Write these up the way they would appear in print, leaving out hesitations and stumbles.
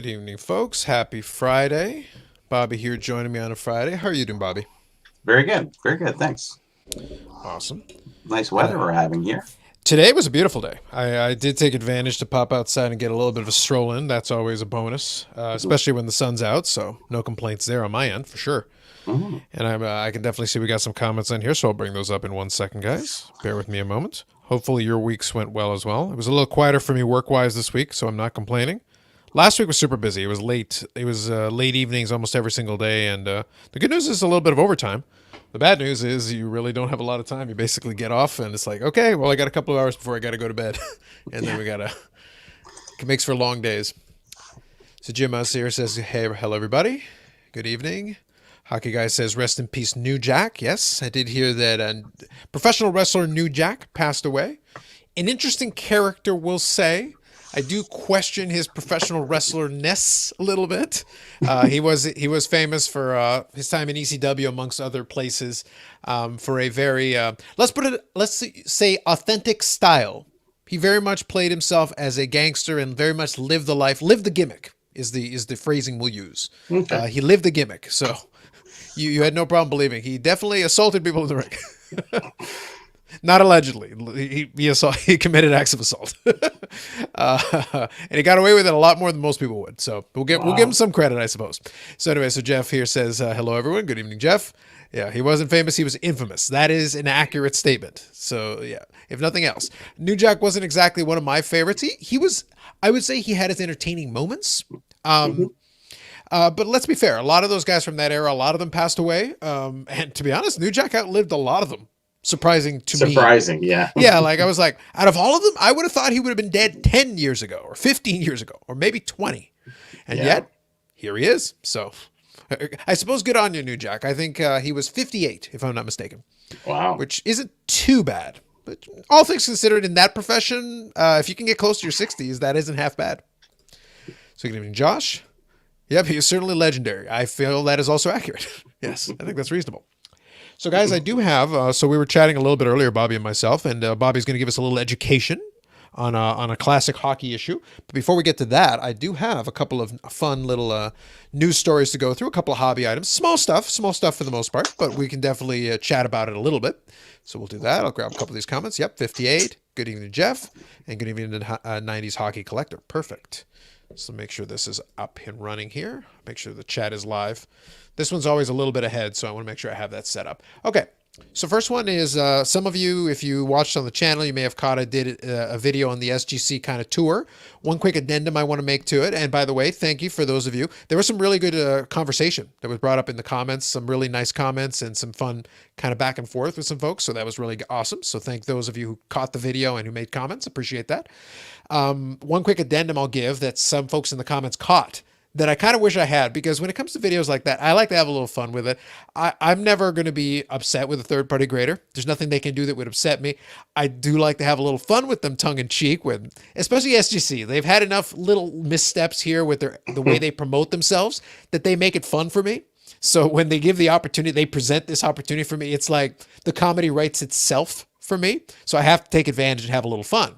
evening, folks. Happy Friday. Bobby here joining me on a Friday. How are you doing, Bobby? Very good. Very good. Thanks. Awesome. Nice weather we're having here. Today was a beautiful day. I did take advantage to pop outside and get a little bit of a stroll in. That's always a bonus, especially when the sun's out. So no complaints there on my end for sure. Mhm. And I can definitely see we got some comments on here, so I'll bring those up in 1 second, guys. Bear with me a moment. Hopefully your weeks went well as well. It was a little quieter for me work-wise this week, so I'm not complaining. Last week was super busy. It was late. It was late evenings almost every single day, and the good news is a little bit of overtime. The bad news is you really don't have a lot of time. You basically get off, and it's like, okay, well, I got a couple of hours before I got to go to bed, and then Yeah. we gotta. It makes for long days. So Jim Us here says, "Hey, hello everybody. Good evening." Hockey Guy says, "Rest in peace, New Jack." Yes, I did hear that professional wrestler New Jack passed away. An interesting character, we'll say. I do question his professional wrestler-ness a little bit. He was famous for his time in ECW amongst other places for a very let's say authentic style. He very much played himself as a gangster and very much lived the life, lived the gimmick is the phrasing we'll use. Okay. He lived the gimmick, so you had no problem believing he definitely assaulted people in the ring. Not allegedly. He committed acts of assault, and he got away with it a lot more than most people would. So we'll give him Wow. some credit, I suppose. So anyway, so Jeff here says, "Hello, everyone. Good evening, Jeff." Yeah, he wasn't famous. He was infamous. That is an accurate statement. So yeah, if nothing else, New Jack wasn't exactly one of my favorites. He was. I would say he had his entertaining moments. Mhm. But let's be fair. A lot of those guys from that era, a lot of them passed away. And to be honest, New Jack outlived a lot of them. Surprising to me. Surprising. Yeah. Yeah, like I was like, out of all of them, I would have thought he would have been dead 10 years ago or 15 years ago or maybe 20. And Yeah. yet, here he is. So I suppose good on you, New Jack. I think he was 58, if I'm not mistaken, Wow. which isn't too bad. But all things considered, in that profession, if you can get close to your 60s, that isn't half bad. So good evening, Josh. Yep, he is certainly legendary. I feel that is also accurate. Yes, I think that's reasonable. So, guys, I do have. So we were chatting a little bit earlier, Bobby and myself, and Bobby's going to give us a little education on a classic hockey issue. But before we get to that, I do have a couple of fun little news stories to go through. A couple of hobby items, small stuff for the most part, but we can definitely chat about it a little bit. So we'll do that. I'll grab a couple of these comments. Yep, 58. Good evening, Jeff, and good evening to 90s hockey collector. Perfect. So make sure this is up and running here. Make sure the chat is live. This one's always a little bit ahead, so I want to make sure I have that set up. Okay, so first one is some of you, if you watched on the channel, you may have caught I did a video on the SGC kind of tour. One quick addendum I want to make to it, and by the way, thank you for those of you. There was some really good conversation that was brought up in the comments, some really nice comments and some fun kind of back and forth with some folks, so that was really awesome. So thank those of you who caught the video and who made comments. Appreciate that. One quick addendum I'll give that some folks in the comments caught that I kind of wish I had, because when it comes to videos like that, I like to have a little fun with it. I'm never going to be upset with a third-party grader. There's nothing they can do that would upset me. I do like to have a little fun with them, tongue-in-cheek, with especially SGC. They've had enough little missteps here with the way they promote themselves that they make it fun for me. So when they give the opportunity, they present this opportunity for me, it's like the comedy writes itself for me. So I have to take advantage and have a little fun.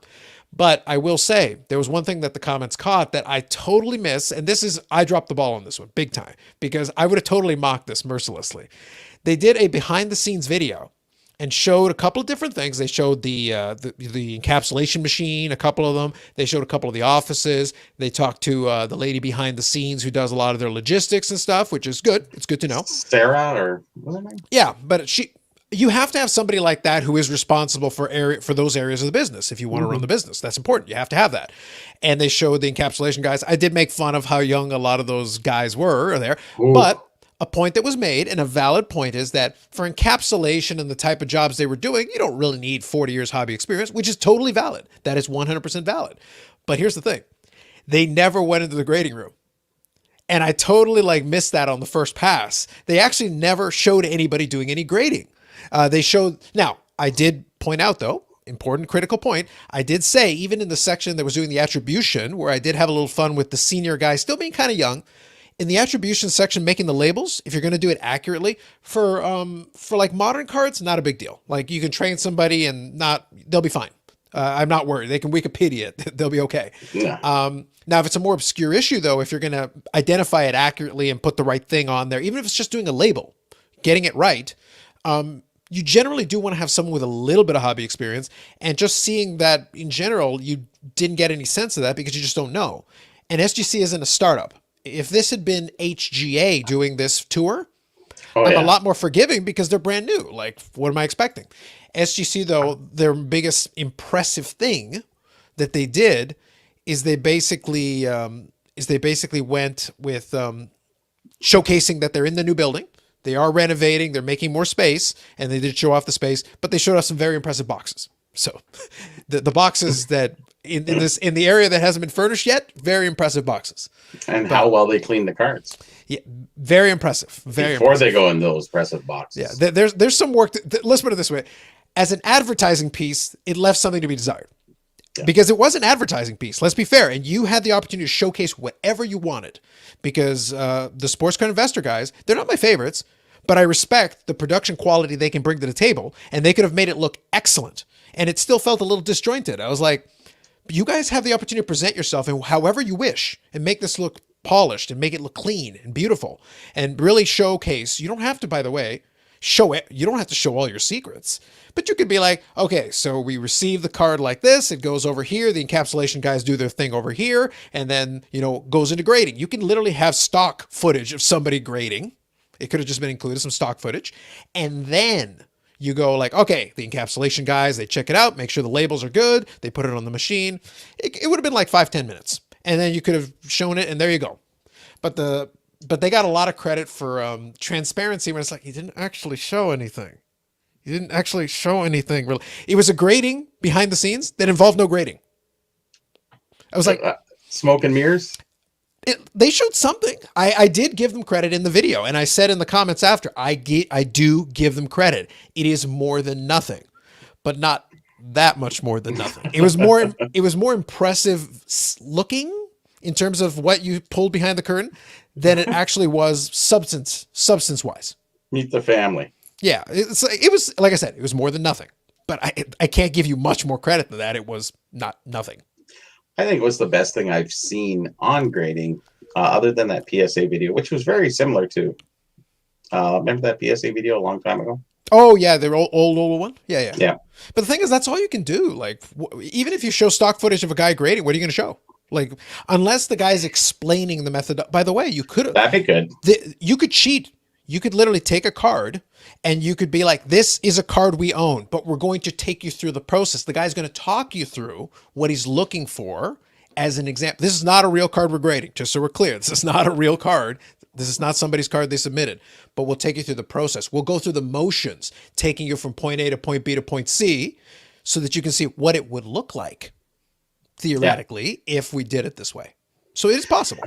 But I will say, there was one thing that the comments caught that I totally miss, and I dropped the ball on this one, big time, because I would have totally mocked this mercilessly. They did a behind-the-scenes video and showed a couple of different things. They showed the encapsulation machine, a couple of them. They showed a couple of the offices. They talked to the lady behind the scenes who does a lot of their logistics and stuff, which is good. It's good to know. Sarah, or what's her name? Yeah, but you have to have somebody like that who is responsible for those areas of the business. If you want to run the business, that's important. You have to have that. And they showed the encapsulation guys. I did make fun of how young a lot of those guys were there, Ooh. but a point that was made, and a valid point, is that for encapsulation and the type of jobs they were doing, you don't really need 40 years hobby experience, which is totally valid. That is 100% valid. But here's the thing. They never went into the grading room. And I totally missed that on the first pass. They actually never showed anybody doing any grading. Now, I did point out, though, important critical point, I did say, even in the section that was doing the attribution, where I did have a little fun with the senior guy still being kind of young, in the attribution section, making the labels, if you're going to do it accurately, for like modern cards, not a big deal. Like, you can train somebody and they'll be fine. I'm not worried. They can Wikipedia it. They'll be okay. Yeah. Now, if it's a more obscure issue, though, if you're going to identify it accurately and put the right thing on there, even if it's just doing a label, getting it right, you generally do want to have someone with a little bit of hobby experience. And just seeing that in general, you didn't get any sense of that because you just don't know. And SGC isn't a startup. If this had been HGA doing this tour, I'm a lot more forgiving because they're brand new. Like, what am I expecting? SGC, though, their biggest impressive thing that they did is they basically went with showcasing that they're in the new building. They are renovating. They're making more space, and they did show off the space. But they showed us some very impressive boxes. So, the boxes that in the area that hasn't been furnished yet, very impressive boxes. And how well they clean the cards. Yeah, very impressive. Very before impressive. They go in those impressive boxes. Yeah, there's some work. Let's put it this way: as an advertising piece, it left something to be desired. Yeah. Because it was an advertising piece. Let's be fair, and you had the opportunity to showcase whatever you wanted. Because the sports card investor guys, they're not my favorites, but I respect the production quality they can bring to the table, and they could have made it look excellent, and it still felt a little disjointed. I was like, you guys have the opportunity to present yourself in however you wish and make this look polished and make it look clean and beautiful and really showcase. You don't have to, by the way, show it. You don't have to show all your secrets, but you could be like, okay, so we receive the card like this. It goes over here. The encapsulation guys do their thing over here. And then, goes into grading. You can literally have stock footage of somebody grading. It could have just been included, some stock footage. And then you go like, okay, the encapsulation guys, they check it out, make sure the labels are good. They put it on the machine. It would have been like 5-10 minutes. And then you could have shown it, and there you go. But they got a lot of credit for transparency when it's like, you didn't actually show anything. You didn't actually show anything. Really. It was a grading behind the scenes that involved no grading. I was like, smoke and mirrors. They showed something. I did give them credit in the video, and I said in the comments after, I do give them credit. It is more than nothing, but not that much more than nothing. It was more impressive looking in terms of what you pulled behind the curtain than it actually was substance wise. Meet the family. Yeah, it was like I said, it was more than nothing. But I can't give you much more credit than that. It was not nothing. I think it was the best thing I've seen on grading, other than that PSA video, which was very similar to. Remember that PSA video a long time ago? Oh yeah, the old one. Yeah. But the thing is, that's all you can do. Like, even if you show stock footage of a guy grading, what are you going to show? Like, unless the guy's explaining the method. By the way, you could. That'd be good. You could cheat. You could literally take a card and you could be like, this is a card we own, but we're going to take you through the process. The guy's going to talk you through what he's looking for as an example. This is not a real card we're grading, just so we're clear. This is not a real card. This is not somebody's card they submitted, but we'll take you through the process. We'll go through the motions, taking you from point A to point B to point C so that you can see what it would look like theoretically if we did it this way. So it is possible.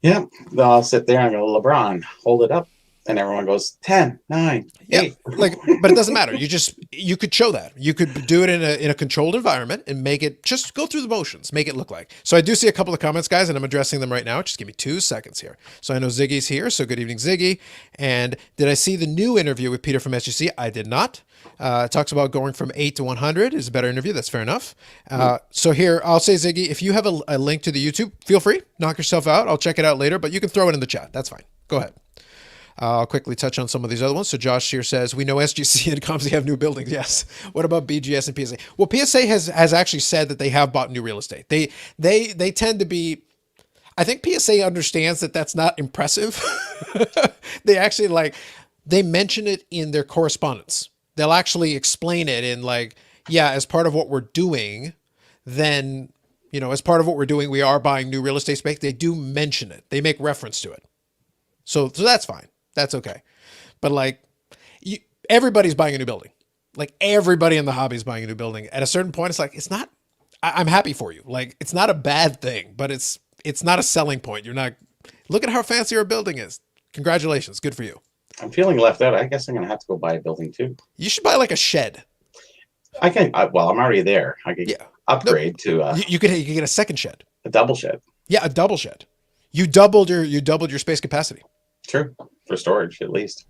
Yeah. I'll sit there and go, LeBron, hold it up. And everyone goes 10, 9, 8. But it doesn't matter. You could show that. You could do it in a controlled environment and make it just go through the motions, make it look like. So I do see a couple of comments, guys, and I'm addressing them right now. Just give me 2 seconds here. So I know Ziggy's here. So good evening, Ziggy. And did I see the new interview with Peter from SGC? I did not. It talks about going from 8 to 100 is a better interview. That's fair enough. So here, I'll say, Ziggy, if you have a link to the YouTube, feel free, knock yourself out. I'll check it out later, but you can throw it in the chat. That's fine. Go ahead. I'll quickly touch on some of these other ones. So Josh here says, we know SGC and COMC have new buildings. Yes. What about BGS and PSA? Well, PSA has actually said that they have bought new real estate. They tend to be, I think PSA understands that that's not impressive. They actually they mention it in their correspondence. They'll actually explain it in as part of what we're doing, then, as part of what we're doing, we are buying new real estate space. They do mention it. They make reference to it. So that's fine. That's okay. But everybody's buying a new building. Like everybody in the hobby is buying a new building. At a certain point, it's not, I'm happy for you. It's not a bad thing, but it's not a selling point. You're not, look at how fancy our building is. Congratulations. Good for you. I'm feeling left out. I guess I'm going to have to go buy a building too. You should buy a shed. I can, I'm already there. I can upgrade to, you could get a second shed. A double shed. Yeah. A double shed. You doubled your space capacity. True. For storage, at least.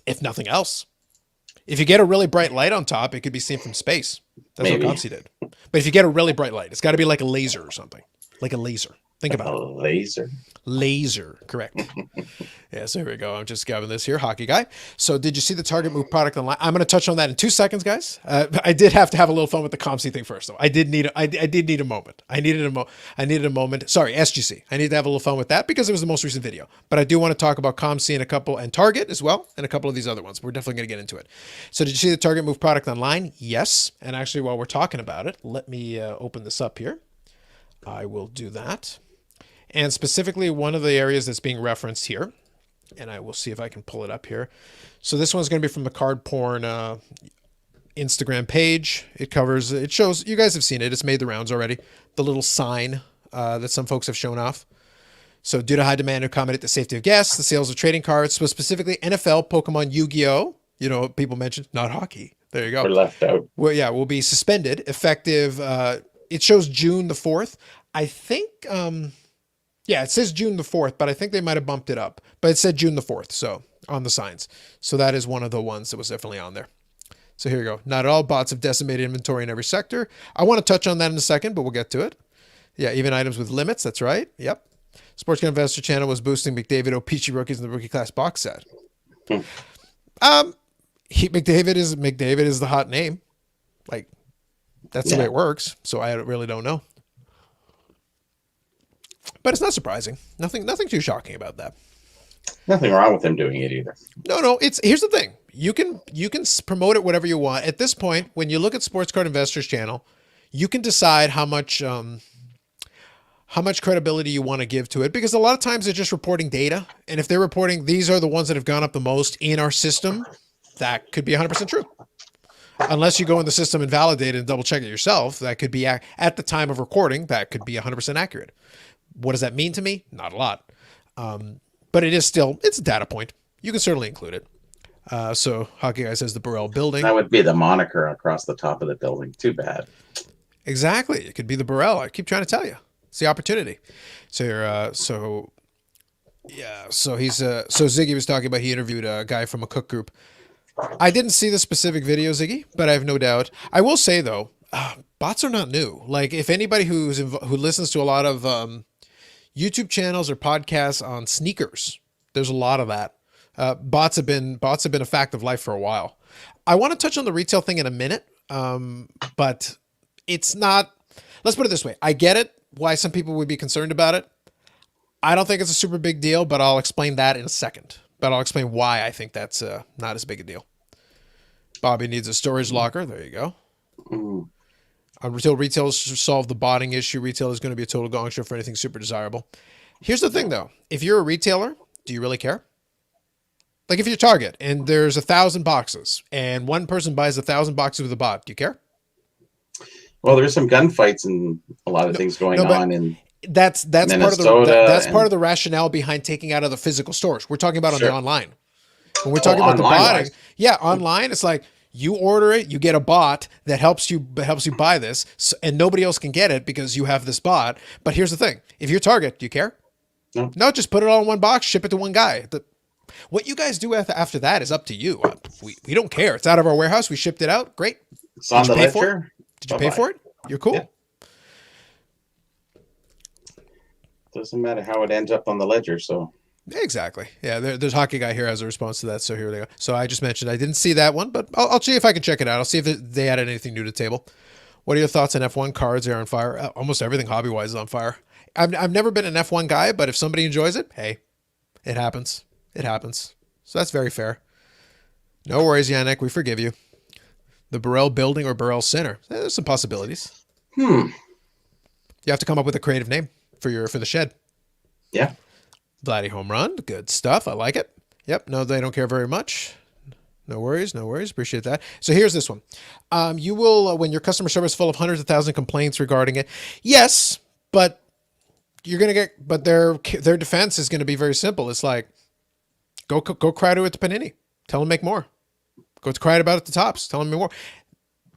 If nothing else. If you get a really bright light on top, it could be seen from space. That's what Maybe. COMC did. But if you get a really bright light, it's got to be like a laser or something. Like a laser. Think Like about a it. laser. Laser, correct. Yeah, so here we go. I'm just grabbing this here, hockey guy. So did you see the Target Move product online? I'm going to touch on that in 2 seconds, guys. I did have to have a little fun with the COMC thing first, though. I did need a moment. I needed a moment. Sorry, SGC. I need to have a little fun with that because it was the most recent video. But I do want to talk about COMC and Target as well, and a couple of these other ones. We're definitely going to get into it. So did you see the Target Move product online? Yes. And actually, while we're talking about it, let me open this up here. I will do that. And specifically, one of the areas that's being referenced here, and I will see if I can pull it up here. So this one's going to be from the Card Porn Instagram page. It shows, you guys have seen it. It's made the rounds already. The little sign that some folks have shown off. So due to high demand and accommodate the safety of guests, the sales of trading cards, so specifically NFL, Pokemon, Yu-Gi-Oh, people mentioned, not hockey. There you go. We're left out. Well, yeah, will be suspended effective. It shows June the 4th. I think, yeah, it says June the 4th, but I think they might have bumped it up. But it said June the 4th, so on the signs. So that is one of the ones that was definitely on there. So here you go. Not all bots have decimated inventory in every sector. I want to touch on that in a second, but we'll get to it. Yeah, even items with limits. That's right. Yep. Sports Gun Investor Channel was boosting McDavid O-Pee-Chee rookies in the rookie class box set. McDavid is the hot name. Like, that's the way it works. So I really don't know. But it's not surprising. Nothing too shocking about that. Nothing wrong with him doing it either. No. Here's the thing. You can promote it whatever you want. At this point, when you look at Sports Card Investors Channel, you can decide how much credibility you want to give to it, because a lot of times they're just reporting data, and if they're reporting these are the ones that have gone up the most in our system, that could be 100% true. Unless you go in the system and validate it and double check it yourself, that could be at the time of recording, that could be 100% accurate. What does that mean to me? Not a lot. But it's a data point. You can certainly include it. So Hockey Guy says the Burrell building. That would be the moniker across the top of the building. Too bad. Exactly. It could be the Burrell. I keep trying to tell you. It's the opportunity. So Ziggy was talking about, he interviewed a guy from a cook group. I didn't see the specific video, Ziggy, but I have no doubt. I will say though, bots are not new. Like, if anybody who listens to a lot of YouTube channels or podcasts on sneakers, there's a lot of that. Bots have been a fact of life for a while. I want to touch on the retail thing in a minute, but it's not. Let's put it this way: I get it, why some people would be concerned about it. I don't think it's a super big deal, but I'll explain that in a second. But I'll explain why I think that's not as big a deal. Bobby needs a storage locker. There you go. Until retailers solve the botting issue, retail is going to be a total gong show for anything super desirable. Here's the thing, though. If you're a retailer, do you really care? Like, if you're Target and there's 1,000 boxes and one person buys 1,000 boxes with a bot, do you care? Well, there's some gunfights and a lot of things going on in that's Minnesota part of the rationale behind taking out of the physical stores. We're talking about on the online. When we're talking about the botting, online, it's like you order it, you get a bot that helps you buy this, and nobody else can get it because you have this bot. But here's the thing: if you're Target, do you care? No, just put it all in one box, ship it to one guy. What you guys do after that is up to you. We don't care. It's out of our warehouse. We shipped it out. Great. It's on the ledger. Did you pay for it? You're cool. Yeah. Doesn't matter how it ends up on the ledger. So exactly. Yeah. There's Hockey Guy here as a response to that. So here they go. So I just mentioned I didn't see that one, but I'll see if I can check it out. I'll see if they added anything new to the table. What are your thoughts on F1 cards? They're on fire. Almost everything hobby wise is on fire. I've never been an F1 guy, but if somebody enjoys it, hey, it happens. It happens. So that's very fair. No worries, Yannick. We forgive you. The Burrell building or Burrell Center. There's some possibilities. You have to come up with a creative name for the shed. Yeah. Vladdy home run. Good stuff. I like it. Yep. No, they don't care very much. No worries. No worries. Appreciate that. So here's this one. You will, when your customer service is full of hundreds of thousands of complaints regarding it. Yes, but you're going to get, but their defense is going to be very simple. It's like, go cry to it to Panini. Tell them make more. Go to cry about it to Tops. Tell them make more.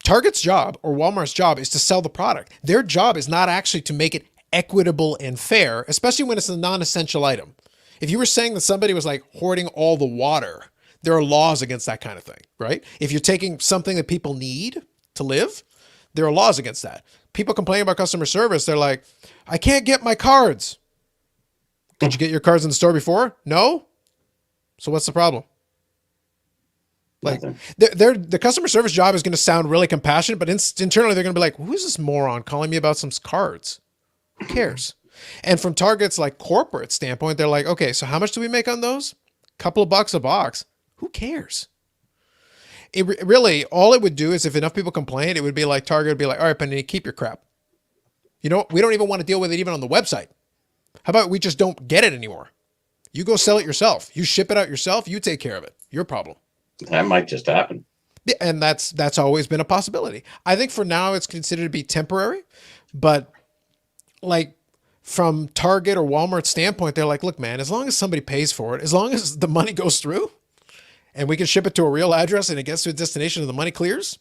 Target's job or Walmart's job is to sell the product. Their job is not actually to make it equitable and fair, especially when it's a non-essential item. If you were saying that somebody was like hoarding all the water, there are laws against that kind of thing, right? If you're taking something that people need to live, There are laws against that. People complain about customer service. They're like, I can't get my cards. Did you get your cards in the store before? No. So what's the problem? Like, the customer service job is going to sound really compassionate, but internally they're going to be like, who's this moron calling me about some cards? Who cares? And from Target's like corporate standpoint, they're like, okay, so how much do we make on those? Couple of bucks a box. Who cares? It really, all it would do is if enough people complained, it would be like Target would be like, all right, Panini, keep your crap. You know, we don't even want to deal with it even on the website. How about we just don't get it anymore? You go sell it yourself. You ship it out yourself. You take care of it. Your problem. That might just happen. Yeah, and that's always been a possibility. I think for now it's considered to be temporary, but like from Target or Walmart standpoint, they're like, look, man, as long as somebody pays for it, as long as the money goes through and we can ship it to a real address and it gets to a destination and the money clears,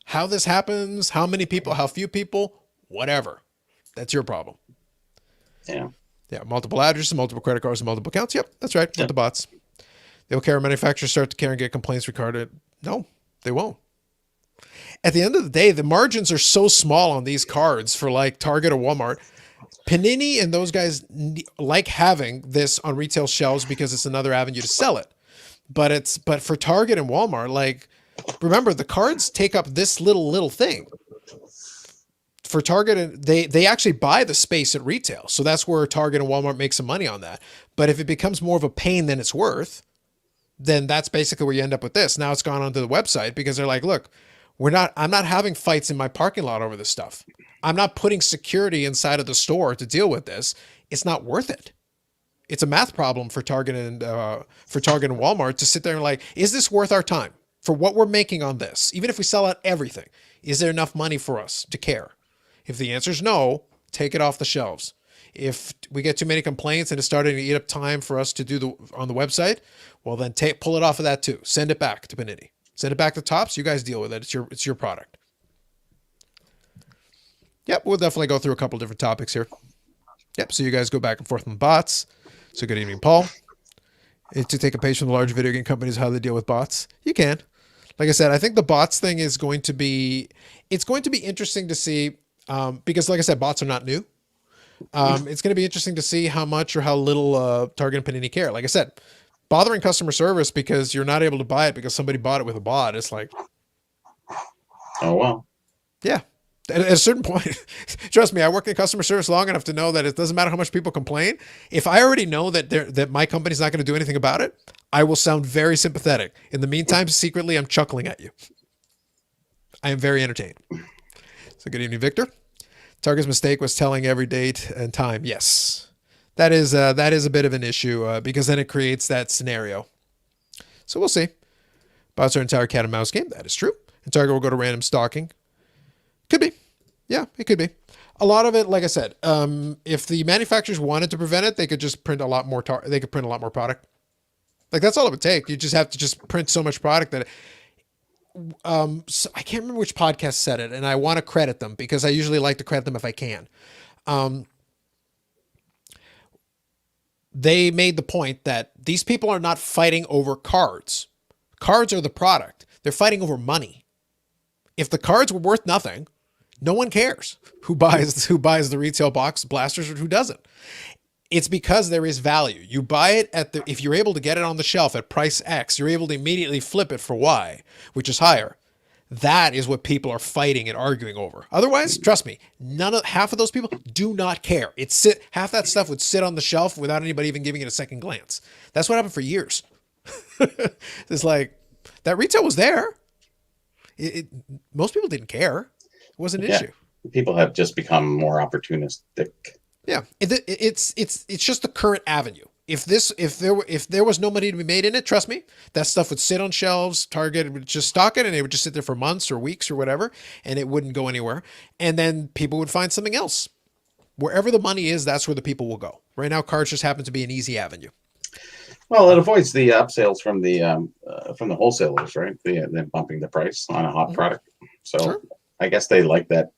how this happens, how many people, how few people, whatever, that's your problem. Yeah. Yeah. Multiple addresses, multiple credit cards, and multiple accounts. Yep. That's right. With the bots. They'll care. Manufacturers start to care and get complaints regarding it. No, they won't. At the end of the day, the margins are so small on these cards for like Target or Walmart. Panini and those guys like having this on retail shelves because it's another avenue to sell it. But for Target and Walmart, like, remember the cards take up this little thing. For Target, and they actually buy the space at retail. So that's where Target and Walmart make some money on that. But if it becomes more of a pain than it's worth, then that's basically where you end up with this. Now it's gone onto the website because they're like, look, I'm not having fights in my parking lot over this stuff. I'm not putting security inside of the store to deal with this. It's not worth it. It's a math problem for Target and Walmart to sit there and like, is this worth our time for what we're making on this? Even if we sell out everything, is there enough money for us to care? If the answer is no, take it off the shelves. If we get too many complaints and it's starting to eat up time for us to do on the website, well then pull it off of that too. Send it back to Panini. Send it back to Topps. You guys deal with it. It's your product. Yep, we'll definitely go through a couple different topics here. Yep, so you guys go back and forth on bots. So good evening, Paul. To take a page from the large video game companies, how they deal with bots. You can. Like I said, I think the bots thing is going to be interesting to see because like I said, bots are not new. It's going to be interesting to see how much or how little Target and Panini care. Like I said, bothering customer service because you're not able to buy it because somebody bought it with a bot. It's like, oh, well. Yeah. At a certain point, trust me, I work in customer service long enough to know that it doesn't matter how much people complain. If I already know that my company's not going to do anything about it, I will sound very sympathetic. In the meantime, secretly, I'm chuckling at you. I am very entertained. So good evening, Victor. Target's mistake was telling every date and time. Yes, that is a bit of an issue because then it creates that scenario. So we'll see. Bots are an entire cat and mouse game. That is true. And Target will go to random stalking. Could be. Yeah, it could be. A lot of it, like I said, if the manufacturers wanted to prevent it, they could just print a lot more. They could print a lot more product. Like that's all it would take. You just have to just print so much product that. So I can't remember which podcast said it, and I want to credit them because I usually like to credit them if I can. They made the point that these people are not fighting over cards. Cards are the product. They're fighting over money. If the cards were worth nothing, no one cares who buys the retail box blasters or who doesn't. It's because there is value. You buy it if you're able to get it on the shelf at price X, you're able to immediately flip it for Y, which is higher. That is what people are fighting and arguing over. Otherwise, trust me, half of those people do not care. Half that stuff would sit on the shelf without anybody even giving it a second glance. That's what happened for years. It's like that retail was there. Most people didn't care. It wasn't an issue. People have just become more opportunistic. Yeah, it's just the current avenue. If there was no money to be made in it, trust me, that stuff would sit on shelves. Target would just stock it, and it would just sit there for months or weeks or whatever, and it wouldn't go anywhere. And then people would find something else. Wherever the money is, that's where the people will go. Right now, cards just happen to be an easy avenue. Well, it avoids the upsales from the wholesalers, right? Them bumping the price on a hot product. So sure. I guess they like that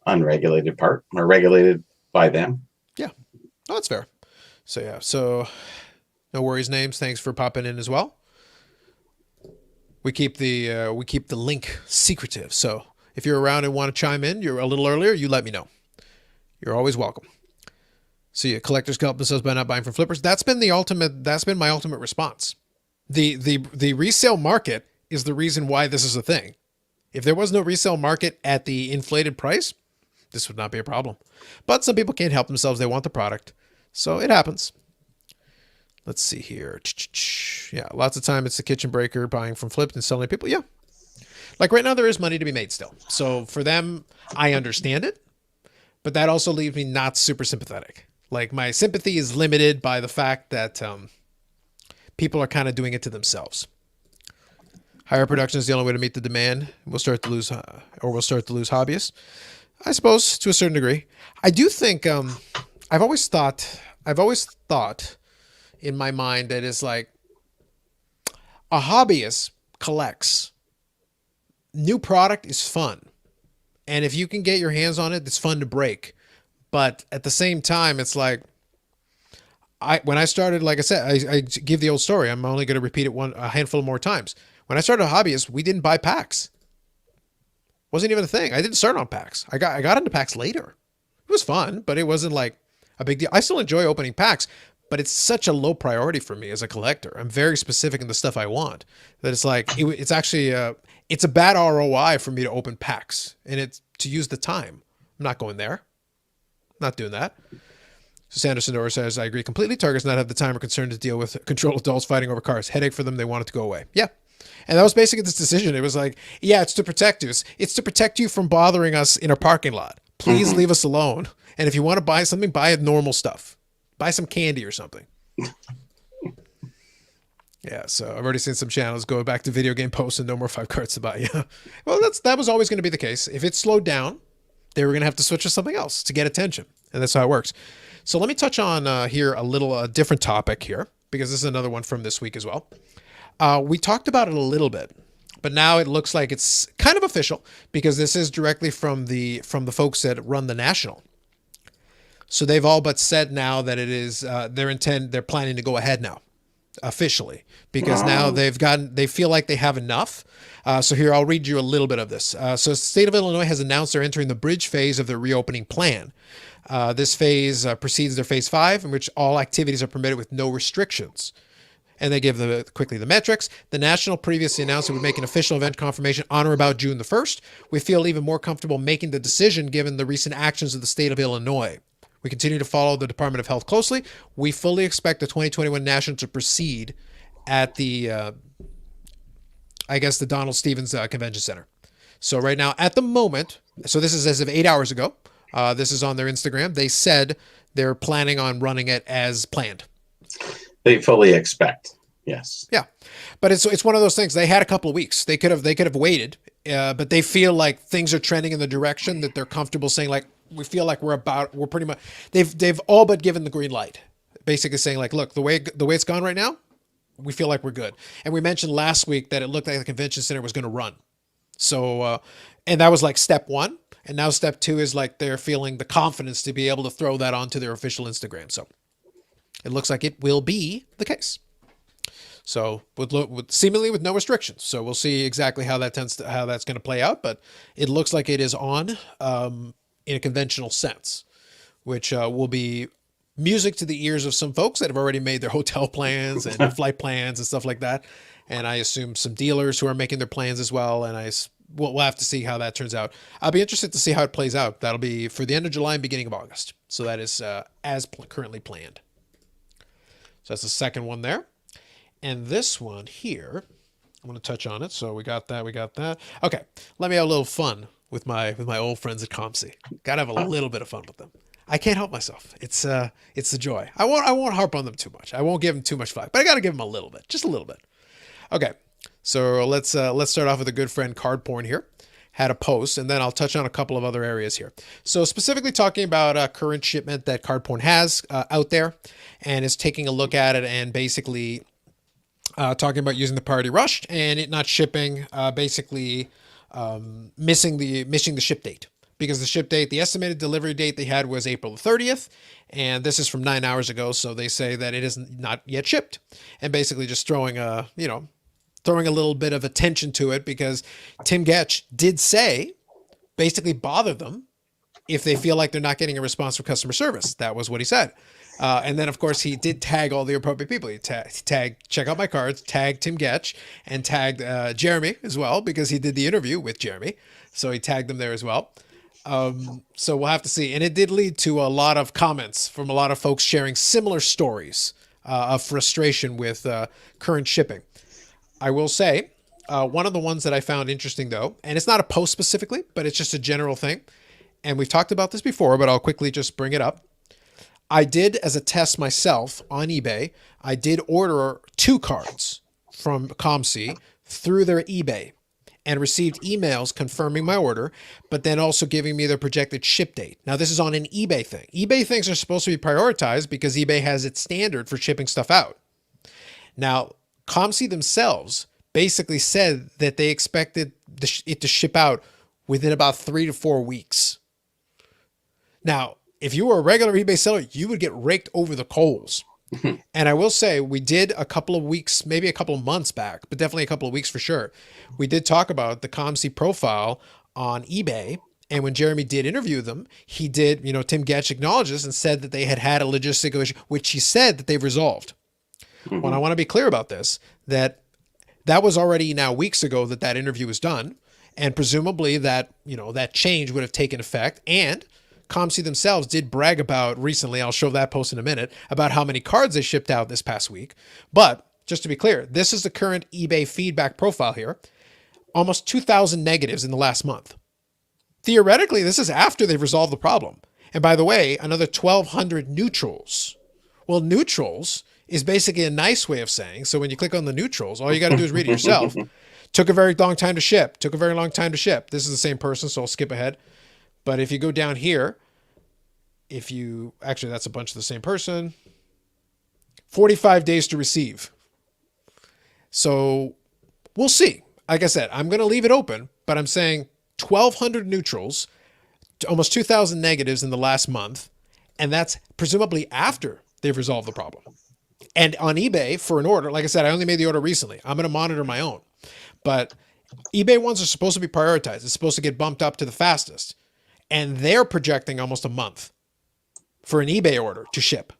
unregulated part, or regulated by them. Yeah, no, that's fair. So yeah, no worries, names. Thanks for popping in as well. We keep the link secretive, so If you're around and want to chime in, you're a little earlier, you let me know. You're always welcome. See, a collector's help themselves by not buying from flippers. That's been my ultimate response. The resale market is the reason why this is a thing. If there was no resale market at the inflated price, this would not be a problem. But some people can't help themselves. They want the product. So it happens. Let's see here. Yeah, lots of time it's the kitchen breaker buying from flipped and selling to people. Yeah. Like right now, there is money to be made still. So for them, I understand it. But that also leaves me not super sympathetic. Like my sympathy is limited by the fact that people are kind of doing it to themselves. Higher production is the only way to meet the demand. We'll start to lose hobbyists. I suppose to a certain degree. I do think I've always thought in my mind that it's like a hobbyist collects. New product is fun. And if you can get your hands on it, it's fun to break. But at the same time, it's like when I started, like I said, I give the old story. I'm only going to repeat it a handful more times. When I started a hobbyist, we didn't buy packs. Wasn't even a thing. I didn't start on packs. I got into packs later. It was fun, but it wasn't like a big deal. I still enjoy opening packs, but it's such a low priority for me as a collector. I'm very specific in the stuff I want that it's like it's actually it's a bad ROI for me to open packs and it's to use the time. I'm not going there. Not doing that. So Sanderson Dora says, I agree completely. Targets not have the time or concern to deal with control adults fighting over cars. Headache for them. They want it to go away. Yeah. And that was basically this decision. It was like, yeah, it's to protect you. It's to protect you from bothering us in a parking lot. Please leave us alone. And if you want to buy something, buy normal stuff. Buy some candy or something. Yeah, so I've already seen some channels go back to video game posts and no more 5 cards to buy. Yeah. Well, that was always going to be the case. If it slowed down, they were going to have to switch to something else to get attention. And that's how it works. So let me touch on here a little different topic here, because this is another one from this week as well. We talked about it a little bit, but now it looks like it's kind of official because this is directly from the folks that run the National. So they've all but said now that it is they're planning to go ahead now officially because now they feel like they have enough. So here, I'll read you a little bit of this. So the state of Illinois has announced they're entering the bridge phase of their reopening plan. This phase precedes their phase 5, in which all activities are permitted with no restrictions. And they give quickly the metrics. The National previously announced it would make an official event confirmation on or about June the 1st. We feel even more comfortable making the decision given the recent actions of the state of Illinois. We continue to follow the Department of Health closely. We fully expect the 2021 National to proceed at the Donald Stevens Convention Center. So right now, at the moment, so this is as of 8 hours ago. This is on their Instagram. They said they're planning on running it as planned. They fully expect, yes. Yeah, but it's one of those things. They had a couple of weeks. They could have waited, but they feel like things are trending in the direction that they're comfortable saying. Like we feel like we're pretty much. They've all but given the green light, basically saying like, look, the way it's gone right now, we feel like we're good. And we mentioned last week that it looked like the convention center was going to run. So, and that was like step 1. And now step 2 is like they're feeling the confidence to be able to throw that onto their official Instagram. So it looks like it will be the case. So with seemingly with no restrictions. So we'll see exactly how that's going to play out. But it looks like it is on in a conventional sense, which will be music to the ears of some folks that have already made their hotel plans and flight plans and stuff like that. And I assume some dealers who are making their plans as well. And we'll have to see how that turns out. I'll be interested to see how it plays out. That'll be for the end of July and beginning of August. So that is currently planned. So that's the second one there. And this one here, I'm going to touch on it. So we got that. Okay. Let me have a little fun with my old friends at COMC. Got to have a little bit of fun with them. I can't help myself. It's the joy. I won't harp on them too much. I won't give them too much flack, but I got to give them a little bit, just a little bit. Okay. So let's start off with a good friend, Card Porn here. Had a post, and then I'll touch on a couple of other areas here. So specifically talking about a current shipment that Card Porn has out there, and is taking a look at it and basically talking about using the priority rush and it not shipping, basically missing the ship date. Because the ship date, the estimated delivery date they had was April the 30th, and this is from 9 hours ago, so they say that it is not yet shipped. And basically just throwing a little bit of attention to it because Tim Getch did say basically bother them if they feel like they're not getting a response from customer service. That was what he said. And then, of course, he did tag all the appropriate people. He tagged Check Out My Cards, tagged Tim Getch, and tagged Jeremy as well, because he did the interview with Jeremy. So he tagged them there as well. So we'll have to see. And it did lead to a lot of comments from a lot of folks sharing similar stories of frustration with current shipping. I will say, one of the ones that I found interesting, though, and it's not a post specifically, but it's just a general thing. And we've talked about this before, but I'll quickly just bring it up. I did, as a test myself on eBay, I did order 2 cards from COMC through their eBay and received emails confirming my order, but then also giving me their projected ship date. Now, this is on an eBay thing. eBay things are supposed to be prioritized because eBay has its standard for shipping stuff out. Now, COMC themselves basically said that they expected it to ship out within about 3 to 4 weeks. Now, if you were a regular eBay seller, you would get raked over the coals. And I will say, we did a couple of weeks, maybe a couple of months back, but definitely a couple of weeks for sure. We did talk about the COMC profile on eBay. And when Jeremy did interview them, he did, Tim Getch acknowledges and said that they had a logistical issue, which he said that they've resolved. Well, I want to be clear about this, that was already now weeks ago that interview was done. And presumably that, that change would have taken effect. And COMC themselves did brag about recently, I'll show that post in a minute, about how many cards they shipped out this past week. But just to be clear, this is the current eBay feedback profile here. Almost 2,000 negatives in the last month. Theoretically, this is after they've resolved the problem. And by the way, another 1,200 neutrals. Well, neutrals is basically a nice way of saying, so when you click on the neutrals, all you got to do is read it yourself. Took a very long time to ship. Took a very long time to ship. This is the same person, so I'll skip ahead. But if you go down here, actually, that's a bunch of the same person. 45 days to receive. So we'll see. Like I said, I'm going to leave it open, but I'm saying 1,200 neutrals, almost 2,000 negatives in the last month. And that's presumably after they've resolved the problem. And on eBay for an order, like I said, I only made the order recently. I'm going to monitor my own. But eBay ones are supposed to be prioritized. It's supposed to get bumped up to the fastest. And they're projecting almost a month for an eBay order to ship,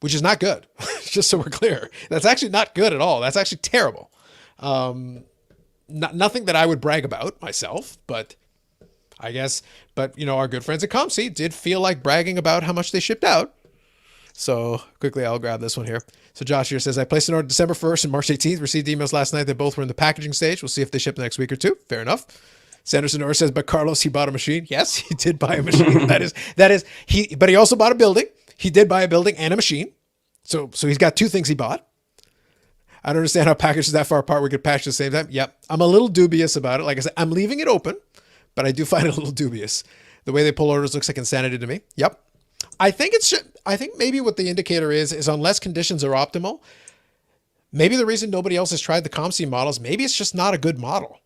which is not good. Just so we're clear. That's actually not good at all. That's actually terrible. Nothing that I would brag about myself, but I guess, our good friends at COMC did feel like bragging about how much they shipped out. So quickly, I'll grab this one here. So Josh here says, I placed an order December 1st and March 18th, received emails last night that both were in the packaging stage. We'll see if they ship the next week or two. Fair enough. Sanderson Orr says, but Carlos, he bought a machine. Yes, he did buy a machine. But he also bought a building. He did buy a building and a machine. So he's got 2 things he bought. I don't understand how packages that far apart we could package at the same time. Yep. I'm a little dubious about it. Like I said, I'm leaving it open, but I do find it a little dubious. The way they pull orders looks like insanity to me. Yep. I think maybe what the indicator is unless conditions are optimal, maybe the reason nobody else has tried the COMC models, maybe it's just not a good model.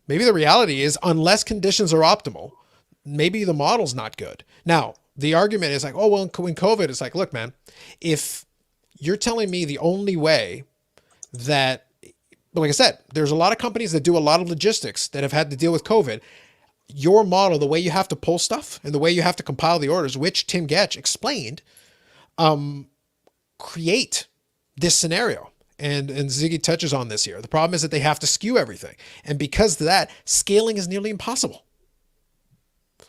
Maybe the reality is, unless conditions are optimal, maybe the model's not good. Now, the argument is like, oh, well, in COVID, it's like, look, man, if you're telling me the only way that, like I said, there's a lot of companies that do a lot of logistics that have had to deal with COVID. Your model, the way you have to pull stuff and the way you have to compile the orders, which Tim Getch explained, create this scenario. And Ziggy touches on this here. The problem is that they have to skew everything. And because of that, scaling is nearly impossible.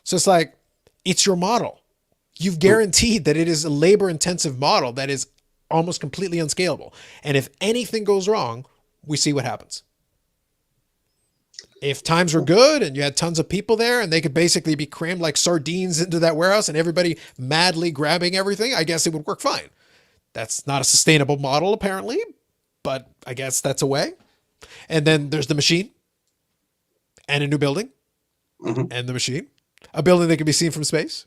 So it's like, it's your model. You've guaranteed that it is a labor-intensive model that is almost completely unscalable. And if anything goes wrong, we see what happens. If times were good and you had tons of people there and they could basically be crammed like sardines into that warehouse and everybody madly grabbing everything, I guess it would work fine. That's not a sustainable model, apparently, but I guess that's a way. And then there's the machine and a new building and the machine, a building that can be seen from space.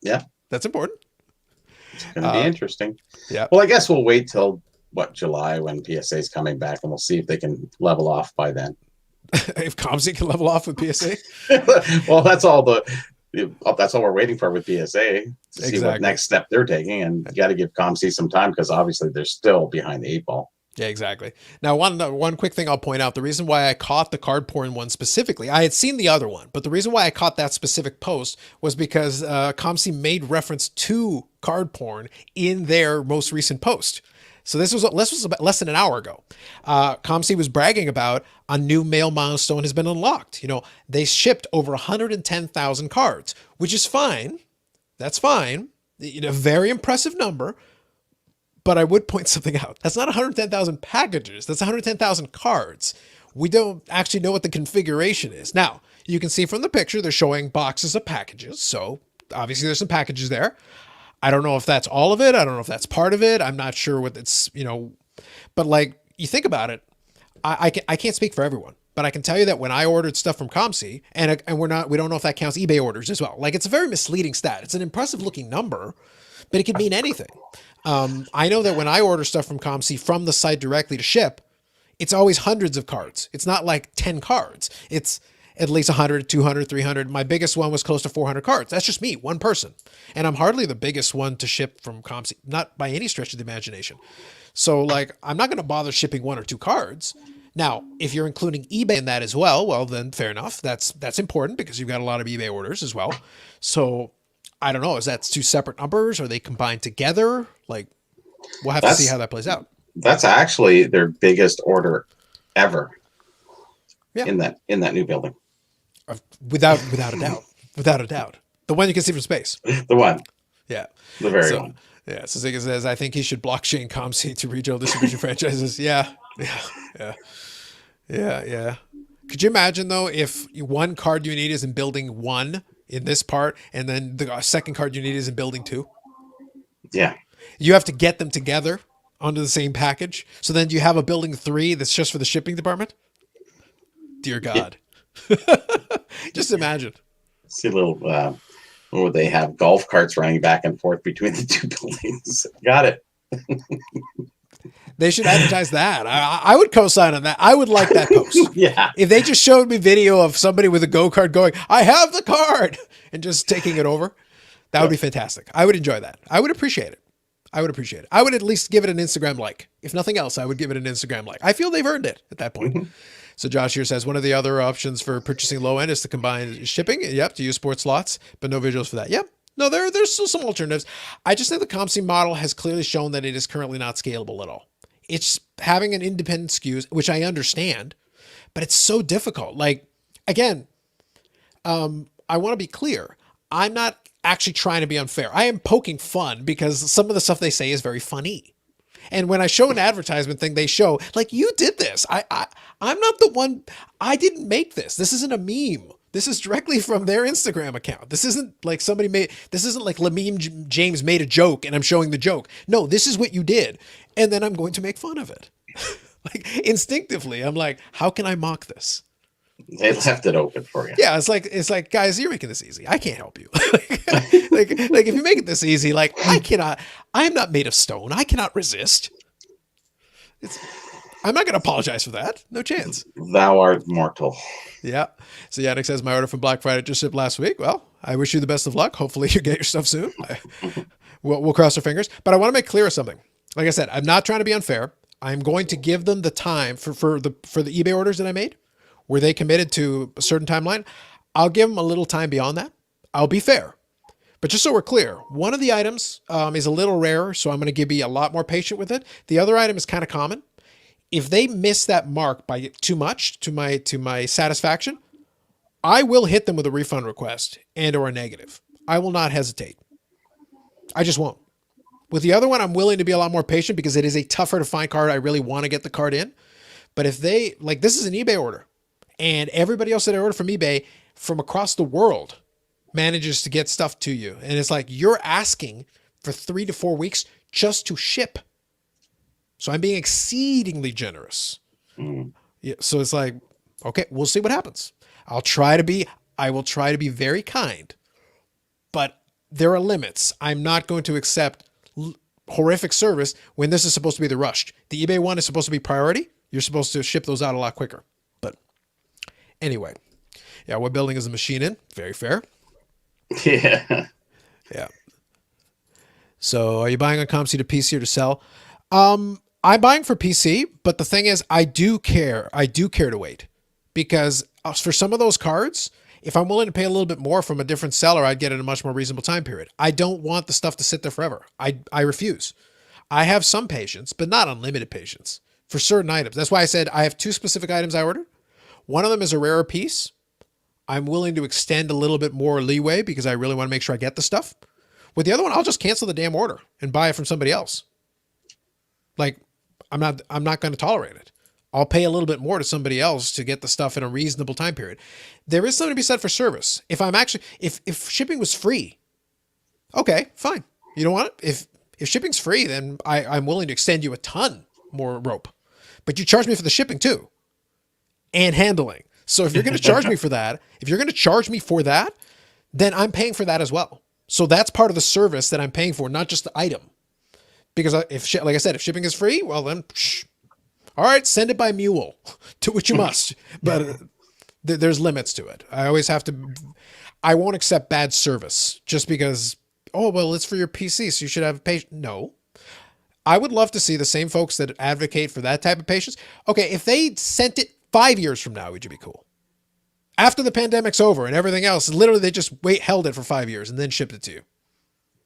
Yeah. That's important. It's going to be interesting. Yeah. Well, I guess we'll wait till July when PSA is coming back and we'll see if they can level off by then. If COMC can level off with PSA. Well, that's all we're waiting for with PSA to see what next step they're taking. And you got to give COMC some time because obviously they're still behind the 8 ball. Yeah, exactly. Now, one quick thing I'll point out: the reason why I caught the card porn one specifically, I had seen the other one, but the reason why I caught that specific post was because COMC made reference to card porn in their most recent post. So this was about less than an hour ago. COMC was bragging about a new mail milestone has been unlocked. You know, they shipped over 110,000 cards, which is fine. That's fine. You know, very impressive number. But I would point something out. That's not 110,000 packages. That's 110,000 cards. We don't actually know what the configuration is. Now, you can see from the picture, they're showing boxes of packages. So obviously there's some packages there. I don't know if that's all of it. I don't know if that's part of it. I'm not sure what it's, you know, but like you think about it, I can't speak for everyone, but I can tell you that when I ordered stuff from COMC and we don't know if that counts eBay orders as well. Like it's a very misleading stat. It's an impressive looking number, but it could mean anything. I know that when I order stuff from COMC from the site directly to ship, it's always hundreds of cards. It's not like 10 cards. It's at least 100, 200, 300. My biggest one was close to 400 cards. That's just me, one person. And I'm hardly the biggest one to ship from COMC, not by any stretch of the imagination. So like, I'm not going to bother shipping 1 or 2 cards. Now, if you're including eBay in that as well, well, then fair enough. That's important because you've got a lot of eBay orders as well. So I don't know. Is that 2 separate numbers? Are they combined together? Like, we'll have to see how that plays out. That's actually their biggest order ever. Yeah. In that new building. Without a doubt. The one you can see from space. The one. Yeah. The very one. Yeah. So Zigga says, I think he should blockchain COMC to regional distribution franchises. Yeah. Could you imagine though, if one card you need is in building 1 in this part, and then the second card you need is in building 2? Yeah. You have to get them together onto the same package. So then you have a building 3 that's just for the shipping department? Dear God. Yeah. Just imagine. See a little, what would they have? Golf carts running back and forth between the 2 buildings. Got it. They should advertise that. I would co-sign on that. I would like that post. Yeah. If they just showed me video of somebody with a go-kart going, I have the card, and just taking it over, that would be fantastic. I would enjoy that. I would appreciate it. I would at least give it an Instagram like. If nothing else, I would give it an Instagram like. I feel they've earned it at that point. Mm-hmm. So Josh here says, one of the other options for purchasing low end is to combine shipping. Yep, to use sports slots, but no visuals for that. Yep. No, there's still some alternatives. I just think the COMC model has clearly shown that it is currently not scalable at all. It's having an independent SKUs, which I understand, but it's so difficult. Like, again, I want to be clear. I'm not actually trying to be unfair. I am poking fun because some of the stuff they say is very funny. And when I show an advertisement thing, they show like, you did this. I'm not the one. I didn't make this. This isn't a meme. This is directly from their Instagram account. This isn't like this isn't like Lameme James made a joke and I'm showing the joke. No, this is what you did. And then I'm going to make fun of it. Like instinctively, I'm like, how can I mock this? They left it open for you. Yeah, it's like, guys, you're making this easy. I can't help you. like if you make it this easy, like I am not made of stone. I cannot resist. I'm not going to apologize for that. No chance. Thou art mortal. Yeah. So Yannick says, my order from Black Friday just shipped last week. Well, I wish you the best of luck. Hopefully you get your stuff soon. We'll cross our fingers. But I want to make clear something. Like I said, I'm not trying to be unfair. I'm going to give them the time for the eBay orders that I made. Were they committed to a certain timeline? I'll give them a little time beyond that. I'll be fair. But just so we're clear, one of the items is a little rarer, so I'm going to be a lot more patient with it. The other item is kind of common. If they miss that mark by too much to my satisfaction, I will hit them with a refund request and or a negative. I will not hesitate. I just won't. With the other one, I'm willing to be a lot more patient because it is a tougher to find card. I really want to get the card in. But if they, like, this is an eBay order and everybody else that I order from eBay from across the world manages to get stuff to you. And it's like, you're asking for 3 to 4 weeks just to ship. So I'm being exceedingly generous. Mm. Yeah, so it's like, okay, we'll see what happens. I will try to be very kind, but there are limits. I'm not going to accept horrific service when this is supposed to be the rushed. The eBay one is supposed to be priority. You're supposed to ship those out a lot quicker. But anyway, yeah, what building is the machine in? Very fair. Yeah. Yeah. So are you buying on COMC to PC or to sell? I'm buying for PC, but the thing is, I do care. I do care to wait because for some of those cards, if I'm willing to pay a little bit more from a different seller, I'd get it in a much more reasonable time period. I don't want the stuff to sit there forever. I refuse. I have some patience, but not unlimited patience for certain items. That's why I said I have two specific items I ordered. One of them is a rarer piece. I'm willing to extend a little bit more leeway because I really want to make sure I get the stuff. With the other one, I'll just cancel the damn order and buy it from somebody else. Like, I'm not going to tolerate it. I'll pay a little bit more to somebody else to get the stuff in a reasonable time period. There is something to be said for service. If shipping was free, okay, fine. You don't want it? If shipping's free, then I'm willing to extend you a ton more rope. But you charge me for the shipping too. And handling. So if you're going to charge me for that, then I'm paying for that as well. So that's part of the service that I'm paying for, not just the item. Because like I said, if shipping is free, well then, all right, send it by mule, to which you must. But there's limits to it. I won't accept bad service just because, oh, well, it's for your PC, so you should have patience. No. I would love to see the same folks that advocate for that type of patience. Okay, if they sent it 5 years from now, would you be cool? After the pandemic's over and everything else, literally they just held it for 5 years and then shipped it to you.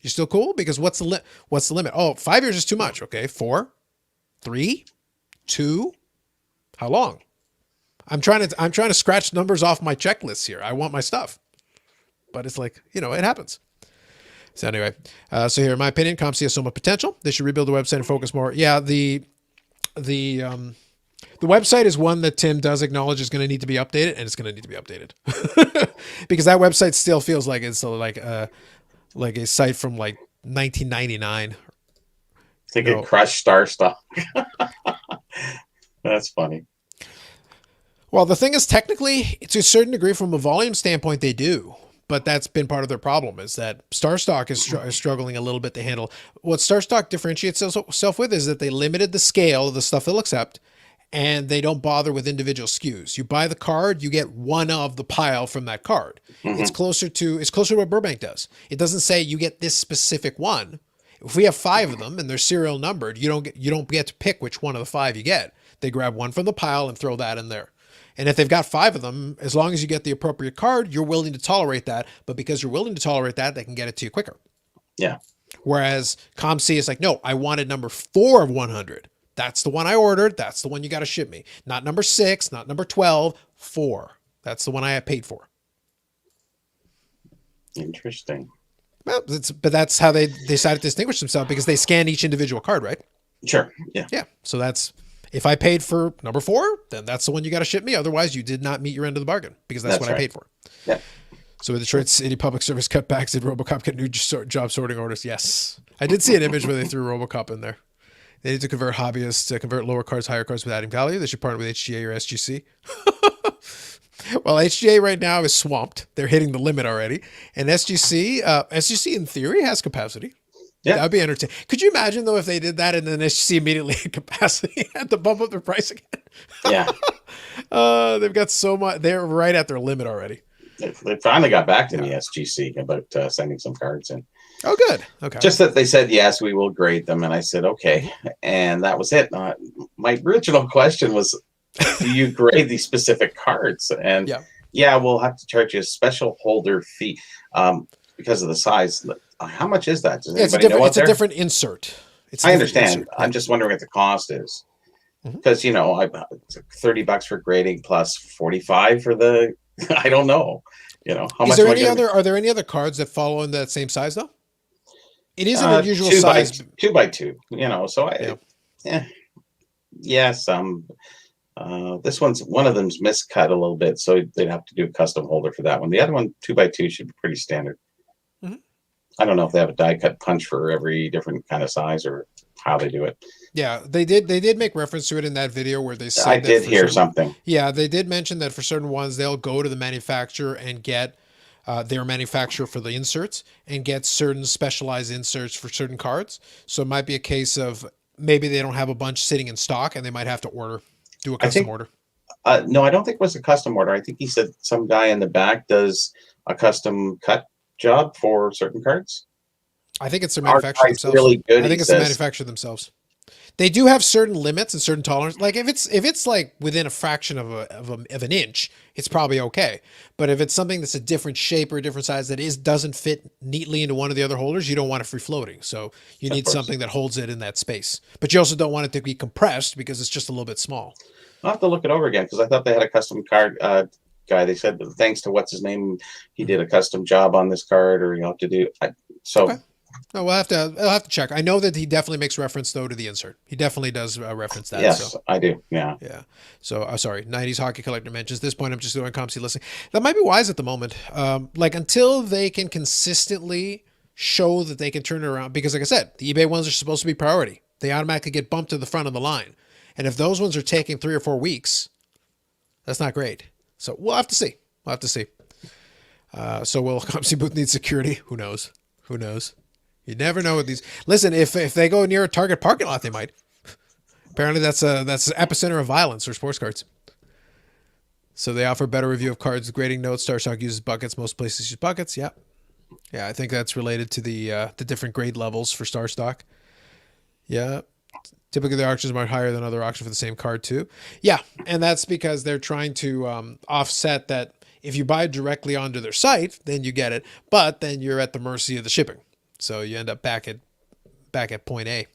You still cool? Because what's the limit? Oh, 5 years is too much. Okay, 4, 3, 2. How long? I'm trying to scratch numbers off my checklists here. I want my stuff, but it's like, it happens. So anyway, so here, in my opinion, COMC has so much potential. They should rebuild the website and focus more. Yeah, the website is one that Tim does acknowledge is going to need to be updated, and it's going to need to be updated because that website still feels like it's like a site from like 1999. It's like a crushed star stock. That's funny. Well, the thing is, technically, to a certain degree, from a volume standpoint, they do. But that's been part of their problem, is that StarStock is struggling a little bit to handle. What StarStock differentiates itself with is that they limited the scale of the stuff they'll accept, and they don't bother with individual SKUs. You buy the card, you get one of the pile from that card. Mm-hmm. It's closer to what Burbank does. It doesn't say you get this specific one. If we have 5 of them and they're serial numbered, you don't get to pick which one of the 5 you get. They grab one from the pile and throw that in there. And if they've got 5 of them, as long as you get the appropriate card, you're willing to tolerate that. But because you're willing to tolerate that, they can get it to you quicker. Yeah. Whereas COMC is like, no, I wanted number 4 of 100. That's the one I ordered. That's the one you got to ship me. Not number 6, not number 12, 4. That's the one I paid for. Interesting. Well, but that's how they decided to distinguish themselves, because they scan each individual card, right? Sure. Yeah. Yeah. So if I paid for number 4, then that's the one you got to ship me. Otherwise, you did not meet your end of the bargain, because that's what right. I paid for. Yeah. So with Detroit City Public Service cutbacks, did RoboCop get new job sorting orders? Yes. I did see an image where they threw RoboCop in there. They need to convert hobbyists to convert lower cards, higher cards with adding value. They should partner with HGA or SGC. Well, HGA right now is swamped. They're hitting the limit already. And SGC in theory has capacity. Yeah. That would be entertaining. Could you imagine, though, if they did that and then SGC immediately had capacity, had to bump up their price again? Yeah. They've got so much. They're right at their limit already. They finally got back to me, SGC, about sending some cards in. Oh, good. Okay. Just that they said, yes, we will grade them. And I said, okay. And that was it. My original question was, do you grade these specific cards? And we'll have to charge you a special holder fee because of the size. How much is that? Does anybody know? It's a different insert. I understand. Insert. I'm just wondering what the cost is. Because, it's $30 for grading plus 45 for the, I don't know. How much are there any other cards that follow in that same size, though? It is an unusual size. 2x2, so yes. This one of them's miscut a little bit, so they'd have to do a custom holder for that one. The other one, 2x2, should be pretty standard. Mm-hmm. I don't know if they have a die cut punch for every different kind of size or how they do it. Yeah, they did make reference to it in that video where they said I did hear something. Yeah, they did mention that for certain ones, they'll go to the manufacturer and get their manufacturer for the inserts and get certain specialized inserts for certain cards. So it might be a case of maybe they don't have a bunch sitting in stock and they might have to do a custom order. No, I don't think it was a custom order. I think he said some guy in the back does a custom cut job for certain cards. I think it's their manufacturer themselves. Really good, I think it's the manufacturer themselves. They do have certain limits and certain tolerances. Like if it's like within a fraction of an inch, it's probably okay. But if it's something that's a different shape or a different size that doesn't fit neatly into one of the other holders, you don't want it free floating. So you need something that holds it in that space. But you also don't want it to be compressed because it's just a little bit small. I'll have to look it over again because I thought they had a custom card guy. They said thanks to what's his name, he did a custom job on this card, or you have to do. Okay. No, I'll have to check. I know that he definitely makes reference though to the insert. He definitely does reference that. Yes, so. I do. Yeah. Yeah. So sorry. 90s hockey collector mentions. At this point, I'm just doing COMC listing. That might be wise at the moment. Like until they can consistently show that they can turn it around. Because like I said, the eBay ones are supposed to be priority. They automatically get bumped to the front of the line. And if those ones are taking 3 or 4 weeks, that's not great. So we'll have to see. We'll have to see. So will COMC booth need security? Who knows? Who knows? You never know with these. Listen, if they go near a Target parking lot, they might. Apparently, that's the epicenter of violence for sports cards. So they offer better review of cards, grading notes. StarStock uses buckets. Most places use buckets. Yeah, I think that's related to the different grade levels for StarStock. Yeah, typically the auctions are much higher than other auctions for the same card too. Yeah, and that's because they're trying to offset that. If you buy directly onto their site, then you get it, but then you're at the mercy of the shipping. So you end up back at point A.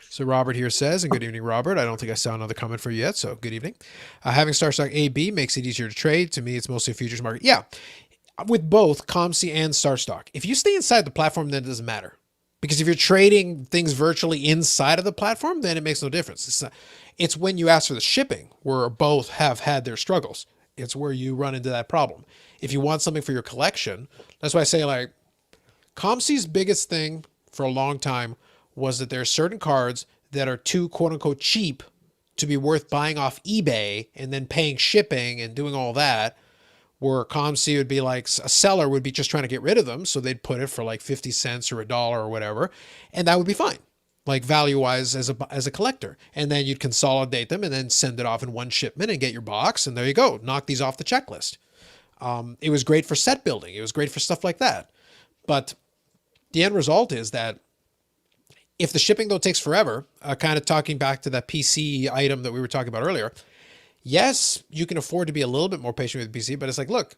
So Robert here says, and good evening, Robert. I don't think I saw another comment for you yet, so good evening. Having StarStock AB makes it easier to trade. To me, it's mostly a futures market. Yeah, with both COMC and StarStock. If you stay inside the platform, then it doesn't matter. Because if you're trading things virtually inside of the platform, then it makes no difference. It's when you ask for the shipping where both have had their struggles. It's where you run into that problem. If you want something for your collection, that's why I say like, COMC's biggest thing for a long time was that there are certain cards that are too quote unquote cheap to be worth buying off eBay and then paying shipping and doing all that, where COMC would be like a seller would be just trying to get rid of them. So they'd put it for like 50 cents or $1 or whatever. And that would be fine. Like value wise as a collector. And then you'd consolidate them and then send it off in one shipment and get your box. And there you go. Knock these off the checklist. It was great for set building. It was great for stuff like that. But the end result is that if the shipping though takes forever, kind of talking back to that PC item that we were talking about earlier, yes, you can afford to be a little bit more patient with PC, but it's like, look,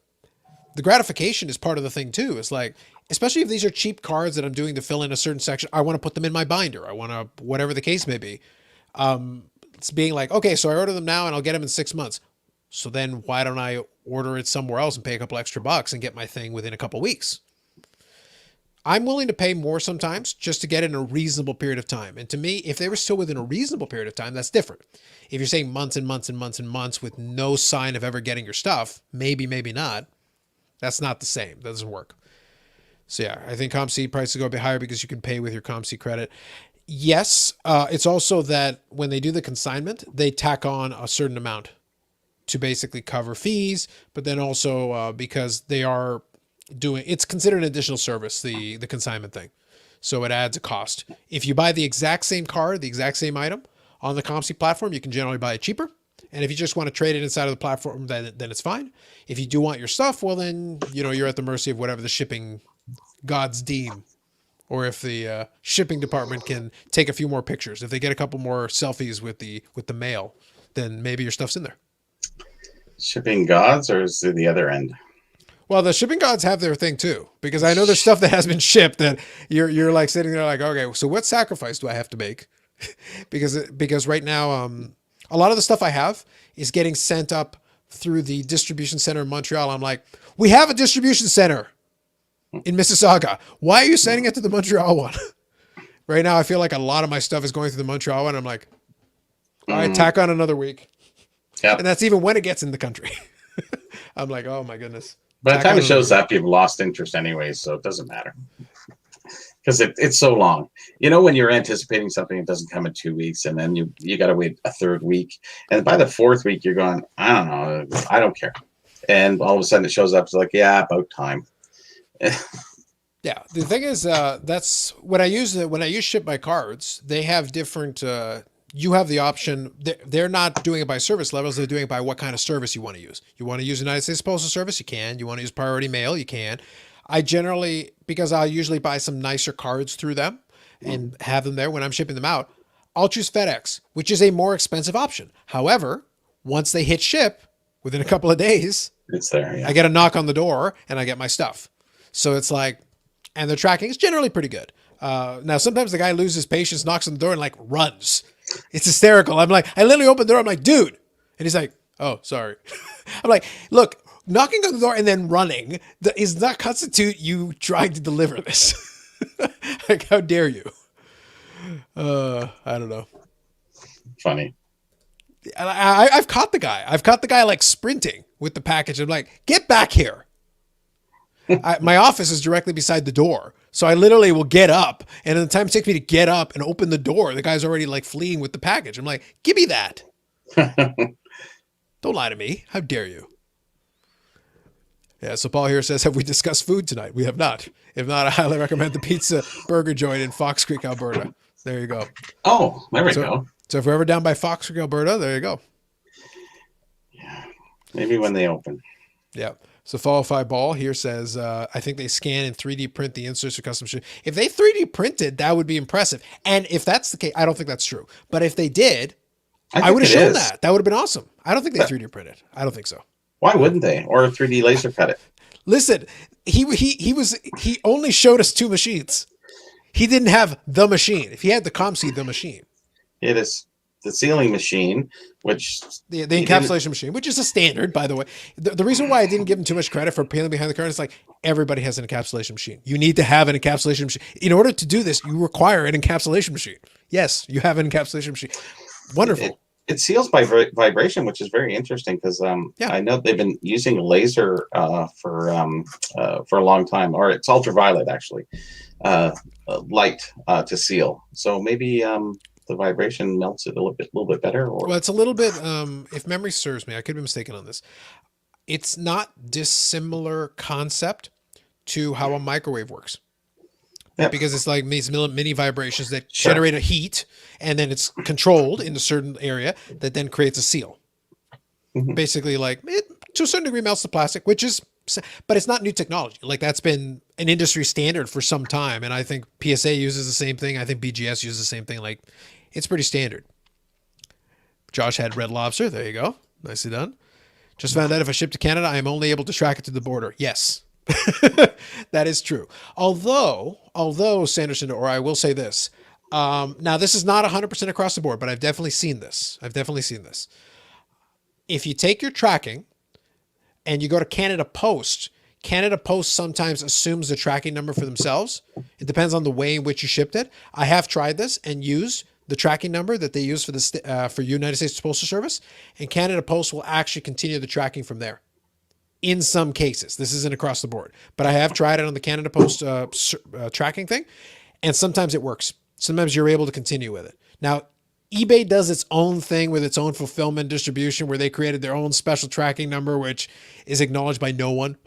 the gratification is part of the thing too. It's like, especially if these are cheap cards that I'm doing to fill in a certain section, I want to put them in my binder. I want to, whatever the case may be. It's being like, okay, so I order them now and I'll get them in 6 months. So then why don't I order it somewhere else and pay a couple extra bucks and get my thing within a couple weeks? I'm willing to pay more sometimes just to get it in a reasonable period of time. And to me, if they were still within a reasonable period of time, that's different. If you're saying months and months and months and months with no sign of ever getting your stuff, maybe not, that's not the same. That doesn't work. So yeah, I think COMC prices go a bit higher because you can pay with your COMC credit. Yes, it's also that when they do the consignment, they tack on a certain amount to basically cover fees, but then also because they are it's considered an additional service, the consignment thing. So it adds a cost. If you buy the exact same card, the exact same item on the COMC platform, you can generally buy it cheaper. And if you just want to trade it inside of the platform, then it's fine. If you do want your stuff, well then, you're at the mercy of whatever the shipping gods deem. Or if the shipping department can take a few more pictures. If they get a couple more selfies with the mail, then maybe your stuff's in there. Shipping gods, or is it the other end? Well, the shipping gods have their thing too, because I know there's stuff that has been shipped that you're like sitting there like, okay, so what sacrifice do I have to make? because right now, a lot of the stuff I have is getting sent up through the distribution center in Montreal. I'm like, we have a distribution center in Mississauga. Why are you sending it to the Montreal one? Right now, I feel like a lot of my stuff is going through the Montreal one. I'm like, all right, tack on another week. Yep. And that's even when it gets in the country. I'm like, oh my goodness. By the time it shows up, you've lost interest anyways, so it doesn't matter. Because it's so long. When you're anticipating something, it doesn't come in 2 weeks, and then you got to wait a third week. And by the fourth week, you're going, I don't know, I don't care. And all of a sudden it shows up, it's like, yeah, about time. Yeah, the thing is, that's when I use ship by cards, they have different, you have the option. They're not doing it by service levels. They're doing it by what kind of service you want to use. You want to use United States Postal Service? You can. You want to use priority mail? You can. I generally, because I'll usually buy some nicer cards through them and have them there when I'm shipping them out, I'll choose FedEx, which is a more expensive option. However, once they hit ship within a couple of days, it's there. Yeah. I get a knock on the door and I get my stuff. So it's like, and their tracking is generally pretty good. Now, sometimes the guy loses patience, knocks on the door and like runs. It's hysterical. I'm like, I literally open the door. I'm like, dude. And he's like, oh, sorry. I'm like, look, knocking on the door and then running does not constitute you trying to deliver this. Like, how dare you? I don't know. Funny. I've caught the guy. I've caught the guy like sprinting with the package. I'm like, get back here. My office is directly beside the door. So I literally will get up, and in the time it takes me to get up and open the door, the guy's already like fleeing with the package. I'm like, give me that. Don't lie to me. How dare you? Yeah, so Paul here says, have we discussed food tonight? We have not. If not, I highly recommend the pizza burger joint in Fox Creek, Alberta. There you go. Oh, there we go. So if we're ever down by Fox Creek, Alberta, there you go. Yeah, maybe when they open. Yeah. So Followfy Ball here says, I think they scan and 3D print the inserts for custom shit. If they 3D printed, that would be impressive. And if that's the case, I don't think that's true. But if they did, I would have shown that. That would have been awesome. I don't think they 3D printed. I don't think so. Why wouldn't they? Or 3D laser cut it? Listen, he only showed us 2 machines. He didn't have the machine. If he had the COMC, the machine. It is the sealing machine, which the encapsulation machine, which is a standard, by the way. The reason why I didn't give him too much credit for peeling behind the curtain is like everybody has an encapsulation machine. You need to have an encapsulation machine. In order to do this, you require an encapsulation machine. Yes, you have an encapsulation machine. Wonderful. It seals by vibration, which is very interesting because I know they've been using laser for a long time, or it's ultraviolet actually, light to seal. So maybe the vibration melts it a little bit better. Or well, it's a little bit. If memory serves me, I could be mistaken on this. It's not dissimilar concept to how a microwave works. Yep. Because it's like these mini vibrations that generate a heat, and then it's controlled in a certain area that then creates a seal. Mm-hmm. Basically, like it to a certain degree melts the plastic, but it's not new technology. Like that's been an industry standard for some time, and I think PSA uses the same thing. I think BGS uses the same thing. Like it's pretty standard. Josh had Red Lobster. There you go. Nicely done. Just found out if I ship to Canada, I am only able to track it to the border. Yes. That is true. Although Sanderson, or I will say this, now this is not 100% across the board, but I've definitely seen this. If you take your tracking and you go to Canada Post sometimes assumes the tracking number for themselves. It depends on the way in which you shipped it. I have tried this and used the tracking number that they use for United States Postal Service, and Canada Post will actually continue the tracking from there. In some cases, this isn't across the board, but I have tried it on the Canada Post tracking thing, and sometimes it works. Sometimes you're able to continue with it. Now, eBay does its own thing with its own fulfillment distribution where they created their own special tracking number, which is acknowledged by no one.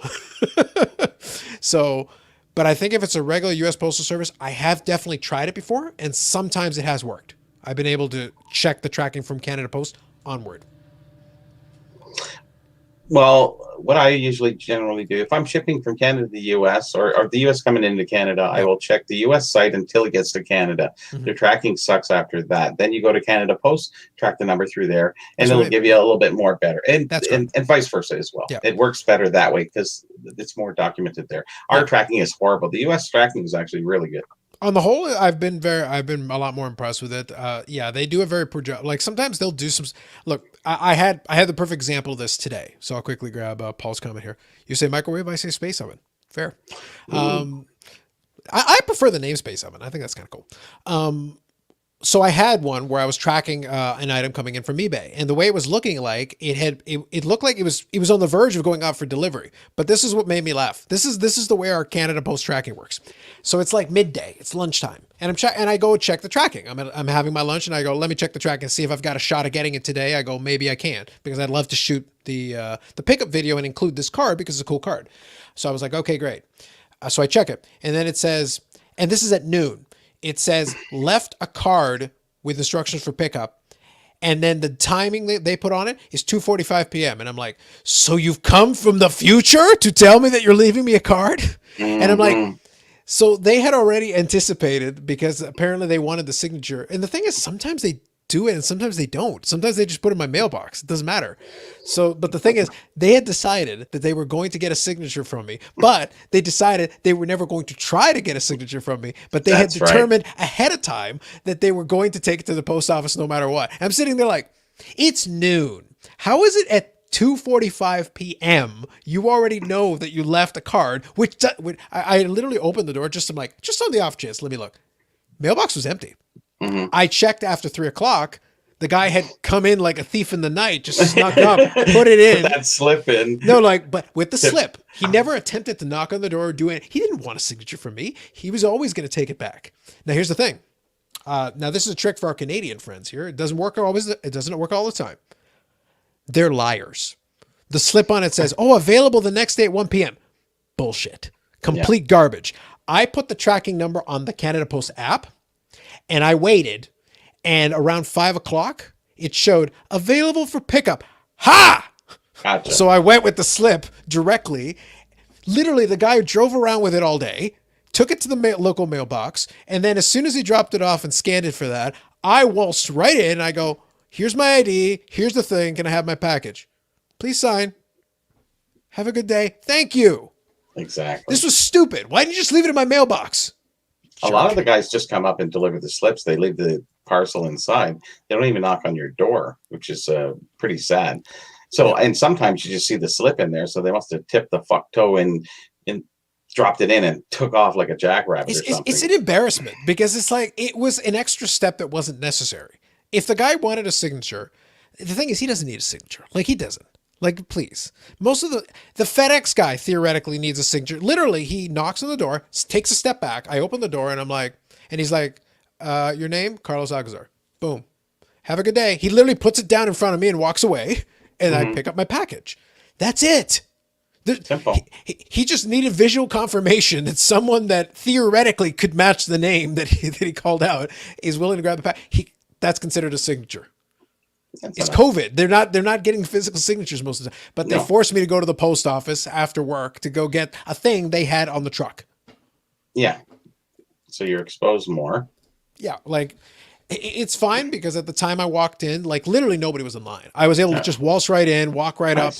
So, but I think if it's a regular U.S. Postal Service, I have definitely tried it before, and sometimes it has worked. I've been able to check the tracking from Canada Post onward. Well, what I generally do, if I'm shipping from Canada to the U.S. or the U.S. coming into Canada, I will check the U.S. site until it gets to Canada. Mm-hmm. The tracking sucks after that. Then you go to Canada Post, track the number through there, and it'll give you a little bit more better. And vice versa as well. Yeah. It works better that way because it's more documented there. Our tracking is horrible. The U.S. tracking is actually really good. On the whole, I've been a lot more impressed with it. They do a very poor job. Like sometimes they'll do some. Look, I had the perfect example of this today. So I'll quickly grab Paul's comment here. You say microwave, I say space oven. Fair. I prefer the name space oven. I think that's kind of cool. So I had one where I was tracking an item coming in from eBay, and the way it was looking like it looked like it was on the verge of going out for delivery. But this is what made me laugh. This is the way our Canada Post tracking works. So it's like midday, it's lunchtime, and I go check the tracking. I'm having my lunch, and I go, let me check the tracking and see if I've got a shot of getting it today. I go, maybe I can, because I'd love to shoot the pickup video and include this card because it's a cool card. So I was like, okay, great. So I check it, and then it says, and this is at noon. It says left a card with instructions for pickup. And then the timing they put on it is 2:45 p.m. And I'm like, so you've come from the future to tell me that you're leaving me a card? Mm-hmm. And I'm like, So they had already anticipated because apparently they wanted the signature. And the thing is, sometimes they do it and sometimes they don't. Sometimes they just put it in my mailbox. It doesn't matter. So, but the thing is, they had decided that they were going to get a signature from me, but they decided they were never going to try to get a signature from me. But they had determined ahead of time that they were going to take it to the post office no matter what. I'm sitting there like, it's noon. How is it at 2:45 p.m. you already know that you left a card, which I literally opened the door just on the off chance, let me look. Mailbox was empty. Mm-hmm. I checked after 3:00. The guy had come in like a thief in the night, just snuck up, put it in. Put that slip in. No, but with the slip. He never attempted to knock on the door or do it. He didn't want a signature from me. He was always going to take it back. Now, here's the thing. Now, this is a trick for our Canadian friends here. It doesn't work always. It doesn't work all the time. They're liars. The slip on it says, available the next day at 1 p.m. Bullshit. Complete garbage. I put the tracking number on the Canada Post app, and I waited, and around 5:00, it showed available for pickup. Ha! Gotcha. So I went with the slip directly. Literally, the guy drove around with it all day, took it to the local mailbox, and then as soon as he dropped it off and scanned it for that, I waltzed right in, and I go, here's my ID, here's the thing, can I have my package? Please sign. Have a good day. Thank you. Exactly. This was stupid. Why didn't you just leave it in my mailbox? A lot of the guys just come up and deliver the slips. They leave the parcel inside. They don't even knock on your door, which is pretty sad. So, and sometimes you just see the slip in there. So they must have tipped the fuck toe and dropped it in and took off like a jackrabbit or something. It's an embarrassment because it's like it was an extra step that wasn't necessary. If the guy wanted a signature, the thing is he doesn't need a signature. Like he doesn't. Like, please. Most of the FedEx guy theoretically needs a signature. Literally, he knocks on the door, takes a step back. I open the door and I'm like, and he's like, your name? Carlos Alcazar. Boom. Have a good day. He literally puts it down in front of me and walks away, and I pick up my package. That's it. Simple. He just needed visual confirmation that someone that theoretically could match the name that he called out is willing to grab the package. That's considered a signature. It's COVID. They're not getting physical signatures most of the time, but they forced me to go to the post office after work to go get a thing they had on the truck. Yeah. So you're exposed more. Yeah. Like it's fine because at the time I walked in, like literally nobody was in line. I was able to just waltz right in, walk right up,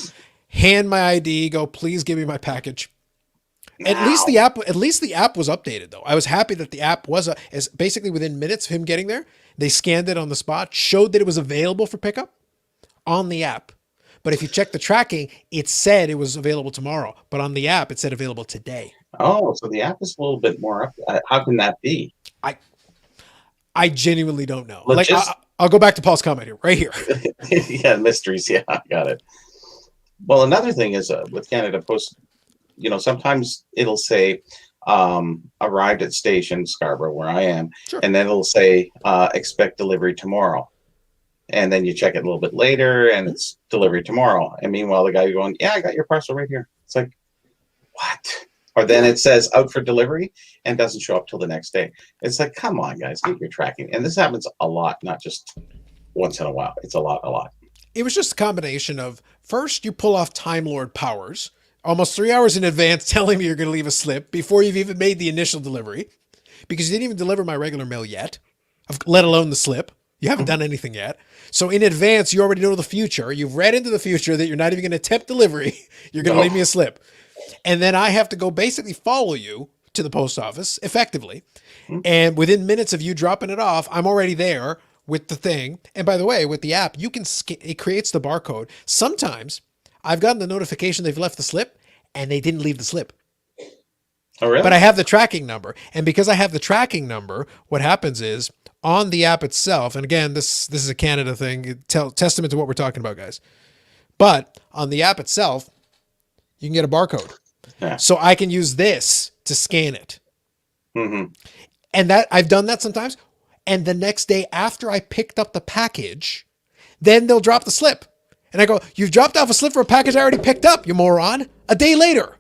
hand my ID, go, please give me my package. At least the app was updated though. I was happy that the app was as basically within minutes of him getting there. They scanned it on the spot, showed that it was available for pickup on the app. But if you check the tracking, it said it was available tomorrow. But on the app, it said available today. Oh, so the app is a little bit more up. How can that be? I genuinely don't know. I'll go back to Paul's comment here, right here. Yeah, mysteries. Yeah, I got it. Well, another thing is with Canada Post, sometimes it'll say, arrived at station Scarborough where I am, and then it'll say expect delivery tomorrow, and then you check it a little bit later and it's delivery tomorrow, and meanwhile the guy going, I got your parcel right here. It's like, what? Or then it says out for delivery and doesn't show up till the next day. It's like, come on guys, get your tracking. And this happens a lot, not just once in a while. It's a lot. It was just a combination of first you pull off Time Lord powers almost 3 hours in advance telling me you're going to leave a slip before you've even made the initial delivery because you didn't even deliver my regular mail yet, let alone the slip. You haven't done anything yet. So in advance, you already know the future. You've read into the future that you're not even going to attempt delivery. You're going to leave me a slip. And then I have to go basically follow you to the post office effectively. And within minutes of you dropping it off, I'm already there with the thing. And by the way, with the app, it creates the barcode. Sometimes I've gotten the notification they've left the slip and they didn't leave the slip. Oh, really? But I have the tracking number. And because I have the tracking number, what happens is on the app itself, and again, this is a Canada thing, testament to what we're talking about, guys. But on the app itself, you can get a barcode. Yeah. So I can use this to scan it. Mm-hmm. And that I've done that sometimes. And the next day after I picked up the package, then they'll drop the slip. And I go, you've dropped off a slip for a package I already picked up, you moron. A day later.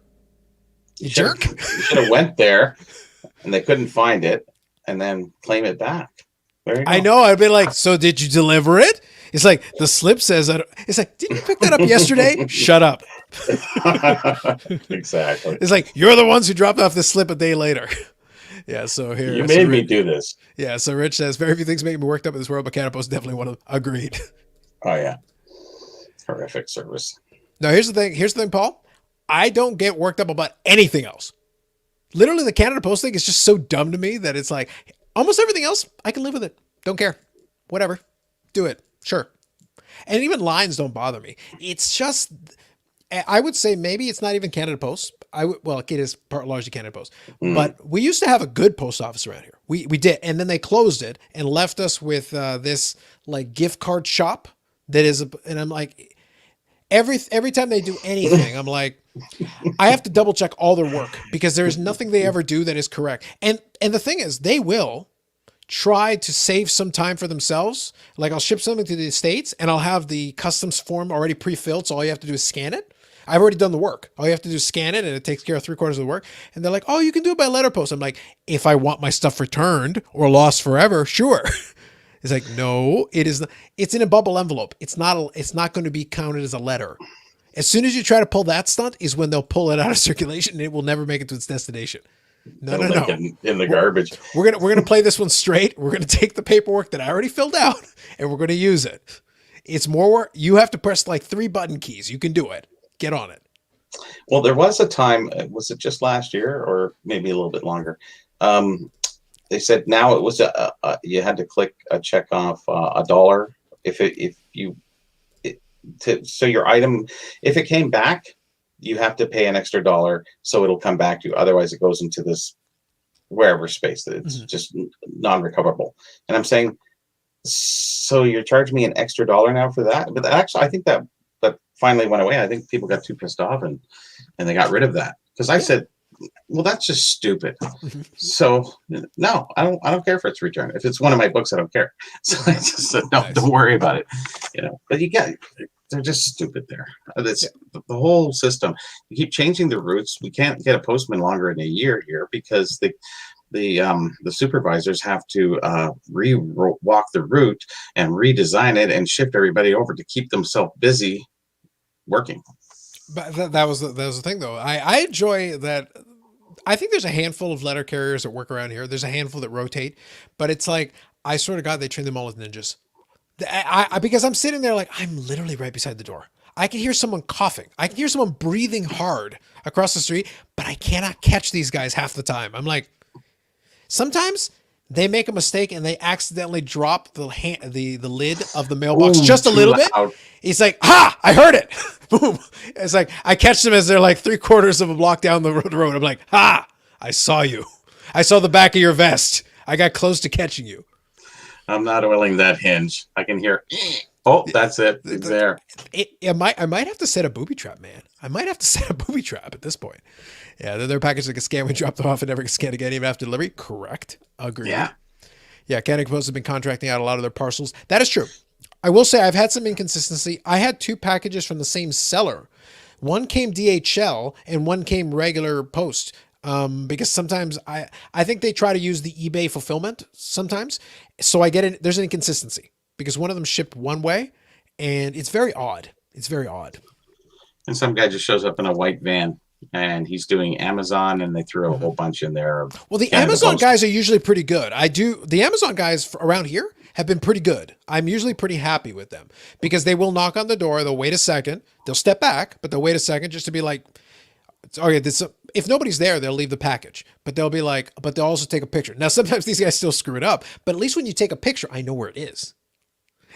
You jerk. You should have went there and they couldn't find it and then claim it back. There you go. I know. I'd be like, so did you deliver it? It's like the slip says, it's like, didn't you pick that up yesterday? Shut up. Exactly. It's like, you're the ones who dropped off the slip a day later. Yeah. So here, You made me do this. yeah. So Rich says, very few things make me worked up in this world, but Canada is definitely one of them. Agreed. Oh yeah, horrific service. Now, here's the thing. Here's the thing, Paul. I don't get worked up about anything else. Literally, the Canada Post thing is just so dumb to me that it's like almost everything else, I can live with it. Don't care. Whatever. Do it. Sure. And even lines don't bother me. It's just, I would say maybe it's not even Canada Post. Well, it is largely Canada Post, but we used to have a good post office around here. We did, and then they closed it and left us with this like gift card shop that is, and I'm like, every time they do anything, I'm like, I have to double check all their work because there is nothing they ever do that is correct. And the thing is, they will try to save some time for themselves. Like I'll ship something to the States and I'll have the customs form already pre-filled. So all you have to do is scan it. I've already done the work. All you have to do is scan it and it takes care of 3/4 of the work. And they're like, oh, you can do it by letter post. I'm like, if I want my stuff returned or lost forever, sure. It's like, no, it is not. It's in a bubble envelope. It's not going to be counted as a letter. As soon as you try to pull that stunt is when they'll pull it out of circulation and it will never make it to its destination. No. In the garbage. We're gonna play this one straight. We're gonna take the paperwork that I already filled out and we're gonna use it. It's more work. You have to press like 3 button keys. You can do it. Get on it. Well, there was a time, was it just last year or maybe a little bit longer? They said now it was you had to click a check off $1 so your item, if it came back, you have to pay an extra $1 so it'll come back to you. Otherwise, it goes into this wherever space that it's just non-recoverable. And I'm saying, so you're charging me an extra $1 now for that? But actually, I think that finally went away. I think people got too pissed off and they got rid of that because I said, well, that's just stupid. So no, I don't care if it's returned. If it's one of my books, I don't care. So I just said, no, don't worry about it. But they're just stupid there. The whole system. You keep changing the routes. We can't get a postman longer than a year here because the supervisors have to walk the route and redesign it and shift everybody over to keep themselves busy working. But that was the thing, though. I enjoy that. I think there's a handful of letter carriers that work around here. There's a handful that rotate, but it's like, I swear to God, they train them all as ninjas. Because I'm sitting there like, I'm literally right beside the door. I can hear someone coughing. I can hear someone breathing hard across the street, but I cannot catch these guys half the time. I'm like, sometimes they make a mistake and they accidentally drop the lid of the mailbox just a little bit. He's like, ha, I heard it. Boom. It's like, I catch them as they're like 3/4 of a block down the road. I'm like, ha, I saw you. I saw the back of your vest. I got close to catching you. I'm not oiling that hinge. I can hear, oh, that's it. It's there. I might have to set a booby trap, man. I might have to set a booby trap at this point. Yeah, they're packaged like a scam. We drop them off and never get scanned again, even after delivery. Correct. Agreed. Yeah, Canada Post has been contracting out a lot of their parcels. That is true. I will say I've had some inconsistency. I had 2 packages from the same seller. One came DHL and one came regular post. Because sometimes I think they try to use the eBay fulfillment sometimes. So there's an inconsistency because one of them shipped one way and it's very odd. It's very odd. And some guy just shows up in a white van and he's doing Amazon and they threw a whole bunch in there. Well, the Amazon guys are usually pretty good. The Amazon guys around here have been pretty good. I'm usually pretty happy with them because they will knock on the door. They'll wait a second. They'll step back, but they'll wait a second just to be like, okay, if nobody's there, they'll leave the package, but they'll be like, but they'll also take a picture. Now, sometimes these guys still screw it up, but at least when you take a picture, I know where it is.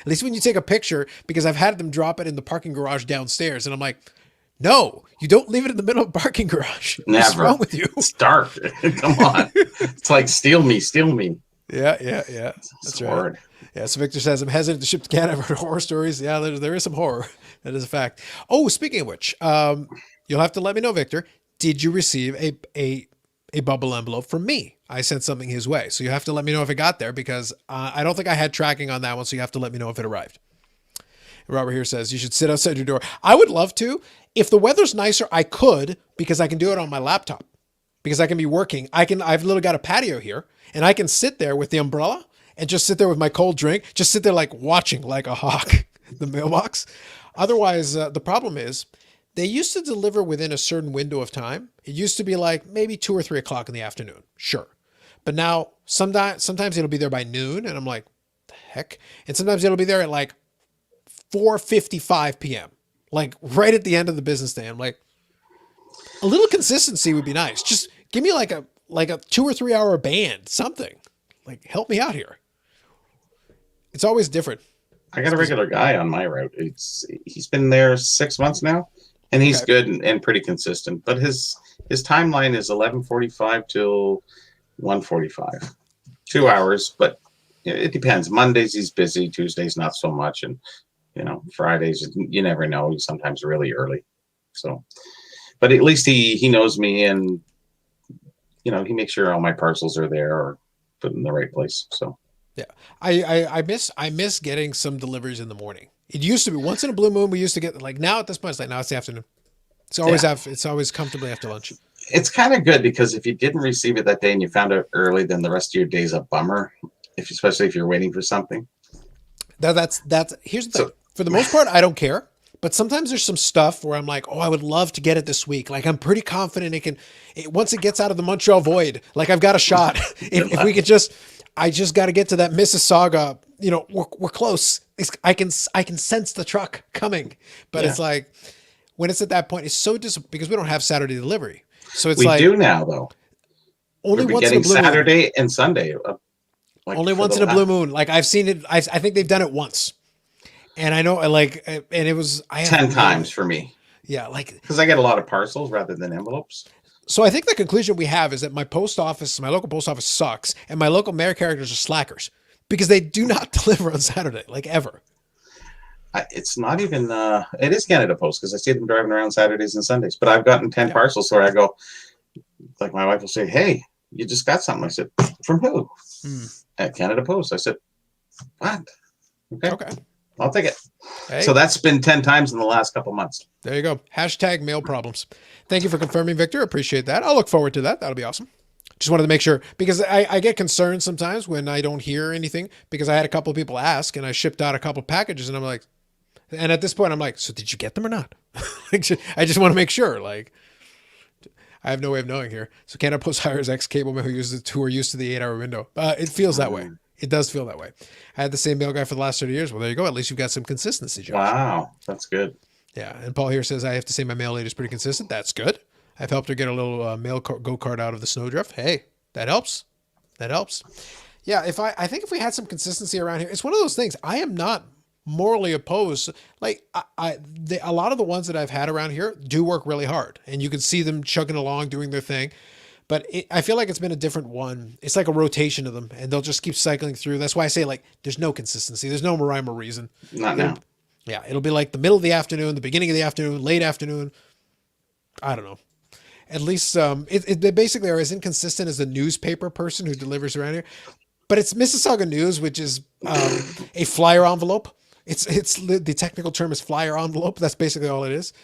At least when you take a picture, because I've had them drop it in the parking garage downstairs, and I'm like, no, you don't leave it in the middle of the parking garage. Never. What's wrong with you? It's dark. Come on. It's like, steal me. Yeah. That's right. Yeah, so Victor says, I'm hesitant to ship to Canada. I've heard horror stories. Yeah, there is some horror. That is a fact. Oh, speaking of which, you'll have to let me know, Victor. Did you receive a bubble envelope from me? I sent something his way. So you have to let me know if it got there because I don't think I had tracking on that one. So you have to let me know if it arrived. Robert here says, you should sit outside your door. I would love to. If the weather's nicer, I could because I can do it on my laptop. Because I can be working. I've literally got a patio here and I can sit there with the umbrella and just sit there with my cold drink. Just sit there like watching like a hawk the mailbox. Otherwise, the problem is they used to deliver within a certain window of time. It used to be like maybe 2 or 3 o'clock in the afternoon. Sure. But now sometimes it'll be there by noon, and I'm like, the heck. And sometimes it'll be there at like 4:55 p.m. Like right at the end of the business day. I'm like, a little consistency would be nice. Just give me like a 2 or 3 hour band, something. Like help me out here. It's always different. I got a regular guy on my route. He's been there 6 months now, and he's Okay. good and pretty consistent. But his timeline is 11:45 till 1:45, 2 hours. But it depends. Mondays he's busy. Tuesdays not so much, and Fridays you never know. He's sometimes really early. So, but at least he knows me, and he makes sure all my parcels are there or put in the right place. So. Yeah. I miss getting some deliveries in the morning. It used to be once in a blue moon we used to get like now at this point it's like now it's the afternoon. It's always comfortably after lunch. It's kind of good because if you didn't receive it that day and you found out early, then the rest of your day's a bummer. Especially if you're waiting for something. That's here's the thing. For the most part, I don't care. But sometimes there's some stuff where I'm like, oh, I would love to get it this week. Like I'm pretty confident once it gets out of the Montreal void, like I've got a shot. if we could I just got to get to that Mississauga. We're close. I can sense the truck coming, but it's like when it's at that point, it's so because we don't have Saturday delivery. So it's we like do now though. Only We're once in a getting blue Saturday moon. and Sunday. Only once in a blue moon. Like I've seen it. I think they've done it once, and I know and it was 10 times for me. Yeah, like because I get a lot of parcels rather than envelopes. So I think the conclusion we have is that my local post office sucks, and my local mail carriers are slackers because they do not deliver on Saturday, like ever. It's not even. It is Canada Post because I see them driving around Saturdays and Sundays. But I've gotten 10 parcels where I go, like my wife will say, "Hey, you just got something." I said, "From who?" At Canada Post. I said, "What?" Okay. I'll take it. Hey. So that's been 10 times in the last couple months. There you go. Hashtag mail problems. Thank you for confirming, Victor. Appreciate that. I'll look forward to that. That'll be awesome. Just wanted to make sure because I get concerned sometimes when I don't hear anything because I had a couple of people ask and I shipped out a couple of packages and I'm like, and at this point I'm like, so did you get them or not? I just want to make sure. Like, I have no way of knowing here. So Canada Post hires ex-cable men who are used to the 8-hour window. It feels that way. It does feel that way. I had the same mail guy for the last 30 years. Well, there you go. At least you've got some consistency, Josh. Wow. That's good. Yeah. And Paul here says, I have to say my mail lady is pretty consistent. That's good. I've helped her get a little mail go-kart out of the snowdrift. Hey, that helps. That helps. Yeah. I think if we had some consistency around here, it's one of those things. I am not morally opposed. Like a lot of the ones that I've had around here do work really hard and you can see them chugging along, doing their thing. But I feel like it's been a different one. It's like a rotation of them, and they'll just keep cycling through. That's why I say, like, there's no consistency. There's no rhyme or reason. Not now. Yeah, it'll be like the middle of the afternoon, the beginning of the afternoon, late afternoon. I don't know. At least they basically are as inconsistent as the newspaper person who delivers around here. But it's Mississauga News, which is a flyer envelope. It's the technical term is flyer envelope. That's basically all it is.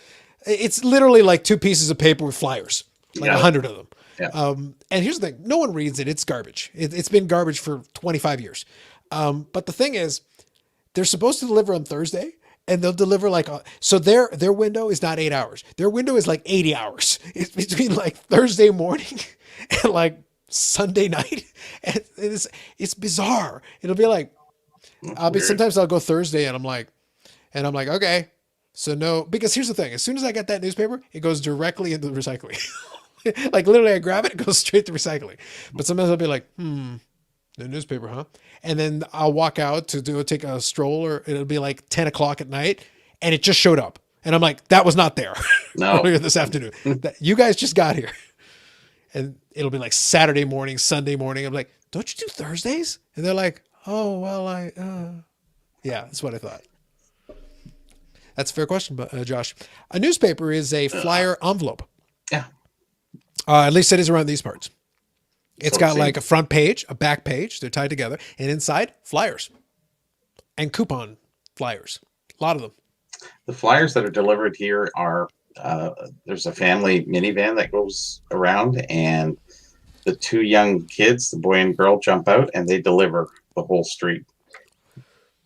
It's literally like 2 pieces of paper with flyers, like 100 of them. Yeah. And here's the thing. No one reads it. It's garbage. It's been garbage for 25 years. But the thing is, they're supposed to deliver on Thursday and they'll deliver so their window is not 8 hours. Their window is like 80 hours. It's between like Thursday morning and like Sunday night. And it's bizarre. It'll be like, sometimes I'll go Thursday and I'm like, okay. So no, because here's the thing. As soon as I get that newspaper, it goes directly into the recycling. Like literally I grab it goes straight to recycling. But sometimes I'll be like, the newspaper, huh? And then I'll walk out to take a stroll or it'll be like 10 o'clock at night and it just showed up. And I'm like, that was not there earlier this afternoon. You guys just got here. And it'll be like Saturday morning, Sunday morning. I'm like, don't you do Thursdays? And they're like, oh, well, yeah, that's what I thought. That's a fair question, Josh. A newspaper is a flyer envelope. Yeah. At least it is around these parts. It's got like a front page, a back page. They're tied together. And inside, flyers. And coupon flyers. A lot of them. The flyers that are delivered here are, there's a family minivan that goes around. And the 2 young kids, the boy and girl, jump out. And they deliver the whole street.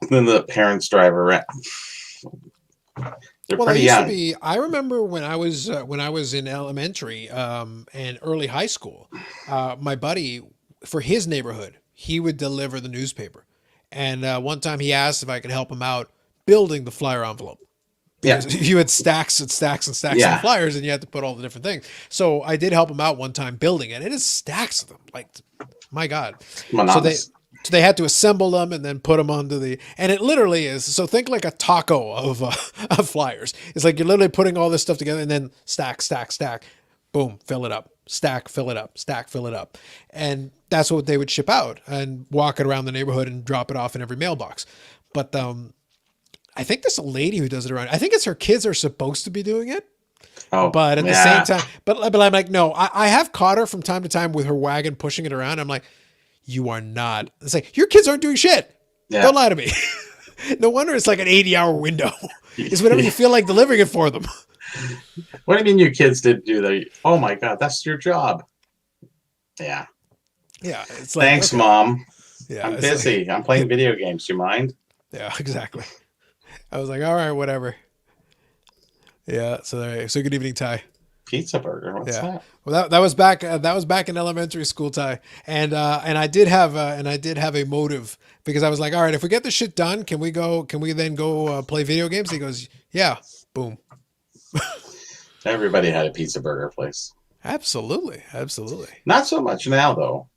And then the parents drive around. They're pretty young. I remember when I was in elementary and early high school, my buddy, for his neighborhood, he would deliver the newspaper. And one time he asked if I could help him out building the flyer envelope. Yeah. Because you had stacks and stacks and stacks Yeah. of flyers and you had to put all the different things. So I did help him out one time building it. It is stacks of them. Like, my God. Monotonous. So they had to assemble them and then put them onto and it literally is. So think like a taco of flyers. It's like you're literally putting all this stuff together and then stack, stack, stack, boom, fill it up, stack, fill it up, stack, fill it up. And that's what they would ship out and walk it around the neighborhood and drop it off in every mailbox. But, I think there's a lady who does it around. I think it's her kids are supposed to be doing it. Oh, But at the same time, but I'm like, no, I have caught her from time to time with her wagon pushing it around. I'm like, you are not. It's like, your kids aren't doing shit. Yeah. Don't lie to me. No wonder it's like an 80-hour window. It's whenever you feel like delivering it for them. What do you mean your kids didn't do that? Oh my God, that's your job. Yeah. Yeah. It's like, Thanks, okay. Mom. Yeah, I'm it's busy. I'm playing video games. You mind? Yeah, exactly. I was like, all right, whatever. Yeah. So good evening, Ty. Pizza burger. What's that? Well, that was back. That was back in elementary school, Ty, and I did have a motive because I was like, all right, if we get this shit done, can we then go play video games? He goes, yeah, boom. Everybody had a pizza burger place. Absolutely. Not so much now, though.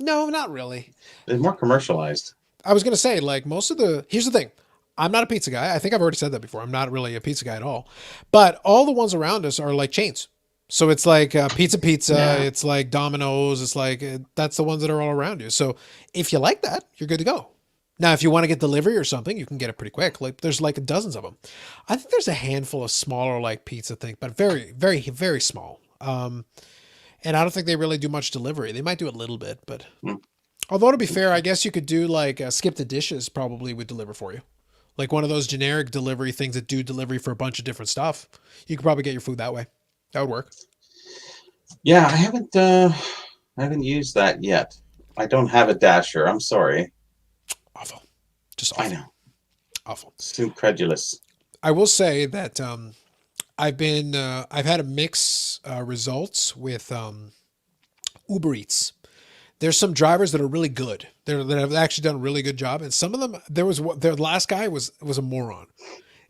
No, not really. It's more commercialized. I was gonna say like here's the thing. I'm not a pizza guy. I think I've already said that before. I'm not really a pizza guy at all. But all the ones around us are like chains. So it's like Pizza, Yeah. it's like Domino's, it's like that's the ones that are all around you. So if you like that, you're good to go. Now, if you want to get delivery or something, you can get it pretty quick. Like there's like dozens of them. I think there's a handful of smaller like pizza things, but very, very, very small. And I don't think they really do much delivery. They might do a little bit, but although to be fair, I guess you could do like skip the dishes probably would deliver for you. Like one of those generic delivery things that do delivery for a bunch of different stuff. You could probably get your food that way. That would work. Yeah, I haven't used that yet. I don't have a Dasher. I'm sorry. Awful. Just awful. I know. Awful. It's incredulous. I will say that I've had a mix results with Uber Eats. There's some drivers that are really good. That have actually done a really good job, and some of them. The last guy was a moron.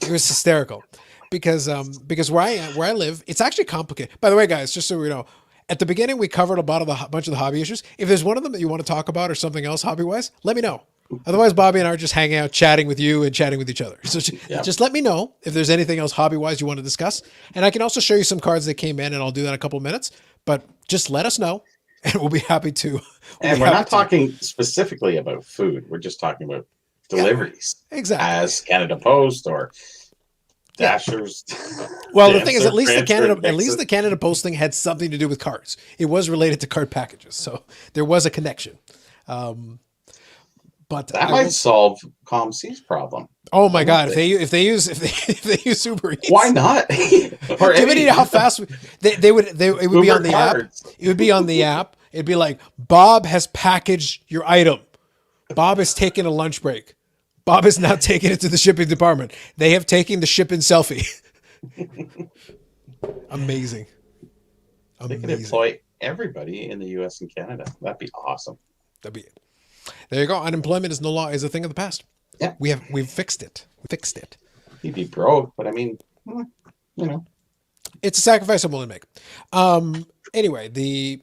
It was hysterical because where I live, it's actually complicated. By the way, guys, just so we know, at the beginning we covered a bunch of the hobby issues. If there's one of them that you want to talk about or something else hobby wise, let me know. Otherwise, Bobby and I are just hanging out, chatting with you and chatting with each other. So just let me know if there's anything else hobby wise you want to discuss, and I can also show you some cards that came in, and I'll do that in a couple of minutes. But just let us know, and we'll be happy to. And we're not talking specifically about food. We're just talking about deliveries. Yeah, exactly. As Canada Post or Dashers. Well, the thing is, at least the Transfer Canada Post thing had something to do with cards. It was related to card packages, so there was a connection. But that might solve COMC's problem. Oh my God! If they use Uber Eats, why not? Or do you know how fast it would be on the app? It would be on the app. It'd be like, Bob has packaged your item. Bob has taken a lunch break. Bob is now taking it to the shipping department. They have taken the shipping selfie. Amazing. They could employ everybody in the U.S. and Canada. That'd be awesome. That'd be it. There you go. Unemployment is is a thing of the past. Yeah, we've fixed it. We fixed it. He'd be broke, but I mean, you know, it's a sacrifice I'm willing to make. Anyway, the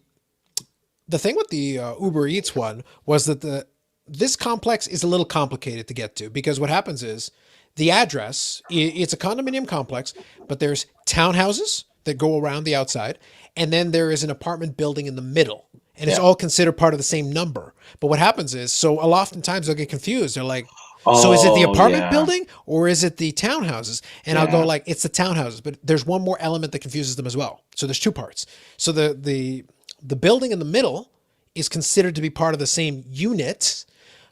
thing with the Uber Eats one was that this complex is a little complicated to get to, because what happens is the address, it's a condominium complex, but there's townhouses that go around the outside, and then there is an apartment building in the middle. And it's all considered part of the same number. But what happens is, so a lot oftentimes they'll get confused. They're like, so is it the apartment building or is it the townhouses? And I'll go like, it's the townhouses. But there's one more element that confuses them as well. So there's two parts. So the building in the middle is considered to be part of the same unit,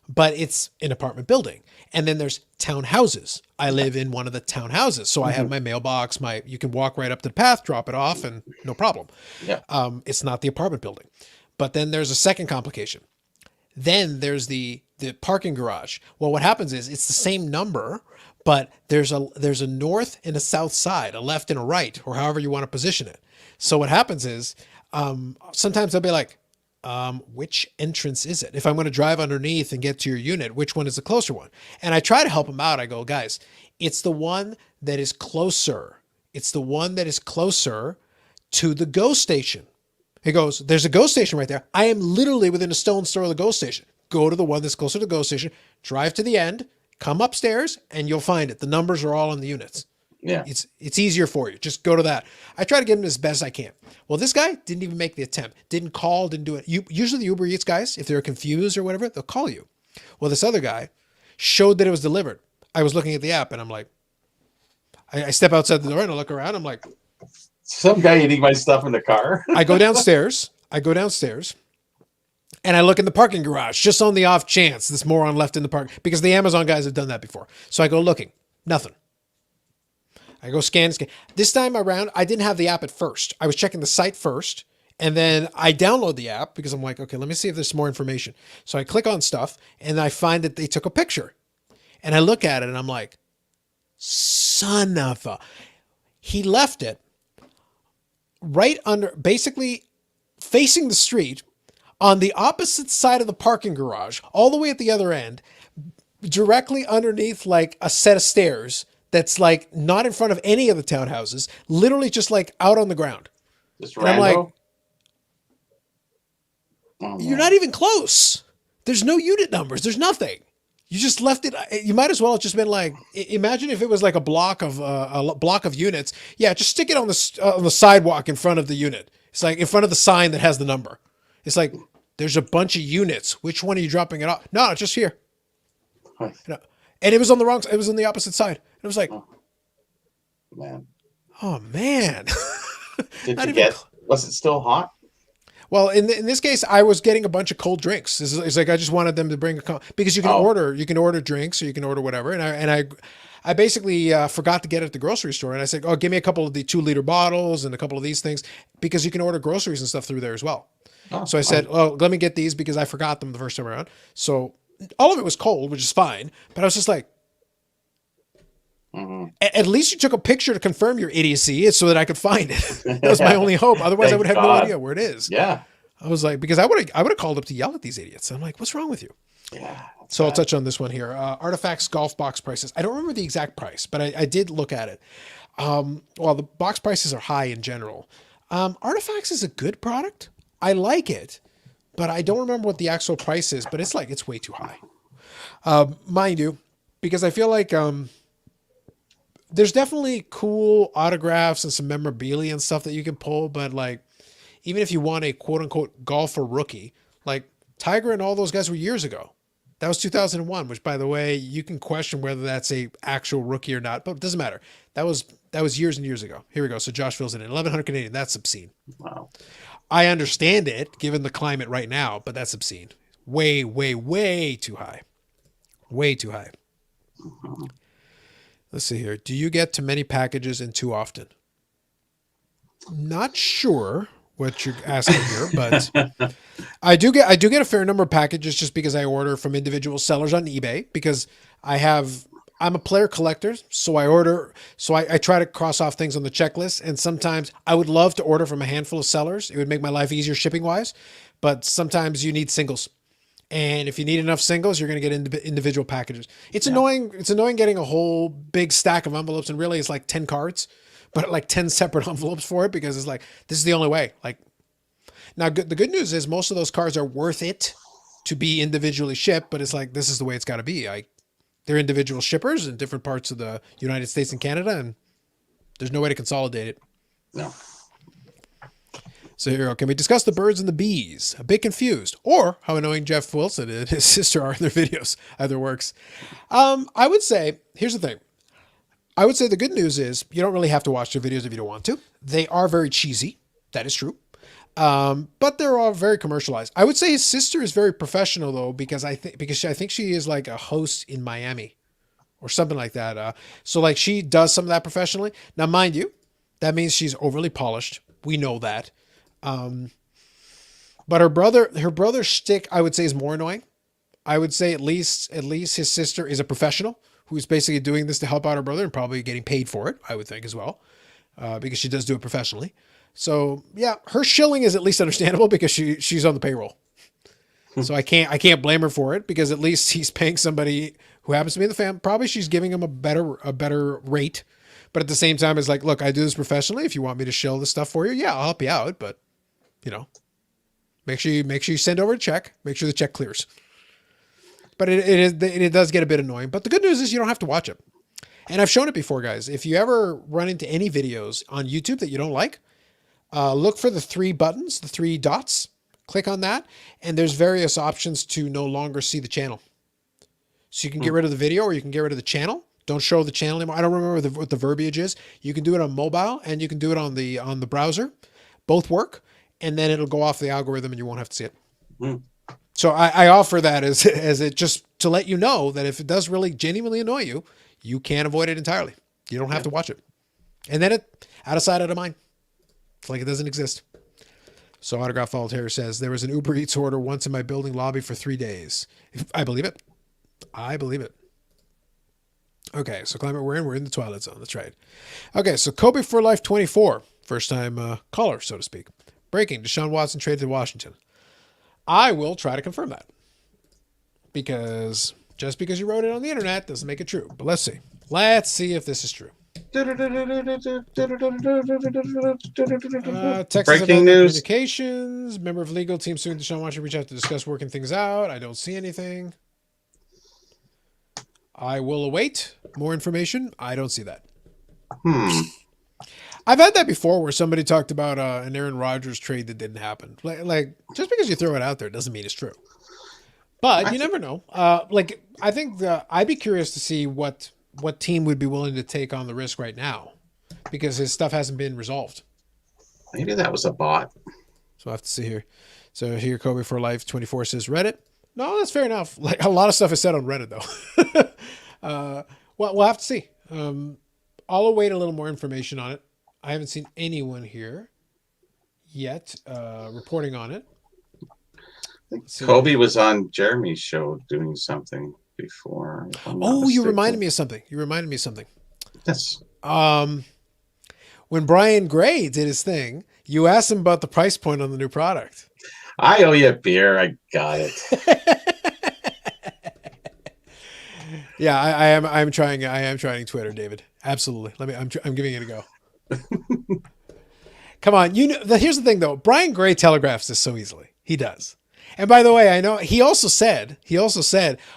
but it's an apartment building. And then there's townhouses. I live in one of the townhouses. So I have my mailbox, you can walk right up to the path, drop it off, and no problem. Yeah. It's not the apartment building. But then there's a second complication. Then there's the parking garage. Well, what happens is it's the same number, but there's a north and a south side, a left and a right, or however you want to position it. So what happens is sometimes they'll be like, which entrance is it? If I'm going to drive underneath and get to your unit, which one is the closer one? And I try to help him out. I go, guys, it's the one that is closer. It's the one that is closer to the GO station. He goes, there's a GO station right there. I am literally within a stone's throw of the GO station. Go to the one that's closer to the GO station, drive to the end, come upstairs, and you'll find it. The numbers are all in the units. Yeah. It's easier for you. Just go to that. I try to get him as best I can. Well, this guy didn't even make the attempt. Didn't call, didn't do it. Usually the Uber Eats guys, if they're confused or whatever, they'll call you. Well, this other guy showed that it was delivered. I was looking at the app and I'm like, I step outside the door and I look around. I'm like, some guy eating my stuff in the car. I go downstairs and I look in the parking garage just on the off chance this moron left in the park, because the Amazon guys have done that before. So I go looking, nothing. I go scan. This time around, I didn't have the app at first. I was checking the site first, and then I download the app because I'm like, okay, let me see if there's more information. So I click on stuff, and I find that they took a picture. And I look at it, and I'm like, son of a... He left it right under, basically facing the street, on the opposite side of the parking garage, all the way at the other end, directly underneath like a set of stairs that's like not in front of any of the townhouses, literally just like out on the ground. Just and I'm like, oh, you're not even close. There's no unit numbers. There's nothing. You just left it. You might as well have just been like, imagine if it was like a block of units. Yeah, just stick it on the sidewalk in front of the unit. It's like in front of the sign that has the number. It's like, there's a bunch of units. Which one are you dropping it off? No, just here. No. And it was on the wrong side. It was on the opposite side. It was like, man. Oh, man. Did you get, was it still hot? Well, in this case, I was getting a bunch of cold drinks. It's like I just wanted them to bring because you can order drinks or you can order whatever. And I basically forgot to get it at the grocery store. And I said, oh, give me a couple of the 2-liter bottles and a couple of these things, because you can order groceries and stuff through there as well. Oh, so I said, oh, let me get these because I forgot them the first time around. So all of it was cold, which is fine. But I was just like, at least you took a picture to confirm your idiocy so that I could find it. That was my only hope. Otherwise, I would have no idea where it is. Yeah. I was like, because I would have called up to yell at these idiots. I'm like, what's wrong with you? Yeah. So I'll touch on this one here. Artifacts golf box prices. I don't remember the exact price, but I did look at it. Well, the box prices are high in general. Artifacts is a good product. I like it, but I don't remember what the actual price is, but it's way too high. Mind you, because I feel like there's definitely cool autographs and some memorabilia and stuff that you can pull, but like, even if you want a quote unquote golfer rookie, like Tiger and all those guys were years ago. That was 2001, which by the way, you can question whether that's a actual rookie or not, but it doesn't matter. That was years and years ago. Here we go. So Josh fills it in. 1,100 Canadian. That's obscene. Wow. I understand it given the climate right now, but that's obscene. Way, way, way too high. Way too high. Let's see here. Do you get too many packages and too often? Not sure what you're asking here, but I do get a fair number of packages just because I order from individual sellers on eBay, because I'm a player collector. So I try to cross off things on the checklist. And sometimes I would love to order from a handful of sellers. It would make my life easier shipping wise, but sometimes you need singles. And if you need enough singles, you're going to get individual packages. It's annoying. It's annoying getting a whole big stack of envelopes, and really it's like 10 cards, but like 10 separate envelopes for it, because it's like, this is the only way. Like, now the good news is most of those cards are worth it to be individually shipped, but it's like, this is the way it's got to be. They're individual shippers in different parts of the United States and Canada, and there's no way to consolidate it. No. So here we go. Can we discuss the birds and the bees? A bit confused. Or how annoying Jeff Wilson and his sister are in their videos. Either works. I would say, here's the thing. I would say the good news is you don't really have to watch their videos if you don't want to. They are very cheesy. That is true. But they're all very commercialized. I would say his sister is very professional though, because I think she is like a host in Miami or something like that. So like she does some of that professionally. Now, mind you, that means she's overly polished. We know that. But her brother's shtick, I would say, is more annoying. I would say at least his sister is a professional who's basically doing this to help out her brother and probably getting paid for it, I would think as well, because she does do it professionally. So yeah, her shilling is at least understandable because she's on the payroll. So I can't blame her for it because at least he's paying somebody who happens to be in the family. Probably she's giving him a better rate. But at the same time, it's like, look, I do this professionally. If you want me to shill this stuff for you, yeah, I'll help you out. But you know, make sure you send over a check. Make sure the check clears. But it does get a bit annoying. But the good news is you don't have to watch it. And I've shown it before, guys. If you ever run into any videos on YouTube that you don't like, look for the 3 buttons, the 3 dots. Click on that, and there's various options to no longer see the channel. So you can get rid of the video or you can get rid of the channel. Don't show the channel anymore. I don't remember what the verbiage is. You can do it on mobile and you can do it on the browser. Both work, and then it'll go off the algorithm and you won't have to see it. Mm. So I offer that as it just to let you know that if it does really genuinely annoy you, you can avoid it entirely. You don't have to watch it. And then it out of sight, out of mind. It's like it doesn't exist. So Autograph Voltaire says, there was an Uber Eats order once in my building lobby for 3 days. I believe it. I believe it. Okay, so climate we're in the Twilight Zone. That's right. Okay, so Kobe for Life 24. First time caller, so to speak. Breaking, Deshaun Watson traded to Washington. I will try to confirm that. Because just because you wrote it on the internet doesn't make it true. But let's see. Let's see if this is true. Texas Breaking news. Communications. Member of legal team suing Deshaun Watson reach out to discuss working things out. I don't see anything. I will await more information. I don't see that. I've had that before where somebody talked about an Aaron Rodgers trade that didn't happen. Like just because you throw it out there doesn't mean it's true. But you never know. I think I'd be curious to see what team would be willing to take on the risk right now because his stuff hasn't been resolved. Maybe that was a bot. So I have to see here. So here, Kobe for Life 24 says Reddit. No, that's fair enough. Like a lot of stuff is said on Reddit though. Well, we'll have to see. I'll await a little more information on it. I haven't seen anyone here yet reporting on it. Kobe was on Jeremy's show doing something before. Oh, you reminded me of something. Yes. When Brian Gray did his thing, you asked him about the price point on the new product. I owe you a beer. I got it. Yeah, I am trying Twitter, David. Absolutely. I'm giving it a go. Come on. Here's the thing though. Brian Gray telegraphs this so easily. He does. And by the way, I know he also said,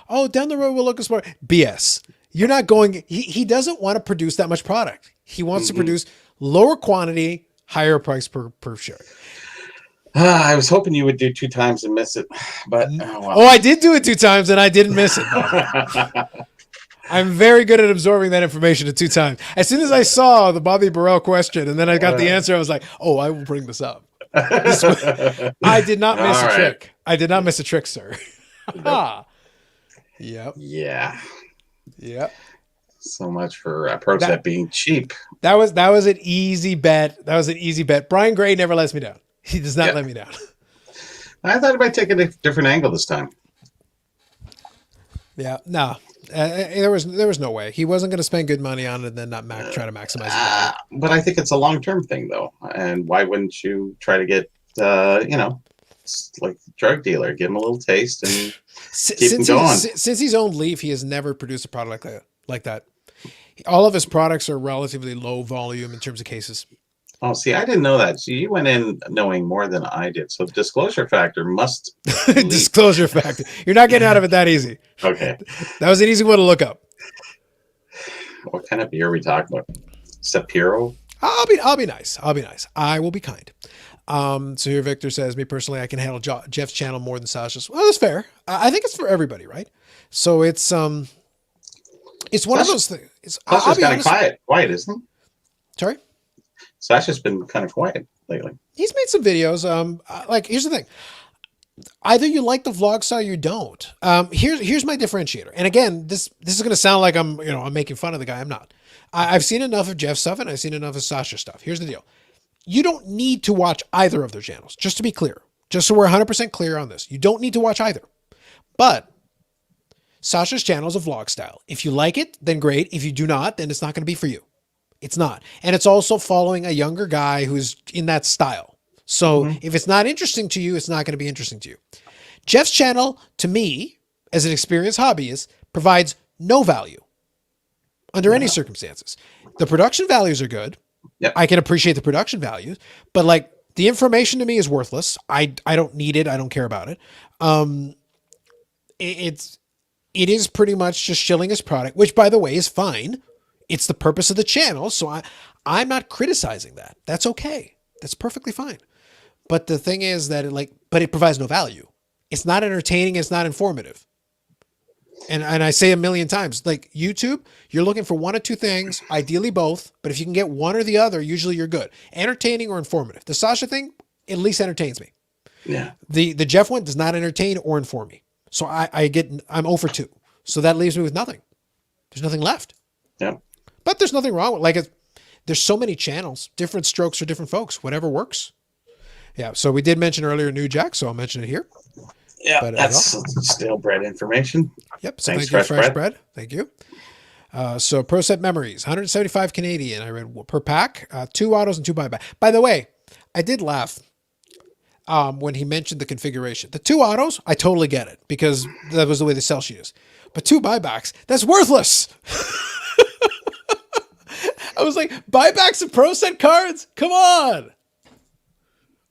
oh, down the road we'll look at smart. BS. You're not going, he doesn't want to produce that much product. He wants to produce lower quantity, higher price per share. I was hoping you would do 2 times and miss it, but I did do it 2 times and I didn't miss it. I'm very good at absorbing that information at 2 times. As soon as I saw the Bobby Burrell question and then I got the answer, I was like, oh, I will bring this up. I did not miss a trick. I did not miss a trick, sir. Yep. Yeah. Yep. So much for ProSet being cheap. That was an easy bet. Brian Gray never lets me down. He does not let me down. I thought he might take a different angle this time. Yeah. No. There was no way. He wasn't going to spend good money on it and then not try to maximize it. But I think it's a long-term thing, though. And why wouldn't you try to get, like drug dealer, give him a little taste and keep him going? Since he's owned Leaf, he has never produced a product like that. All of his products are relatively low volume in terms of cases. Oh, see, I didn't know that. So you went in knowing more than I did. So disclosure factor must... Disclosure factor. You're not getting out of it that easy. Okay. That was an easy one to look up. What kind of beer are we talking about? Sapiro? I'll be nice. I will be kind. So here Victor says, me personally, I can handle Jeff's channel more than Sasha's. Well, that's fair. I think it's for everybody, right? So it's one of those things. Sasha's kind of quiet, isn't he? Sorry? Sasha's been kind of quiet lately. He's made some videos. Here's the thing. Either you like the vlog style or you don't. Here's my differentiator. And again, this is going to sound like I'm making fun of the guy. I'm not. I've seen enough of Jeff's stuff and I've seen enough of Sasha's stuff. Here's the deal. You don't need to watch either of their channels, just to be clear. Just so we're 100% clear on this. You don't need to watch either. But Sasha's channel is a vlog style. If you like it, then great. If you do not, then it's not going to be for you. It's not. And it's also following a younger guy who's in that style. So if it's not interesting to you, it's not going to be interesting to you. Jeff's channel, to me, as an experienced hobbyist, provides no value under any circumstances. The production values are good. Yep. I can appreciate the production values, but like the information to me is worthless. I don't need it. I don't care about it. It is pretty much just shilling his product, which by the way is fine. It's the purpose of the channel. So I'm not criticizing that. That's okay. That's perfectly fine. But the thing is that it provides no value. It's not entertaining. It's not informative. And I say a million times, like YouTube, you're looking for one of two things, ideally both. But if you can get one or the other, usually you're good. Entertaining or informative. The Sasha thing at least entertains me. Yeah. The Jeff one does not entertain or inform me. So I'm 0 for 2. So that leaves me with nothing. There's nothing left. Yeah. But there's nothing wrong with there's so many channels, different strokes for different folks, whatever works. Yeah. So we did mention earlier New Jack, so I'll mention it here. Yeah. But, that's stale bread information. Yep. So Thanks, thank you, Fresh Fresh Bread. Thank you. So Pro Set Memories, 175 Canadian. I read per pack, 2 autos and 2 buyback. By the way, I did laugh when he mentioned the configuration. The 2 autos, I totally get it because that was the way the sell sheet is. But 2 buybacks, that's worthless. I was like, buybacks of Pro Set cards? Come on.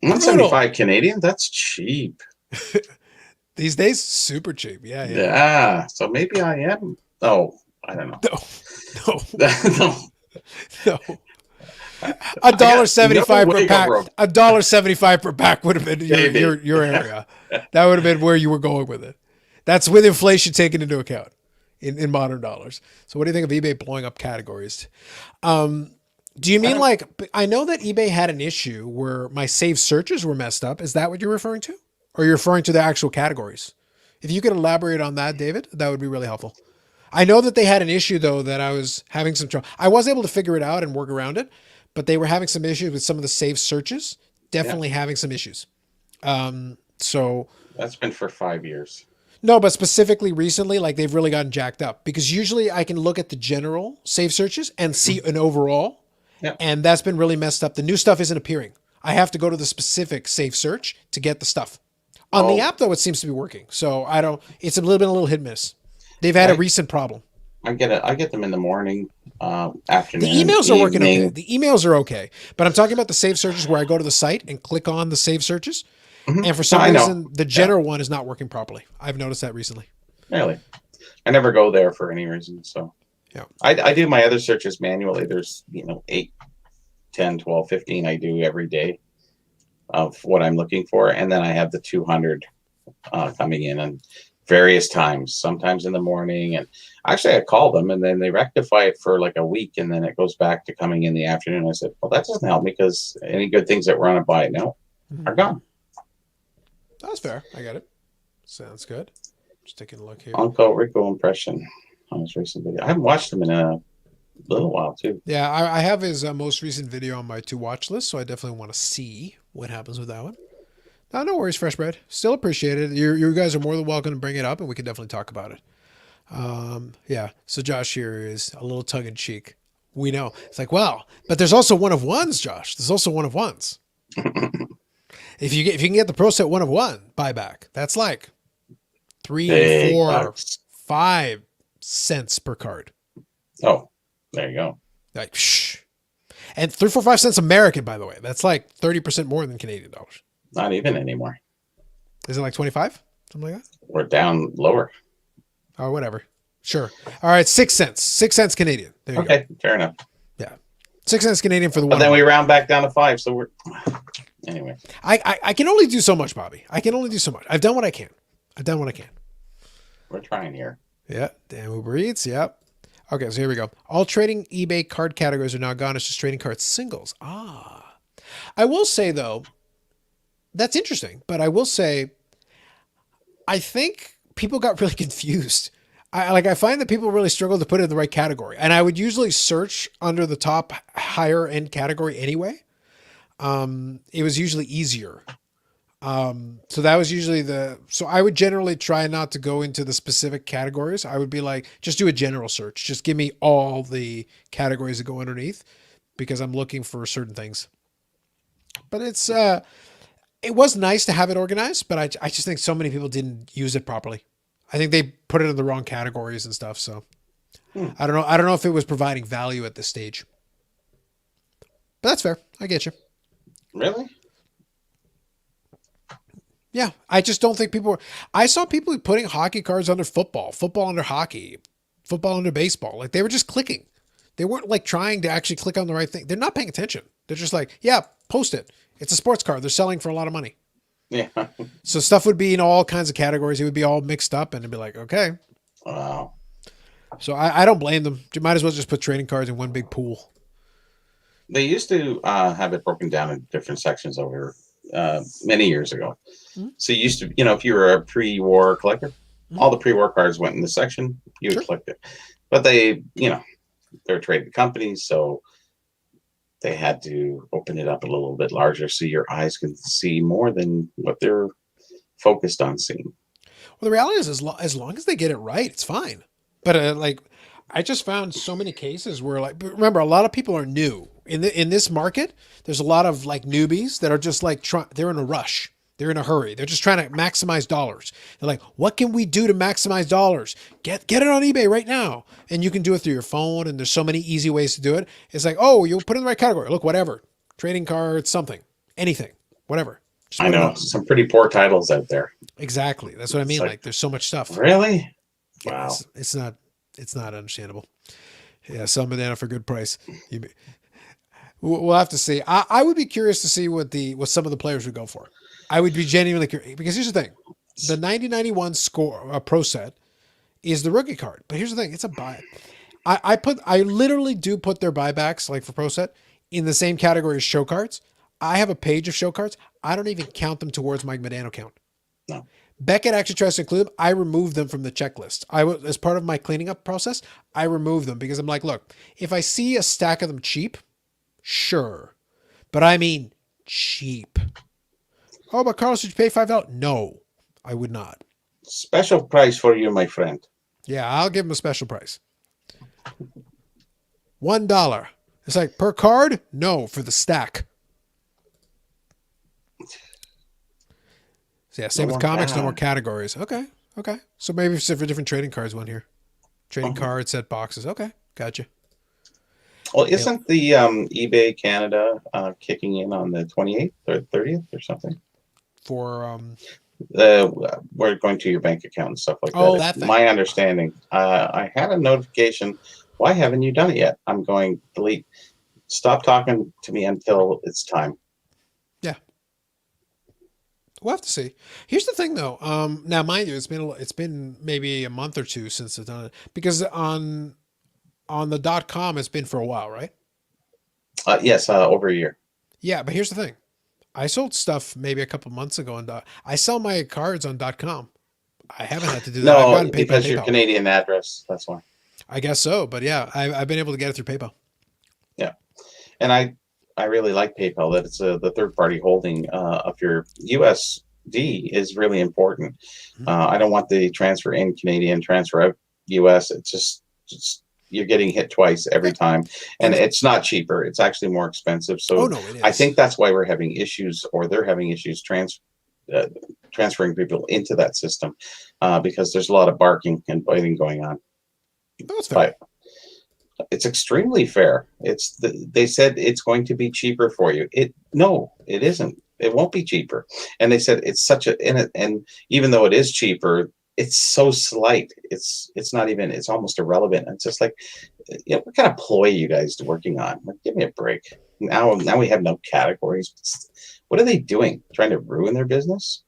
175 Canadian? That's cheap. These days, super cheap. Yeah. Yeah. So maybe I am. Oh, I don't know. No. $1.75 per pack. $1.75 per pack would have been your area. That would have been where you were going with it. That's with inflation taken into account in modern dollars. So what do you think of eBay blowing up categories? Do you mean I know that eBay had an issue where my saved searches were messed up. Is that what you're referring to? Or you're referring to the actual categories? If you could elaborate on that, David, that would be really helpful. I know that they had an issue though, that I was having some trouble. I was able to figure it out and work around it, but they were having some issues with some of the saved searches, definitely having some issues. So that's been for 5 years. No, but specifically recently, like they've really gotten jacked up because usually I can look at the general save searches and see an overall, and that's been really messed up. The new stuff isn't appearing. I have to go to the specific save search to get the stuff. On the app though, it seems to be working. So it's a little hit and miss. They've had a recent problem. I get them in the morning, afternoon. The emails are working okay. The emails are okay, but I'm talking about the save searches where I go to the site and click on the save searches. And for some reason, the general one is not working properly. I've noticed that recently. Really? I never go there for any reason. So yeah, I do my other searches manually. There's 8, 10, 12, 15 I do every day of what I'm looking for. And then I have the 200 coming in and various times, sometimes in the morning. And actually I call them and then they rectify it for like a week. And then it goes back to coming in the afternoon. I said, well, that doesn't help me because any good things that were on a buy it now are gone. That's fair. I got it. Sounds good. Just taking a look here. Uncle Rico impression on his recent video. I haven't watched him in a little while too. Yeah, I have his most recent video on my to watch list, so I definitely want to see what happens with that one. No worries, Fresh Bread. Still appreciate it. You guys are more than welcome to bring it up, and we can definitely talk about it. Yeah. So Josh here is a little tongue in cheek. We know it's like, wow, but there's also one of ones, Josh. There's also one of ones. If you can get the Pro Set 1 of 1 buyback, that's like 3, 4, 5 cents per card. Oh, there you go. Like, shh. And 3, 4, 5 cents American, by the way. That's like 30% more than Canadian dollars. Not even anymore. Is it like 25? Something like that? We're down lower. Oh, whatever. Sure. All right, 6 cents. 6 cents Canadian. There you go. Fair enough. Yeah. 6 cents Canadian for the but one. Then we round back down to 5, so we're anyway. I can only do so much, Bobby. I can only do so much. I've done what I can. We're trying here. Yeah. Damn Uber Eats. Yep. Okay, so here we go. All trading eBay card categories are now gone. It's just trading card singles. I will say though, that's interesting, but I will say, I think people got really confused. I find that people really struggle to put it in the right category. And I would usually search under the top higher end category anyway. It was usually easier. So that was usually so I would generally try not to go into the specific categories. I would be like, just do a general search. Just give me all the categories that go underneath because I'm looking for certain things. But it was nice to have it organized, but I just think so many people didn't use it properly. I think they put it in the wrong categories and stuff. So Hmm. I don't know. I don't know if it was providing value at this stage, but that's fair. I get you. Really? Yeah, I just don't think people were. I saw people putting hockey cards under football, football under hockey, football under baseball. Like they were just clicking. They weren't like trying to actually click on the right thing. They're not paying attention. They're just like, yeah, post it. It's a sports card. They're selling for a lot of money. Yeah. So stuff would be in all kinds of categories. It would be all mixed up and it'd be like, okay. Wow. So I don't blame them. You might as well just put trading cards in one big pool. They used to have it broken down in different sections over many years ago. Mhm. So you used to, if you were a pre-war collector, Mhm. all the pre-war cards went in the section. You would Sure. collect it, but they're traded companies, so they had to open it up a little bit larger so your eyes can see more than what they're focused on seeing. Well, the reality is, as long as they get it right, it's fine. But like, I just found so many cases where, like, but remember, a lot of people are new in this market. There's a lot of like newbies that are just like they're in a rush. They're in a hurry. They're just trying to maximize dollars. They're like, what can we do to maximize dollars? Get it on eBay right now, and you can do it through your phone. And there's so many easy ways to do it. It's like, oh, you'll put it in the right category. Look, whatever, trading cards, something, anything, whatever. Just I put it know up. some pretty poor titles out there. Exactly. That's what I It's mean. like, Like, there's so much stuff. really? Yeah, Wow. it's not understandable. Yeah, sell them banana for a good price. We'll have to see. I would be curious to see what some of the players would go for. I would be genuinely curious because here's the thing: the 9091 score pro set is the rookie card, but here's the thing: it's a buy. I literally do put their buybacks like for pro set in the same category as show cards. I have a page of show cards. I don't even count them towards my Medano count. No. Beckett actually tries to include them. I remove them from the checklist. As part of my cleaning up process, I remove them because I'm like, look, if I see a stack of them cheap, sure, but I mean cheap. Oh, but Carlos, did you pay $5? No, I would not. Special price for you, my friend. Yeah, I'll give him a special price. $1. It's like per card? No, for the stack. So yeah, same No with more comics, no more bad. categories. Okay. So maybe it's for different trading cards one here. Trading cards, set boxes. Okay, gotcha. Well, Yep. isn't the eBay Canada kicking in on the 28th or 30th or something? For We're going to your bank account and stuff like oh, that. that It's thing. my understanding. I had a notification. Why haven't you done it yet? I'm going delete. Stop talking to me until it's time. Yeah. We'll have to see. Here's the thing, though. Now, mind you, it's been maybe a month or two since I've done it because on the .com it's been for a while, right? Yes, over a year. Yeah, but here's the thing. I sold stuff maybe a couple months ago on I sell my cards on .com. I haven't had to do that. I've No, gotten paid by because your PayPal. Canadian address. That's why. I guess so, but yeah, I've been able to get it through PayPal. Yeah, and I really like PayPal. That it's the third party holding of your USD is really important. Mhm. I don't want the transfer in Canadian, transfer out US. It's just you're getting hit twice every Yeah, time, and and it's not cheaper. It's actually more expensive. oh So no, it I is. think that's why we're having issues, or they're having issues uh, transferring people into that system because there's a lot of barking and biting going on. No, it's fair. But it's extremely fair. They said it's going to be cheaper for you. No, it isn't. It won't be cheaper. And they said it's such a and even though it is cheaper, it's so slight. It's not even. It's almost irrelevant. It's just like, what kind of ploy are you guys working on? Like, give me a break. Now we have no categories. What are they doing? Trying to ruin their business?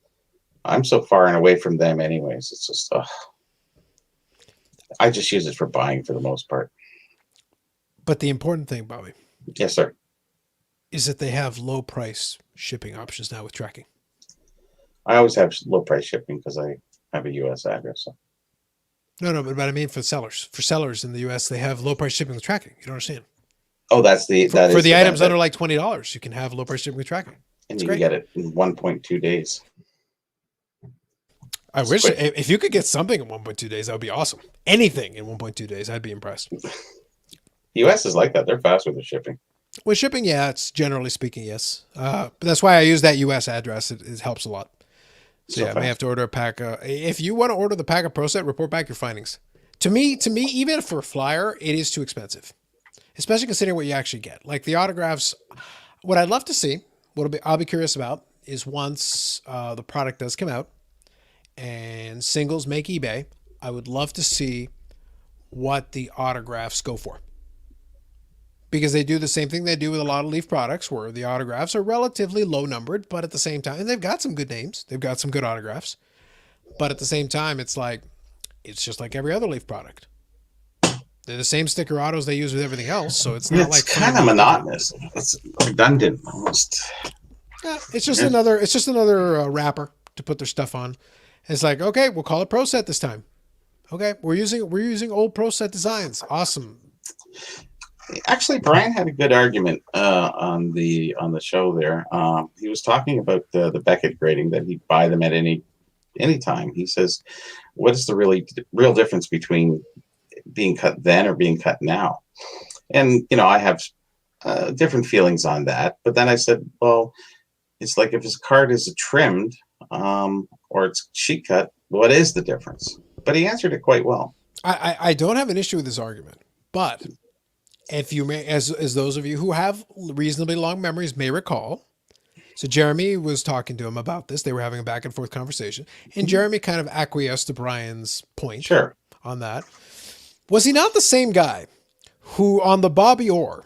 I'm so far and away from them, anyways. It's just. I just use it for buying for the most part. But the important thing, Bobby, Yes, sir. is that they have low price shipping options now with tracking. I always have low price shipping because I have a U.S. address. So. No, but I mean for sellers. For sellers in the US, they have low price shipping with tracking. You don't understand. Oh, that For is the the items benefit. under like $20, you can have low price shipping with tracking. And It's you can great. get it in 1.2 days. I It's wish quick. if you could get something in 1.2 days, that would be awesome. Anything in 1.2 days, I'd be impressed. US is like that. They're fast with the shipping. With shipping, yeah, it's generally speaking, yes. But that's why I use that US address. It helps a lot. So So yeah, I may have fast. to order a pack. If you want to order the pack of Pro Set, report back your findings. To me, even for a flyer, it is too expensive, especially considering what you actually get. Like the autographs, what I'd love to see, I'll be curious about, is once the product does come out and singles make eBay, I would love to see what the autographs go for. Because they do the same thing they do with a lot of Leaf products, where the autographs are relatively low numbered, but at the same time, and they've got some good names, they've got some good autographs, but at the same time, it's just like every other Leaf product. They're the same sticker autos they use with everything else, so it's not like kind of monotonous. It's redundant almost. Yeah, it's just another wrapper to put their stuff on. It's like, okay, we'll call it Pro Set this time. Okay, we're using old Pro Set designs. Awesome. Actually, Brian had a good argument on the show there. He was talking about the Beckett grading, that he'd buy them at any time. He says, "What is the real difference between being cut then or being cut now?" And I have different feelings on that. But then I said, well, it's like if his card is trimmed or it's sheet cut, what is the difference? But he answered it quite well. I don't have an issue with this argument, but if you may, as those of you who have reasonably long memories may recall, so Jeremy was talking to him about this. They were having a back and forth conversation, and Jeremy kind of acquiesced to Brian's point Sure. on that. Was he not the same guy who, on the Bobby Orr,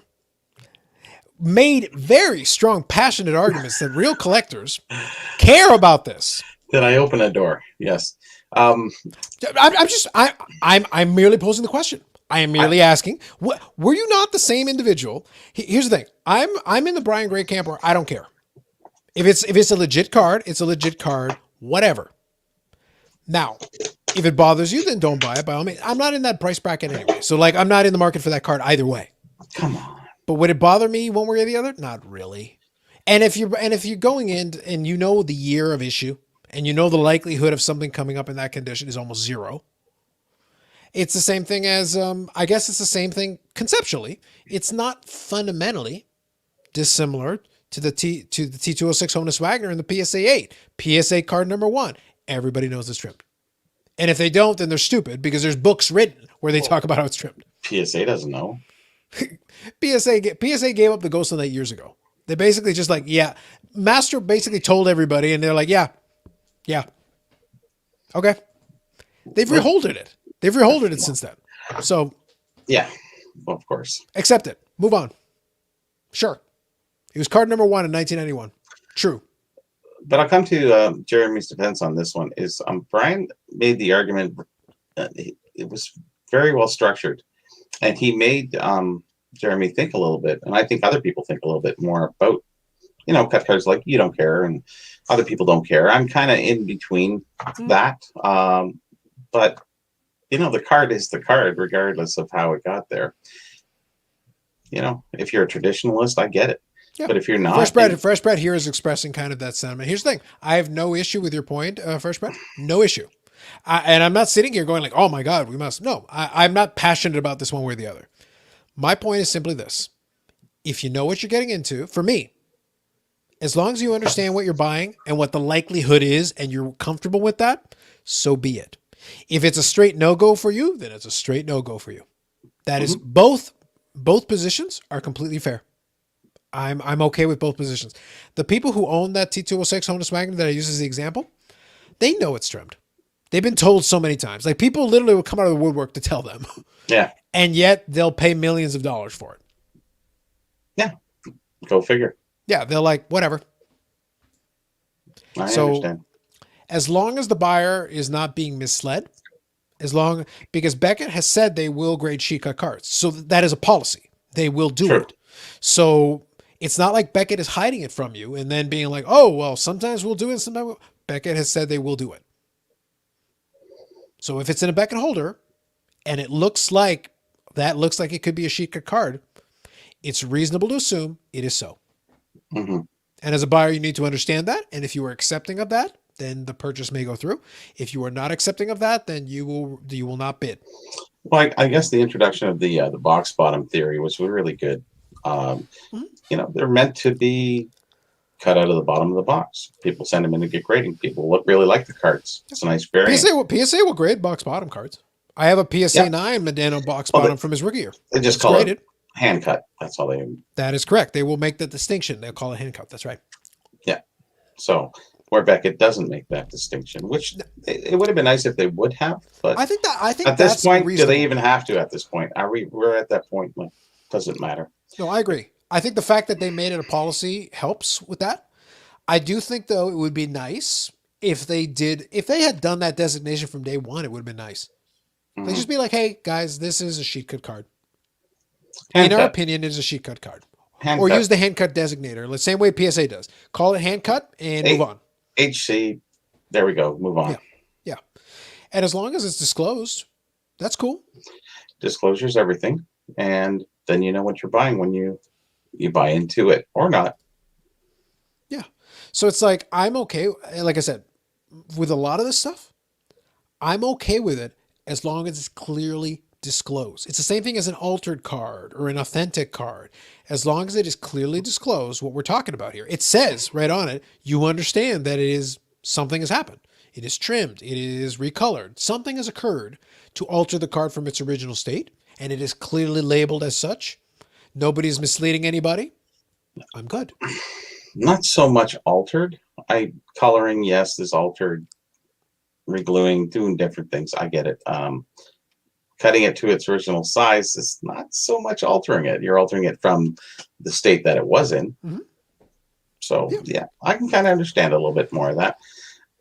made very strong, passionate arguments that real collectors care about this? Then I open a door. Yes. I'm merely posing the question. I am merely asking, were you not the same individual? Here's the thing. I'm in the Brian Gray camp where I don't care. If it's a legit card, it's a legit card, whatever. Now, if it bothers you, then don't buy it by all means. I'm not in that price bracket anyway. So like, I'm not in the market for that card either way. Come on. But would it bother me one way or the other? Not really. And if you're going in and you know the year of issue and you know the likelihood of something coming up in that condition is almost zero, it's the same thing as, I guess it's the same thing conceptually. It's not fundamentally dissimilar to the T206 Honus Wagner and the PSA 8. PSA card number 1. Everybody knows it's trimmed. And if they don't, then they're stupid because there's books written where they talk about how it's trimmed. PSA doesn't know. PSA gave up the Ghost of the Night years ago. They basically just like, yeah. Master basically told everybody and they're like, yeah. Okay. They've reholded it. They've reholded it since then. So. Yeah, well, of course. Accept it. Move on. Sure. He was card number 1 in 1991. True. But I'll come to Jeremy's defense on this one. Is Brian made the argument. It was very well structured, and he made Jeremy think a little bit, and I think other people think a little bit more about, cut cards like you don't care, and other people don't care. I'm kind of in between that, but the card is the card, regardless of how it got there. If you're a traditionalist, I get it. Yeah. But if you're not, Fresh Bread here is expressing kind of that sentiment. Here's the thing: I have no issue with your point, Fresh Bread. No issue, and I'm not sitting here going like, "Oh my God, we must." No, I'm not passionate about this one way or the other. My point is simply this: if you know what you're getting into, for me, as long as you understand what you're buying and what the likelihood is, and you're comfortable with that, so be it. If it's a straight no-go for you, then it's a straight no-go for you. That is both positions are completely fair. I'm okay with both positions. The people who own that T206 Honus Wagner that I use as the example, they know it's trimmed. They've been told so many times. Like people literally will come out of the woodwork to tell them. Yeah. And yet they'll pay millions of dollars for it. Yeah. Go figure. Yeah. They're like, whatever. I understand. As long as the buyer is not being misled, because Beckett has said they will grade sheet cut cards. So that is a policy. They will do it. So it's not like Beckett is hiding it from you and then being like, oh, well, sometimes we'll do it. Sometimes we'll. Beckett has said they will do it. So if it's in a Beckett holder and it looks like it could be a sheet cut card, it's reasonable to assume it is so. Mm-hmm. And as a buyer, you need to understand that. And if you are accepting of that, then the purchase may go through. If you are not accepting of that, then you will not bid. Well, I guess the introduction of the box bottom theory was really good. Mhm. They're meant to be cut out of the bottom of the box. People send them in to get grading. People really like the cards. It's a nice variant. PSA will grade box bottom cards. I have a PSA 9 Medano box bottom from his rookie year. They just call it hand cut. That's all they. That is correct. They will make the distinction. They'll call it hand cut. That's right. Yeah. So where Beckett doesn't make that distinction, which it would have been nice if they would have. But I think at this point, do they even have to? At this point, we're at that point. Like, doesn't matter. No, I agree. I think the fact that they made it a policy helps with that. I do think, though, it would be nice if they had done that designation from day one. It would have been nice. They just be like, hey, guys, this is a sheet cut card. In our opinion, it is a sheet cut card. Or use the hand cut designator, the same way PSA does. Call it hand cut and move on. HC, there we go. Move on. Yeah. And as long as it's disclosed, that's cool. Disclosure is everything. And then you know what you're buying when you buy into it or not. Yeah. So it's like, I'm okay. Like I said, with a lot of this stuff, I'm okay with it as long as it's clearly disclosed. It's the same thing as an altered card or an authentic card. As long as it is clearly disclosed what we're talking about here. It says right on it, you understand that something has happened. It is trimmed. It is recolored. Something has occurred to alter the card from its original state, and it is clearly labeled as such. Nobody's misleading anybody. I'm good. Not so much altered. Coloring, yes, is altered. Regluing, doing different things. I get it. Cutting it to its original size is not so much altering it. You're altering it from the state that it was in. Mm-hmm. So, yeah, I can kind of understand a little bit more of that.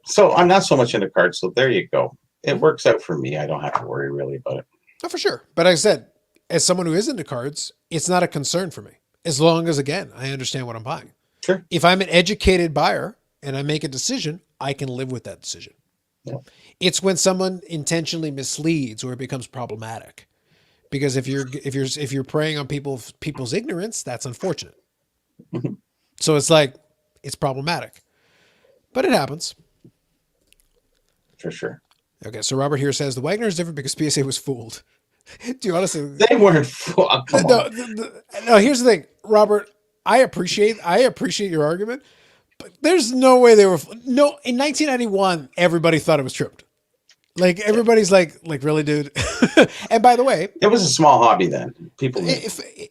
So I'm not so much into cards. So there you go. It works out for me. I don't have to worry really about it. Oh, for sure. But like I said, as someone who is into cards, it's not a concern for me. As long as, again, I understand what I'm buying. Sure. If I'm an educated buyer and I make a decision, I can live with that decision. Yeah. It's when someone intentionally misleads or it becomes problematic. Because if you're preying on people's ignorance, that's unfortunate. Mm-hmm. So it's like, it's problematic. But it happens. For sure. Okay, so Robert here says the Wagner is different because PSA was fooled. Do you honestly? They weren't fooled. No, here's the thing, Robert. I appreciate your argument, but there's no way they were. No, in 1991, everybody thought it was trimmed. Like everybody's like really, dude. And by the way, it was a small hobby then. People.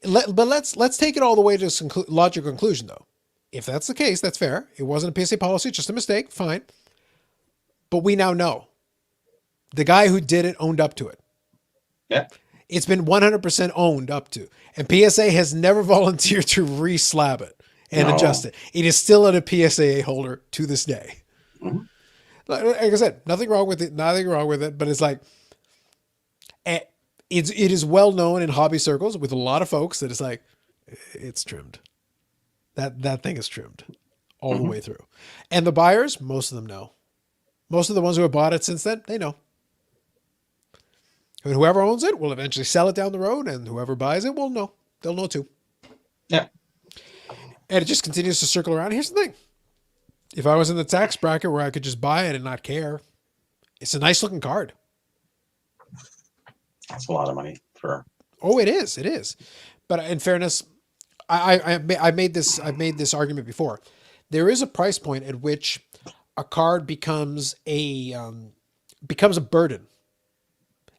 But let's take it all the way to logical conclusion, though. If that's the case, that's fair. It wasn't a PSA policy, just a mistake. Fine. But we now know the guy who did it owned up to it. Yeah. It's been 100% owned up to. And PSA has never volunteered to re-slab it and adjust it. It is still at a PSA holder to this day. Mm-hmm. Like I said, nothing wrong with it. But it's like, it is well known in hobby circles with a lot of folks that it's like, it's trimmed. That thing is trimmed all the way through. And the buyers, most of them know. Most of the ones who have bought it since then, they know. And whoever owns it will eventually sell it down the road, and whoever buys it will know. They'll know too. Yeah. And it just continues to circle around. Here's the thing. If I was in the tax bracket where I could just buy it and not care, it's a nice looking card. That's a lot of money for. Oh, it is. It is. But in fairness, I've made this argument before. There is a price point at which a card becomes a burden.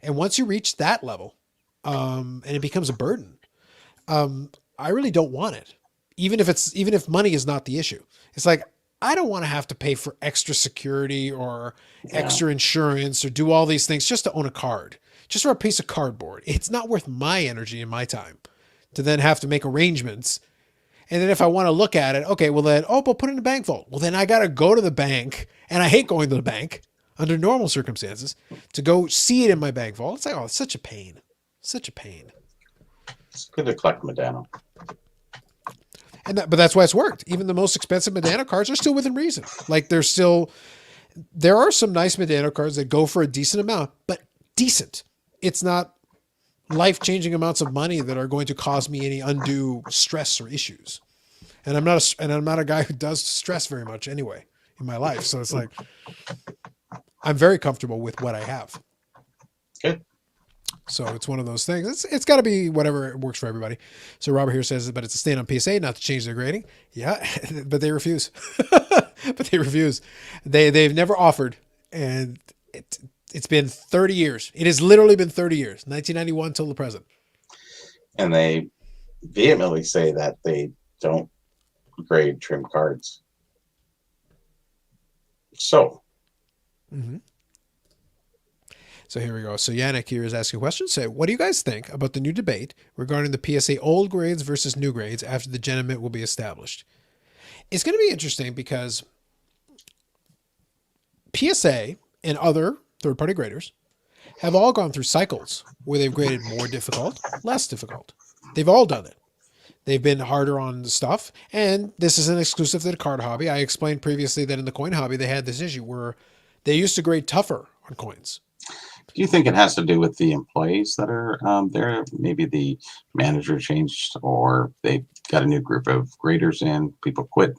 And once you reach that level, and it becomes a burden, I really don't want it. Even if money is not the issue. It's like, I don't want to have to pay for extra security or extra insurance or do all these things just to own a card, just for a piece of cardboard. It's not worth my energy and my time to then have to make arrangements. And then if I want to look at it, okay, well then, but put it in the bank vault. Well, then I got to go to the bank, and I hate going to the bank under normal circumstances to go see it in my bank vault. It's like, it's such a pain. Such a pain. It's good to collect Medano. But that's why it's worked. Even the most expensive Medano cards are still within reason. Like there are some nice Medano cards that go for a decent amount, but decent. It's not life-changing amounts of money that are going to cause me any undue stress or issues. And I'm not a guy who does stress very much anyway in my life. So it's like, I'm very comfortable with what I have. Good. So it's one of those things. It's got to be whatever works for everybody. So Robert here says, but it's a stand on PSA not to change their grading. Yeah, but they refuse. But they refuse. They've never offered, and it's been 30 years. It has literally been 30 years, 1991 till the present. And they vehemently say that they don't grade trim cards. So. Mm-hmm. So here we go. So Yannick here is asking a question. Say, what do you guys think about the new debate regarding the PSA old grades versus new grades after the Genamint will be established? It's going to be interesting because PSA and other third-party graders have all gone through cycles where they've graded more difficult, less difficult. They've all done it. They've been harder on the stuff. And this isn't exclusive to the card hobby. I explained previously that in the coin hobby, they had this issue where they used to grade tougher on coins. Do you think it has to do with the employees that are there? Maybe the manager changed, or they got a new group of graders in, people quit?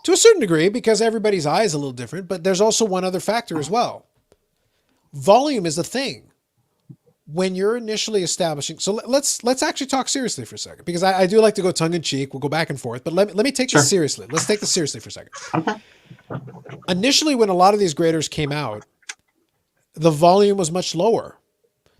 To a certain degree, because everybody's eye is a little different, but there's also one other factor as well. Volume is a thing. When you're initially establishing, so let's actually talk seriously for a second, because I do like to go tongue in cheek. We'll go back and forth, but let me take this seriously. Let's take this seriously for a second. Okay. Initially, when a lot of these graders came out, the volume was much lower.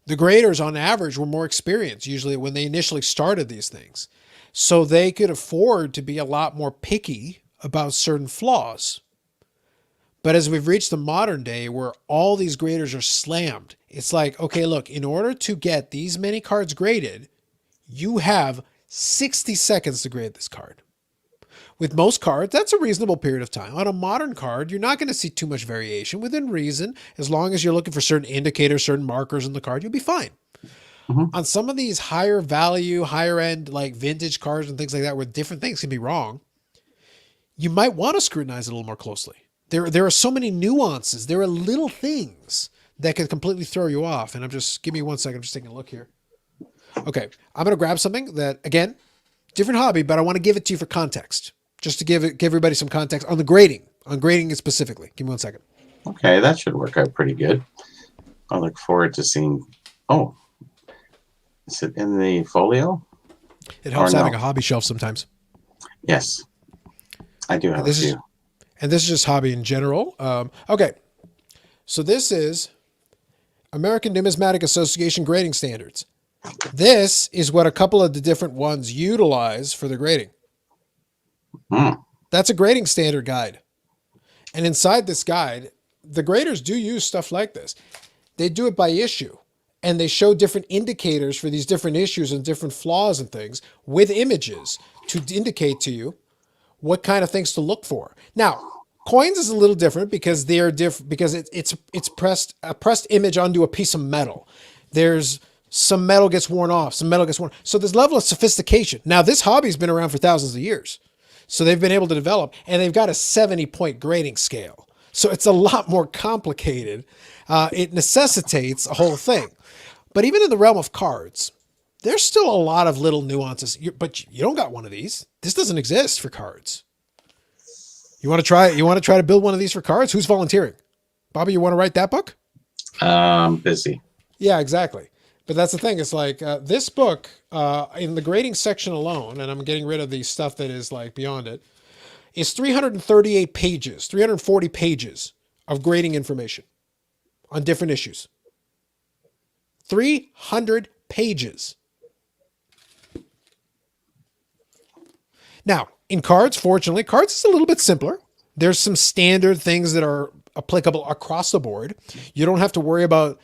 The graders on average were more experienced, usually when they initially started these things. So they could afford to be a lot more picky about certain flaws. But as we've reached the modern day where all these graders are slammed, it's like, okay, look, in order to get these many cards graded, you have 60 seconds to grade this card. With most cards, that's a reasonable period of time. On a modern card, you're not going to see too much variation within reason. As long as you're looking for certain indicators, certain markers in the card, you'll be fine. Mm-hmm. On some of these higher value, higher end, like vintage cards and things like that, where different things can be wrong, you might want to scrutinize it a little more closely. There are so many nuances. There are little things that can completely throw you off. And give me 1 second. I'm just taking a look here. Okay. I'm going to grab something that, again, different hobby, but I want to give it to you for context. Just to give everybody some context on grading it specifically. Give me 1 second. Okay, that should work out pretty good. I look forward to seeing. Oh, is it in the folio? It helps having a hobby shelf sometimes. Yes, I do have a few. And this is just hobby in general. Okay, so this is American Numismatic Association grading standards. This is what a couple of the different ones utilize for the grading. That's a grading standard guide. And inside this guide, the graders do use stuff like this. They do it by issue, and they show different indicators for these different issues and different flaws and things with images to indicate to you what kind of things to look for. Now, coins is a little different because they're different because it's a pressed image onto a piece of metal. There's some metal gets worn off, some metal gets worn. So there's a level of sophistication. Now, this hobby's been around for thousands of years. So they've been able to develop, and they've got a 70-point grading scale. So it's a lot more complicated. It necessitates a whole thing. But even in the realm of cards, there's still a lot of little nuances. But you don't got one of these. This doesn't exist for cards. You want to try? You want to try to build one of these for cards? Who's volunteering? Bobby, you want to write that book? Busy. Yeah, exactly. But that's the thing. It's like this book in the grading section alone, and I'm getting rid of the stuff that is like beyond it, is 338 pages, 340 pages of grading information on different issues. 300 pages. Now, in cards, fortunately, cards is a little bit simpler. There's some standard things that are applicable across the board. You don't have to worry about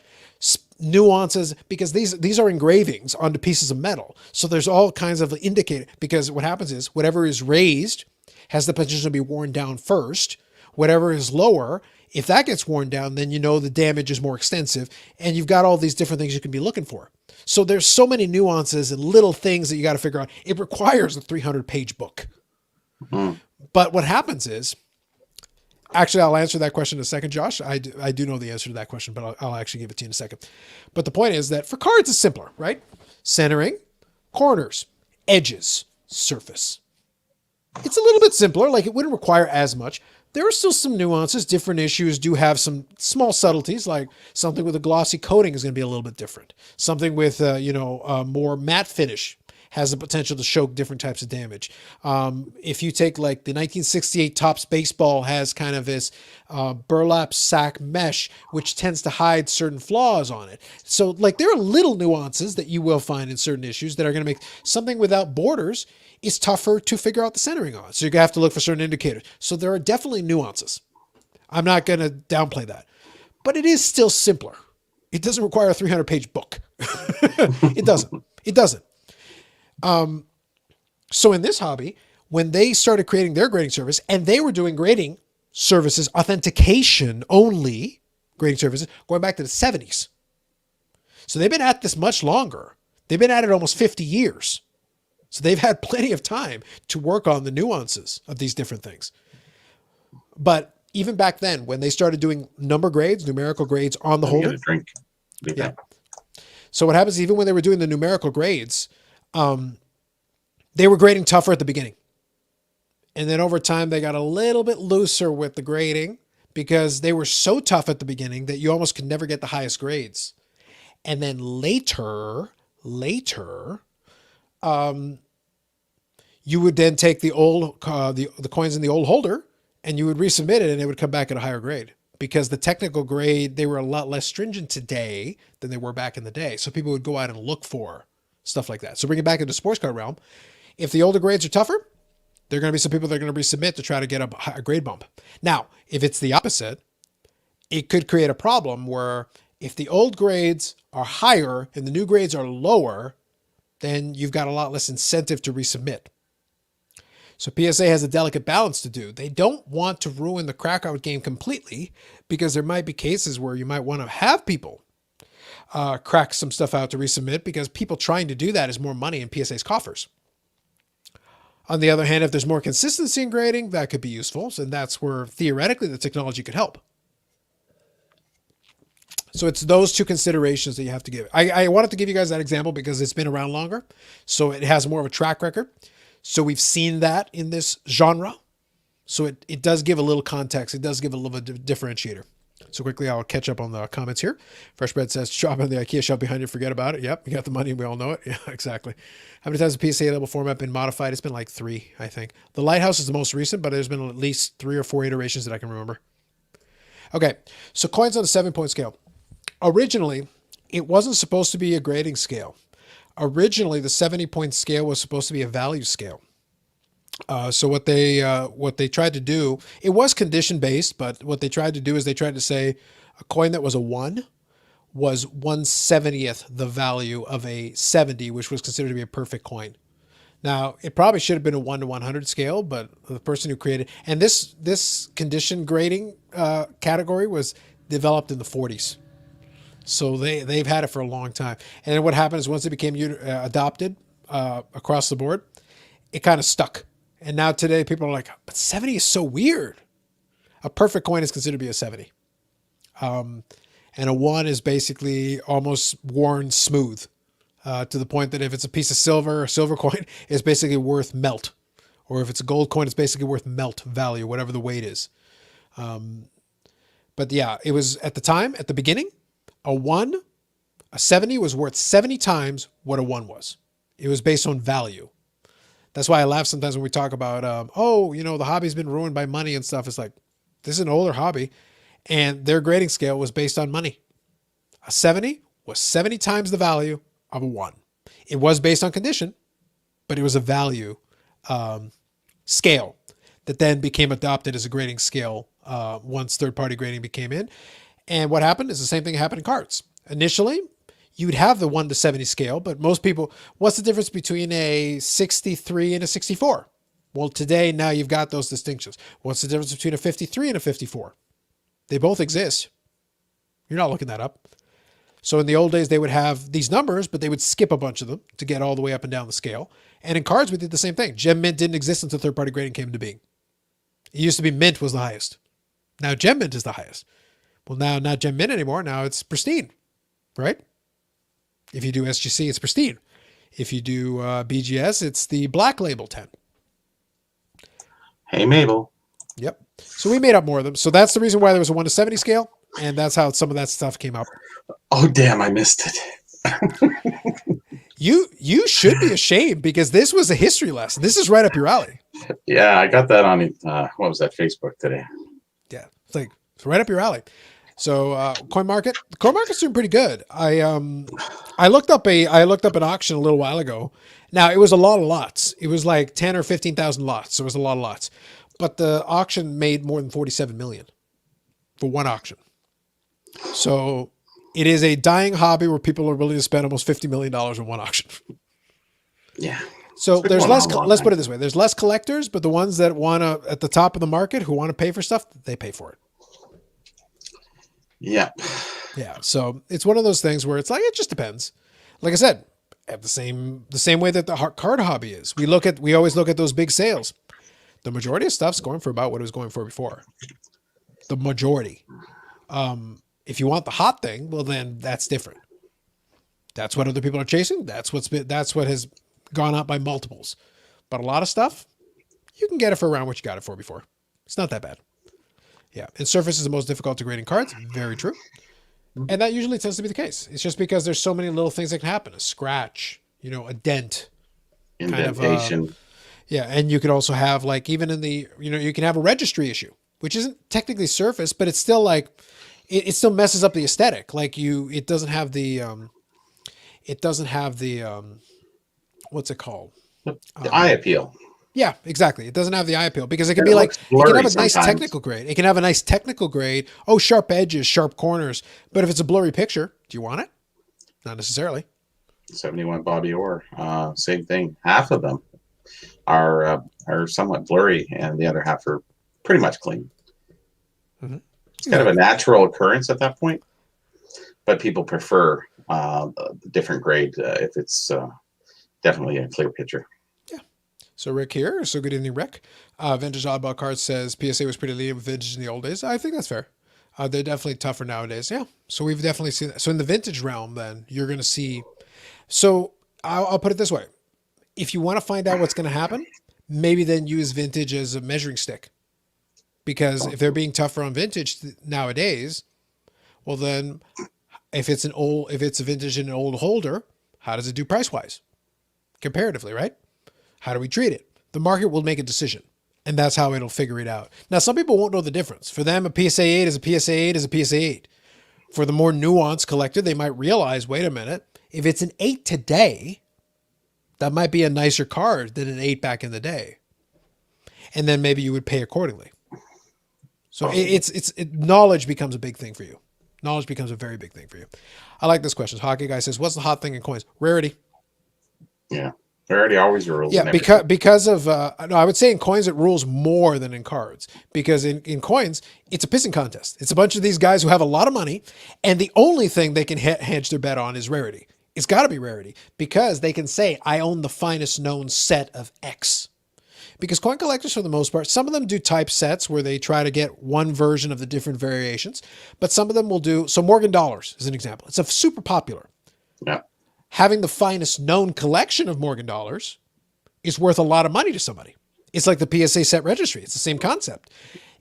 nuances because these are engravings onto pieces of metal. So there's all kinds of indicator, because what happens is whatever is raised has the potential to be worn down first. Whatever is lower, if that gets worn down, then you know the damage is more extensive, and you've got all these different things you can be looking for. So there's so many nuances and little things that you got to figure out. It requires a 300-page book. Mm-hmm. But what happens is, actually, I'll answer that question in a second, Josh. I do know the answer to that question, but I'll actually give it to you in a second. But the point is that for cards, it's simpler, right? Centering, corners, edges, surface. It's a little bit simpler. Like it wouldn't require as much. There are still some nuances. Different issues do have some small subtleties, like something with a glossy coating is going to be a little bit different. Something with, more matte finish has the potential to show different types of damage. If you take like the 1968 Topps baseball has kind of this burlap sack mesh, which tends to hide certain flaws on it. So like there are little nuances that you will find in certain issues that are going to make something without borders is tougher to figure out the centering on. So you're going to have to look for certain indicators. So there are definitely nuances. I'm not going to downplay that, but it is still simpler. It doesn't require a 300-page book. It doesn't. It doesn't. So in this hobby, when they started creating their grading service and they were doing grading services, authentication only grading services, going back to the 70s. So they've been at this much longer. They've been at it almost 50 years. So they've had plenty of time to work on the nuances of these different things. But even back then, when they started doing number grades, numerical grades on the holder. Drink. Yeah. So what happens, even when they were doing the numerical grades, they were grading tougher at the beginning. And then over time, they got a little bit looser with the grading because they were so tough at the beginning that you almost could never get the highest grades. And then later, you would then take the old, the coins in the old holder and you would resubmit it and it would come back at a higher grade because the technical grade, they were a lot less stringent today than they were back in the day. So people would go out and look for stuff like that. So bring it back into sports card realm. If the older grades are tougher, there are going to be some people that are going to resubmit to try to get a grade bump. Now, if it's the opposite, it could create a problem where if the old grades are higher and the new grades are lower, then you've got a lot less incentive to resubmit. So PSA has a delicate balance to do. They don't want to ruin the crackout game completely because there might be cases where you might want to have people crack some stuff out to resubmit because people trying to do that is more money in PSA's coffers. On the other hand, if there's more consistency in grading, that could be useful. So that's where theoretically the technology could help. So it's those two considerations that you have to give. I wanted to give you guys that example because it's been around longer. So it has more of a track record. So we've seen that in this genre. So it does give a little context. It does give a little bit of differentiator. So quickly, I'll catch up on the comments here. Fresh Bread says, shop in the IKEA shop behind you, forget about it. Yep, you got the money. We all know it. Yeah, exactly. How many times has the PSA level format been modified? It's been like 3, I think. The Lighthouse is the most recent, but there's been at least 3 or 4 iterations that I can remember. Okay, so coins on a 7-point scale. Originally, it wasn't supposed to be a grading scale. Originally, the 70-point scale was supposed to be a value scale. So what they tried to do, it was condition based, but what they tried to do is they tried to say a coin that was a 1 was 1/70th the value of a 70, which was considered to be a perfect coin. Now, it probably should have been a 1 to 100 scale, but the person who created, and this condition grading category was developed in the 40s. So they've had it for a long time. And then what happened is once it became adopted across the board, it kind of stuck. And now today people are like, but 70 is so weird. A perfect coin is considered to be a 70. And a 1 is basically almost worn smooth to the point that if it's a piece of silver, a silver coin, it's basically worth melt. Or if it's a gold coin, it's basically worth melt value, whatever the weight is. But yeah, it was at the time, at the beginning, a 70 was worth 70 times what a 1 was. It was based on value. That's why I laugh sometimes when we talk about, the hobby's been ruined by money and stuff. It's like, this is an older hobby. And their grading scale was based on money. A 70 was 70 times the value of a 1. It was based on condition, but it was a value scale that then became adopted as a grading scale once third-party grading became in. And what happened is the same thing happened in cards. Initially, you'd have the 1 to 70 scale, but most people, what's the difference between a 63 and a 64? Well, today, now you've got those distinctions. What's the difference between a 53 and a 54? They both exist. You're not looking that up. So in the old days, they would have these numbers, but they would skip a bunch of them to get all the way up and down the scale. And in cards, we did the same thing. Gem Mint didn't exist until third-party grading came into being. It used to be Mint was the highest. Now Gem Mint is the highest. Well, now not Gem Mint anymore. Now it's pristine, right? If you do SGC, it's pristine. If you do BGS, it's the Black Label 10. Hey, Mabel. Yep. So we made up more of them. So that's the reason why there was a 1-to-70 scale, and that's how some of that stuff came up. Oh, damn, I missed it. You should be ashamed because this was a history lesson. This is right up your alley. Yeah, I got that on what was that, Facebook today? Yeah, it's right up your alley. So coin market, the coin market's doing pretty good. I looked up an auction a little while ago. Now it was a lot of lots. It was like 10 or 15,000 lots. So it was a lot of lots, but the auction made more than 47 million for one auction. So it is a dying hobby where people are willing to spend almost $50 million in one auction. Yeah. So there's less, let's put it this way. There's less collectors, but the ones that want to, at the top of the market, who want to pay for stuff, they pay for it. Yeah. Yeah. So it's one of those things where it's like, it just depends. Like I said, at the same way that the card hobby is, we always look at those big sales. The majority of stuff's going for about what it was going for before. The majority. If you want the hot thing, well, then that's different. That's what other people are chasing. That's what has gone up by multiples. But a lot of stuff, you can get it for around what you got it for before. It's not that bad. Yeah. And surface is the most difficult to grade in cards. Very true. And that usually tends to be the case. It's just because there's so many little things that can happen. A scratch, a dent. Indentation. Yeah. And you could also have like, even in the, you can have a registry issue, which isn't technically surface, but it's still like, it still messes up the aesthetic. Like it doesn't have the, what's it called? The eye appeal. Yeah, exactly. It doesn't have the eye appeal because it can be like, it can have a nice technical grade. It can have a nice technical grade. Oh, sharp edges, sharp corners. But if it's a blurry picture, do you want it? Not necessarily. 71 Bobby Orr, same thing. Half of them are somewhat blurry and the other half are pretty much clean. Mm-hmm. It's kind of a natural occurrence at that point, but people prefer a different grade if it's definitely a clear picture. Yeah. So Rick here. So good evening, Rick. Vintage Oddball Cards says PSA was pretty lenient with vintage in the old days. I think that's fair. They're definitely tougher nowadays. Yeah. So we've definitely seen that. So in the vintage realm, then you're going to see. So I'll put it this way. If you want to find out what's going to happen, maybe then use vintage as a measuring stick. Because if they're being tougher on vintage nowadays, well then, if it's a vintage and an old holder, how does it do price wise, comparatively, right? How do we treat it? The market will make a decision, and that's how it'll figure it out. Now, some people won't know the difference. For them, a PSA 8 is a PSA 8 is a PSA 8. For the more nuanced collector, they might realize, wait a minute, if it's an 8 today, that might be a nicer card than an 8 back in the day, and then maybe you would pay accordingly. So knowledge becomes a big thing for you. Knowledge becomes a very big thing for you. I like this question. Hockey guy says, what's the hot thing in coins? Rarity. Yeah. Rarity always rules. Yeah. Because of, no, I would say in coins, it rules more than in cards, because in coins, it's a pissing contest. It's a bunch of these guys who have a lot of money, and the only thing they can hedge their bet on is rarity. It's got to be rarity, because they can say, I own the finest known set of X. Because coin collectors, for the most part, some of them do type sets where they try to get one version of the different variations, but some of them will do, so Morgan Dollars is an example. It's a super popular. Yeah. Having the finest known collection of Morgan Dollars is worth a lot of money to somebody. It's like the PSA set registry. It's the same concept.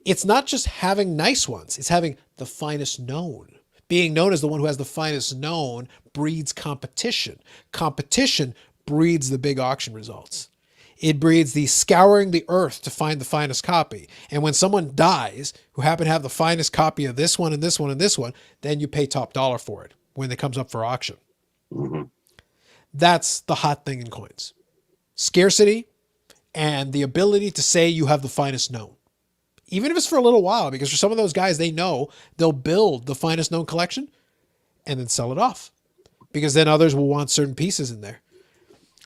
It's not just having nice ones. It's having the finest known. Being known as the one who has the finest known breeds competition. Competition breeds the big auction results. It breeds the scouring the earth to find the finest copy. And when someone dies who happen to have the finest copy of this one and this one and this one, then you pay top dollar for it when it comes up for auction. Mm-hmm. That's the hot thing in coins. Scarcity and the ability to say you have the finest known. Even if it's for a little while, because for some of those guys, they know they'll build the finest known collection and then sell it off, because then others will want certain pieces in there.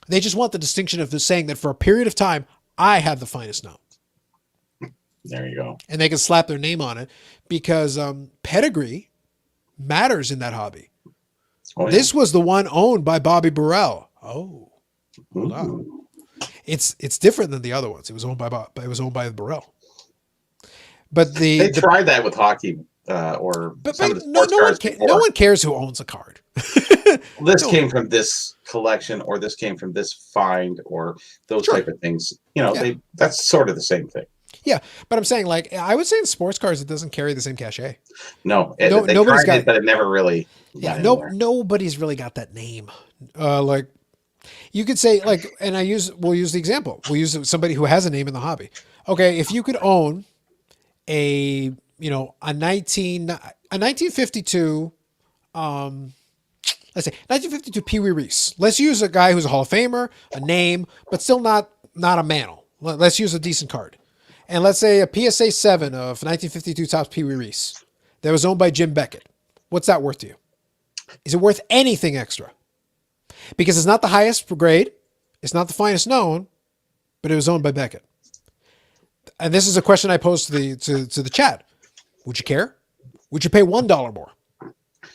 They just want the distinction of saying that for a period of time, I have the finest known. There you go. And they can slap their name on it, because pedigree matters in that hobby. Oh, yeah. This was the one owned by Bobby Burrell. Oh, hold on. It's different than the other ones. It was owned by Burrell. But they tried that with hockey no one cares who owns a card. This came from this collection, or this came from this find, or those type of things. That's sort of the same thing. Yeah, but I'm saying, like, I would say in sports cars, it doesn't carry the same cachet. No, they Nobody's tried got. it, but it never really Yeah, went anywhere. nobody's really got that name. Like you could say, like, and we'll use the example. We'll use somebody who has a name in the hobby. Okay, if you could own a, a 1952, let's say 1952 Pee Wee Reese. Let's use a guy who's a Hall of Famer, a name, but still not a Mantle. Let's use a decent card. And let's say a PSA 7 of 1952 Topps Pee Wee Reese that was owned by Jim Beckett. What's that worth to you? Is it worth anything extra? Because it's not the highest grade, it's not the finest known, but it was owned by Beckett. And this is a question I posed to the chat. Would you care? Would you pay $1 more?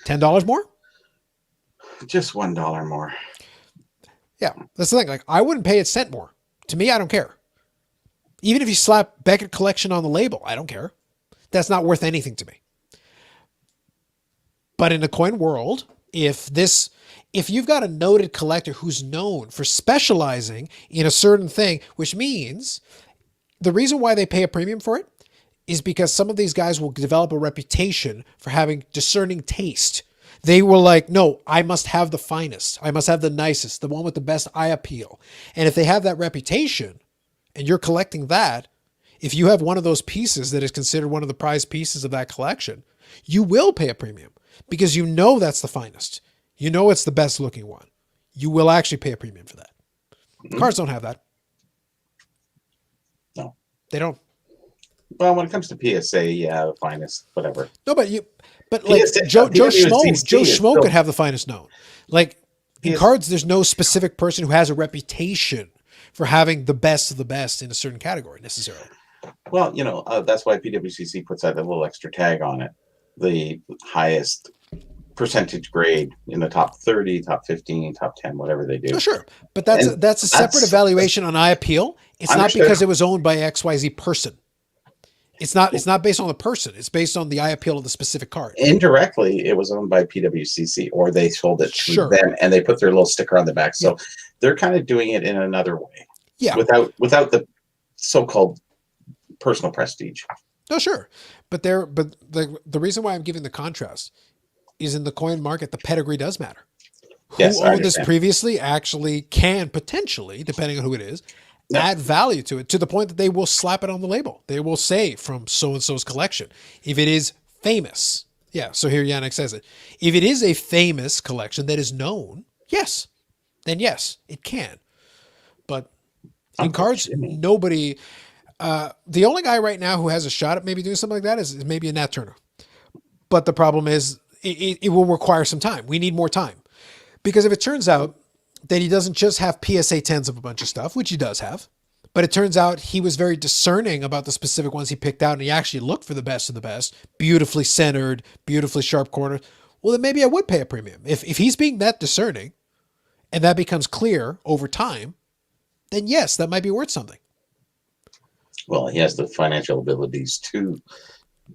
$10 more? Just $1 more. Yeah, that's the thing. Like, I wouldn't pay a cent more. To me, I don't care. Even if you slap Beckett Collection on the label, I don't care. That's not worth anything to me. But in the coin world, if you've got a noted collector who's known for specializing in a certain thing, which means the reason why they pay a premium for it is because some of these guys will develop a reputation for having discerning taste. They were like, no, I must have the finest. I must have the nicest, the one with the best eye appeal. And if they have that reputation and you're collecting that, if you have one of those pieces that is considered one of the prized pieces of that collection, you will pay a premium because you know that's the finest. You know it's the best looking one. You will actually pay a premium for that. Mm-hmm. Cards don't have that. No. They don't. Well, when it comes to PSA, yeah, the finest, whatever. No, but like Joe Schmo could have the finest known. Like in cards, there's no specific person who has a reputation for having the best of the best in a certain category necessarily. Well, that's why PWCC puts that little extra tag on it. The highest percentage grade in the top 30, top 15, top 10, whatever they do. Oh, sure. But that's a separate evaluation on eye appeal. It's not because it was owned by XYZ person. It's not based on the person. It's based on the eye appeal of the specific card. Indirectly, it was owned by PWCC, or they sold it to them, and they put their little sticker on the back. So they're kind of doing it in another way. Yeah. Without the so-called personal prestige. No, sure. But the reason why I'm giving the contrast is in the coin market, the pedigree does matter. Who owned this previously actually can potentially, depending on who it is, add value to it to the point that they will slap it on the label. They will say from so-and-so's collection. If it is famous. Yeah. So here Yannick says it. If it is a famous collection that is known, yes, then yes, it can. But in cards, nobody, the only guy right now who has a shot at maybe doing something like that is maybe a Nat Turner. But the problem is it will require some time. We need more time. Because if it turns out that he doesn't just have PSA 10s of a bunch of stuff, which he does have, but it turns out he was very discerning about the specific ones he picked out and he actually looked for the best of the best, beautifully centered, beautifully sharp corners, well, then maybe I would pay a premium. If he's being that discerning and that becomes clear over time, then yes, that might be worth something. Well, he has the financial abilities to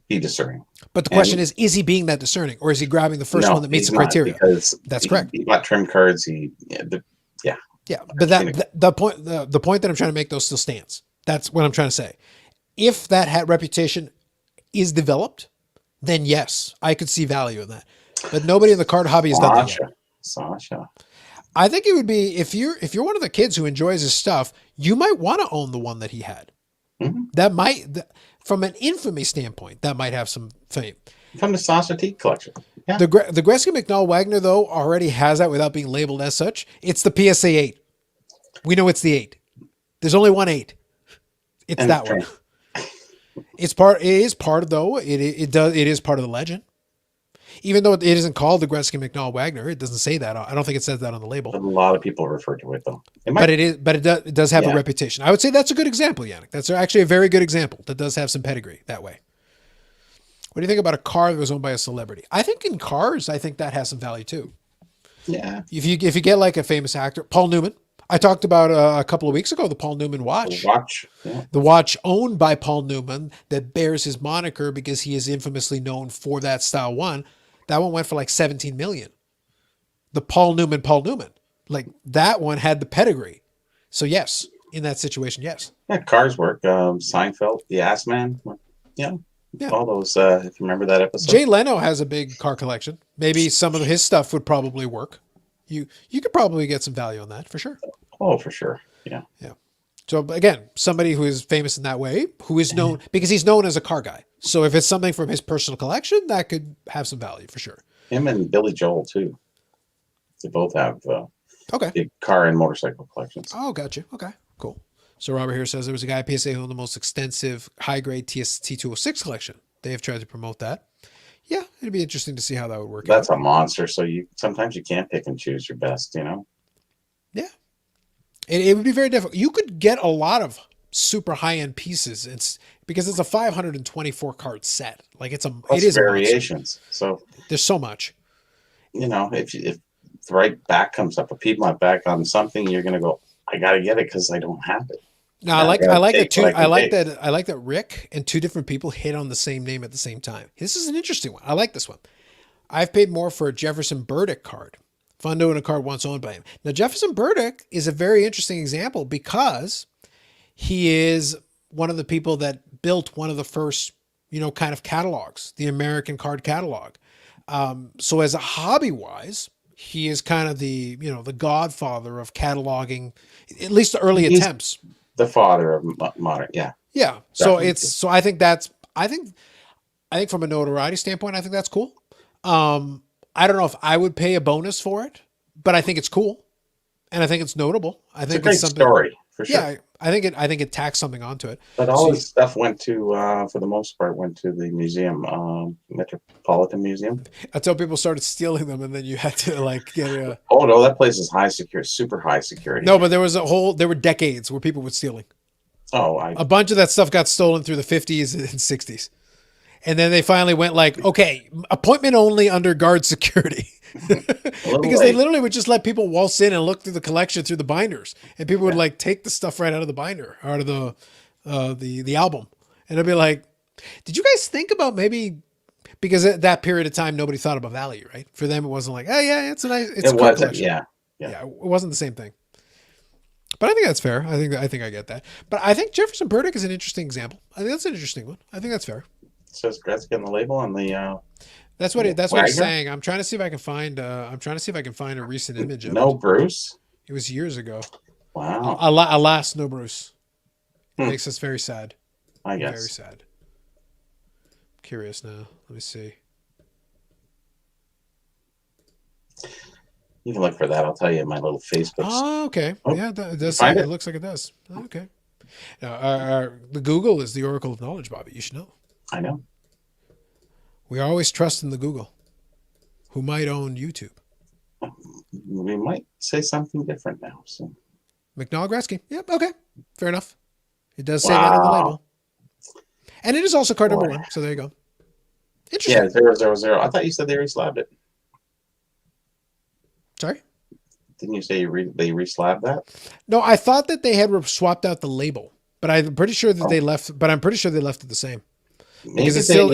be discerning. But the question is he being that discerning, or is he grabbing the first one that meets the criteria? Because that's correct. He bought trim cards. Yeah. But the point that I'm trying to make though still stands. That's what I'm trying to say. If that reputation is developed, then yes, I could see value in that. But nobody in the card hobby has done that yet. Sasha. I think it would be if you're one of the kids who enjoys his stuff, you might want to own the one that he had. Mm-hmm. That might, from an infamy standpoint, that might have some fame. From the Sasha Teague collection. Yeah. The Gretzky McNall Wagner, though, already has that without being labeled as such. It's the PSA 8. We know it's the 8. There's only one 8. It's and that one. It is part of the legend. Even though it isn't called the Gretzky McNall Wagner, it doesn't say that. I don't think it says that on the label. A lot of people refer to it though. It does have a reputation. I would say that's a good example, Yannick. That's actually a very good example that does have some pedigree that way. What do you think about a car that was owned by a celebrity? I think in cars, that has some value too. Yeah. If you get like a famous actor, Paul Newman. I talked about a couple of weeks ago, the Paul Newman watch. The watch owned by Paul Newman that bears his moniker because he is infamously known for that style one. That one went for like 17 million. The Paul Newman, like that one had the pedigree. So yes, in that situation, yes. Yeah, cars work. Seinfeld, The Ass Man. Yeah, Yeah. all those. If you remember that episode. Jay Leno has a big car collection. Maybe some of his stuff would probably work. You could probably get some value on that for sure. Oh, for sure. Yeah. Yeah. So again, somebody who is famous in that way, who is known because he's known as a car guy. So if it's something from his personal collection, that could have some value for sure. Him and Billy Joel too. They both have Okay. big car and motorcycle collections. Oh, gotcha. Okay, cool. So Robert here says there was a guy at PSA who owned the most extensive high-grade T206 collection. They have tried to promote that. Yeah, it'd be interesting to see how that would work That's out. a monster. So sometimes you can't pick and choose your best. You know. Yeah. It would be very difficult. You could get a lot of super high-end pieces. It's because it's a 524 card set. Like it is variations. So there's so much. You know, if the right back comes up, a Piedmont back on something, you're gonna go, I gotta get it because I don't have it. No, I like that Rick and two different people hit on the same name at the same time. This is an interesting one. I like this one. I've paid more for a Jefferson Burdick card. Fun to own a card once owned by him. Now, Jefferson Burdick is a very interesting example because he is one of the people that built one of the first, kind of catalogs, the American card catalog. So as a hobby wise, he is kind of the godfather of cataloging, at least the early attempts. The father of modern, yeah. Yeah. So I think from a notoriety standpoint, I think that's cool. I don't know if I would pay a bonus for it, but I think it's cool, and I think it's notable. I think it's a great story for sure. Yeah, I think it tacks something onto it. But all this stuff went to, for the most part, to the museum, Metropolitan Museum. Until people started stealing them, and then you had to get a. Oh no, that place is high security, super high security. No, but there were decades where people were stealing. Oh, a bunch of that stuff got stolen through the 50s and 60s. And then they finally went okay, appointment only under guard security. Because they literally would just let people waltz in and look through the collection through the binders. And people would take the stuff right out of the binder, out of the album. And they'd be like, did you guys think about maybe, because at that period of time, nobody thought about value, right? For them, it wasn't like, oh yeah, it's a nice, it's a collection. Yeah. It wasn't the same thing. But I think that's fair. I think I get that. But I think Jefferson Burdick is an interesting example. I think that's an interesting one. I think that's fair. Says Gretzky on the label on the. That's what he's saying. I'm trying to see if I can find. I'm trying to see if I can find a recent image of it. Bruce. It was years ago. Wow. Alas, no Bruce. It makes us very sad. I guess. Very sad. I'm curious now. Let me see. You can look for that. I'll tell you my little Facebook. Oh, okay. Oh, yeah, it does. It looks like it does. Okay. Now, the Google is the oracle of knowledge, Bobby. You should know. I know. We always trust in the Google, who might own YouTube. We might say something different now. So, McNall Gretzky. Yep. Okay. Fair enough. It does say that on the label, and it is also card number 1. So there you go. Interesting. Yeah, 000. I thought you said they reslabbed it. Sorry. Didn't you say they reslabbed that? No, I thought that they had swapped out the label, but I'm pretty sure that they left. But I'm pretty sure they left it the same. Maybe because it's still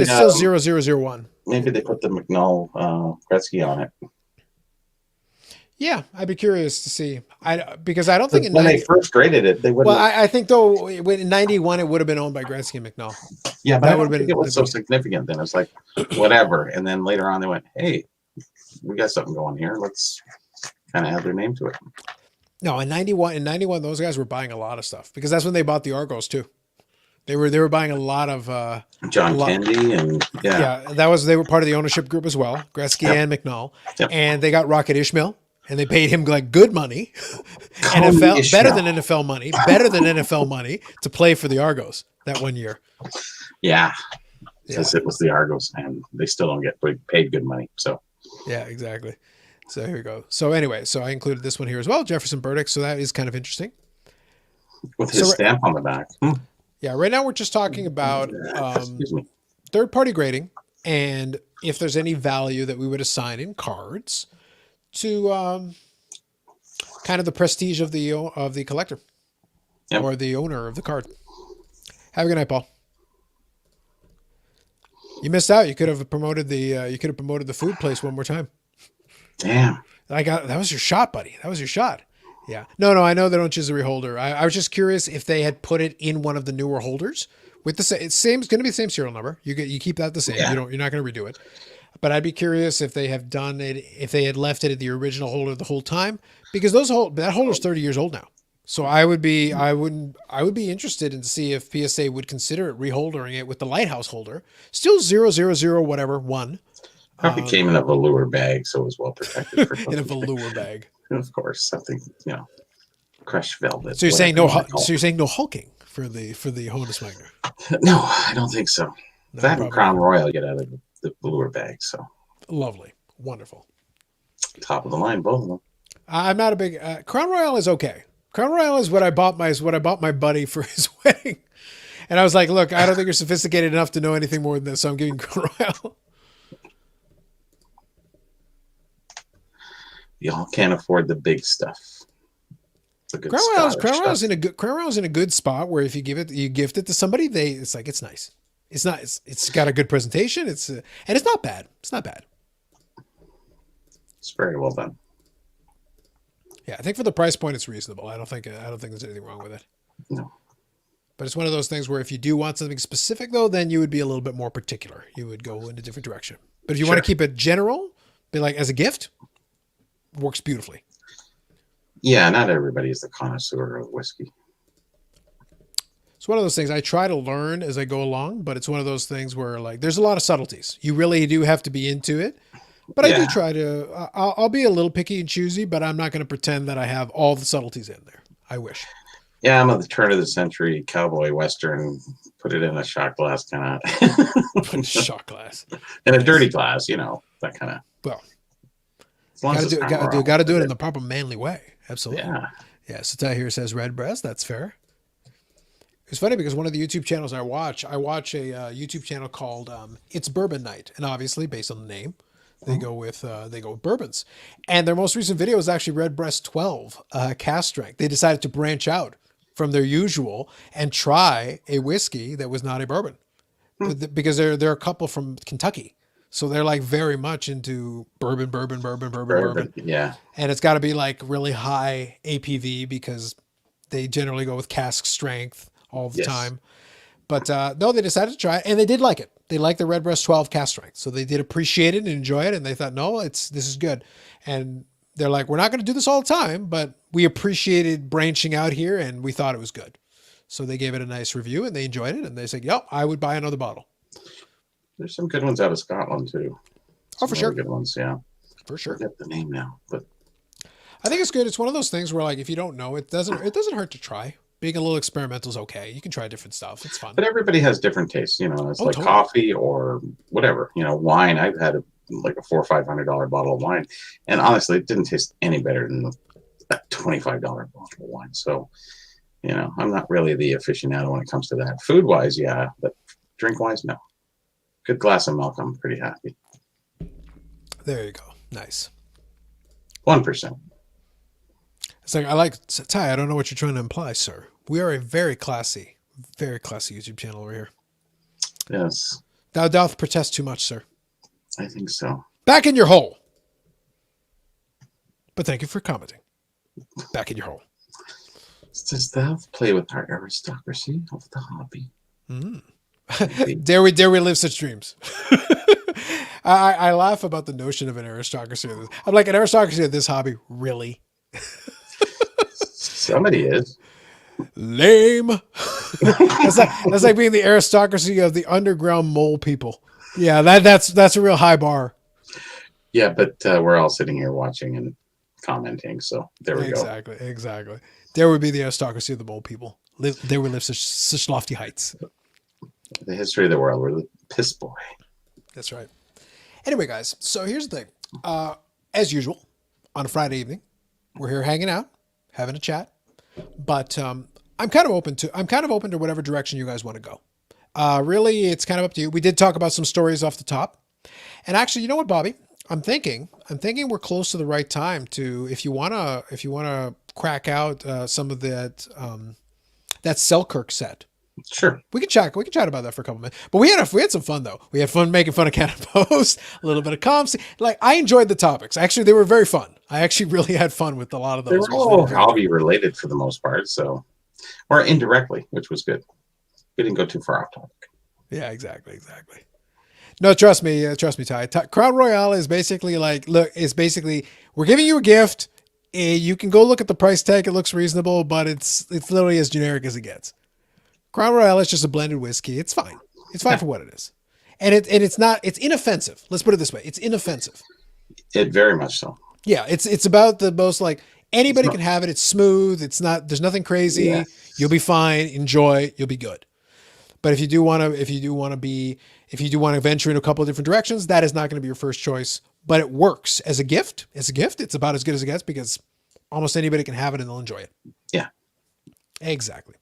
0001. Maybe they put the McNall Gretzky on it. Yeah, I'd be curious to see. Because I don't think when they first graded it, they wouldn't. Well, I think though in '91 it would have been owned by Gretzky and McNall. Yeah, but I don't think it was so significant then. It's like whatever, and then later on they went, "Hey, we got something going here. Let's kind of add their name to it." No, in '91, those guys were buying a lot of stuff because that's when they bought the Argos too. They were buying a lot of John Candy and they were part of the ownership group as well, Gretzky and McNall, and they got Rocket Ishmael and they paid him good money, NFL better than NFL money to play for the Argos that one year. Yeah, because it was the Argos and they still don't get paid good money. So yeah, exactly. So here we go. So anyway, I included this one here as well, Jefferson Burdick. So that is kind of interesting with his stamp on the back. Yeah, right now we're just talking about third-party grading and if there's any value that we would assign in cards to kind of the prestige of the collector or the owner of the card. Have a good night, Paul. You missed out. You could have promoted the food place one more time. Damn. That was your shot, buddy. That was your shot. Yeah. No, I know they don't choose a reholder. I was just curious if they had put it in one of the newer holders with the same. It's going to be the same serial number. You keep that the same. Yeah. You're not going to redo it. But I'd be curious if they have done it, if they had left it at the original holder the whole time, because that holder's 30 years old now. So I would be interested in to see if PSA would consider it reholdering it with the lighthouse holder, still 000 whatever 1. Probably came in a velour bag, so it was well protected. In a velour bag. Of course, something, crushed velvet. So you're saying no hulking for the Honus Wagner? No, I don't think so. No, That and Crown Royal get out of the velour bag, so lovely, wonderful, top of the line, both of them. I'm not a big Crown Royal is okay. Crown Royal is what I bought my buddy for his wedding, and I was like, look, I don't think you're sophisticated enough to know anything more than this, so I'm giving Crown Royal. Y'all can't afford the big stuff. Crown Royal's in a good spot where if you gift it to somebody, it's nice. It's got a good presentation. And it's not bad. It's not bad. It's very well done. Yeah, I think for the price point, it's reasonable. I don't think there's anything wrong with it. No. But it's one of those things where if you do want something specific, though, then you would be a little bit more particular. You would go in a different direction. But if you want to keep it general, be like as a gift, works beautifully. Yeah, not everybody is the connoisseur of whiskey. It's one of those things I try to learn as I go along, but it's one of those things where like there's a lot of subtleties. You really do have to be into it. But I do try to, I'll be a little picky and choosy, but I'm not going to pretend that I have all the subtleties in there. I wish. Yeah, I'm at the turn of the century cowboy western, put it in a shot glass kind of. Shot glass. In a dirty glass, that kind of. Well, got to do it in the proper manly way. Absolutely. Yeah. Yeah. Satai here says red breast. That's fair. It's funny because one of the YouTube channels I watch a YouTube channel called It's Bourbon Night, and obviously based on the name, they go with bourbons. And their most recent video is actually Red Breast 12 cast strength. They decided to branch out from their usual and try a whiskey that was not a bourbon, because they're a couple from Kentucky. So they're like very much into bourbon. Yeah. And it's got to be like really high APV because they generally go with cask strength all the time. But no, they decided to try it and they did like it. They liked the Red Breast 12 cask strength. So they did appreciate it and enjoy it. And they thought, no, this is good. And they're like, we're not going to do this all the time, but we appreciated branching out here and we thought it was good. So they gave it a nice review and they enjoyed it. And they said, yep, I would buy another bottle. There's some good ones out of Scotland too. Oh, for sure. Good ones, yeah. For sure. I forget the name now, but I think it's good. It's one of those things where, like, if you don't know, it doesn't hurt to try. Being a little experimental is okay. You can try different stuff. It's fun. But everybody has different tastes. It's like totally. Coffee or whatever. Wine. I've had like a $400 or $500 bottle of wine, and honestly, it didn't taste any better than a $25 bottle of wine. So, I'm not really the aficionado when it comes to that. Food wise, yeah, but drink wise, no. Good glass of milk, I'm pretty happy. There you go. Nice. 1%. It's like, Ty, I don't know what you're trying to imply, sir. We are a very classy YouTube channel over here. Yes. Thou doth protest too much, sir. I think so. Back in your hole. But thank you for commenting. Back in your hole. Does thou play with our aristocracy of the hobby? Dare we live such dreams? I laugh about the notion of an aristocracy. I'm like, an aristocracy of this hobby, really? Somebody is. Lame. That's like being the aristocracy of the underground mole people. Yeah, that's a real high bar. Yeah, but we're all sitting here watching and commenting, so there we go. Exactly. There would be the aristocracy of the mole people. They would live such lofty heights. The history of the world. We're the piss boy. That's right. Anyway, guys, so here's the thing. As usual, on a Friday evening, we're here hanging out, having a chat. But I'm kind of open to whatever direction you guys want to go. Really, it's kind of up to you. We did talk about some stories off the top. And actually, you know what, Bobby? I'm thinking we're close to the right time to, if you wanna crack out some of that Selkirk set. Sure. We can chat about that for a couple minutes. But we had some fun though. We had fun making fun of Canada Post, a little bit of COMC. Like, I enjoyed the topics. Actually, they were very fun. I actually really had fun with a lot of They those. were It was very, all very good. hobby related for the most part, so or indirectly, which was good. We didn't go too far off topic. Yeah, exactly. No, trust me, Ty. Crown Royale is basically like, look, it's basically we're giving you a gift. You can go look at the price tag; it looks reasonable, but it's literally as generic as it gets. Crown Royale is just a blended whiskey. It's fine. It's fine for what it is, and it's inoffensive. Let's put it this way: it's inoffensive. It very much so. Yeah, it's about the most like anybody not, can have it. It's smooth. It's not. There's nothing crazy. yeah. You'll be fine. Enjoy. You'll be good. But if you do want to venture in a couple of different directions, that is not going to be your first choice. But it works as a gift. As a gift, it's about as good as it gets because almost anybody can have it and they'll enjoy it. Yeah, exactly.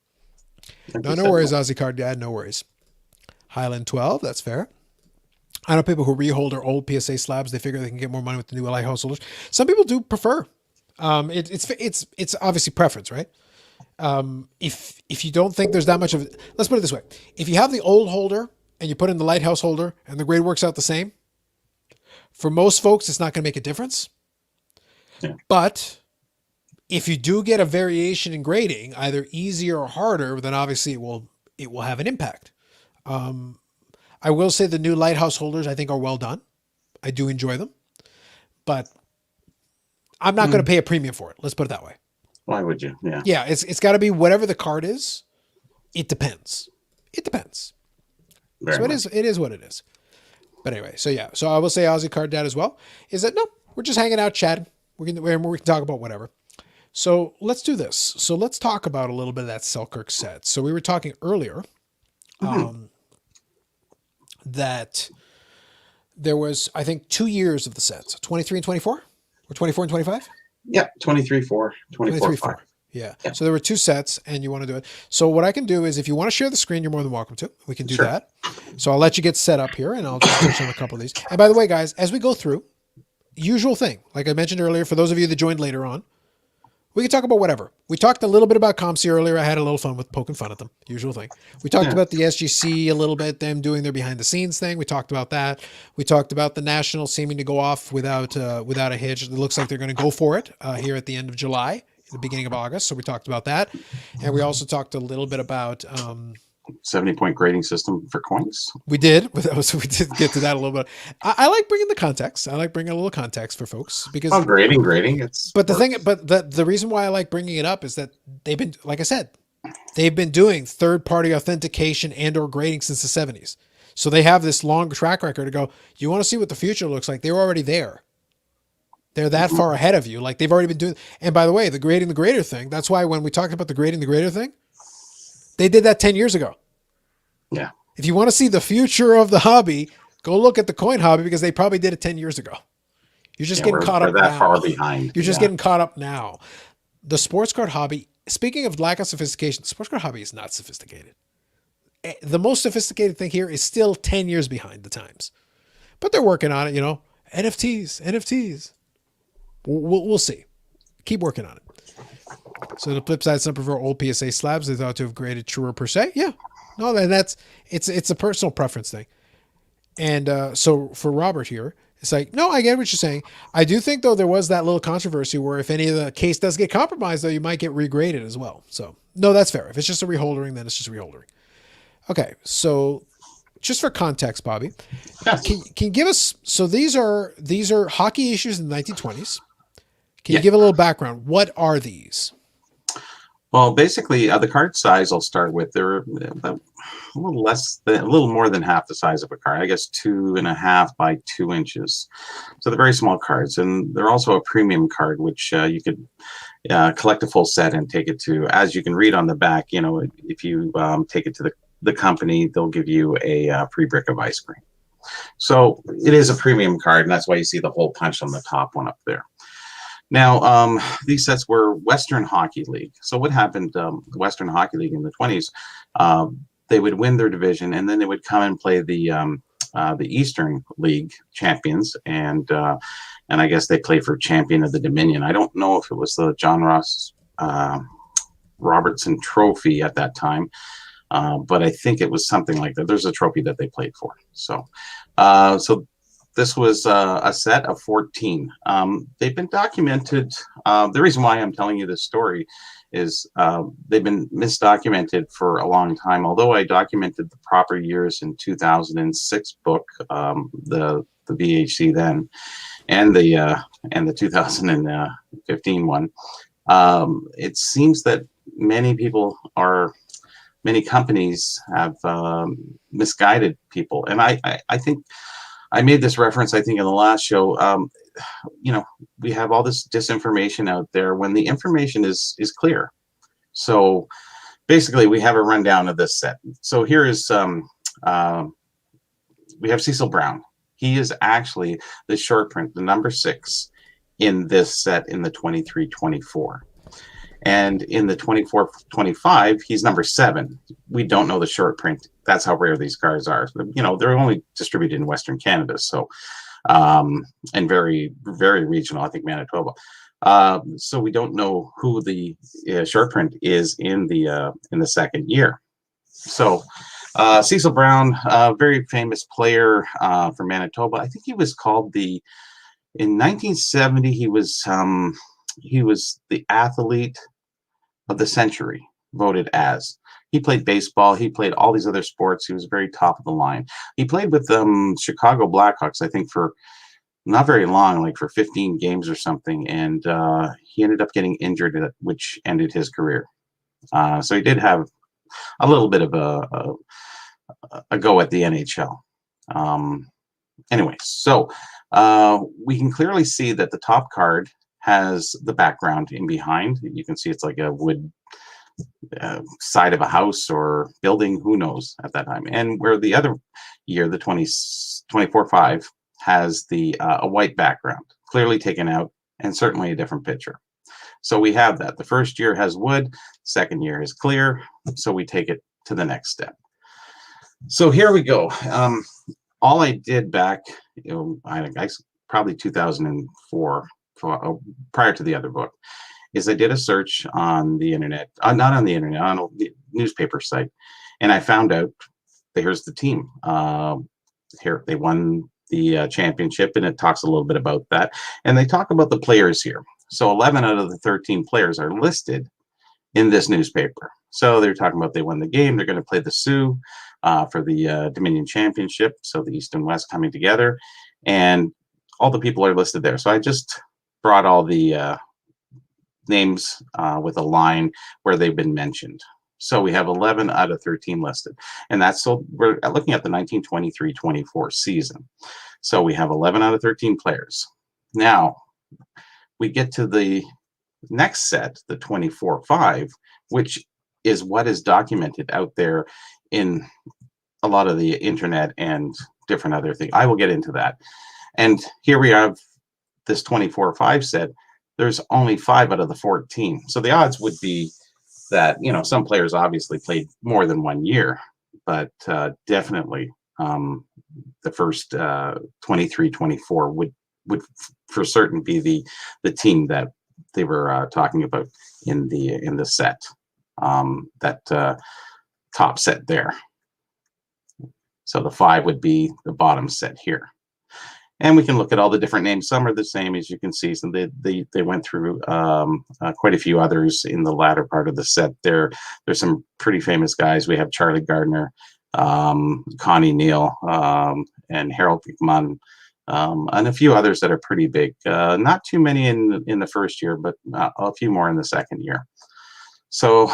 No worries, Aussie Card Dad. No worries. Highland 12. That's fair. I know people who rehold their old PSA slabs. They figure they can get more money with the new lighthouse holders. Some people do prefer. It's obviously preference, right? If you don't think there's that much of it, let's put it this way. If you have the old holder and you put in the lighthouse holder and the grade works out the same, for most folks, it's not going to make a difference. Yeah. But if you do get a variation in grading, either easier or harder, then obviously it will have an impact. I will say the new lighthouse holders I think are well done. I do enjoy them, but I'm not going to pay a premium for it. Let's put it that way. Why would you? Yeah. Yeah, it's got to be whatever the card is. It depends. Very so much. it is what it is. But anyway, so yeah. So I will say Aussie Card Dad as well. Is that no, we're just hanging out, chatting. We can talk about whatever. So let's do this. So let's talk about a little bit of that Selkirk set. So we were talking earlier that there was, I think, 2 years of the sets, 23 and 24 or 24 and 25. Yeah, 23-4, 24-5. Yeah. So there were 2 sets and you want to do it. So what I can do is if you want to share the screen, you're more than welcome to. We can do that. So I'll let you get set up here and I'll just touch on a couple of these. And by the way, guys, as we go through, usual thing, like I mentioned earlier, for those of you that joined later on, we can talk about whatever. We talked a little bit about COMC earlier. I had a little fun with poking fun at them. Usual thing. We talked about the SGC a little bit, them doing their behind the scenes thing. We talked about that. We talked about the National seeming to go off without a hitch. It looks like they're going to go for it here at the end of July, the beginning of August. So we talked about that. And we also talked a little bit about 70-point grading system for coins. We did get to that a little bit. I like bringing the context. I like bringing a little context for folks because grading. The reason why I like bringing it up is that they've been, like I said, they've been doing third-party authentication and or grading since the 70s. So they have this long track record to go, you want to see what the future looks like? They're already there. They're that far ahead of you. Like they've already been doing. And by the way, the grading the grader thing, that's why when we talked about the grading the grader thing, they did that 10 years ago. Yeah. If you want to see the future of the hobby, go look at the coin hobby because they probably did it 10 years ago. You're just getting caught up now. Far behind. You're just getting caught up now. The sports card hobby, speaking of lack of sophistication, the sports card hobby is not sophisticated. The most sophisticated thing here is still 10 years behind the times. But they're working on it, NFTs. We'll see. Keep working on it. So the flip side, some prefer old PSA slabs. They thought to have graded truer per se. Yeah. No, then it's a personal preference thing. And so for Robert here, it's like, no, I get what you're saying. I do think, though, there was that little controversy where if any of the case does get compromised, though, you might get regraded as well. So, no, that's fair. If it's just a reholdering, then it's just a reholdering. Okay, so just for context, Bobby, can you give us, so these are hockey issues in the 1920s. Can you give a little background? What are these? Well, basically, the card size I'll start with, they're a little more than half the size of a card. I guess 2.5 by 2 inches. So they're very small cards, and they're also a premium card, which you could collect a full set and take it to. As you can read on the back, if you take it to the company, they'll give you a free brick of ice cream. So it is a premium card, and that's why you see the hole punch on the top one up there. Now, these sets were Western Hockey League. So what happened, the Western Hockey League in the 20s, they would win their division, and then they would come and play the Eastern League champions, and I guess they played for champion of the Dominion. I don't know if it was the John Ross Robertson Trophy at that time, but I think it was something like that. There's a trophy that they played for. So This was a set of 14. They've been documented. The reason why I'm telling you this story is they've been misdocumented for a long time. Although I documented the proper years in 2006 book, the VHC then, and the 2015 one, it seems that many companies have misguided people, and I think I made this reference, I think, in the last show. We have all this disinformation out there when the information is clear. So basically, we have a rundown of this set. So here is we have Cecil Brown. He is actually the short print, the number 6 in this set in the 23-24. And in the 24-25, he's number 7. We don't know the short print. That's how rare these cards are. They're only distributed in Western Canada, so and very, very regional. I think Manitoba. So we don't know who the short print is in the second year. So Cecil Brown, very famous player from Manitoba. I think he was called in 1970. He was the athlete of the century, voted as. He played baseball. He played all these other sports. He was very top of the line. He played with Chicago Blackhawks, I think, for not very long, like for 15 games or something. And he ended up getting injured, which ended his career. So he did have a little bit of a go at the NHL. Anyway, so we can clearly see that the top card has the background in behind. You can see it's like a wood side of a house or building, who knows at that time. And where the other year, the 24-5, has a white background, clearly taken out, and certainly a different picture. So we have that. The first year has wood, second year is clear, so we take it to the next step. So here we go. All I did back, I probably 2004, prior to the other book, is I did a search on the internet, not on the internet, on a newspaper site, and I found out here's the team. Here they won the championship, and it talks a little bit about that, and they talk about the players here. So 11 out of the 13 players are listed in this newspaper. So they're talking about they won the game. They're going to play the Sioux for the Dominion Championship. So the East and West coming together, and all the people are listed there. So I just brought all the names with a line where they've been mentioned. So we have 11 out of 13 listed, and we're looking at the 1923-24 season. So we have 11 out of 13 players. Now we get to the next set, the 24-5, which is what is documented out there in a lot of the internet and different other things. I will get into that. And here we have this 24-5 set. There's only 5 out of the 14. So the odds would be that, some players obviously played more than 1 year, but definitely the first 23-24 would for certain be the team that they were talking about in the set, that top set there. So the 5 would be the bottom set here. And we can look at all the different names. Some are the same, as you can see. So they went through quite a few others in the latter part of the set. There's some pretty famous guys. We have Charlie Gardner, Connie Neal, and Harold McMunn, and a few others that are pretty big. Not too many in the first year, but a few more in the second year. So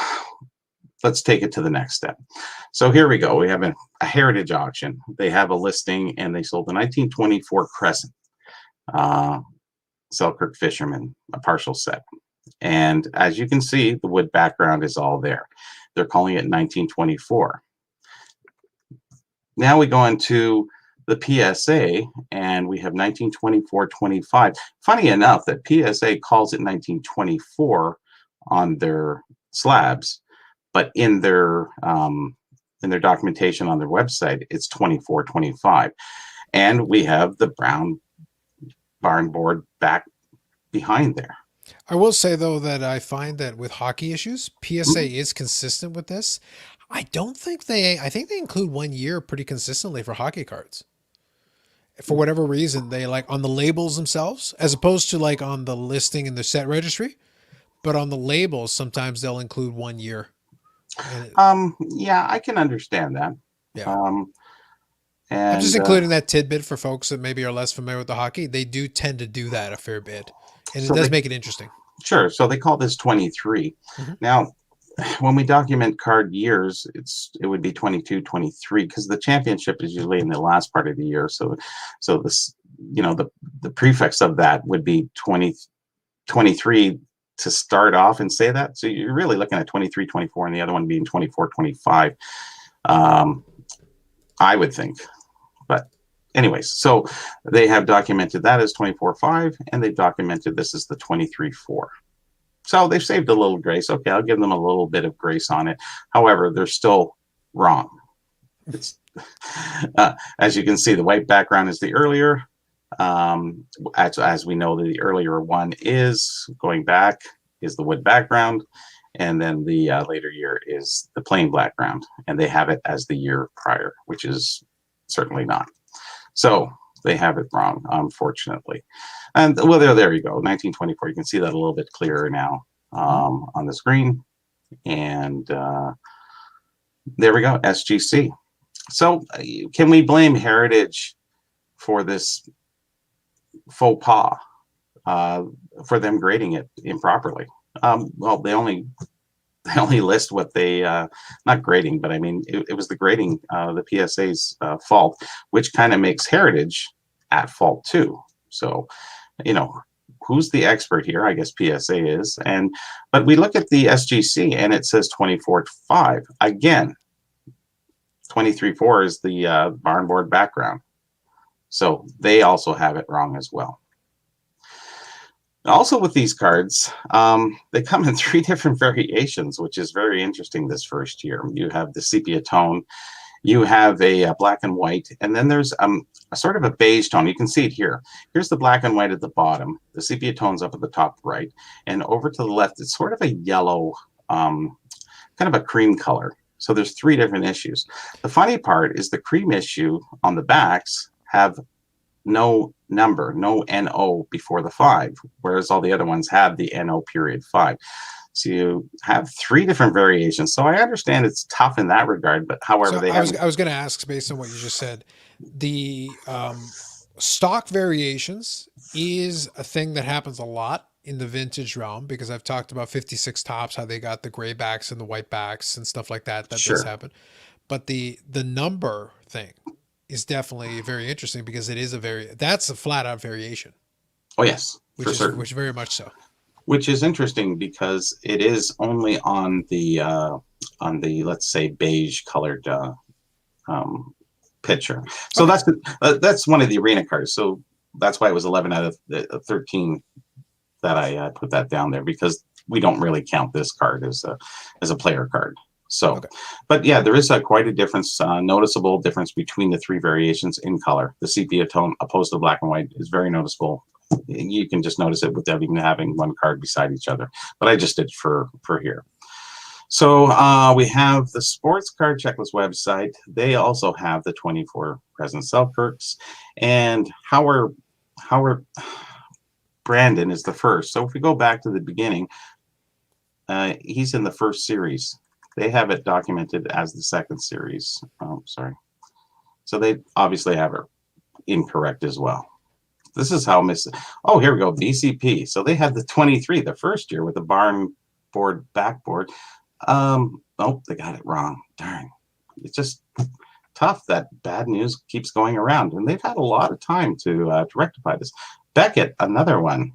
let's take it to the next step. So here we go. We have a heritage auction. They have a listing, and they sold the 1924 Crescent, Selkirk Fisherman, a partial set. And as you can see, the wood background is all there. They're calling it 1924. Now we go into the PSA, and we have 1924-25. Funny enough that PSA calls it 1924 on their slabs, but in their documentation on their website, it's 24-25. And we have the brown barn board back behind there. I will say, though, that I find that with hockey issues, PSA is consistent with this. I think they include 1 year pretty consistently for hockey cards. for whatever reason, they like on the labels themselves, as opposed to like on the listing in the set registry, but on the labels, sometimes they'll include 1 year. And Yeah, I can understand that. yeah, Um, I'm just and including that tidbit for folks that maybe are less familiar with the hockey. They do tend to do that a fair bit, and it so does they make it interesting. sure. So they call this 23. Hmm. Now, when we document card years, it would be 22, 23 because the championship is usually in the last part of the year. So this, the prefix of that would be 20, 23 to start off and say that. So you're really looking at 23, 24, and the other one being 24, 25. Um, I would think. But anyways, so they have documented that as 24.5, and they've documented this as the 23.4. So they've saved a little grace. Okay, I'll give them a little bit of grace on it. However, they're still wrong. It's as you can see, the white background is the earlier. As we know, the earlier one is going back is the wood background, and then the later year is the plain background, and they have it as the year prior, which is certainly not. So they have it wrong, unfortunately. And well, there you go, 1924. You can see that a little bit clearer now on the screen. And there we go, SGC. So can we blame Heritage for this faux pas, for them grading it improperly? Well, they only list what they not grading, but I mean it was the grading, the PSA's fault, which kind of makes Heritage at fault too. So who's the expert here? I guess PSA is. But we look at the SGC and it says 24.5 again. 23.4 is the barn board background, so they also have it wrong as well. Also with these cards, they come in 3 different variations, which is very interesting this first year. You have the sepia tone, you have a black and white, and then there's a sort of a beige tone. You can see it here. Here's the black and white at the bottom. The sepia tone's up at the top right, and over to the left, it's sort of a yellow, kind of a cream color. So there's 3 different issues. The funny part is the cream issue on the backs have no number, no NO before the 5, whereas all the other ones have the NO period 5. So you have 3 different variations. So I understand it's tough in that regard, but however, So I was going to ask, based on what you just said, the stock variations is a thing that happens a lot in the vintage realm, because I've talked about 56 tops, how they got the gray backs and the white backs and stuff like that. That does sure. happen. But the number thing is definitely very interesting, because it is that's a flat out variation. Oh yes, which for is certain. Which very much so. Which is interesting because it is only on the let's say beige colored picture. So Okay. that's one of the arena cards. So that's why it was 11 out of 13 that I put that down there, because we don't really count this card as a player card. So, Okay. but yeah, there is quite a difference, noticeable difference between the 3 variations in color. The sepia tone opposed to black and white is very noticeable. You can just notice it without even having one card beside each other. But I just did for here. So we have the Sports Card Checklist website. They also have the 24 present Selkirks, and Howard Brandon is the first. So if we go back to the beginning, he's in the first series. They have it documented as the second series. Oh, sorry. So they obviously have it incorrect as well. This is how oh, here we go, VCP. So they had the 23 the first year with the barn board backboard. Oh, they got it wrong. Darn. It's just tough that bad news keeps going around. And they've had a lot of time to rectify this. Beckett, another one.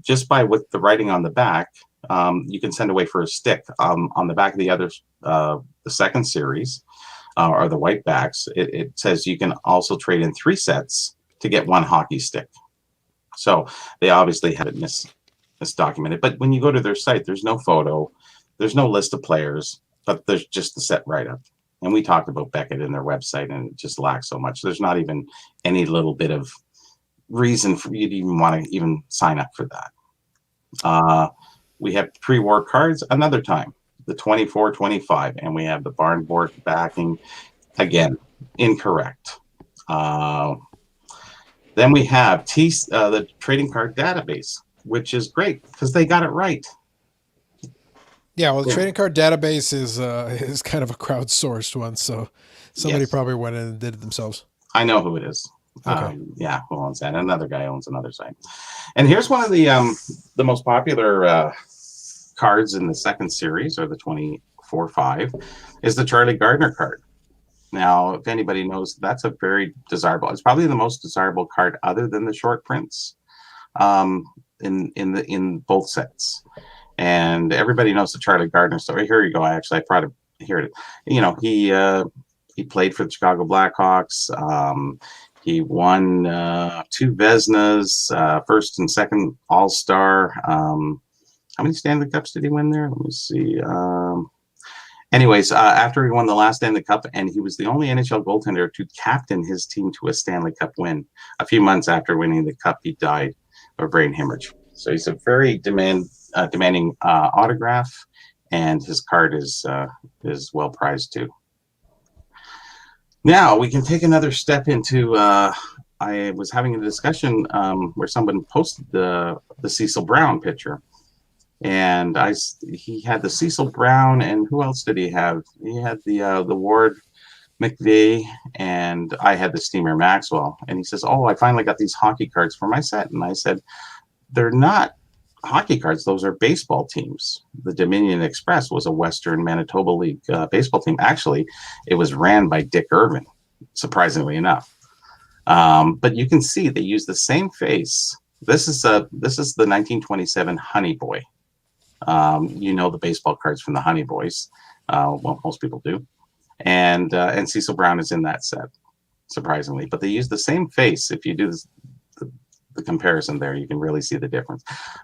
Just by with the writing on the back, you can send away for a stick. On the back of the other, the second series, or the white backs, it says you can also trade in 3 sets to get 1 hockey stick. So they obviously had it misdocumented. But when you go to their site, there's no photo, there's no list of players, but there's just the set write-up. And we talked about Beckett in their website, and it just lacks so much. There's not even any little bit of reason for you to even want to even sign up for that. We have pre-war cards another time, the 24-25, and we have the barn board backing, again, incorrect. Uh, then we have the trading card database, which is great because they got it right. Yeah, well, the trading card database is kind of a crowdsourced one, so somebody Yes, probably went in and did it themselves. I know who it is. Okay. Yeah, who owns that? Another guy owns another site. And here's one of the most popular cards in the second series, or the 24/5, is the Charlie Gardner card. Now, if anybody knows, that's a very desirable. It's probably the most desirable card other than the short prints in both sets. And everybody knows the Charlie Gardner story. Here you go. I brought it here. You know, he played for the Chicago Blackhawks. He won 2 Vezinas, first and second All-Star. How many Stanley Cups did he win there? Let me see. Anyways, after he won the last Stanley Cup, and he was the only NHL goaltender to captain his team to a Stanley Cup win. A few months after winning the cup, he died of brain hemorrhage. So he's a very demanding autograph, and his card is well prized too. Now we can take another step into. I was having a discussion where someone posted the Cecil Brown picture. And he had the Cecil Brown, and who else did he have? He had the Ward McVeigh, and I had the Steamer Maxwell. And he says, "Oh, I finally got these hockey cards for my set." And I said, "They're not hockey cards; those are baseball teams." The Dominion Express was a Western Manitoba League baseball team. Actually, it was ran by Dick Irvin, surprisingly enough. But you can see they use the same face. This is the 1927 Honey Boy. You know the baseball cards from the Honey Boys. Well, most people do. And Cecil Brown is in that set, surprisingly. But they use the same face. If you do the comparison there, you can really see the difference.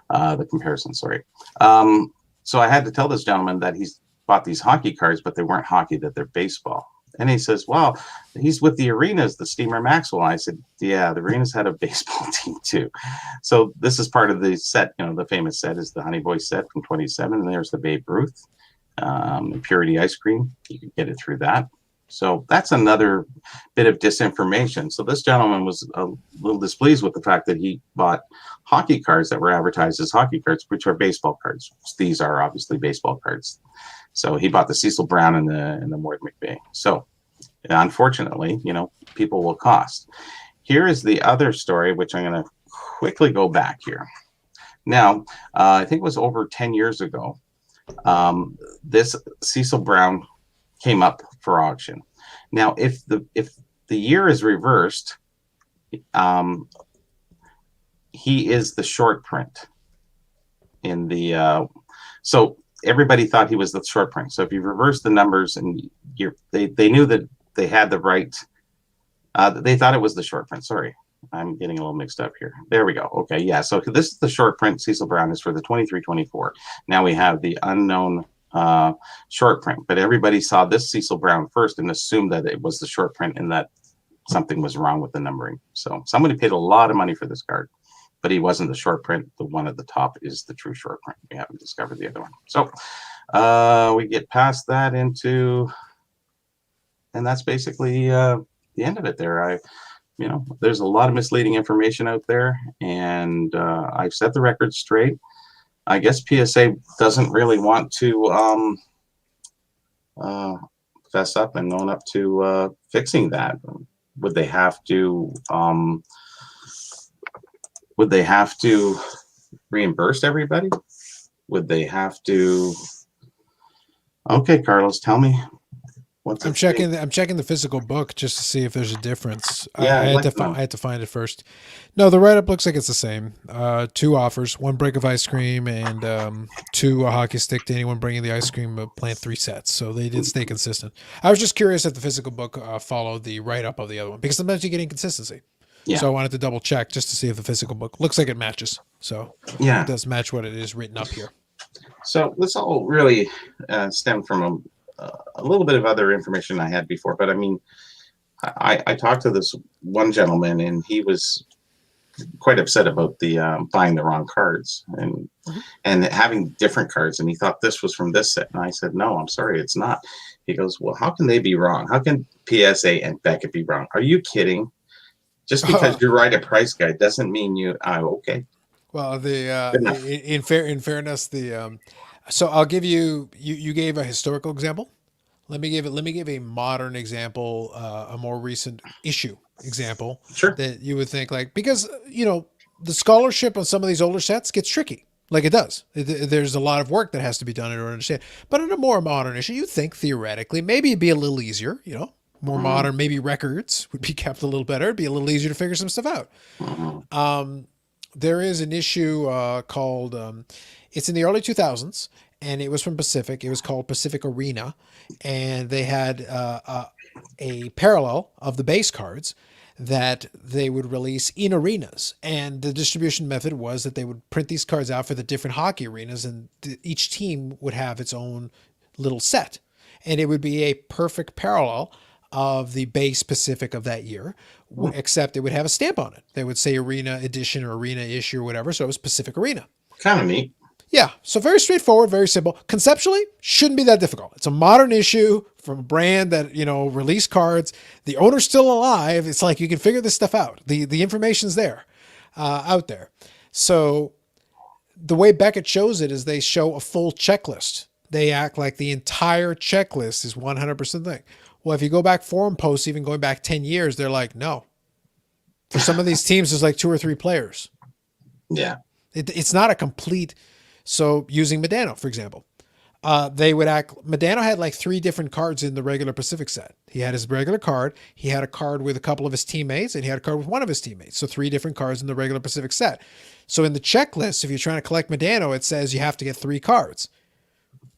The comparison, sorry. So I had to tell this gentleman that he's bought these hockey cards, but they weren't hockey, that they're baseball. And he says, "Well, he's with the Arenas, the Steamer Maxwell." I said, "Yeah, the Arenas had a baseball team too." So this is part of the set. You know, the famous set is the Honey Boy set from 27, and there's the Babe Ruth, Purity ice cream. You can get it through that. So that's another bit of disinformation. So this gentleman was a little displeased with the fact that he bought hockey cards that were advertised as hockey cards, which are baseball cards. These are obviously baseball cards. So he bought the Cecil Brown and the Ward McVeigh. So unfortunately, you know, people will cost. Here is the other story, which I'm going to quickly go back here. Now, I think it was over 10 years ago, this Cecil Brown came up for auction. Now, if the year is reversed, he is the short print in the so everybody thought he was the short print. So if you reverse the numbers and they knew that they had the right, they thought it was the short print. Sorry, I'm getting a little mixed up here. There we go. Okay, yeah. So this is the short print. Cecil Brown is for the 23-24. Now we have the unknown short print, but everybody saw this Cecil Brown first and assumed that it was the short print and that something was wrong with the numbering. So somebody paid a lot of money for this card, but he wasn't the short print. The one at the top is the true short print. We haven't discovered the other one. So we get past that into, and that's basically the end of it there. You know, there's a lot of misleading information out there, and I've set the record straight. I guess PSA doesn't really want to fess up and own up to fixing that. Would they have to? Would they have to reimburse everybody? Would they have to? Okay, Carlos, tell me. I'm checking the physical book just to see if there's a difference. Yeah, I had to find it first. No, the write-up looks like it's the same. 2 offers: 1 break of ice cream and 2 a hockey stick to anyone bringing the ice cream. Plant 3 sets. So they did stay consistent. I was just curious if the physical book followed the write-up of the other one, because sometimes you get inconsistency. Yeah. So I wanted to double check just to see if the physical book looks like it matches. So yeah, it does match what it is written up here. So this all really stemmed from a little bit of other information I had before, but I mean, I talked to this one gentleman, and he was quite upset about the buying the wrong cards and having different cards, and he thought this was from this set. And I said, "No, I'm sorry, it's not." He goes, "Well, how can they be wrong? How can PSA and Beckett be wrong? Are you kidding? Just because you write a price guide doesn't mean you. Okay. Well, Good enough. in fairness, so I'll give you, you gave a historical example. Let me give a modern example, a more recent issue example Sure. that you would think, like, because the scholarship on some of these older sets gets tricky. Like it does. There's a lot of work that has to be done in order to understand. But in a more modern issue, you think theoretically maybe it'd be a little easier. More modern. Maybe records would be kept a little better. It'd be a little easier to figure some stuff out. There is an issue called, it's in the early 2000s, and it was from Pacific. It was called Pacific Arena, and they had a parallel of the base cards that they would release in arenas. And the distribution method was that they would print these cards out for the different hockey arenas, and each team would have its own little set. And it would be a perfect parallel of the base Pacific of that year, except it would have a stamp on it. They would say Arena Edition or Arena Issue or whatever, so it was Pacific Arena. Kind of neat. Yeah, so very straightforward, very simple. Conceptually, shouldn't be that difficult. It's a modern issue from a brand that, released cards. The owner's still alive. It's like you can figure this stuff out. The information's there, out there. So the way Beckett shows it is they show a full checklist. They act like the entire checklist is 100% thing. Well, if you go back forum posts, even going back 10 years, they're like, no. For some of these teams, there's like 2 or 3 players. Yeah. It's not a complete. So using Medano, for example, Medano had like 3 different cards in the regular Pacific set. He had his regular card. He had a card with a couple of his teammates, and he had a card with one of his teammates. So 3 different cards in the regular Pacific set. So in the checklist, if you're trying to collect Medano, it says you have to get 3 cards.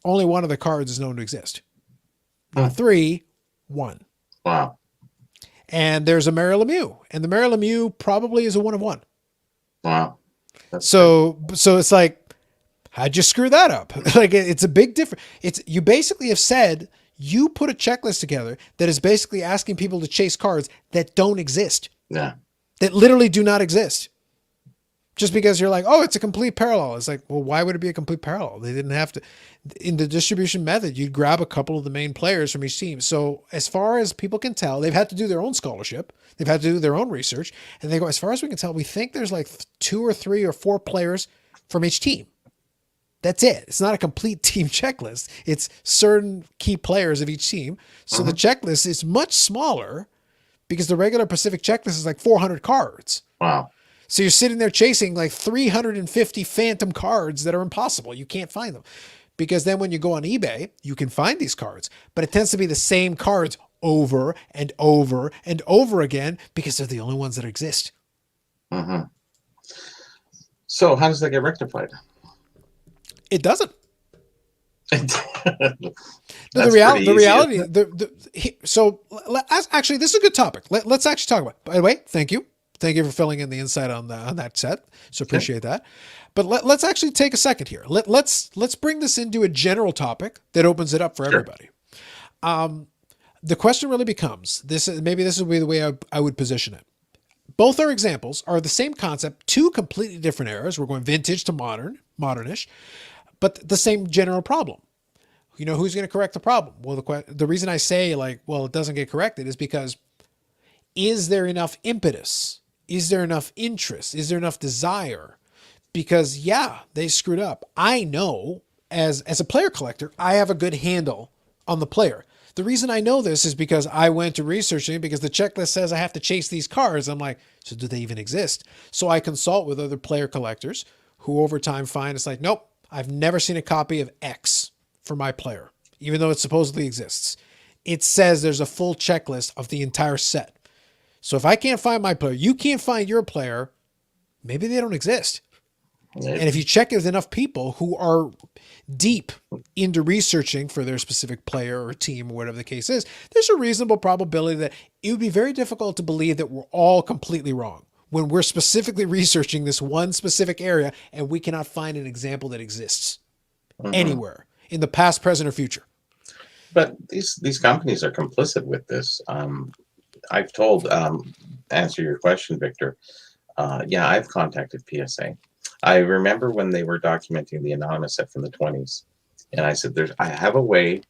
Only one of the cards is known to exist. Not 3, 1. Wow. And there's a Mario Lemieux, and the Mario Lemieux probably is a 1 of 1. Wow. So it's like, how'd you screw that up? Like, it's a big difference. You basically have said you put a checklist together that is basically asking people to chase cards that don't exist. Yeah. That literally do not exist. Just because you're like, oh, it's a complete parallel. It's like, well, why would it be a complete parallel? They didn't have to. In the distribution method, you'd grab a couple of the main players from each team. So as far as people can tell, they've had to do their own scholarship. They've had to do their own research. And they go, as far as we can tell, we think there's like 2 or 3 or 4 players from each team. That's it. It's not a complete team checklist. It's certain key players of each team. So the checklist is much smaller because the regular Pacific checklist is like 400 cards. Wow. So you're sitting there chasing like 350 phantom cards that are impossible. You can't find them. Because then when you go on eBay, you can find these cards. But it tends to be the same cards over and over and over again because they're the only ones that exist. So how does that get rectified? It doesn't. The reality. So actually, this is a good topic. Let's actually talk about it. By the way, thank you for filling in the insight on that set. So appreciate that. But let's actually take a second here. Let's bring this into a general topic that opens it up for everybody. The question really becomes this. Maybe this would be the way I would position it. Both our examples are the same concept, 2 completely different eras. We're going vintage to modernish, but the same general problem. Who's going to correct the problem? Well, the reason I say it doesn't get corrected is because is there enough impetus? Is there enough interest? Is there enough desire? Because they screwed up. I know as a player collector, I have a good handle on the player. The reason I know this is because I went to researching because the checklist says I have to chase these cards. I'm like, so do they even exist? So I consult with other player collectors who over time find it's like, nope, I've never seen a copy of X for my player, even though it supposedly exists. It says there's a full checklist of the entire set. So if I can't find my player, you can't find your player, maybe they don't exist. And if you check it with enough people who are deep into researching for their specific player or team or whatever the case is, there's a reasonable probability that it would be very difficult to believe that we're all completely wrong when we're specifically researching this one specific area and we cannot find an example that exists anywhere in the past, present, or future. But these companies are complicit with this. I've told, answer your question, Victor. I've contacted PSA. I remember when they were documenting the anonymous set from the 20s, and I said, I have a way.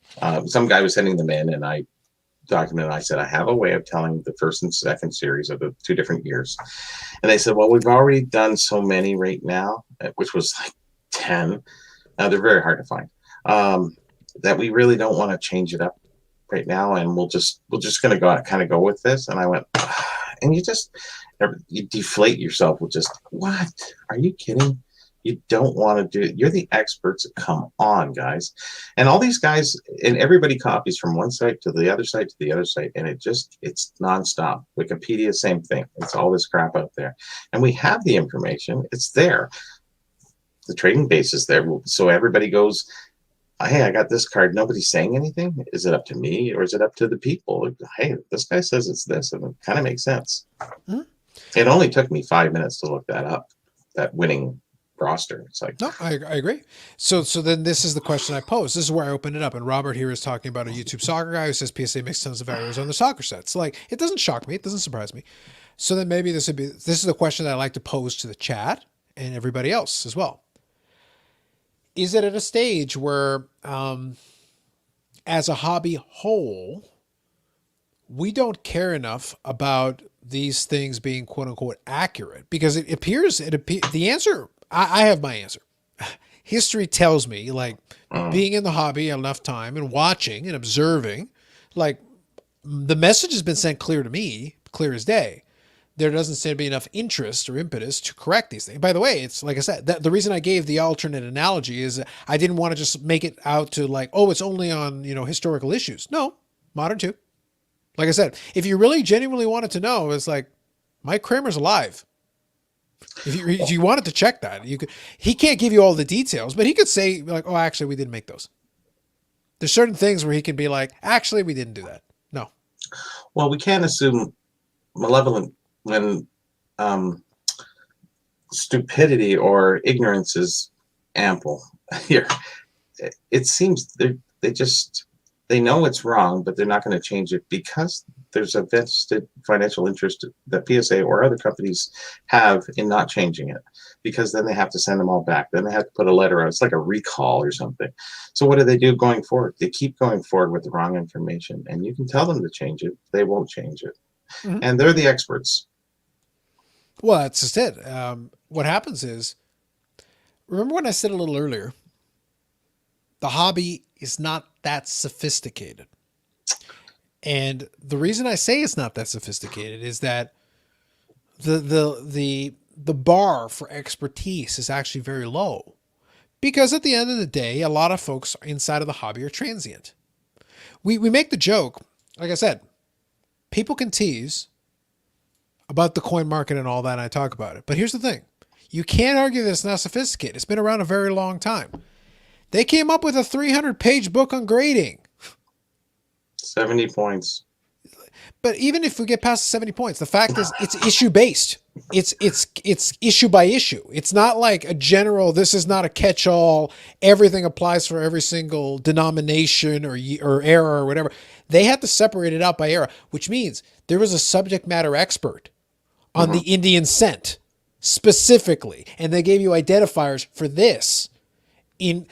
Some guy was sending them in, and I document. I said, I have a way of telling the first and second series of the 2 different years. And they said, well, we've already done so many right now, which was like 10. They're very hard to find. That we really don't want to change it up right now, and we're just going to go with this. And I went, and you deflate yourself with just, what? Are you kidding? You don't want to do it. You're the experts. Come on, guys. And all these guys, and everybody copies from one site to the other site to the other site, and it's nonstop. Wikipedia, same thing. It's all this crap out there. And we have the information. It's there. The trading base is there. So everybody goes, hey, I got this card. Nobody's saying anything. Is it up to me or is it up to the people? Hey, this guy says it's this, and it kind of makes sense. Mm-hmm. It only took me 5 minutes to look that up, that winning roster. It's like, no, I agree. So then this is the question I pose. This is where I open it up. And Robert here is talking about a YouTube soccer guy who says PSA makes tons of errors on the soccer sets. Like, it doesn't shock me. It doesn't surprise me. So then maybe this is the question that I like to pose to the chat and everybody else as well. Is it at a stage where, as a hobby whole, we don't care enough about these things being quote unquote accurate? Because it appears the answer, I have my answer. History tells me, like, being in the hobby enough time and watching and observing, like, the message has been sent clear to me, clear as day. There doesn't seem to be enough interest or impetus to correct these things. By the way, it's like I said, the reason I gave the alternate analogy is I didn't want to just make it out to like, oh, it's only on, historical issues. No, modern too. Like I said, if you really genuinely wanted to know, it's like, Mike Kramer's alive. If you wanted to check that, he can't give you all the details, but he could say like, oh, actually, we didn't make those. There's certain things where he can be like, actually, we didn't do that. No. Well, we can't assume malevolent when stupidity or ignorance is ample. Here, it seems they know it's wrong, but they're not going to change it because there's a vested financial interest that PSA or other companies have in not changing it, because then they have to send them all back. Then they have to put a letter out. It's like a recall or something. So what do they do going forward? They keep going forward with the wrong information, and you can tell them to change it. They won't change it. Mm-hmm. And they're the experts. Well, that's just it. What happens is, remember when I said a little earlier, the hobby is not that sophisticated. And the reason I say it's not that sophisticated is that the bar for expertise is actually very low, because at the end of the day, a lot of folks inside of the hobby are transient. We make the joke, like I said, people can tease about the coin market and all that, and I talk about it. But here's the thing. You can't argue that it's not sophisticated. It's been around a very long time. They came up with a 300-page book on grading. 70 points. But even if we get past the 70 points, the fact is it's issue-based. It's issue by issue. It's not like a general, this is not a catch-all, everything applies for every single denomination or era or whatever. They had to separate it out by era, which means there was a subject matter expert on the Indian cent specifically, and they gave you identifiers for this in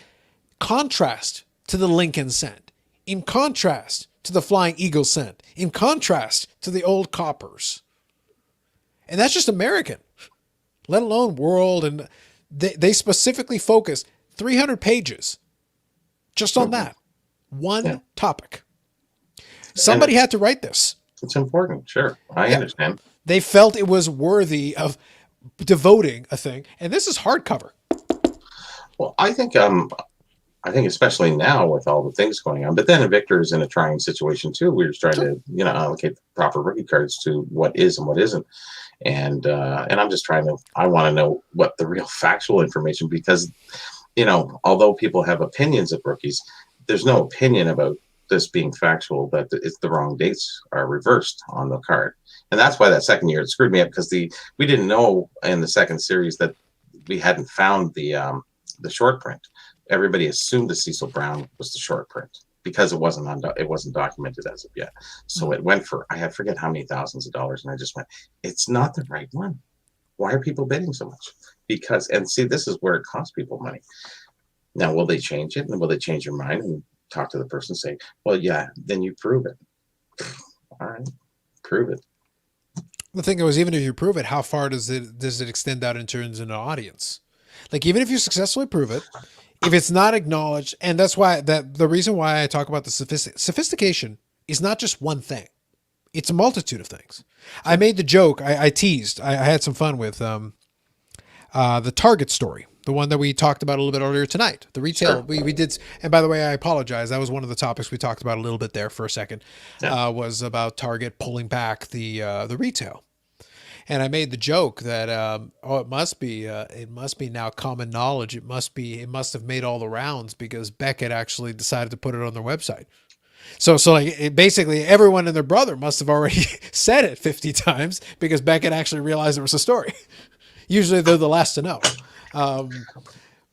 contrast to the Lincoln cent, in contrast to the Flying Eagle cent, in contrast to the old coppers. And that's just American, let alone world. And they specifically focus 300 pages just on that one topic. Somebody had to write this. It's important. Sure. I understand. They felt it was worthy of devoting a thing. And this is hardcover. Well, I think especially now with all the things going on, but then Victor is in a trying situation too. We're just trying to, allocate the proper rookie cards to what is and what isn't. And I'm just I want to know what the real factual information, because, although people have opinions of rookies, there's no opinion about this being factual, that it's the wrong dates are reversed on the card. And that's why that second year it screwed me up, because we didn't know in the second series that we hadn't found the short print. Everybody assumed the Cecil Brown was the short print because it wasn't documented as of yet. So it went for, I forget how many thousands of dollars, and I just went, it's not the right one. Why are people bidding so much? And see, this is where it costs people money. Now, will they change it, and will they change your mind and talk to the person and say, well, yeah, then you prove it? prove it. The thing was, even if you prove it, how far does it extend out in terms of an audience? Like, even if you successfully prove it, if it's not acknowledged, and that's why the reason why I talk about the sophistication is not just one thing; it's a multitude of things. I made the joke, I teased, I had some fun with the Target story, the one that we talked about a little bit earlier tonight. The retail we did, and by the way, I apologize. That was one of the topics we talked about a little bit there for a second. Was about Target pulling back the retail. And I made the joke that it must be now common knowledge. It must have made all the rounds because Beckett actually decided to put it on their website. So like basically everyone and their brother must have already said it 50 times because Beckett actually realized there was a story. Usually they're the last to know,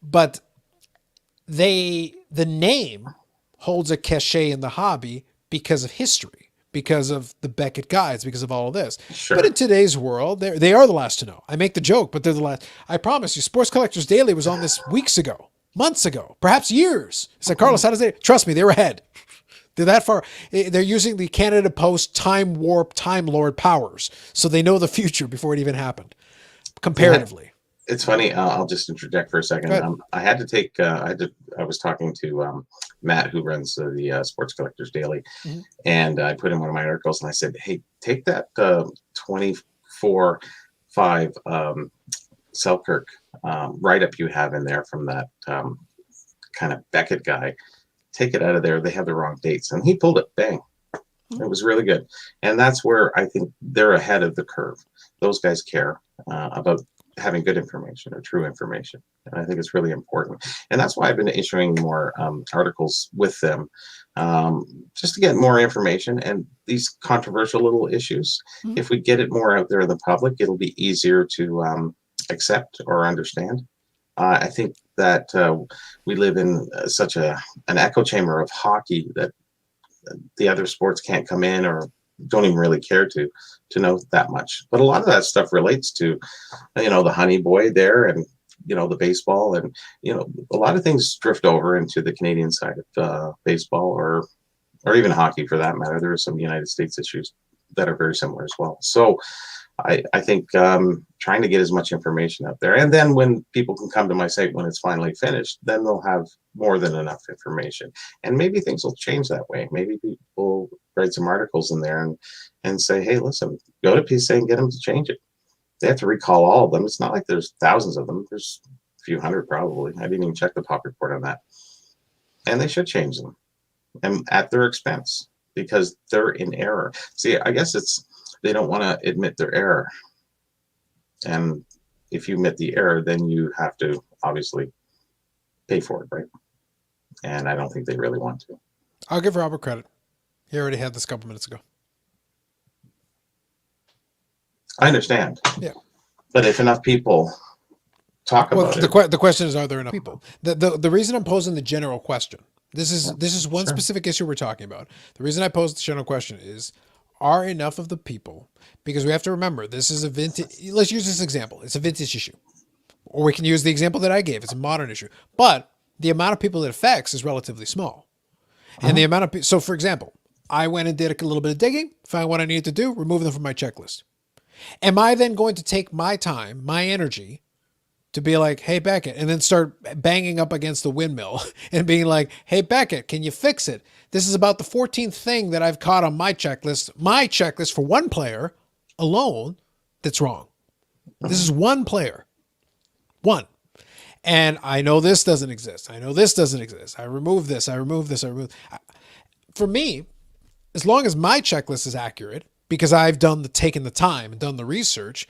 but the name holds a cachet in the hobby because of history. Because of the Beckett guides, because of all of this. Sure. But in today's world, they are the last to know. I make the joke, but they're the last. I promise you, Sports Collectors Daily was on this weeks ago, months ago, perhaps years. It's like, Carlos, how does they? Trust me, they were ahead. They're that far. They're using the Canada Post time warp, time lord powers, so they know the future before it even happened, comparatively. Yeah. It's funny. I'll just interject for a second. I had to take. I was talking to Matt, who runs the Sports Collectors Daily, and I put in one of my articles, and I said, "Hey, take that 24/5 Selkirk write up you have in there from that kind of Beckett guy. Take it out of there. They have the wrong dates." And he pulled it. Bang. It was really good, and that's where I think they're ahead of the curve. Those guys care about having good information or true information. And I think it's really important. And that's why I've been issuing more articles with them, just to get more information and these controversial little issues. If we get it more out there in the public, it'll be easier to accept or understand. I think that we live in such an echo chamber of hockey that the other sports can't come in or don't even really care to know that much. But a lot of that stuff relates to, the honey boy there and, the baseball and, a lot of things drift over into the Canadian side of baseball or even hockey for that matter. There are some United States issues that are very similar as well. So I think trying to get as much information out there. And then when people can come to my site when it's finally finished, then they'll have more than enough information. And maybe things will change that way. Maybe people write some articles in there and say, hey, listen, go to PSA and get them to change it. They have to recall all of them. It's not like there's thousands of them. There's a few hundred probably. I didn't even check the pop report on that. And they should change them and at their expense because they're in error. See, I guess they don't want to admit their error. And if you admit the error, then you have to obviously pay for it, right? And I don't think they really want to. I'll give Robert credit. He already had this a couple minutes ago. I understand. Yeah. But if enough people talk about it. The question is, are there enough people? The reason I'm posing the general question, this is one specific issue we're talking about. The reason I posed the general question is, are enough of the people, because we have to remember, this is a vintage, let's use this example. It's a vintage issue. Or we can use the example that I gave. It's a modern issue. But the amount of people it affects is relatively small. And the amount of so for example, I went and did a little bit of digging, found what I needed to do, remove them from my checklist. Am I then going to take my time, my energy, to be like, hey, Beckett, and then start banging up against the windmill and being like, hey, Beckett, can you fix it? This is about the 14th thing that I've caught on my checklist for one player alone that's wrong. This is one player. One. And I know this doesn't exist. I know this doesn't exist. I remove this. I remove this. For me, as long as my checklist is accurate, because I've taken the time and done the research,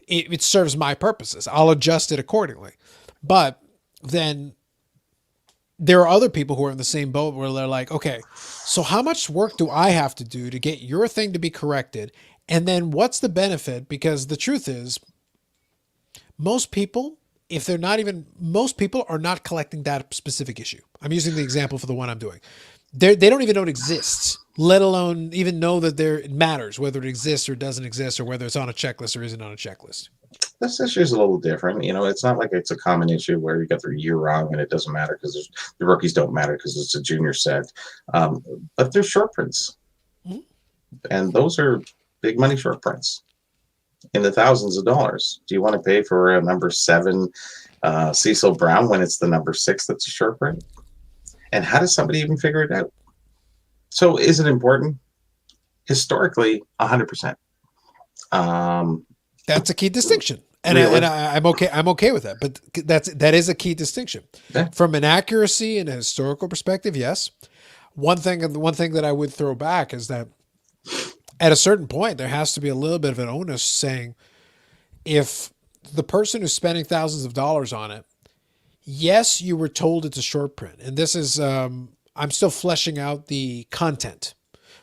it serves my purposes. I'll adjust it accordingly. But then there are other people who are in the same boat where they're like, okay, so how much work do I have to do to get your thing to be corrected? And then what's the benefit? Because the truth is, most people are not collecting that specific issue. I'm using the example for the one I'm doing. They don't even know it exists, let alone even know that it matters, whether it exists or doesn't exist, or whether it's on a checklist or isn't on a checklist. This issue is a little different. It's not like it's a common issue where you got the year wrong and it doesn't matter because the rookies don't matter because it's a junior set. But there's short prints. And those are big money short prints in the thousands of dollars. Do you want to pay for a number 7 Cecil Brown when it's the number 6 that's a short print? And how does somebody even figure it out? So is it important? Historically, 100%. That's a key distinction. And, Really? I'm okay with that. But that is a key distinction. Yeah. From an accuracy and a historical perspective, yes. One thing that I would throw back is that at a certain point, there has to be a little bit of an onus saying, if the person who's spending thousands of dollars on it, yes, you were told it's a short print. And this is, I'm still fleshing out the content,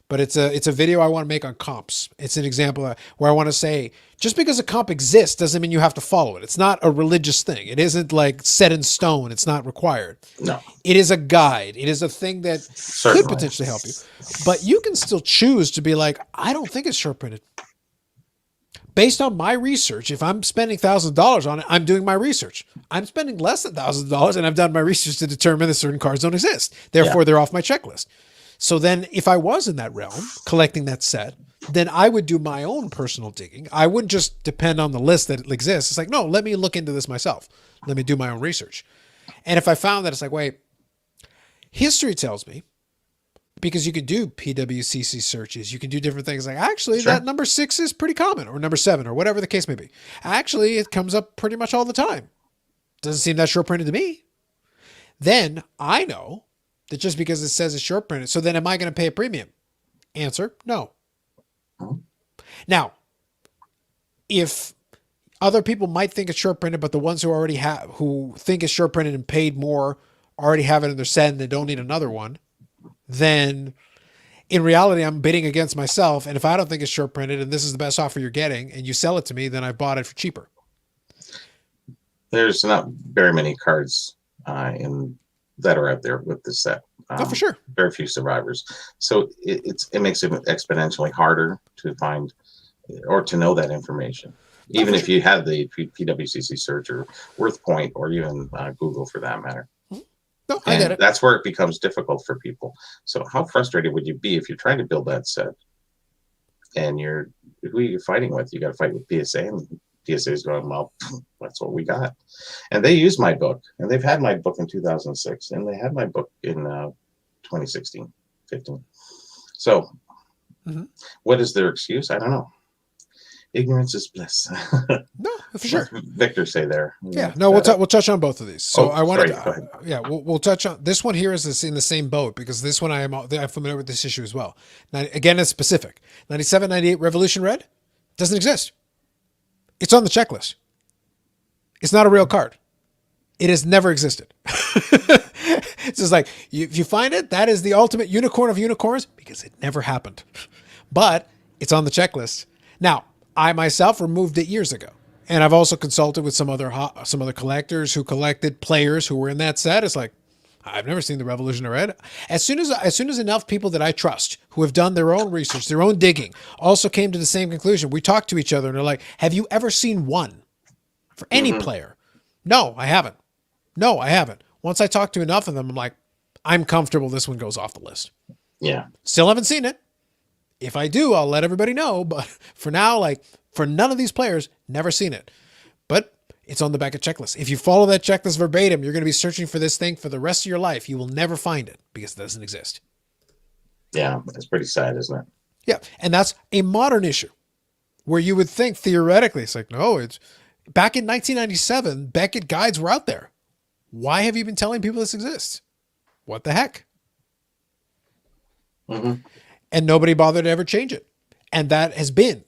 but it's a video I want to make on comps. It's an example where I want to say, just because a comp exists doesn't mean you have to follow it. It's not a religious thing. It isn't like set in stone. It's not required. No. It is a guide. It is a thing that Certainly could potentially help you. But you can still choose to be like, I don't think it's short printed. Based on my research, if I'm spending $1,000 on it, I'm doing my research. I'm spending less than $1,000 and I've done my research to determine that certain cards don't exist. Therefore, they're off my checklist. So then if I was in that realm, collecting that set, then I would do my own personal digging. I wouldn't just depend on the list that exists. It's like, no, let me look into this myself. Let me do my own research. And if I found that, it's like, wait, history tells me, because you can do PWCC searches, you can do different things like, actually, that number 6 is pretty common, or number 7, or whatever the case may be. Actually, it comes up pretty much all the time. Doesn't seem that short printed to me. Then I know that just because it says it's short printed, so then am I going to pay a premium? Answer, no. Now, if other people might think it's short printed, but the ones who think it's short printed and paid more already have it in their set and they don't need another one, then in reality, I'm bidding against myself. And if I don't think it's short printed and this is the best offer you're getting and you sell it to me, then I bought it for cheaper. There's not very many cards that are out there with this set. For sure. Very few survivors. So it makes it exponentially harder to find or to know that information. Even if you had the PWCC search or WorthPoint or even Google for that matter. No, I get it. That's where it becomes difficult for people. So how frustrated would you be if you're trying to build that set and who are you fighting with? You got to fight with PSA, and PSA is going, well, that's what we got. And they use my book, and they've had my book in 2006, and they had my book in 2016, 15. So what is their excuse? I don't know. Ignorance is bliss. No, for sure. Victor say there. Yeah, no, we'll touch on both of these. So I wanted to, we'll touch on this one here is in the same boat because this one I'm familiar with this issue as well. Now, again, it's specific. 97, 98 Revolution Red doesn't exist. It's on the checklist. It's not a real card. It has never existed. It's just like, if you find it, that is the ultimate unicorn of unicorns because it never happened. But it's on the checklist. Now, I myself removed it years ago. And I've also consulted with some other collectors who collected players who were in that set. It's like, I've never seen the Revolution Red. As soon as enough people that I trust who have done their own research, their own digging, also came to the same conclusion. We talked to each other and they're like, have you ever seen one for any player? No, I haven't. No, I haven't. Once I talked to enough of them, I'm like, I'm comfortable this one goes off the list. Yeah. Still haven't seen it. If I do, I'll let everybody know. But for now, like for none of these players, never seen it. But it's on the back of checklist. If you follow that checklist verbatim, you're going to be searching for this thing for the rest of your life. You will never find it because it doesn't exist. Yeah, that's pretty sad, isn't it? Yeah. And that's a modern issue where you would think theoretically, it's like, no, it's back in 1997, Beckett guides were out there. Why have you been telling people this exists? What the heck? And nobody bothered to ever change it. And that has been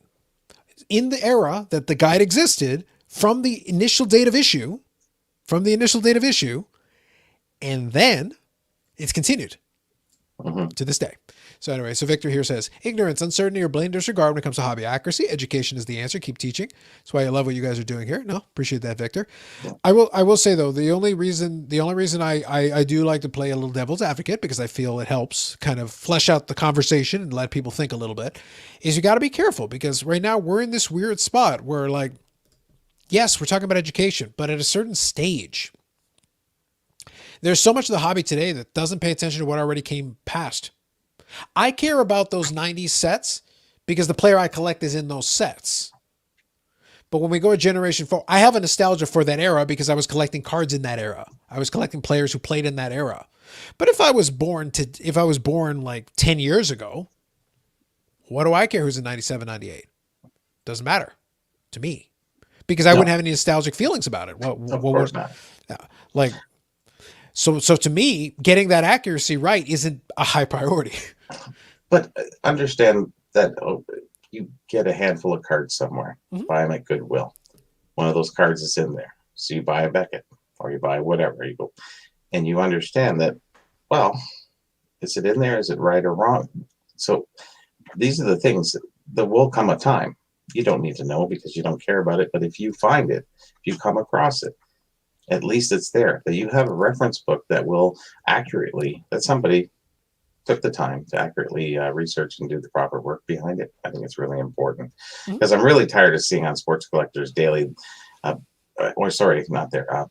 in the era that the guide existed from the initial date of issue, and then it's continued to this day. So anyway, so Victor here says, ignorance, uncertainty, or blatant disregard when it comes to hobby accuracy. Education is the answer. Keep teaching. That's why I love what you guys are doing here. No, appreciate that, Victor. I will say though, the only reason I do like to play a little devil's advocate, because I feel it helps kind of flesh out the conversation and let people think a little bit, is you got to be careful, because right now we're in this weird spot where, like, yes, we're talking about education, but at a certain stage, there's so much of the hobby today that doesn't pay attention to what already came past. I care about those 90s sets because the player I collect is in those sets. But when we go to Generation 4, I have a nostalgia for that era because I was collecting cards in that era. I was collecting players who played in that era. But if I was born like 10 years ago, what do I care who's in 97, 98? Doesn't matter to me because I wouldn't have any nostalgic feelings about it. Of course not. Like, so to me, getting that accuracy right isn't a high priority. But understand that you get a handful of cards somewhere, buy them at Goodwill. One of those cards is in there. So you buy a Beckett or you buy whatever. You go, and you understand that, well, is it in there? Is it right or wrong? So these are the things that will come a time. You don't need to know because you don't care about it. But if you find it, if you come across it, at least it's there. That you have a reference book that will accurately, that somebody took the time to accurately research and do the proper work behind it. I think it's really important because I'm really tired of seeing on Sports Collectors Daily,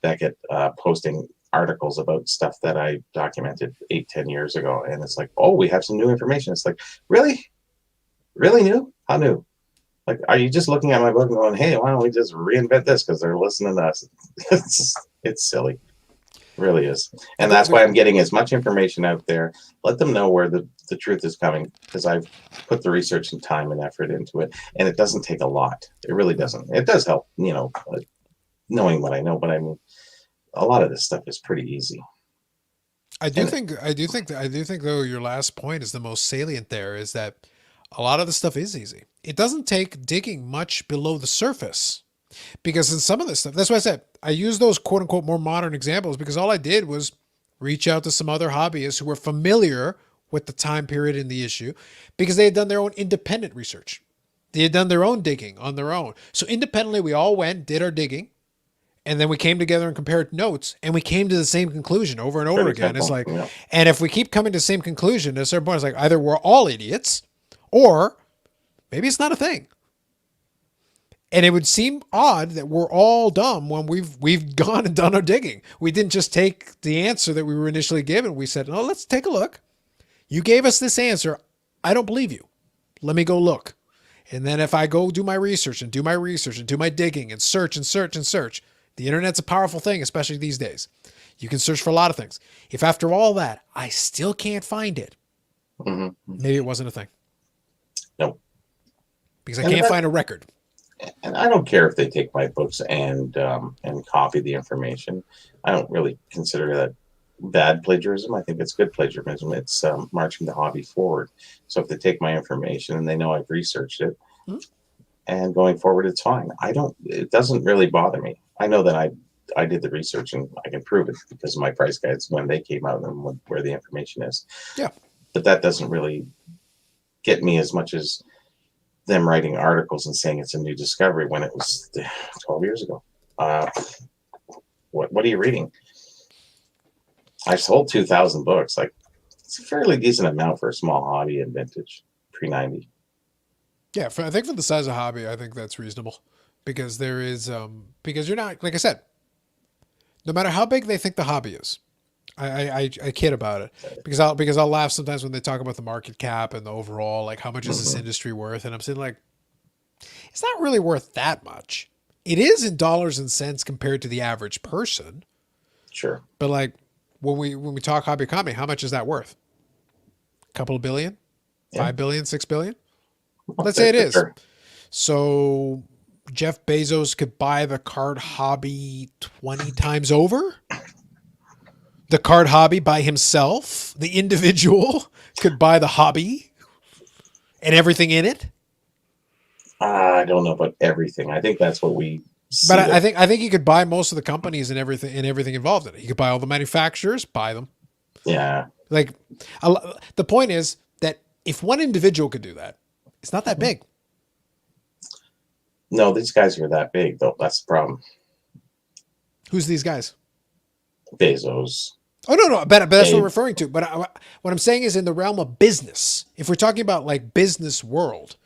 Beckett posting articles about stuff that I documented 8-10 years ago. And it's like, oh, we have some new information. It's like, really? Really new? How new? Like, are you just looking at my book and going, hey, why don't we just reinvent this because they're listening to us? It's silly. It really is. And that's why I'm getting as much information out there. Let them know where the truth is coming because I've put the research and time and effort into it. And it doesn't take a lot. It really doesn't. It does help, knowing what I know. But I mean, a lot of this stuff is pretty easy. I do think though your last point is the most salient there is that a lot of the stuff is easy. It doesn't take digging much below the surface because in some of this stuff, that's why I said I use those quote unquote more modern examples because all I did was reach out to some other hobbyists who were familiar with the time period in the issue because they had done their own independent research. They had done their own digging on their own. So independently, we all went, did our digging, and then we came together and compared notes and we came to the same conclusion over and over again. It's like, and if we keep coming to the same conclusion at a certain point, it's like either we're all idiots or maybe it's not a thing. And it would seem odd that we're all dumb when we've gone and done our digging. We didn't just take the answer that we were initially given. We said, "Oh, let's take a look. You gave us this answer. I don't believe you. Let me go look." And then if I go do my research and do my digging and search, the internet's a powerful thing, especially these days. You can search for a lot of things. If after all that, I still can't find it, maybe it wasn't a thing. No. Because I can't find a record. And I don't care if they take my books and copy the information. I don't really consider that bad plagiarism. I think it's good plagiarism. It's marching the hobby forward. So if they take my information and they know I've researched it, and going forward, it's fine. It doesn't really bother me. I know that I did the research and I can prove it because of my price guides when they came out and where the information is. Yeah. But that doesn't really get me as much as them writing articles and saying it's a new discovery when it was 12 years ago. What are you reading? I sold 2,000 books. Like, it's a fairly decent amount for a small hobby and vintage pre-90. Yeah, I think for the size of hobby, I think that's reasonable because there is because you're not, like I said, no matter how big they think the hobby is. I kid about it because I'll laugh sometimes when they talk about the market cap and the overall, like how much is this industry worth? And I'm saying like, it's not really worth that much. It is in dollars and cents compared to the average person. Sure. But like when we talk hobby economy, how much is that worth? A couple of billion, 5 billion, 6 billion. Let's say it is. Sure. So Jeff Bezos could buy the card hobby 20 times over. The card hobby by himself, the individual could buy the hobby and everything in it. I don't know about everything. I think that's what we see. But I think he could buy most of the companies and everything involved in it. He could buy all the manufacturers, buy them. Yeah. Like the point is that if one individual could do that, it's not that big. No, these guys are that big though. That's the problem. Who's these guys? Bezos. Oh, no, but that's what I'm referring to. But what I'm saying is in the realm of business, if we're talking about like business world,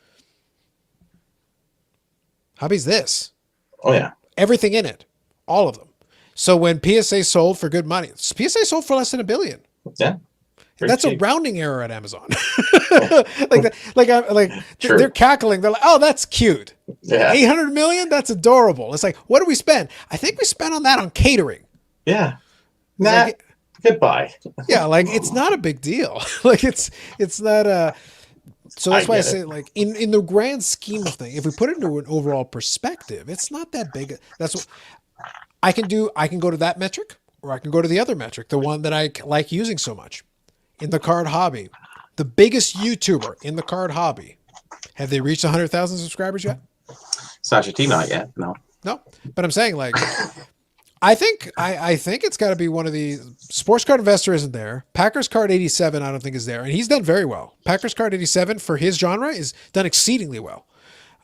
hobby's this. Oh, yeah. Everything in it. All of them. So when PSA sold for good money, PSA sold for less than $1 billion. Yeah. That's cheap. a rounding error at Amazon. Oh, True. They're cackling. They're like, oh, that's cute. Yeah. 800 million? That's adorable. It's like, what do we spend? I think we spent on that on catering. Yeah. It's like, Goodbye. yeah, like it's not a big deal. Like it's not a. So that's why I get say, it. like, in the grand scheme of things, if we put it into an overall perspective, it's not that big. That's what I can do. I can go to that metric, or I can go to the other metric, the one that I like using so much in the card hobby. The biggest YouTuber in the card hobby. Have they reached 100,000 subscribers yet? Sasha T, not yet. No. No, but I'm saying, like, I think it's got to be one of the Sports Card Investor isn't there. Packers Card 87 I don't think is there, and he's done very well. Packers Card 87 for his genre is done exceedingly well.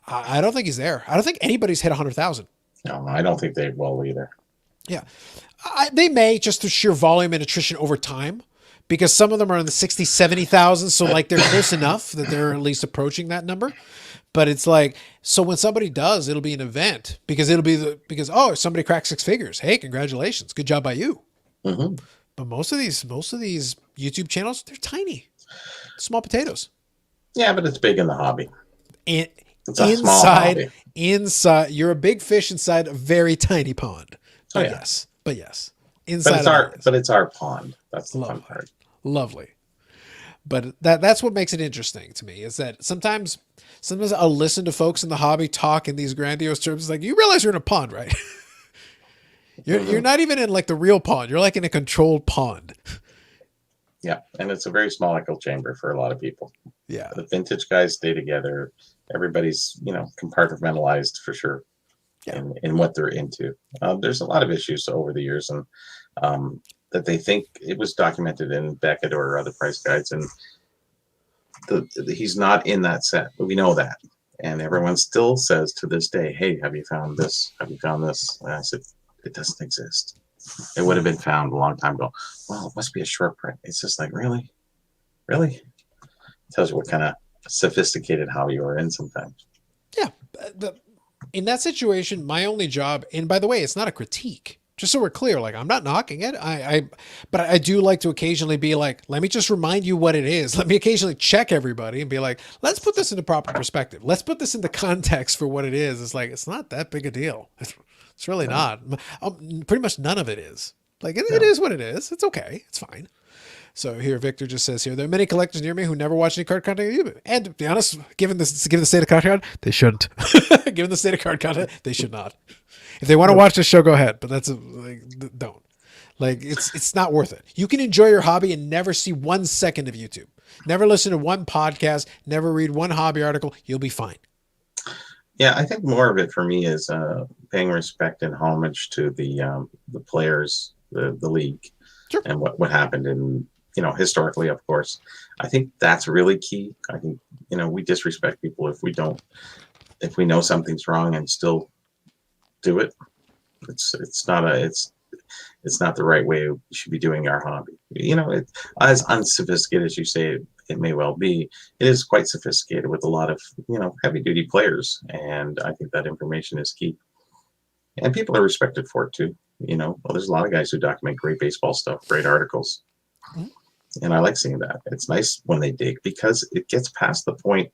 I don't think he's there. I don't think anybody's hit 100,000. No, I don't think they will either. Yeah, they may just through sheer volume and attrition over time, because some of them are in the 60, 70,000. So like they're close enough that they're at least approaching that number. But it's like, so when somebody does, it'll be an event because oh, somebody cracked 6 figures. Hey, congratulations. Good job by you. Mm-hmm. But most of these YouTube channels, they're tiny, small potatoes. Yeah, but it's big in the hobby. And It's a small hobby. inside, you're a big fish inside a very tiny pond. Oh, yeah. Yes. Inside But it's our pond. That's the fun part. Lovely. But that's what makes it interesting to me is that sometimes I'll listen to folks in the hobby talk in these grandiose terms. Like, you realize you're in a pond, right? You're not even in like the real pond. You're like in a controlled pond. Yeah. And it's a very small echo chamber for a lot of people. Yeah. The vintage guys stay together. Everybody's, compartmentalized for sure. Yeah. In what they're into. There's a lot of issues over the years and that they think it was documented in Beckett or other price guides, and he's not in that set. We know that, and everyone still says to this day, "Hey, have you found this? Have you found this?" And I said, "It doesn't exist. It would have been found a long time ago." Well, it must be a short print. It's just like, really. It tells you what kind of sophisticated hobby you're in sometimes. Yeah. In that situation, my only job, and by the way, it's not a critique. Just so we're clear, like I'm not knocking it. But I do like to occasionally be like, let me just remind you what it is. Let me occasionally check everybody and be like, let's put this into proper perspective. Let's put this into context for what it is. It's like, it's not that big a deal. It's really not. Pretty much none of it is. Like it is what it is. It's okay. It's fine. So here, Victor just says here, there are many collectors near me who never watch any card content on YouTube. And to be honest, given the state of card content, they shouldn't. Given the state of card content, they should not. If they want to watch this show, go ahead. But don't. Like it's not worth it. You can enjoy your hobby and never see 1 second of YouTube. Never listen to one podcast. Never read one hobby article. You'll be fine. Yeah, I think more of it for me is paying respect and homage to the players, the league, sure. And what happened in historically, of course. I think that's really key. I think we disrespect people if we know something's wrong and still do it. It's not the right way we should be doing our hobby. As unsophisticated as you say it may well be, it is quite sophisticated with a lot of heavy duty players, and I think that information is key. And people are respected for it too. There's a lot of guys who document great baseball stuff, great articles. Mm-hmm. And I like seeing that. It's nice when they dig because it gets past the point.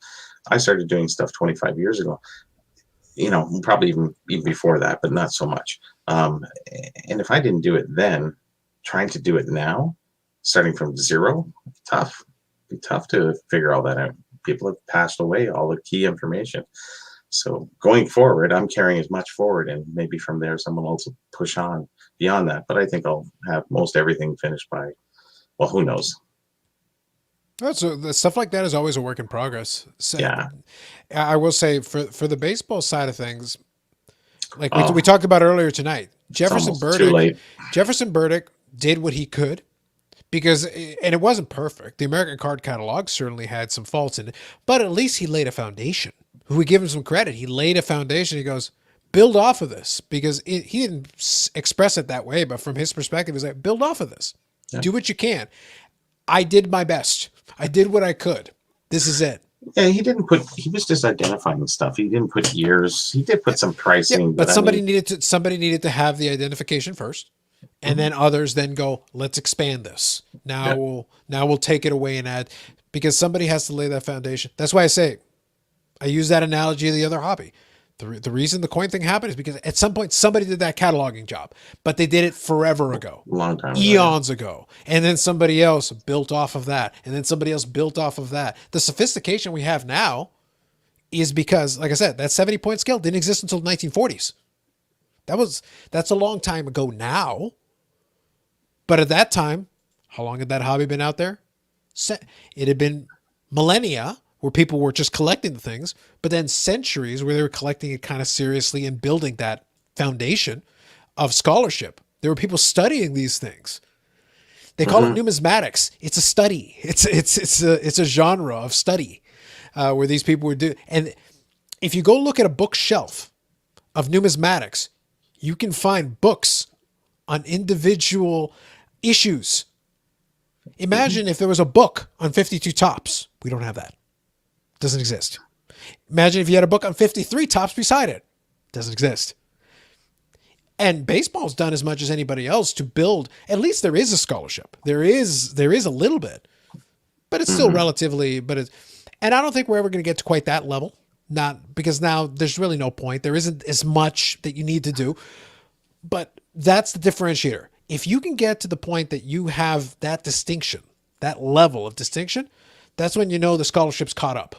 I started doing stuff 25 years ago. Probably even before that, but not so much. And if I didn't do it then, trying to do it now, starting from zero, tough. It'd be tough to figure all that out. People have passed away all the key information. So going forward, I'm carrying as much forward, and maybe from there someone else will push on beyond that. But I think I'll have most everything finished by, well, who knows? So the stuff like that is always a work in progress. So yeah. I will say for the baseball side of things, like we talked about earlier tonight, Jefferson Burdick did what he could because, and it wasn't perfect. The American Card Catalog certainly had some faults in it, but at least he laid a foundation. We give him some credit. He laid a foundation. He goes, build off of this because he didn't express it that way, but from his perspective, he's like, build off of this. Yeah. Do what you can. I did my best. I did what I could. This is it. Yeah, he was just identifying stuff. He didn't put years. He did put some pricing. Yeah, but somebody needed to have the identification first. And then others then go, let's expand this. Now we'll take it away and add, because somebody has to lay that foundation. That's why I say, I use that analogy of the other hobby. The reason the coin thing happened is because at some point somebody did that cataloging job, but they did it forever ago, long time eons ago. And then somebody else built off of that. And then somebody else built off of that. The sophistication we have now is because, like I said, that 70-point scale didn't exist until the 1940s. That's a long time ago now. But at that time, how long had that hobby been out there? It had been millennia where people were just collecting the things, but then centuries where they were collecting it kind of seriously and building that foundation of scholarship. There were people studying these things. They call it numismatics. It's a study. It's a genre of study where these people would do. And if you go look at a bookshelf of numismatics, you can find books on individual issues. Imagine if there was a book on 52 tops. We don't have that. Doesn't exist. Imagine if you had a book on 53 tops beside it. Doesn't exist. And baseball's done as much as anybody else to build. At least there is a scholarship. There is a little bit, but it's still relatively. And I don't think we're ever going to get to quite that level. Not because now there's really no point. There isn't as much that you need to do. But that's the differentiator. If you can get to the point that you have that distinction, that level of distinction, that's when you know the scholarship's caught up.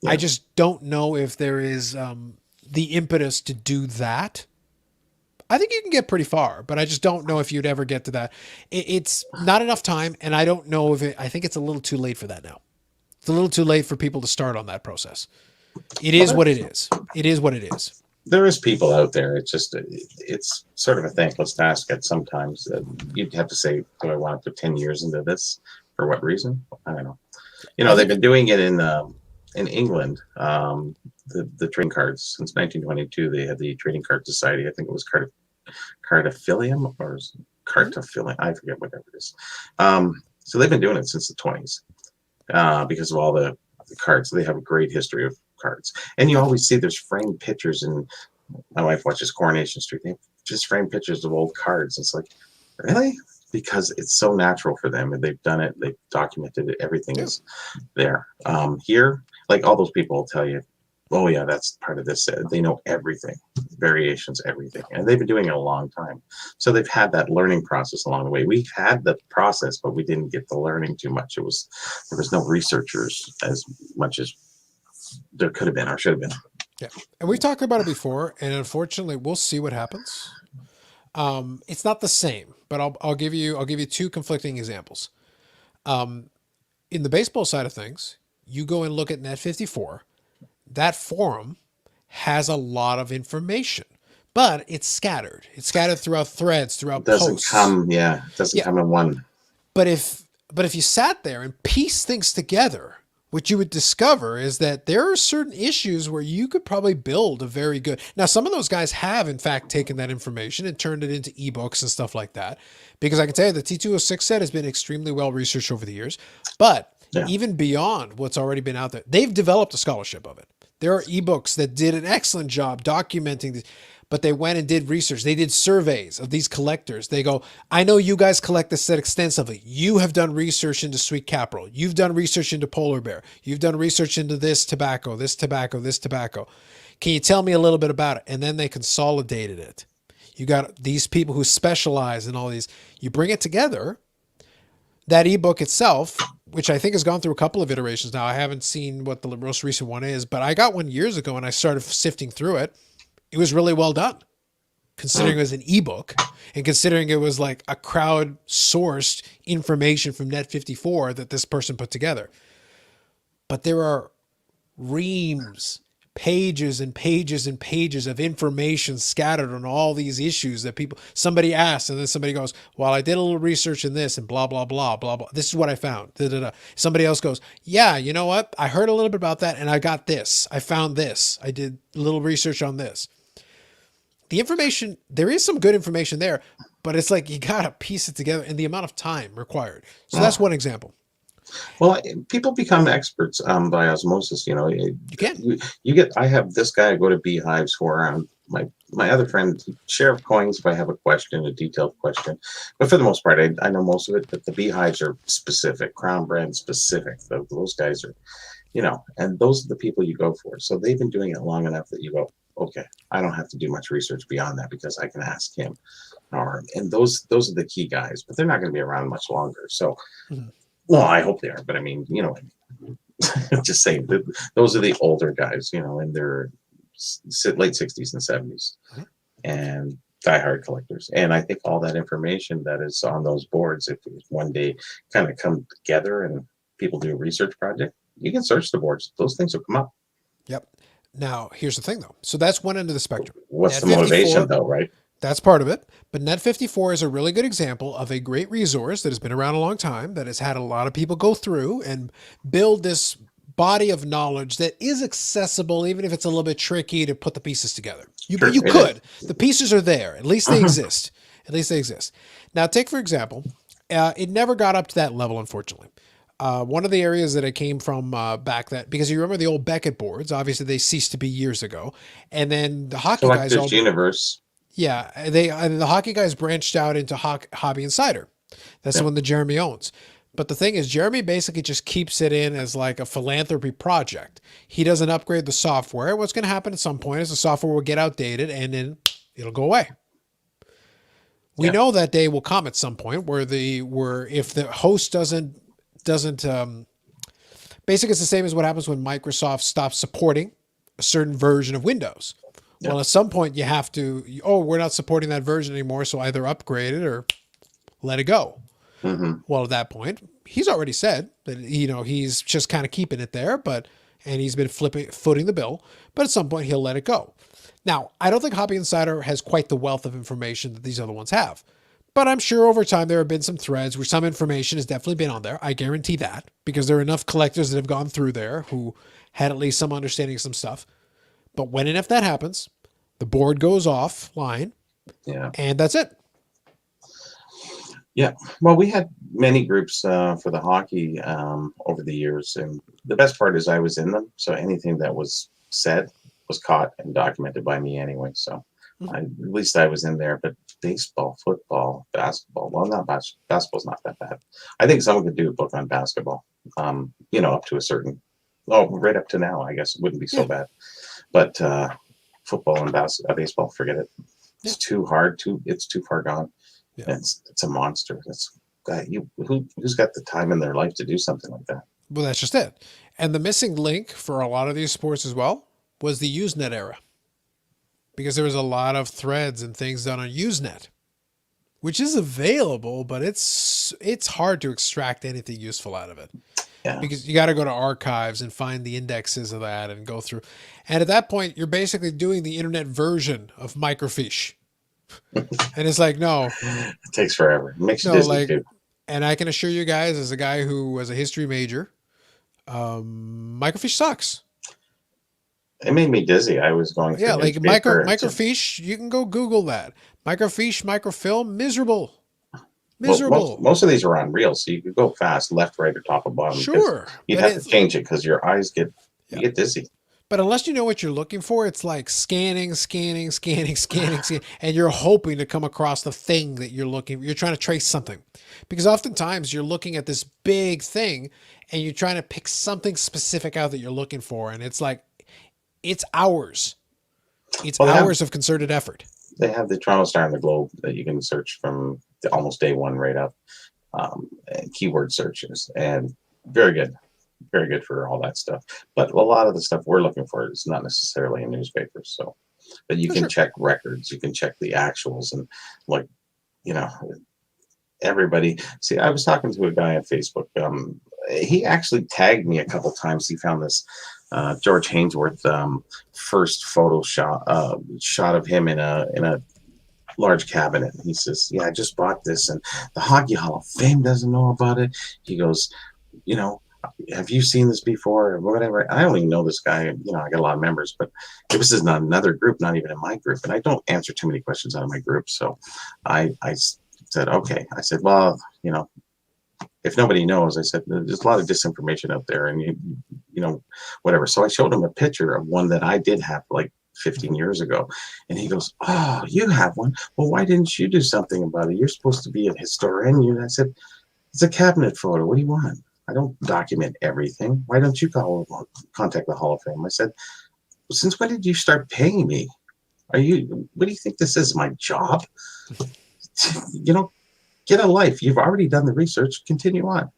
Yeah. I just don't know if there is the impetus to do that. I think you can get pretty far, but I just don't know if you'd ever get to that. It's not enough time, and I don't know I think it's a little too late for that now. It's a little too late for people to start on that process. It is what it is. It is what it is. There is people out there. It's just, it's sort of a thankless task at sometimes. You'd have to say, do I want to put 10 years into this? For what reason? I don't know. You know, they've been doing it in England, the trading cards. Since 1922, they had the Trading Card Society. I think it was Cardophilium or Cartophilium. I forget whatever it is. So they've been doing it since the 20s because of all the cards. They have a great history of cards. And you always see there's framed pictures, and my wife watches Coronation Street. They have just framed pictures of old cards. It's like, really? Because it's so natural for them, and they've done it, they've documented it, everything is there. Here, like all those people will tell you, oh yeah, that's part of this. They know everything, variations, everything. And they've been doing it a long time. So they've had that learning process along the way. We've had the process, but we didn't get the learning too much. There was no researchers as much as there could have been or should have been. Yeah. And we've talked about it before, and unfortunately we'll see what happens. It's not the same, but I'll give you two conflicting examples. In the baseball side of things, you go and look at Net 54. That forum has a lot of information, but it's scattered. It's scattered throughout threads, throughout posts. It doesn't come in one. But if you sat there and pieced things together, what you would discover is that there are certain issues where you could probably build a very good. Now, some of those guys have, in fact, taken that information and turned it into ebooks and stuff like that. Because I can tell you the T206 set has been extremely well researched over the years. But even beyond what's already been out there, they've developed a scholarship of it. There are ebooks that did an excellent job documenting this. But they went and did research. They did surveys of these collectors. They go, I know you guys collect this set extensively. You have done research into sweet capital. You've done research into polar bear. You've done research into this tobacco, this tobacco, this tobacco. Can you tell me a little bit about it? And then they consolidated it. You got these people who specialize in all these. You bring it together. That ebook itself, which I think has gone through a couple of iterations now. I haven't seen what the most recent one is, but I got one years ago and I started sifting through it. It was really well done, considering it was an ebook and considering it was like a crowd-sourced information from Net54 that this person put together. But there are reams, pages and pages and pages of information scattered on all these issues that somebody asks, and then somebody goes, well, I did a little research in this and blah, blah, blah, blah, blah. This is what I found. Da, da, da. Somebody else goes, yeah, you know what? I heard a little bit about that and I got this. I found this. I did a little research on this. The information, there is some good information there, but it's like you got to piece it together and the amount of time required. So that's one example. Well, people become experts by osmosis. You know, you can. I have this guy I go to beehives for. my other friend share of coins if I have a question, a detailed question. But for the most part, I know most of it. But the beehives are specific, Crown brand specific. Those guys are, and those are the people you go for. So they've been doing it long enough that you go, okay, I don't have to do much research beyond that because I can ask him. And those are the key guys, but they're not going to be around much longer. So, well, I hope they are. But I mean, just saying, those are the older guys, in their late 60s and 70s, and diehard collectors. And I think all that information that is on those boards, if one day kind of come together and people do a research project, you can search the boards. Those things will come up. Yep. Now, here's the thing, though. So that's one end of the spectrum. What's the motivation, though, right? That's part of it. But Net 54 is a really good example of a great resource that has been around a long time, that has had a lot of people go through and build this body of knowledge that is accessible, even if it's a little bit tricky to put the pieces together. You could. The pieces are there. At least they exist. At least they exist. Now, take, for example, it never got up to that level, unfortunately. One of the areas that it came from back that, because you remember the old Beckett boards, obviously they ceased to be years ago. And then the hockey guys... Universe. Yeah, the hockey guys branched out into Hobby Insider. That's the one that Jeremy owns. But the thing is, Jeremy basically just keeps it in as like a philanthropy project. He doesn't upgrade the software. What's going to happen at some point is the software will get outdated and then it'll go away. We know that day will come at some point where if the host doesn't basically it's the same as what happens when Microsoft stops supporting a certain version of Windows. Well, at some point you have to, we're not supporting that version anymore, so either upgrade it or let it go. Well, at that point, he's already said that, he's just kind of keeping it there, and he's been footing the bill, but at some point he'll let it go. Now, I don't think Hobby Insider has quite the wealth of information that these other ones have, but I'm sure over time there have been some threads where some information has definitely been on there. I guarantee that, because there are enough collectors that have gone through there who had at least some understanding of some stuff. But when and if that happens, the board goes offline, and that's it. Yeah. Well, we had many groups for the hockey over the years, and the best part is I was in them, so anything that was said was caught and documented by me anyway. So at least I was in there. But baseball, football, basketball, well, not basketball's not that bad. I think someone could do a book on basketball. Up to a certain, right up to now, I guess it wouldn't be so bad. But football and baseball, forget it. It's too hard. It's too far gone. Yeah. It's a monster. Who's got the time in their life to do something like that? Well, that's just it. And the missing link for a lot of these sports as well was the Usenet era, because there was a lot of threads and things done on Usenet, which is available, but it's hard to extract anything useful out of it. Yeah. Because you got to go to archives and find the indexes of that and go through. And at that point, you're basically doing the internet version of microfiche. And it's like, no. It takes forever. It makes you dizzy too. And I can assure you guys, as a guy who was a history major, microfiche sucks. It made me dizzy. I was going through microfiche, you can go Google that. Microfiche, microfilm, miserable. Well, most of these are on reels, so you could go fast, left, right, or top or bottom. Sure. You'd have to change it because your eyes get dizzy. But unless you know what you're looking for, it's like scanning, and you're hoping to come across the thing that you're looking for. You're trying to trace something. Because oftentimes you're looking at this big thing and you're trying to pick something specific out that you're looking for. And it's like, it's hours. It's hours of concerted effort. They have the Toronto Star and the Globe that you can search from almost day one right up, and keyword searches, and very good for all that stuff. But a lot of the stuff we're looking for is not necessarily in newspapers. So, but you can check records, you can check the actuals, and everybody. See, I was talking to a guy on Facebook. He actually tagged me a couple times. He found this George Hainsworth first photo shot of him in a large cabinet. He says, "Yeah, I just bought this, and the Hockey Hall of Fame doesn't know about it." He goes, "Have you seen this before?" Or whatever. I don't even know this guy. I got a lot of members, but it was in another group, not even in my group, and I don't answer too many questions out of my group. So I said, "Okay." I said, "Well, if nobody knows," I said, "there's a lot of disinformation out there, and whatever." So I showed him a picture of one that I did have, like 15 years ago. And he goes, "Oh, you have one? Well, why didn't you do something about it? You're supposed to be a historian." And I said, "It's a cabinet photo. What do you want? I don't document everything. Why don't you contact the Hall of Fame?" I said, "Since when did you start paying me? What do you think this is? My job? You know, get a life. You've already done the research. Continue on."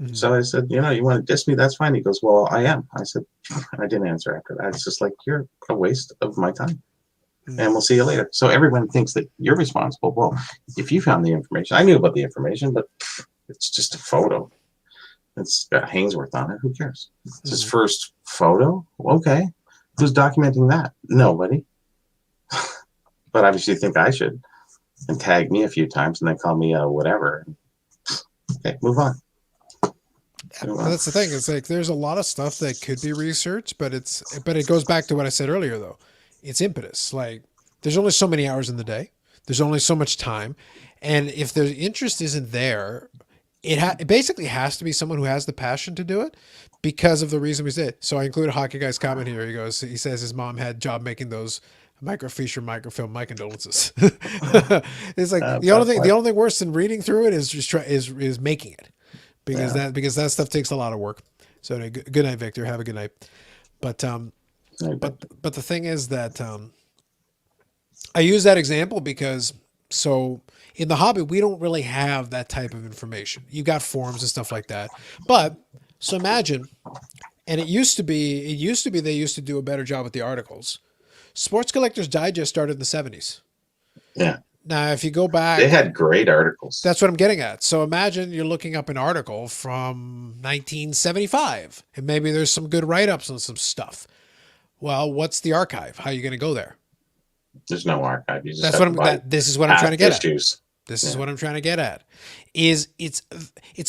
Mm-hmm. So I said, "You want to diss me? That's fine." He goes, "Well, I am." I said, and I didn't answer after that. It's just like, you're a waste of my time. Mm-hmm. And we'll see you later. So everyone thinks that you're responsible. Well, if you found the information, I knew about the information, but it's just a photo. It's got Hainsworth on it. Who cares? It's his first photo. Okay. Who's documenting that? Nobody. But obviously think I should. And tag me a few times and then call me whatever. Okay, move on. That's the thing. It's like there's a lot of stuff that could be researched, but it goes back to what I said earlier though. It's impetus. Like there's only so many hours in the day. There's only so much time. And if the interest isn't there, it basically has to be someone who has the passion to do it because of the reason we said. So I include a Hockey Guy's comment here. He says his mom had job making those microfiche or microfilm. My condolences. It's like the only thing worse than reading through it is just is making it. Because that stuff takes a lot of work. So good night, Victor. Have a good night. But the thing is that I use that example because in the hobby we don't really have that type of information. You got forums and stuff like that. But so imagine, and it used to be they used to do a better job with the articles. Sports Collectors Digest started in the 70s. Yeah. Now, if you go back, they had great articles. That's what I'm getting at. So imagine you're looking up an article from 1975, and maybe there's some good write-ups on some stuff. Well, what's the archive? How are you going to go there? There's no archive. You just this is what I'm trying to get issues. at. This is what I'm trying to get at. It's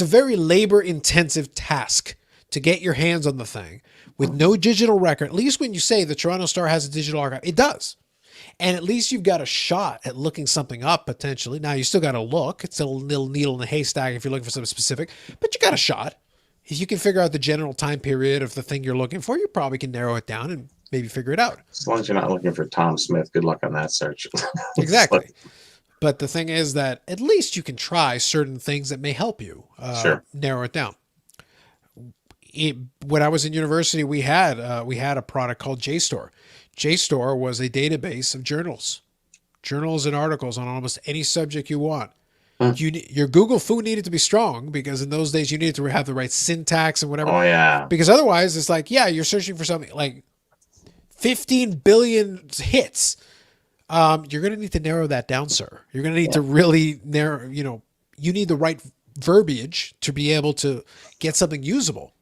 a very labor-intensive task to get your hands on the thing with no digital record. At least when you say the Toronto Star has a digital archive, it does. And at least you've got a shot at looking something up potentially. Now you still got to look. It's a little needle in the haystack if you're looking for something specific, but you got a shot. If you can figure out the general time period of the thing you're looking for, you probably can narrow it down and maybe figure it out. As long as you're not looking for Tom Smith, good luck on that search. Exactly. But the thing is that at least you can try certain things that may help you narrow it down. When I was in university, we had a product called JSTOR. JSTOR was a database of journals and articles on almost any subject you want. Your Google foo needed to be strong because in those days you needed to have the right syntax and whatever. Oh yeah. Because otherwise it's like, you're searching for something like 15 billion hits. You're going to need to narrow that down, sir. You're going to need to really narrow, you need the right verbiage to be able to get something usable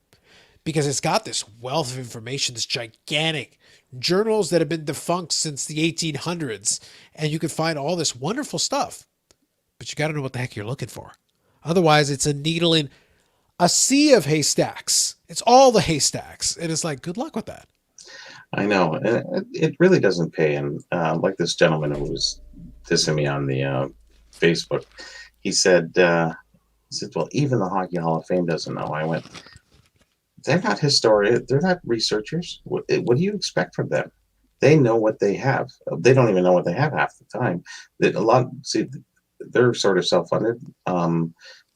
because it's got this wealth of information, this gigantic journals that have been defunct since the 1800s, and you can find all this wonderful stuff, but you got to know what the heck you're looking for. Otherwise, it's a needle in a sea of haystacks. It's all the haystacks, and it's like, good luck with that. I know. It really doesn't pay. And like this gentleman who was dissing me on the Facebook, he said, well, even the Hockey Hall of Fame doesn't know. I went, they're not historians. They're not researchers. What do you expect from them? They know what they have. They don't even know what they have half the time. They're sort of self-funded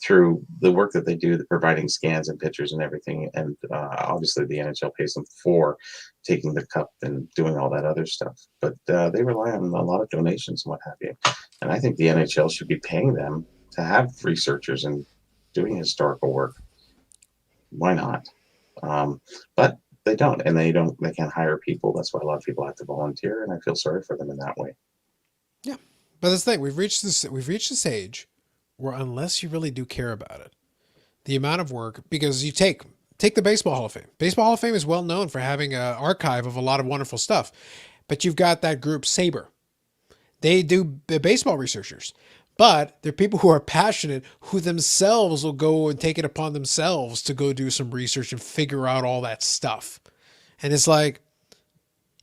through the work that they do, providing scans and pictures and everything. And obviously the NHL pays them for taking the cup and doing all that other stuff. But they rely on a lot of donations and what have you. And I think the NHL should be paying them to have researchers and doing historical work. Why not? But they don't, and they can't hire people. That's why a lot of people have to volunteer, and I feel sorry for them in that way. Yeah, but that's the thing. We've reached this age where unless you really do care about it, the amount of work, because you take the Baseball Hall of Fame. Baseball Hall of Fame is well known for having an archive of a lot of wonderful stuff, but you've got that group Sabre. They do baseball researchers. But they're people who are passionate, who themselves will go and take it upon themselves to go do some research and figure out all that stuff. And it's like,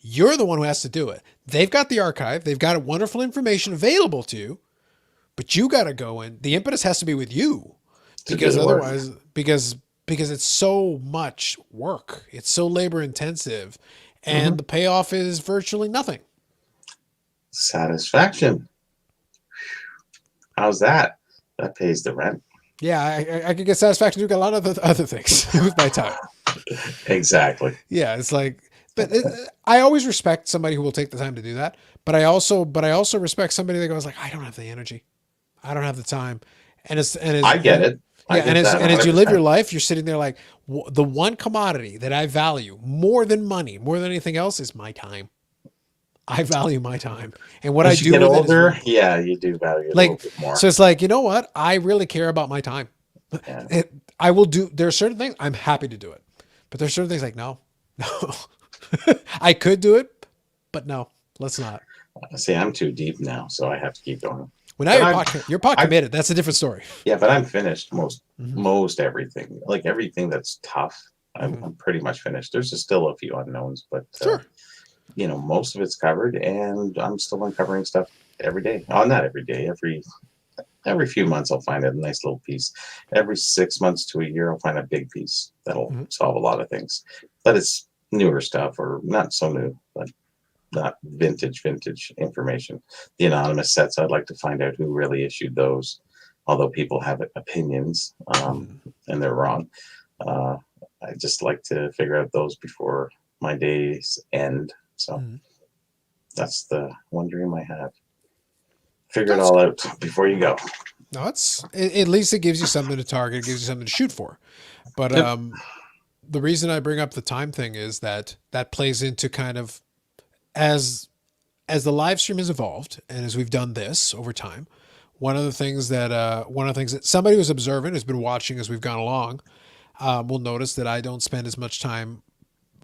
you're the one who has to do it. They've got the archive. They've got wonderful information available to you, but you got to go in. The impetus has to be with you because otherwise, because it's so much work. It's so labor intensive. and the payoff is virtually nothing. Satisfaction. How's that? That pays the rent. Yeah, I could get satisfaction to do a lot of other things with my time. Exactly. Yeah, it's like, but I always respect somebody who will take the time to do that. But I also respect somebody that goes like, I don't have the energy, I don't have the time, and I get it. Yeah, and as you live your life, you're sitting there like, the one commodity that I value more than money, more than anything else, is my time. I value my time, and what As I do you get with older, it is, yeah, you do value it a little bit more. so it's like, you know what? I really care about my time. Yeah. I will do. There are certain things I'm happy to do it, but there's certain things like no. I could do it, but no, let's not. See, I'm too deep now, so I have to keep going. Well, now you're pot committed. That's a different story. Yeah, but I'm finished most everything. Like everything that's tough, I'm pretty much finished. There's still a few unknowns, but Sure. Most of it's covered, and I'm still uncovering stuff every day. Oh, not every day. Every few months, I'll find a nice little piece. Every 6 months to a year, I'll find a big piece that'll solve a lot of things. But it's newer stuff, or not so new, but not vintage information. The anonymous sets, I'd like to find out who really issued those. Although people have opinions, and they're wrong. I just like to figure out those before my days end. So that's the one dream I have. Figure it all out before you go. No, at least it gives you something to target. It gives you something to shoot for. But the reason I bring up the time thing is that plays into kind of as the live stream has evolved, and as we've done this over time, one of the things that somebody who's observant, who's been watching as we've gone along, will notice that I don't spend as much time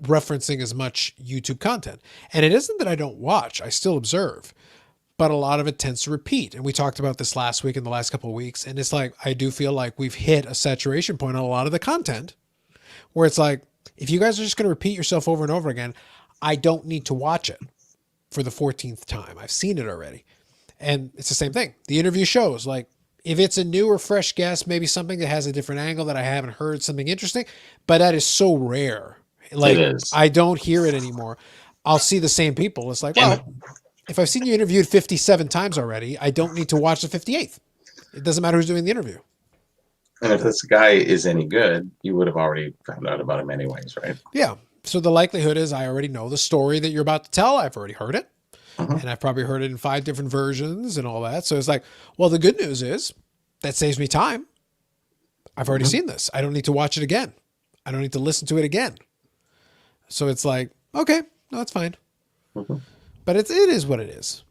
referencing as much YouTube content. And it isn't that I don't watch, I still observe, but a lot of it tends to repeat. And we talked about this last week and the last couple of weeks. And it's like, I do feel like we've hit a saturation point on a lot of the content where it's like, if you guys are just going to repeat yourself over and over again, I don't need to watch it for the 14th time. I've seen it already. And it's the same thing. The interview shows, like, if it's a new or fresh guest, maybe something that has a different angle that I haven't heard, something interesting, but that is so rare. Like, I don't hear it anymore. I'll see the same people. It's like, well, if I've seen you interviewed 57 times already, I don't need to watch the 58th. It doesn't matter who's doing the interview. And if this guy is any good, you would have already found out about him anyways, right? Yeah. So the likelihood is I already know the story that you're about to tell. I've already heard it. And I've probably heard it in 5 different versions and all that. So it's like, well, the good news is that saves me time. I've already seen this. I don't need to watch it again. I don't need to listen to it again. So it's like, okay, no, it's fine. But it is what it is.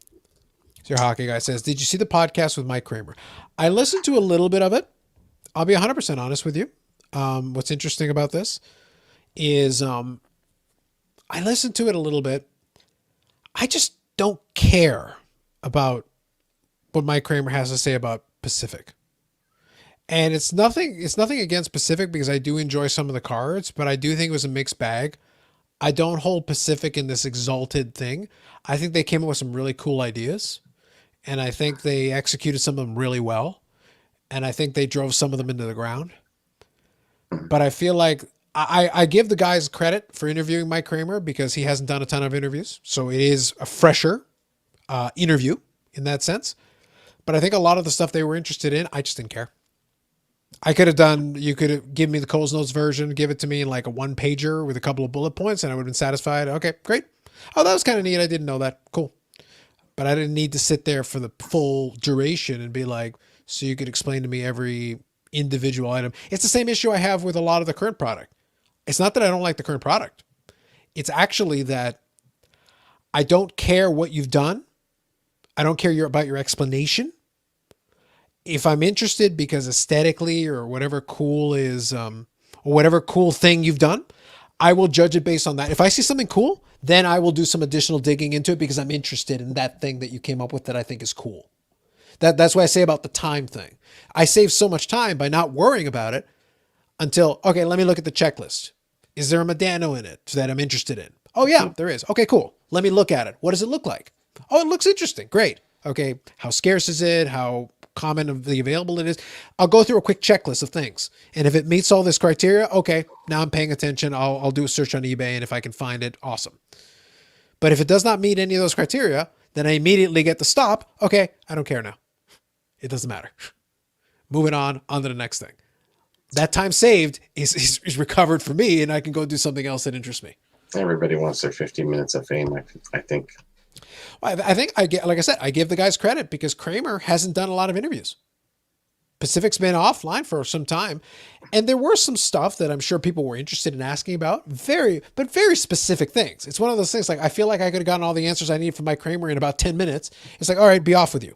So your hockey guy says, did you see the podcast with Mike Kramer? I listened to a little bit of it. I'll be 100% honest with you. What's interesting about this is I listened to it a little bit. I just don't care about what Mike Kramer has to say about Pacific. And it's nothing against Pacific, because I do enjoy some of the cards, but I do think it was a mixed bag. I don't hold Pacific in this exalted thing. I think they came up with some really cool ideas, and I think they executed some of them really well. And I think they drove some of them into the ground. But I feel like I give the guys credit for interviewing Mike Kramer, because he hasn't done a ton of interviews. So it is a fresher interview in that sense. But I think a lot of the stuff they were interested in, I just didn't care. You could have given me the Coles Notes version, give it to me in like a 1-pager with a couple of bullet points, and I would have been satisfied. Okay, great. Oh, that was kind of neat. I didn't know that. Cool. But I didn't need to sit there for the full duration and be like, so you could explain to me every individual item. It's the same issue I have with a lot of the current product. It's not that I don't like the current product. It's actually that I don't care what you've done. I don't care about your explanation. If I'm interested because aesthetically or whatever cool is, or whatever cool thing you've done, I will judge it based on that. If I see something cool, then I will do some additional digging into it, because I'm interested in that thing that you came up with that I think is cool. That's what I say about the time thing. I save so much time by not worrying about it until, okay, let me look at the checklist. Is there a Medano in it that I'm interested in? Oh yeah, there is. Okay, cool. Let me look at it. What does it look like? Oh, it looks interesting. Great. Okay. How scarce is it? How commonly available it is, I'll go through a quick checklist of things. And if it meets all this criteria, okay, now I'm paying attention. I'll do a search on eBay, and if I can find it, awesome. But if it does not meet any of those criteria, then I immediately get the stop. Okay, I don't care now. It doesn't matter. Moving on to the next thing. That time saved is recovered for me, and I can go do something else that interests me. Everybody wants their 15 minutes of fame, I think. I think like I said, I give the guys credit because Kramer hasn't done a lot of interviews. Pacific's been offline for some time, and there were some stuff that I'm sure people were interested in asking about. Very specific things. It's one of those things like I feel like I could have gotten all the answers I need from Mike Kramer in about 10 minutes. It's like, all right, be off with you.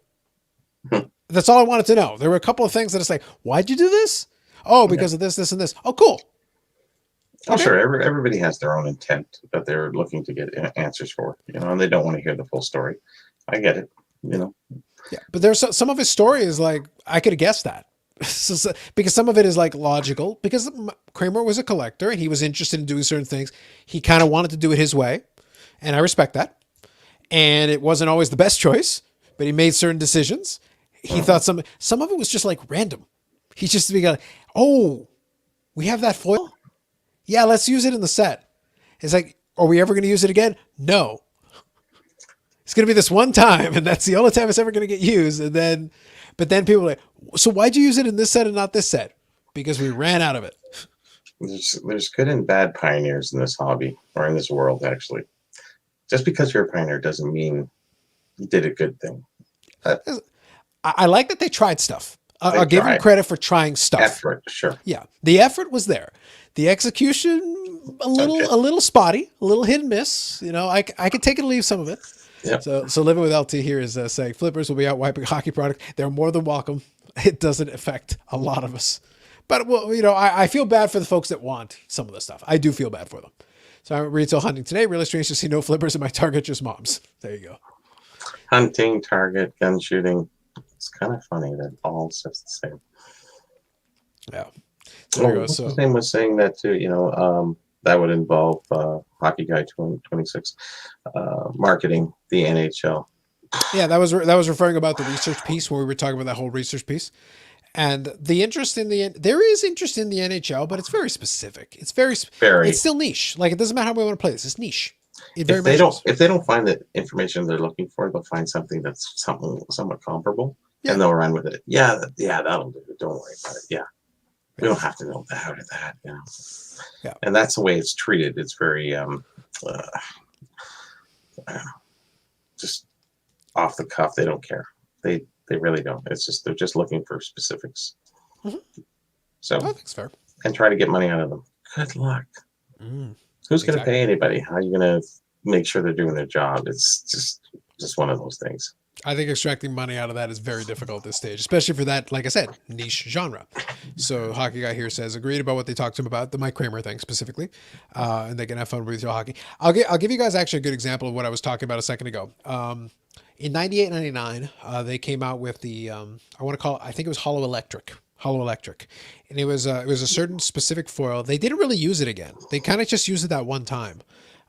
That's all I wanted to know. There were a couple of things that it's like, why'd you do this? Oh, because of this, this, and this. Oh, cool. Oh, okay. Sure. Everybody has their own intent that they're looking to get answers for, and they don't want to hear the full story. I get it, Yeah, but there's some of his story is like, I could have guessed that. Because some of it is like logical, because Kramer was a collector and he was interested in doing certain things. He kind of wanted to do it his way, and I respect that. And it wasn't always the best choice, but he made certain decisions. He thought some of it was just like random. He just be like, oh, we have that foil? Yeah, let's use it in the set. It's like, are we ever going to use it again? No. It's going to be this one time, and that's the only time it's ever going to get used. But then people are like, so why'd you use it in this set and not this set? Because we ran out of it. There's good and bad pioneers in this hobby, or in this world, actually. Just because you're a pioneer doesn't mean you did a good thing. I like that they tried stuff. I'll give them credit for trying stuff. Effort, sure. Yeah, the effort was there. The execution, a little spotty, a little hit and miss. I could take it or leave some of it. Yep. So living with LT here is saying flippers will be out wiping hockey product. They're more than welcome. It doesn't affect a lot of us, but I feel bad for the folks that want some of the stuff. I do feel bad for them. So I'm retail hunting today. Really strange to see no flippers in my target, just moms. There you go. Hunting, target, gun shooting. It's kind of funny that all stuff's the same. Yeah. So there you go. So his name was saying that too. That would involve Hockey Guy 26 marketing the NHL. Yeah, that was referring about the research piece where we were talking about that whole research piece. And there is interest in the NHL, but it's very specific. It's it's still niche. Like, it doesn't matter how we want to play this. It's niche. If they don't find the information they're looking for, they'll find something that's somewhat comparable, and they'll run with it. Yeah, that'll do it. Don't worry about it. Yeah. We don't have to know that or that, Yeah. And that's the way it's treated. It's very just off the cuff. They don't care. They really don't. It's just they're just looking for specifics. Mm-hmm. So I think it's fair. And try to get money out of them. Good luck. Who's going to pay anybody? How are you going to make sure they're doing their job? It's just one of those things. I think extracting money out of that is very difficult at this stage, especially for that, like I said, niche genre. So Hockey Guy here says, agreed about what they talked to him about, the Mike Kramer thing specifically, and they can have fun with your hockey. I'll give you guys actually a good example of what I was talking about a second ago. In 98, 99, they came out with the, I think it was Hollow Electric. And it was a certain specific foil. They didn't really use it again. They kind of just used it that one time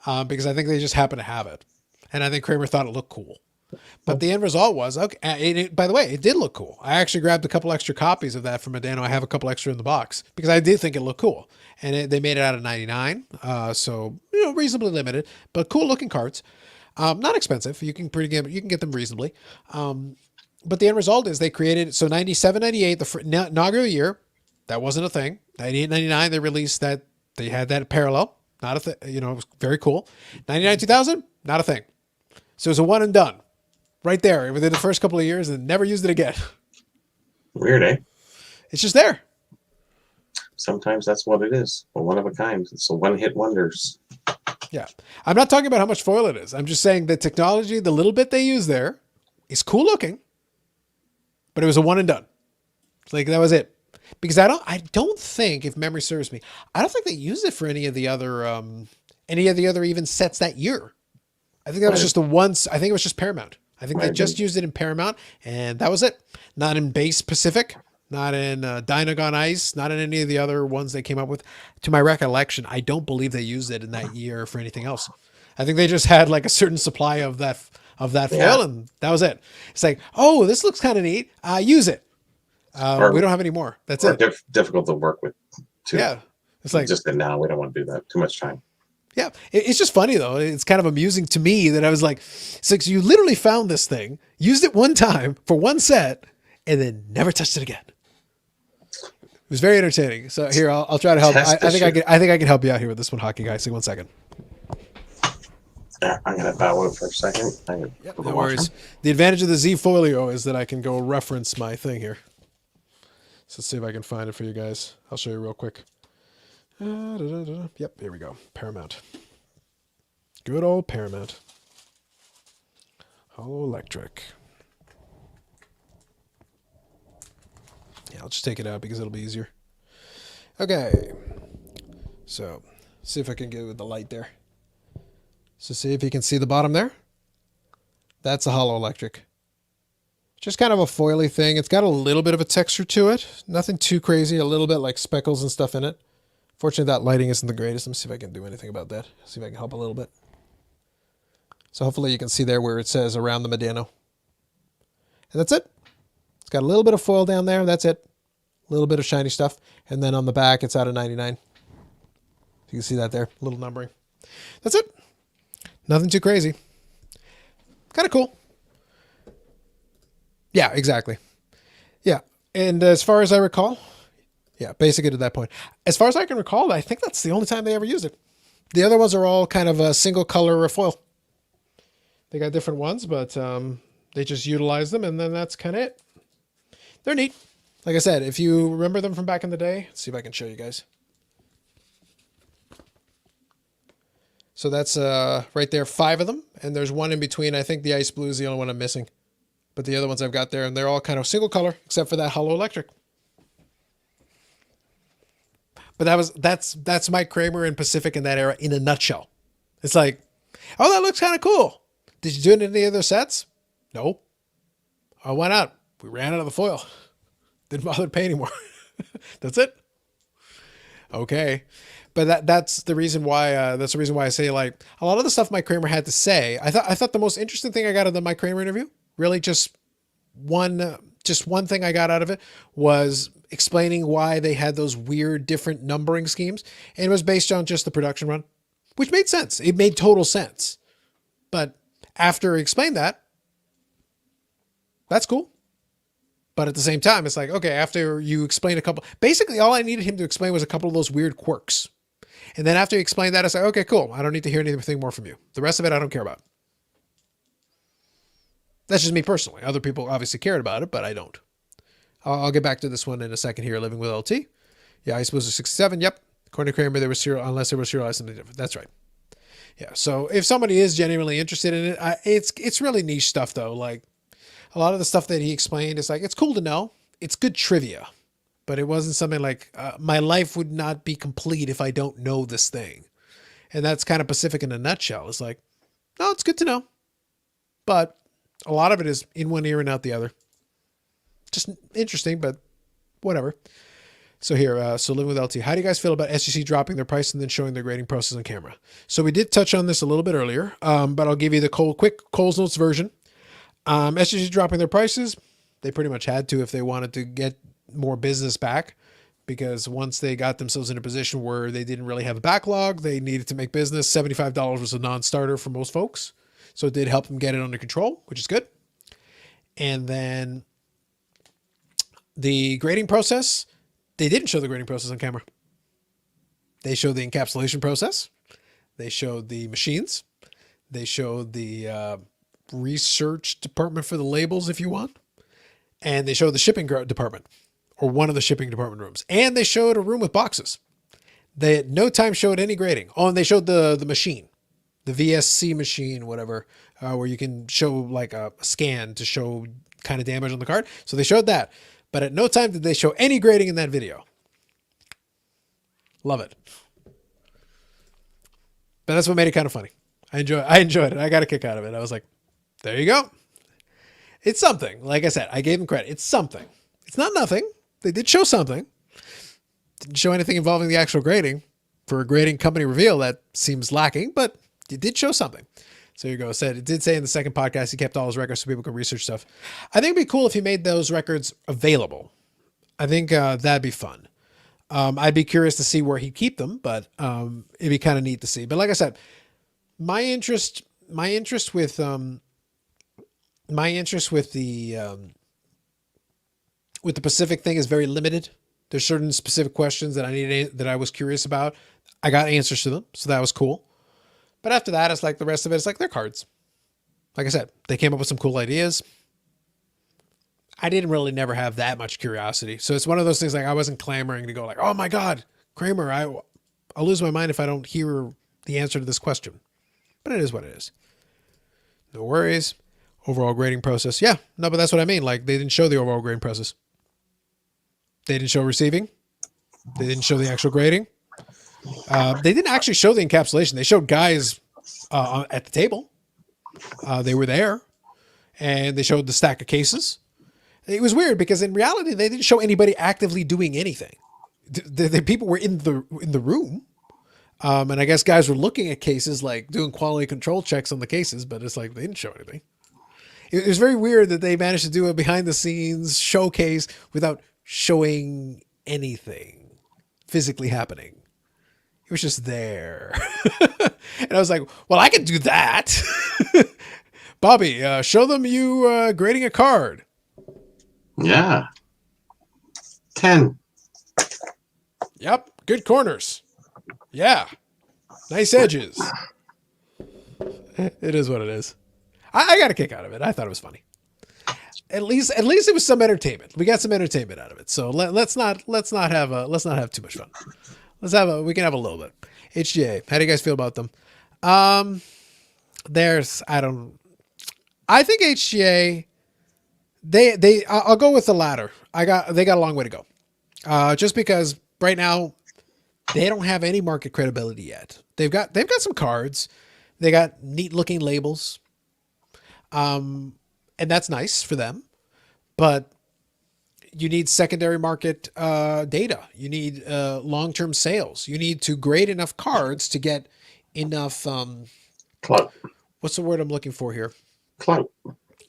because I think they just happened to have it. And I think Kramer thought it looked cool. But the end result was, okay. By the way, it did look cool. I actually grabbed a couple extra copies of that from Adano. I have a couple extra in the box because I did think it looked cool. And they made it out of 99. So, reasonably limited, but cool looking cards. Not expensive. You can get them reasonably. But the end result is they created, so 97, 98, the inaugural year, that wasn't a thing. 98, 99, they released that. They had that parallel. Not a thing. It was very cool. 99, 2000, not a thing. So it was a one and done. Right there within the first couple of years and never used it again. Weird, eh? It's just there. Sometimes that's what it is. A one of a kind. It's a one-hit wonders. Yeah. I'm not talking about how much foil it is. I'm just saying the technology, the little bit they use there is cool looking, but it was a one and done. Like, that was it. Because I don't think, if memory serves me, I don't think they used it for any of the other even sets that year. I think that was just the once. I think it was just Paramount. I think they just used it in Paramount, and that was it. Not in Base Pacific, not in Dynagon Ice, not in any of the other ones they came up with. To my recollection, I don't believe they used it in that year for anything else. I think they just had like a certain supply of that of that foil, Yeah. and that was it. It's like, oh, this looks kind of neat. Use it. We don't have any more. That's it. Difficult to work with too. Yeah. It's like, just that now we don't want to do that. Too much time. yeah. It's just funny though. It's kind of amusing to me that I was like, six, you literally found this thing, used it one time for one set, and then never touched it again. It was very entertaining. So here, I'll try to help. I think I can help you out here with this one, hockey guy. See, 1 second. Yeah, I'm gonna bow out for a second. Yep, no worries. The advantage of the Z Folio is that I can go reference my thing here. So let's see if I can find it for you guys. I'll show you real quick. Yep, here we go. Paramount. Good old Paramount. Hollow Electric. Yeah, I'll just take it out because it'll be easier. Okay. So, see if I can get it with the light there. So see if you can see the bottom there. That's a hollow electric. Just kind of a foily thing. It's got a little bit of a texture to it. Nothing too crazy. A little bit like speckles and stuff in it. Fortunately, that lighting isn't the greatest. Let me see if I can do anything about that. See if I can help a little bit. So hopefully you can see there where it says around the Medano. And that's it. It's got a little bit of foil down there. That's it. A little bit of shiny stuff. And then on the back, it's out of 99. You can see that there. A little numbering. That's it. Nothing too crazy. Kind of cool. Yeah, exactly. Yeah. And as far as I recall, yeah, basically to that point. As far as I can recall, I think that's the only time they ever used it. The other ones are all kind of a single color foil. They got different ones, but they just utilize them, and then that's kind of it. They're neat. Like I said, if you remember them from back in the day, let's see if I can show you guys. So that's right there, 5 of them, and there's one in between. I think the ice blue is the only one I'm missing. But the other ones I've got there, and they're all kind of single color, except for that hollow electric. But that's Mike Kramer and Pacific in that era in a nutshell. It's like, oh, that looks kind of cool. Did you do it in any other sets? No. Oh, why not? We ran out of the foil. Didn't bother to pay anymore. That's it. Okay. But that's the reason why I say, like, a lot of the stuff Mike Kramer had to say. I thought the most interesting thing I got out of the Mike Kramer interview, really just one thing I got out of it, was explaining why they had those weird different numbering schemes, and it was based on just the production run, which made sense. It made total sense. But after he explained that, that's cool. But at the same time, it's like, okay, after you explain a couple, basically all I needed him to explain was a couple of those weird quirks. And then after he explained that, I said, okay, cool. I don't need to hear anything more from you. The rest of it, I don't care about. That's just me personally. Other people obviously cared about it, but I don't. I'll get back to this one in a second here. Living with LT. Yeah, I suppose it's 67. Yep. According to Kramer, they were unless they were serialized something different. That's right. Yeah. So if somebody is genuinely interested in it, it's really niche stuff though. Like a lot of the stuff that he explained, it's like, it's cool to know. It's good trivia, but it wasn't something like my life would not be complete if I don't know this thing. And that's kind of Pacific in a nutshell. It's like, no, it's good to know, but a lot of it is in one ear and out the other. Just interesting, but whatever. So here, so Living with LT. How do you guys feel about SGC dropping their price and then showing their grading process on camera? So we did touch on this a little bit earlier, but I'll give you the quick Coles Notes version. SGC dropping their prices. They pretty much had to if they wanted to get more business back, because once they got themselves in a position where they didn't really have a backlog, they needed to make business. $75 was a non-starter for most folks. So it did help them get it under control, which is good. And then the grading process, they didn't show the grading process on camera. They showed the encapsulation process. They showed the machines. They showed the research department for the labels, if you want. And they showed the shipping department, or one of the shipping department rooms. And they showed a room with boxes. They at no time showed any grading. Oh, and they showed the machine. The VSC machine, whatever, where you can show like a scan to show kind of damage on the card. So they showed that, but at no time did they show any grading in that video. Love it. But that's what made it kind of funny. I enjoyed it. I got a kick out of it. I was like, there you go. It's something. Like I said, I gave them credit. It's something. It's not nothing. They did show something. Didn't show anything involving the actual grading. For a grading company reveal, that seems lacking, but it did show something. So here you go. It did say in the second podcast he kept all his records so people could research stuff. I think it'd be cool if he made those records available. I think that'd be fun. I'd be curious to see where he'd keep them, but it'd be kind of neat to see. But like I said, my interest with the Pacific thing is very limited. There's certain specific questions that I was curious about. I got answers to them, so that was cool. But after that, it's like the rest of it. It's like they're cards. Like I said, they came up with some cool ideas. I didn't really never have that much curiosity. So it's one of those things like I wasn't clamoring to go like, oh my God, Kramer, I'll lose my mind if I don't hear the answer to this question. But it is what it is. No worries. Overall grading process. Yeah, no, but that's what I mean. Like they didn't show the overall grading process. They didn't show receiving. They didn't show the actual grading. They didn't actually show the encapsulation. They showed guys at the table. They were there, and they showed the stack of cases. It was weird because in reality, they didn't show anybody actively doing anything. The people were in the room, and I guess guys were looking at cases, like doing quality control checks on the cases, but it's like they didn't show anything. It was very weird that they managed to do a behind the scenes showcase without showing anything physically happening. It was just there. And I was like, well, I can do that. Bobby, show them you grading a card. Yeah. 10. Yep. Good corners. Yeah. Nice edges. It is what it is. I got a kick out of it. I thought it was funny. At least it was some entertainment. We got some entertainment out of it. So let's not have too much fun. We can have a little bit. HGA. How do you guys feel about them? I think HGA, I'll go with the latter. They got a long way to go. Just because right now they don't have any market credibility yet. They've got some cards. They got neat looking labels. And that's nice for them, but you need secondary market data. You need long-term sales. You need to grade enough cards to get enough Clout. What's the word I'm looking for here? Clout.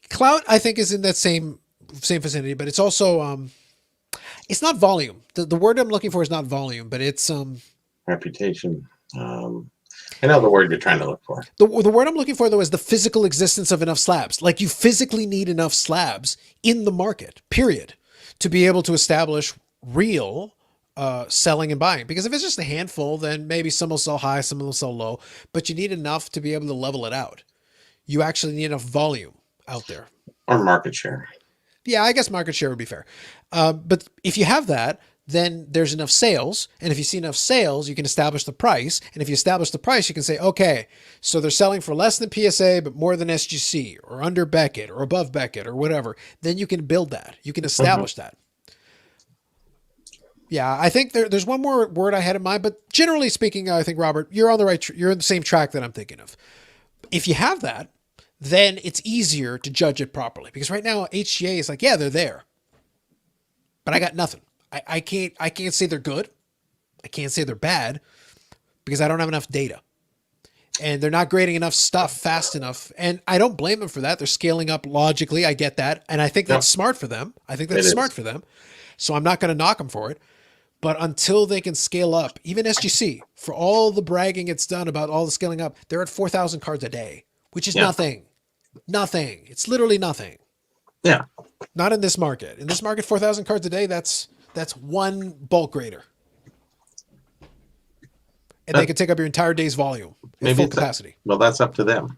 Clout, I think, is in that same vicinity, but it's also it's not volume. The word I'm looking for is not volume, but it's Reputation. I know the word you're trying to look for. The word I'm looking for, though, is the physical existence of enough slabs. Like you physically need enough slabs in the market, period, to be able to establish real selling and buying. Because if it's just a handful, then maybe some will sell high, some will sell low, but you need enough to be able to level it out. You actually need enough volume out there. Or market share. Yeah, I guess market share would be fair. But if you have that, then there's enough sales. And if you see enough sales, you can establish the price. And if you establish the price, you can say, okay, so they're selling for less than PSA, but more than SGC or under Beckett or above Beckett or whatever. Then you can build that. You can establish that. Yeah, I think there's one more word I had in mind, but generally speaking, I think, Robert, you're on the right, you're in the same track that I'm thinking of. If you have that, then it's easier to judge it properly. Because right now, HGA is like, yeah, they're there, but I got nothing. I can't say they're good. I can't say they're bad because I don't have enough data. And they're not grading enough stuff fast enough. And I don't blame them for that. They're scaling up logically. I get that. And I think that's smart for them. So I'm not going to knock them for it. But until they can scale up, even SGC, for all the bragging it's done about all the scaling up, they're at 4,000 cards a day, which is nothing. Nothing. It's literally nothing. Yeah. Not in this market. In this market, 4,000 cards a day, that's one bulk grader. And they could take up your entire day's volume at full capacity. Well, that's up to them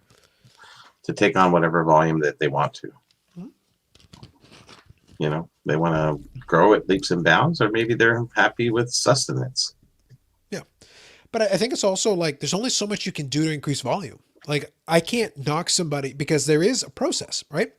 to take on whatever volume that they want to. Mm-hmm. You know, they want to grow at leaps and bounds, or maybe they're happy with sustenance. Yeah. But I think it's also like there's only so much you can do to increase volume. Like I can't knock somebody because there is a process, right?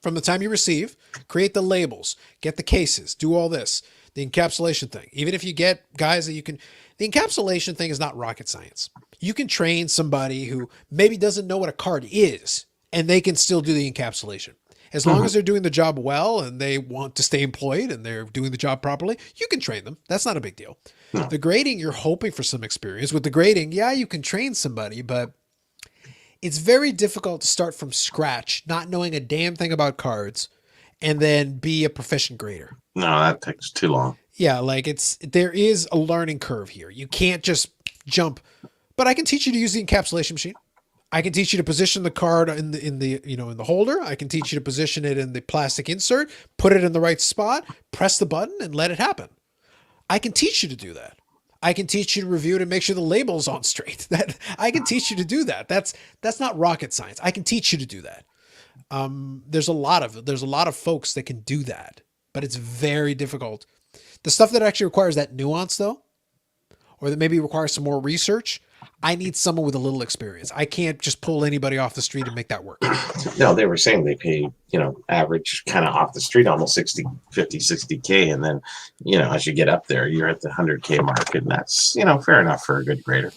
From the time you receive, create the labels, get the cases, do all this, the encapsulation thing. Even if you get guys that you can, the encapsulation thing is not rocket science. You can train somebody who maybe doesn't know what a card is, and they can still do the encapsulation. As long as they're doing the job well and they want to stay employed and they're doing the job properly, you can train them. That's not a big deal. The grading, you're hoping for some experience. With the grading, yeah, you can train somebody, but it's very difficult to start from scratch, not knowing a damn thing about cards, and then be a proficient grader. No, that takes too long. Yeah, like there is a learning curve here. You can't just jump. But I can teach you to use the encapsulation machine. I can teach you to position the card in the holder. I can teach you to position it in the plastic insert, put it in the right spot, press the button, and let it happen. I can teach you to do that. I can teach you to review it and make sure the label's on straight. That I can teach you to do that. That's not rocket science. I can teach you to do that. There's a lot of folks that can do that, but it's very difficult. The stuff that actually requires that nuance, though, or that maybe requires some more research, I need someone with a little experience. I can't just pull anybody off the street and make that work. No, they were saying they pay, average kind of off the street, almost 60, 50, 60K. And then, as you get up there, you're at the 100K mark. And that's, fair enough for a good grader.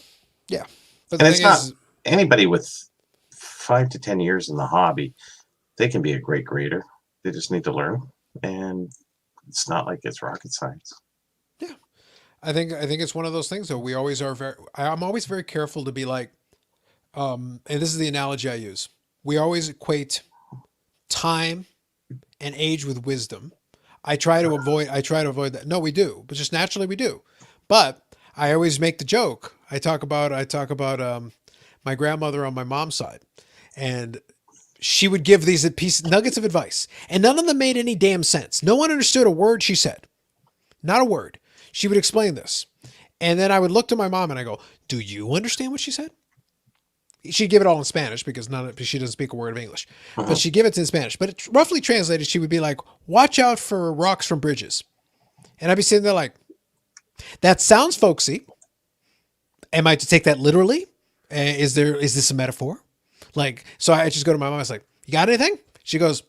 Yeah. But and it's not anybody with 5 to 10 years in the hobby. They can be a great grader. They just need to learn. And it's not like it's rocket science. Yeah. I think it's one of those things, though. I'm always very careful to be like, and this is the analogy I use. We always equate time and age with wisdom. I try to avoid that. No, we do, but just naturally we do. But I always make the joke. I talk about my grandmother on my mom's side, and she would give these nuggets of advice, and none of them made any damn sense. No one understood a word she said. Not a word. She would explain this. And then I would look to my mom and I go, do you understand what she said? She'd give it all in Spanish because she doesn't speak a word of English. But she'd give it in Spanish. But it, roughly translated, she would be like, watch out for rocks from bridges. And I'd be sitting there like, that sounds folksy. Am I to take that literally? Is this a metaphor? Like, so I just go to my mom. I was like, you got anything? She goes,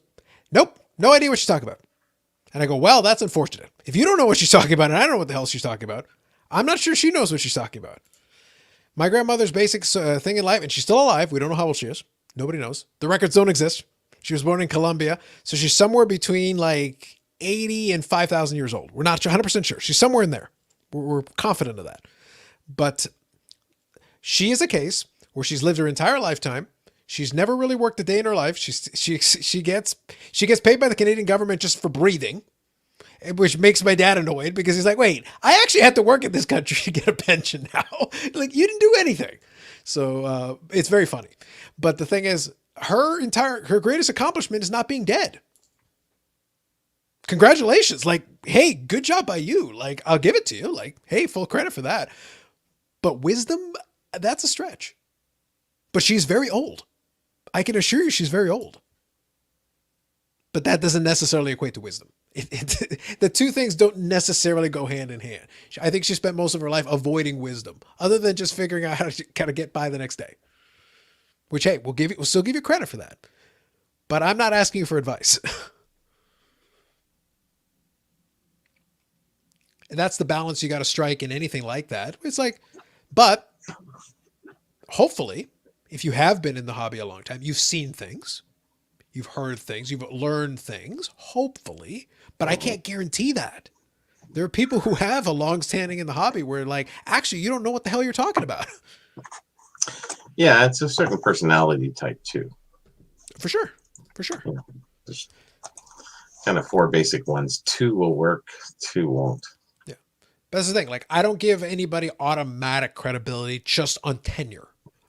nope, no idea what she's talking about. And I go, well, that's unfortunate. If you don't know what she's talking about, and I don't know what the hell she's talking about, I'm not sure she knows what she's talking about. My grandmother's basic thing in life, and she's still alive. We don't know how old she is. Nobody knows. The records don't exist. She was born in Colombia. So she's somewhere between like 80 and 5,000 years old. We're not 100% sure. She's somewhere in there. We're confident of that. But she is a case where she's lived her entire lifetime. She's never really worked a day in her life. She gets paid by the Canadian government just for breathing, which makes my dad annoyed because he's like, wait, I actually have to work in this country to get a pension now. Like, you didn't do anything. So it's very funny. But the thing is, her greatest accomplishment is not being dead. Congratulations. Like, hey, good job by you. Like, I'll give it to you. Like, hey, full credit for that. But wisdom, that's a stretch. But she's very old. I can assure you she's very old. But that doesn't necessarily equate to wisdom. The two things don't necessarily go hand in hand. I think she spent most of her life avoiding wisdom, other than just figuring out how to kind of get by the next day. Which, hey, we'll still give you credit for that. But I'm not asking you for advice. And that's the balance you got to strike in anything like that. It's like, but hopefully, if you have been in the hobby a long time, you've seen things, you've heard things, you've learned things, hopefully, but I can't guarantee that. There are people who have a long standing in the hobby where like, actually, you don't know what the hell you're talking about. Yeah, it's a certain personality type too. For sure. Yeah, there's kind of 4 basic ones. 2 will work, 2 won't. Yeah. But that's the thing. Like, I don't give anybody automatic credibility just on tenure.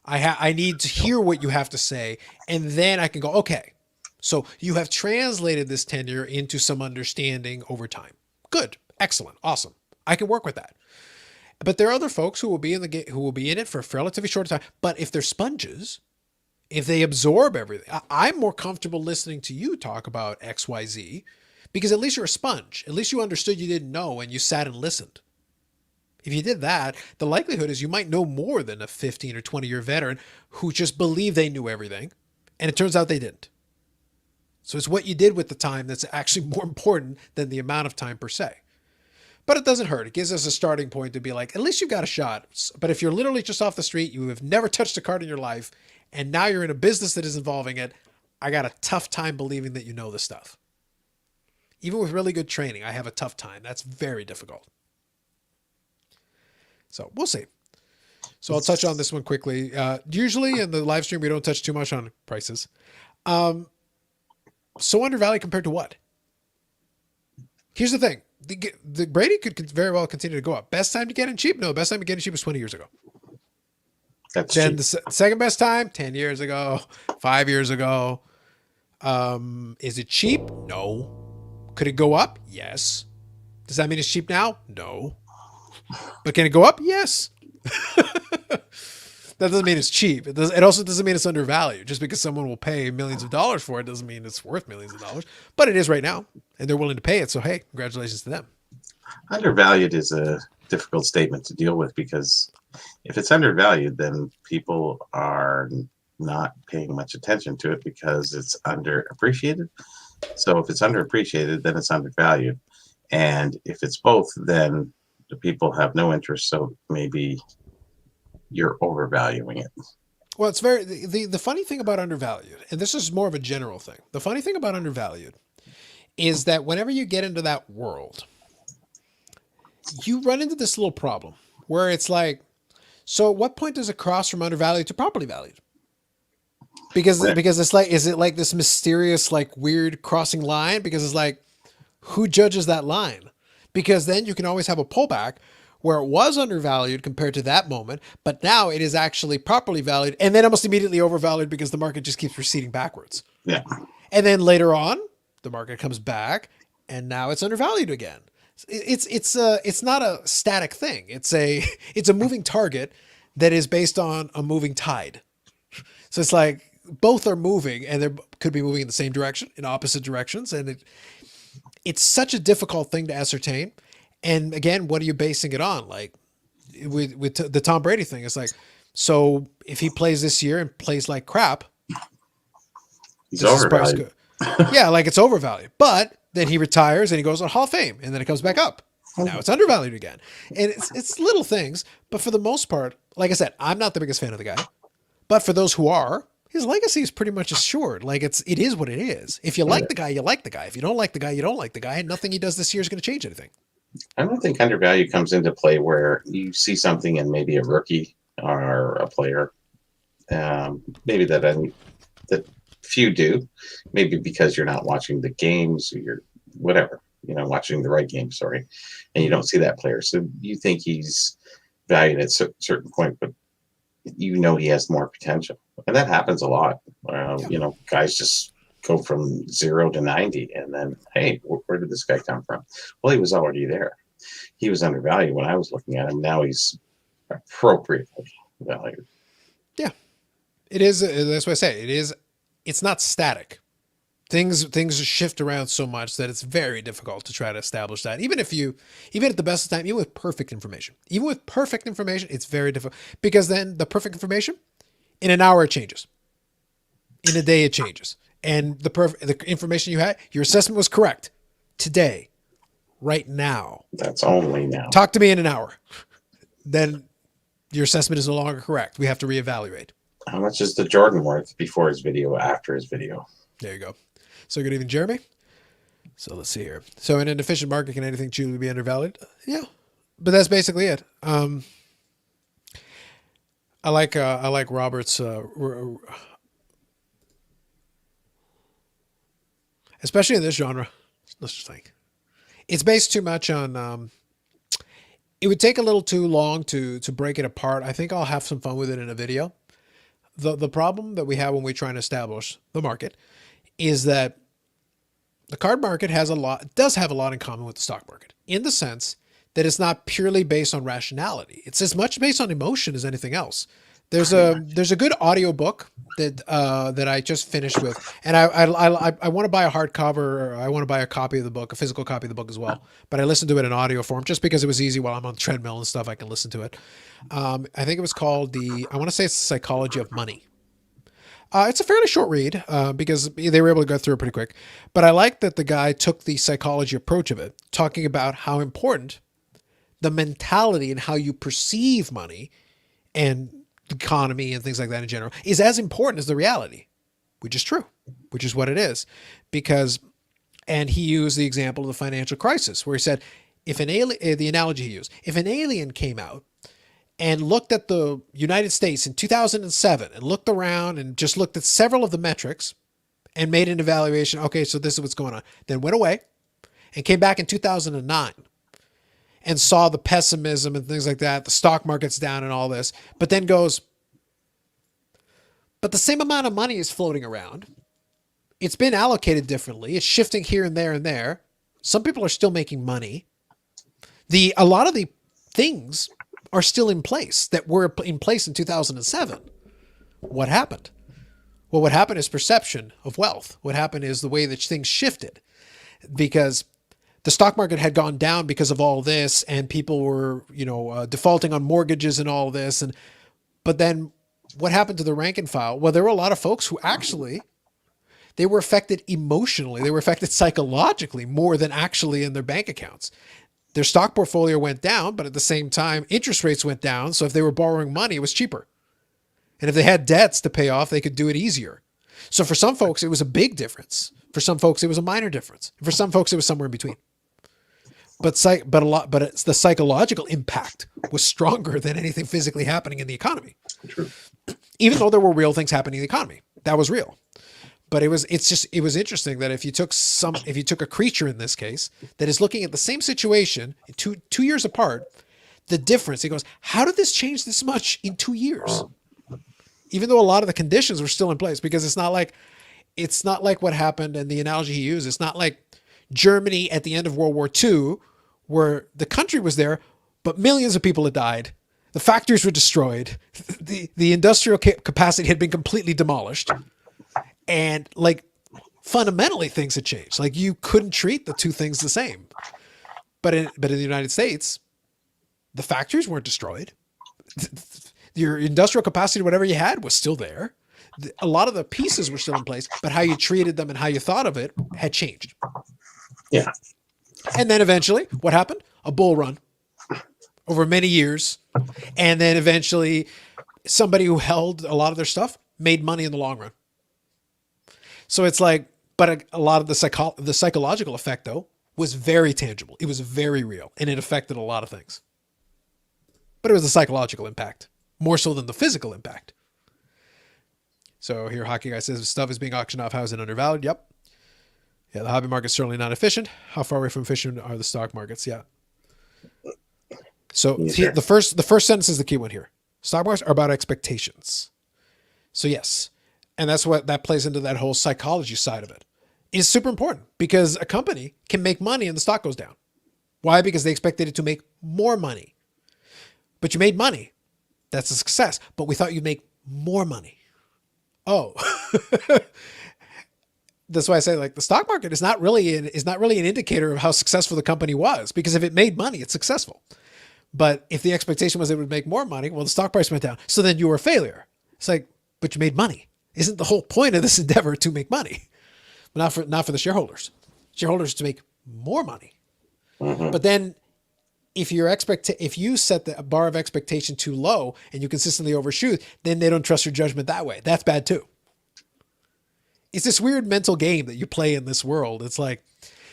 I need to hear what you have to say, and then I can go, okay, so you have translated this tenure into some understanding over time. Good. Excellent. Awesome. I can work with that. But there are other folks who will be in it for a relatively short time. But if they're sponges, if they absorb everything, I'm more comfortable listening to you talk about XYZ because at least you're a sponge. At least you understood you didn't know and you sat and listened. If you did that, the likelihood is you might know more than a 15 or 20-year veteran who just believed they knew everything, and it turns out they didn't. So it's what you did with the time that's actually more important than the amount of time per se. But it doesn't hurt. It gives us a starting point to be like, at least you've got a shot. But if you're literally just off the street, you have never touched a card in your life, and now you're in a business that is involving it, I got a tough time believing that you know this stuff. Even with really good training, I have a tough time. That's very difficult. So we'll see. So I'll touch on this one quickly. Usually in the live stream, we don't touch too much on prices. So undervalued compared to what? Here's the thing. The Brady could very well continue to go up. Best time to get in cheap? No, best time to get in cheap was 20 years ago. That's Then cheap. the second best time, 10 years ago, 5 years ago. Is it cheap? No. Could it go up? Yes. Does that mean it's cheap now? No. But can it go up? Yes. That doesn't mean it's cheap. It also doesn't mean it's undervalued. Just because someone will pay millions of dollars for it doesn't mean it's worth millions of dollars. But it is right now, and they're willing to pay it. So hey, congratulations to them. Undervalued is a difficult statement to deal with because if it's undervalued, then people are not paying much attention to it because it's underappreciated. So if it's underappreciated, then it's undervalued. And if it's both, then the people have no interest. So maybe you're overvaluing it. Well, it's very the funny thing about undervalued, and this is more of a general thing. The funny thing about undervalued is that whenever you get into that world, you run into this little problem where it's like, so at what point does it cross from undervalued to properly valued? Because it's like, is it like this mysterious, like weird crossing line? Because it's like, who judges that line? Because then you can always have a pullback where it was undervalued compared to that moment, but now it is actually properly valued and then almost immediately overvalued because the market just keeps receding backwards. Yeah. And then later on, the market comes back and now it's undervalued again. It's not a static thing. It's a moving target that is based on a moving tide. So it's like both are moving and they could be moving in the same direction, in opposite directions. And it's such a difficult thing to ascertain. And again, what are you basing it on? Like with the Tom Brady thing, it's like, so if he plays this year and plays like crap, he's overvalued. Yeah, like it's overvalued. But then he retires and he goes on Hall of Fame and then it comes back up. Now it's undervalued again. And it's little things, but for the most part, like I said, I'm not the biggest fan of the guy. But for those who are, his legacy is pretty much assured. Like it is what it is. If you like the guy, you like the guy. If you don't like the guy, you don't like the guy. And nothing he does this year is going to change anything. I don't think undervalue comes into play where you see something in maybe a rookie or a player, maybe that few do, maybe because you're not watching the games, or you're whatever, watching the right game, sorry, and you don't see that player. So you think he's valued at a certain point, but he has more potential. And that happens a lot. Guys just go from 0 to 90 and then, hey, where did this guy come from? Well, he was already there. He was undervalued when I was looking at him. Now he's appropriately valued. Yeah, it is. That's what I say. It's not static. Things shift around so much that it's very difficult to try to establish that. Even at the best of time, even with perfect information, it's very difficult because then the perfect information in an hour it changes, in a day it changes. And the information you had, your assessment was correct today, right now. That's only now. Talk to me in an hour. Then your assessment is no longer correct. We have to reevaluate. How much is the Jordan worth before his video, after his video? There you go. So good evening, Jeremy. So let's see here. So in an efficient market, can anything truly be undervalued? Yeah, but that's basically it. I like Robert's. Especially in this genre, let's just think. It's based too much on, it would take a little too long to break it apart. I think I'll have some fun with it in a video. The problem that we have when we try and establish the market is that the card market does have a lot in common with the stock market in the sense that it's not purely based on rationality. It's as much based on emotion as anything else. There's a good audio book that I just finished with, and I want to buy a hardcover. Or I want to buy a copy of the book, a physical copy of the book as well. But I listened to it in audio form just because it was easy while I'm on the treadmill and stuff. I can listen to it. I think it was called I want to say it's the Psychology of Money. It's a fairly short read because they were able to go through it pretty quick. But I like that the guy took the psychology approach of it, talking about how important the mentality and how you perceive money and economy and things like that in general is as important as the reality, which is true, which is what it is. And he used the example of the financial crisis where he said, the analogy he used, if an alien came out and looked at the United States in 2007 and looked around and just looked at several of the metrics and made an evaluation. Okay, so this is what's going on. Then went away and came back in 2009 and saw the pessimism and things like that. The stock market's down and all this, but then goes, but the same amount of money is floating around. It's been allocated differently. It's shifting here and there and there. Some people are still making money. A lot of the things are still in place that were in place in 2007. What happened? Well, what happened is perception of wealth. What happened is the way that things shifted, because the stock market had gone down because of all this, and people were, defaulting on mortgages and all this. But then what happened to the rank and file? Well, there were a lot of folks who actually, they were affected emotionally. They were affected psychologically more than actually in their bank accounts. Their stock portfolio went down, but at the same time, interest rates went down. So if they were borrowing money, it was cheaper. And if they had debts to pay off, they could do it easier. So for some folks, it was a big difference. For some folks, it was a minor difference. For some folks, it was somewhere in between. But it's the psychological impact was stronger than anything physically happening in the economy. True. Even though there were real things happening in the economy, that was real. But it was interesting that if you took a creature in this case that is looking at the same situation two years apart, the difference, he goes, how did this change this much in 2 years? Even though a lot of the conditions were still in place, because it's not like what happened. And the analogy he used, it's not like Germany at the end of World War II, where the country was there, but millions of people had died. The factories were destroyed. The industrial capacity had been completely demolished. And like fundamentally things had changed. Like you couldn't treat the two things the same. But in the United States, the factories weren't destroyed. Your industrial capacity, whatever you had, was still there. A lot of the pieces were still in place, but how you treated them and how you thought of it had changed. Yeah. And then eventually, what happened? A bull run over many years. And then eventually, somebody who held a lot of their stuff made money in the long run. So it's like, but a lot of the psychological effect, though, was very tangible. It was very real, and it affected a lot of things. But it was the psychological impact, more so than the physical impact. So here, Hockey Guy says, stuff is being auctioned off. How is it undervalued? Yep. Yeah, the hobby market's certainly not efficient. How far away from efficient are the stock markets? Yeah. So the first sentence is the key one here. Stock markets are about expectations. So yes. And that plays into that whole psychology side of it. It's super important because a company can make money and the stock goes down. Why? Because they expected it to make more money. But you made money. That's a success. But we thought you'd make more money. Oh. That's why I say, like, the stock market is not really an indicator of how successful the company was, because if it made money, it's successful. But if the expectation was it would make more money, well, the stock price went down. So then you were a failure. It's like, but you made money. Isn't the whole point of this endeavor to make money? Not for the shareholders. Shareholders to make more money. Mm-hmm. But then if you set the bar of expectation too low and you consistently overshoot, then they don't trust your judgment that way. That's bad too. It's this weird mental game that you play in this world. It's like,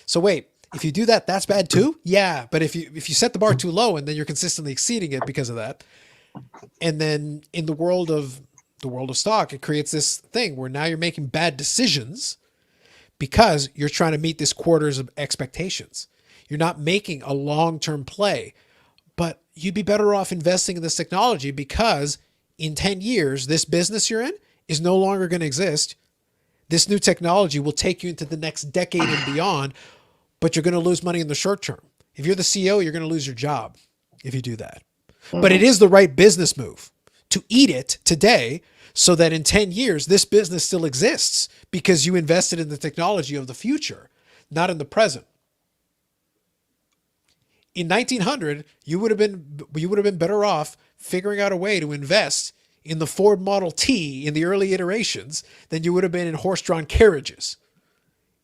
so wait, if you do that, that's bad too? Yeah. But if you set the bar too low and then you're consistently exceeding it because of that, and then in the world of stock, it creates this thing where now you're making bad decisions because you're trying to meet this quarter's of expectations. You're not making a long-term play, but you'd be better off investing in this technology because in 10 years, this business you're in is no longer going to exist. This new technology will take you into the next decade and beyond, but you're going to lose money in the short term. If you're the CEO, you're going to lose your job if you do that. Mm-hmm. But it is the right business move to eat it today so that in 10 years, this business still exists because you invested in the technology of the future, not in the present. In 1900, you would have been better off figuring out a way to invest in the Ford Model T in the early iterations than you would have been in horse-drawn carriages.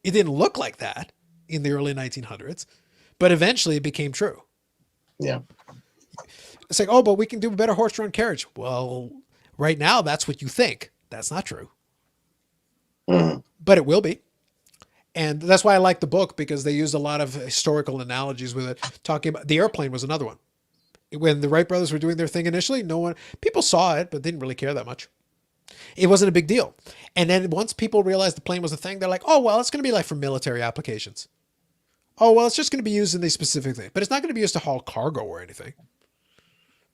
It didn't look like that in the early 1900s, but eventually it became true. Yeah. It's like, oh, but we can do a better horse-drawn carriage. Well, right now, that's what you think. That's not true. Mm-hmm. But it will be. And that's why I like the book, because they used a lot of historical analogies with it. Talking about the airplane was another one. When the Wright brothers were doing their thing initially, people saw it, but didn't really care that much. It wasn't a big deal. And then once people realized the plane was a thing, they're like, oh, well, it's going to be like for military applications. Oh, well, it's just going to be used in these specific things, but it's not going to be used to haul cargo or anything.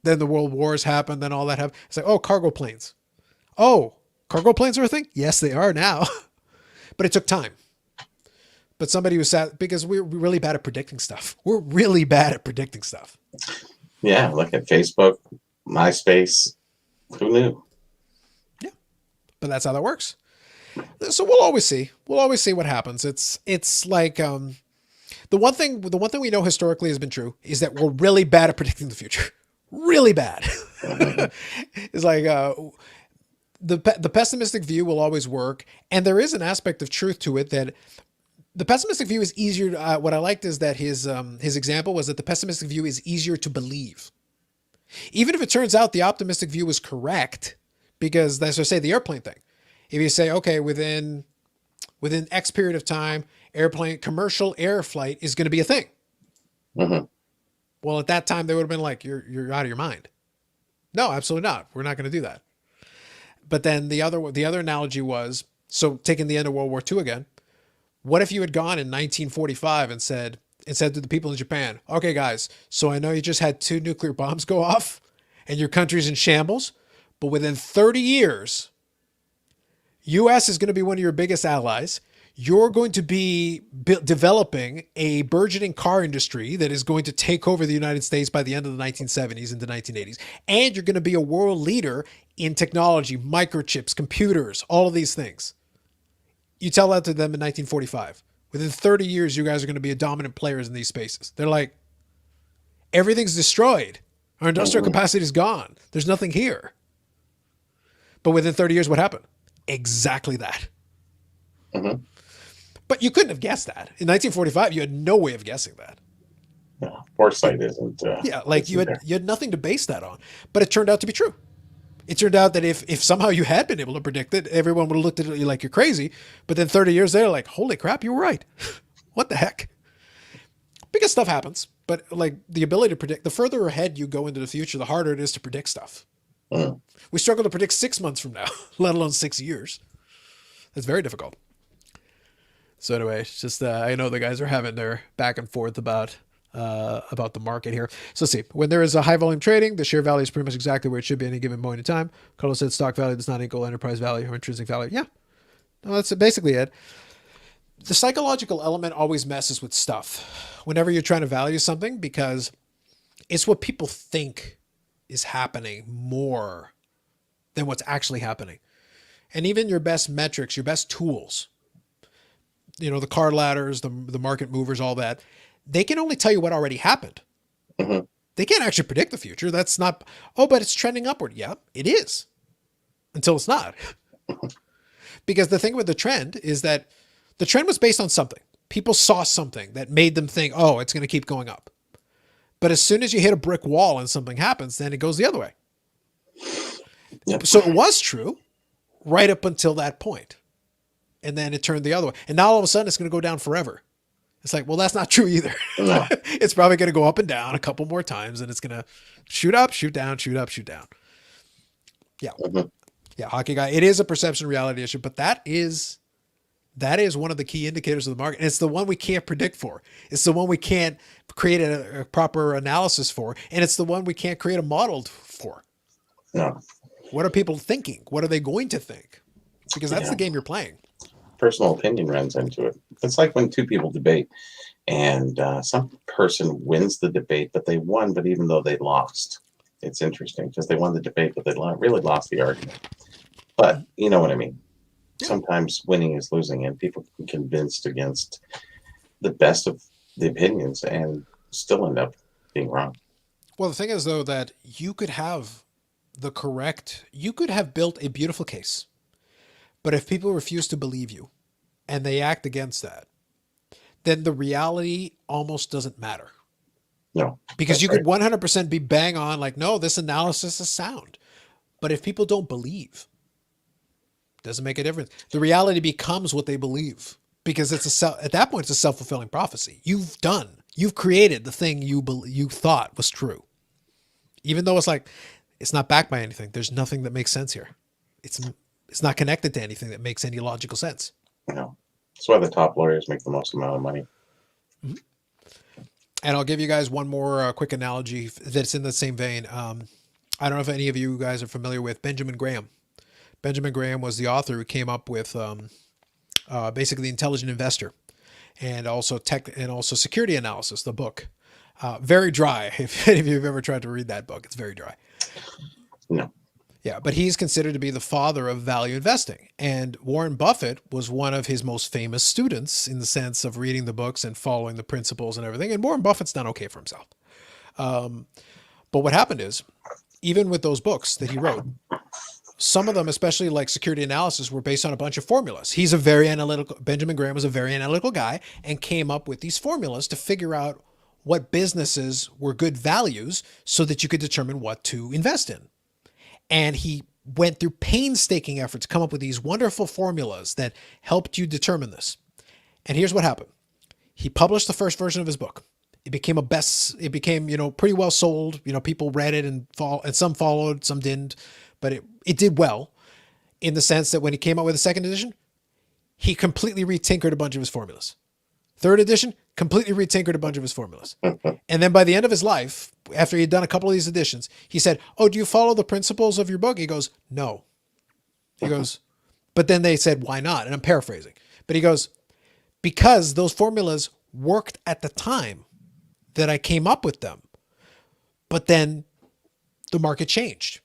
Then the world wars happened, then all that happened. It's like, oh, cargo planes. Oh, cargo planes are a thing? Yes, they are now. But it took time. But somebody was sad because we're really bad at predicting stuff. We're really bad at predicting stuff. Yeah, look at Facebook, MySpace. Who knew? Yeah, but that's how that works. So we'll always see. We'll always see what happens. It's like the one thing we know historically has been true is that we're really bad at predicting the future. Really bad. It's like the pessimistic view will always work, and there is an aspect of truth to it that the pessimistic view is easier. What I liked is that his example was that the pessimistic view is easier to believe, even if it turns out the optimistic view is correct. Because as I say, the airplane thing. If you say, okay, within X period of time, commercial air flight is going to be a thing. Mm-hmm. Well, at that time, they would have been like, you're out of your mind. No, absolutely not. We're not going to do that. But then the other analogy was, so taking the end of World War II again, what if you had gone in 1945 and said to the people in Japan, okay, guys, so I know you just had 2 nuclear bombs go off and your country's in shambles, but within 30 years, U.S. is going to be one of your biggest allies. You're going to be developing a burgeoning car industry that is going to take over the United States by the end of the 1970s into 1980s. And you're going to be a world leader in technology, microchips, computers, all of these things. You tell that to them in 1945. Within 30 years, you guys are going to be dominant players in these spaces. They're like, everything's destroyed. Our industrial capacity is gone. There's nothing here. But within 30 years, what happened? Exactly that. Mm-hmm. But you couldn't have guessed that. In 1945, you had no way of guessing that. Yeah, foresight isn't. Yeah, like you had nothing to base that on. But it turned out to be true. It turned out that if somehow you had been able to predict it, everyone would have looked at you like you're crazy. But then 30 years later, like, holy crap, you were right. What the heck? Because stuff happens. But like the ability to predict, the further ahead you go into the future, the harder it is to predict stuff. Mm. We struggle to predict 6 months from now, let alone 6 years. That's very difficult. So anyway, it's just I know the guys are having their back and forth about the market here. So let's see. When there is a high volume trading, the share value is pretty much exactly where it should be at any given point in time. Carlos said stock value does not equal enterprise value or intrinsic value. Yeah, no, that's basically it. The psychological element always messes with stuff whenever you're trying to value something, because it's what people think is happening more than what's actually happening. And even your best metrics, your best tools, the card ladders, the market movers, all that, they can only tell you what already happened. Mm-hmm. They can't actually predict the future. That's not, but it's trending upward. Yeah, it is. Until it's not. Because the thing with the trend is that the trend was based on something. People saw something that made them think, oh, it's going to keep going up. But as soon as you hit a brick wall and something happens, then it goes the other way. Yep. So it was true right up until that point. And then it turned the other way. And now all of a sudden it's going to go down forever. It's like, well, that's not true either. No. It's probably going to go up and down a couple more times, and it's going to shoot up, shoot down, shoot up, shoot down. Yeah. Mm-hmm. Yeah, hockey guy. It is a perception reality issue, but that is one of the key indicators of the market. And it's the one we can't predict for. It's the one we can't create a proper analysis for. And it's the one we can't create a model for. No. What are people thinking? What are they going to think? Because that's the game you're playing. Personal opinion runs into it. It's like when 2 people debate and some person wins the debate, but they won, but even though they lost. It's interesting because they won the debate, but they really lost the argument. But you know what I mean? Yeah. Sometimes winning is losing, and people can be convinced against the best of the opinions and still end up being wrong. Well, the thing is, though, that you could have built a beautiful case. But if people refuse to believe you and they act against that, then the reality almost doesn't matter. No. Because you could 100% be bang on, like, no, this analysis is sound. But if people don't believe, it doesn't make a difference. The reality becomes what they believe. Because at that point, it's a self-fulfilling prophecy. You've created the thing you thought was true. Even though it's not backed by anything. There's nothing that makes sense here. It's not connected to anything that makes any logical sense. No. That's why the top lawyers make the most amount of money. Mm-hmm. And I'll give you guys one more quick analogy that's in the same vein. I don't know if any of you guys are familiar with Benjamin Graham. Benjamin Graham was the author who came up with basically the Intelligent Investor, and also Security Analysis, the book. Very dry. If any of you have ever tried to read that book, it's very dry. No. Yeah, but he's considered to be the father of value investing. And Warren Buffett was one of his most famous students in the sense of reading the books and following the principles and everything. And Warren Buffett's done okay for himself. But what happened is, even with those books that he wrote, some of them, especially like Security Analysis, were based on a bunch of formulas. Benjamin Graham was a very analytical guy and came up with these formulas to figure out what businesses were good values so that you could determine what to invest in. And he went through painstaking effort to come up with these wonderful formulas that helped you determine this. And here's what happened. He published the first version of his book. It became pretty well sold. People read it and some followed, some didn't, but it did well in the sense that when he came out with a second edition, he completely retinkered a bunch of his formulas. Third edition, completely retinkered a bunch of his formulas. And then by the end of his life, after he had done a couple of these editions, he said, "Oh, do you follow the principles of your book?" He goes, "No." He goes, but then they said, "Why not?" And I'm paraphrasing. But he goes, "Because those formulas worked at the time that I came up with them. But then the market changed.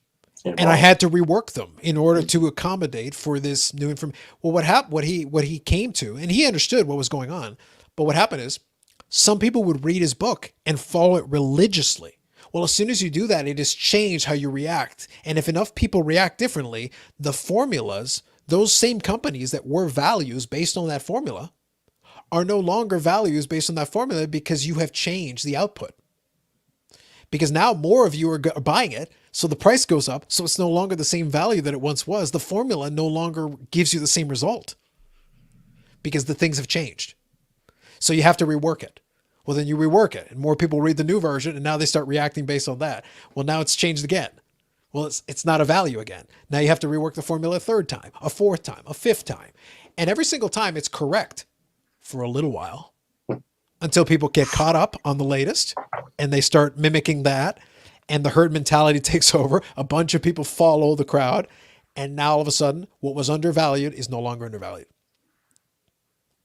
And I had to rework them in order to accommodate for this new information." Well, what he came to, and he understood what was going on, but what happened is some people would read his book and follow it religiously. Well, as soon as you do that, it has changed how you react. And if enough people react differently, the formulas, those same companies that were values based on that formula, are no longer values based on that formula because you have changed the output. Because now more of you are buying it, so the price goes up, so it's no longer the same value that it once was. The formula no longer gives you the same result because the things have changed. So you have to rework it. Well, then you rework it, and more people read the new version, and now they start reacting based on that. Well, now it's changed again. Well, it's not a value again. Now you have to rework the formula a third time, a fourth time, a fifth time. And every single time it's correct for a little while until people get caught up on the latest and they start mimicking that, and the herd mentality takes over. A bunch of people follow the crowd, and now all of a sudden what was undervalued is no longer undervalued.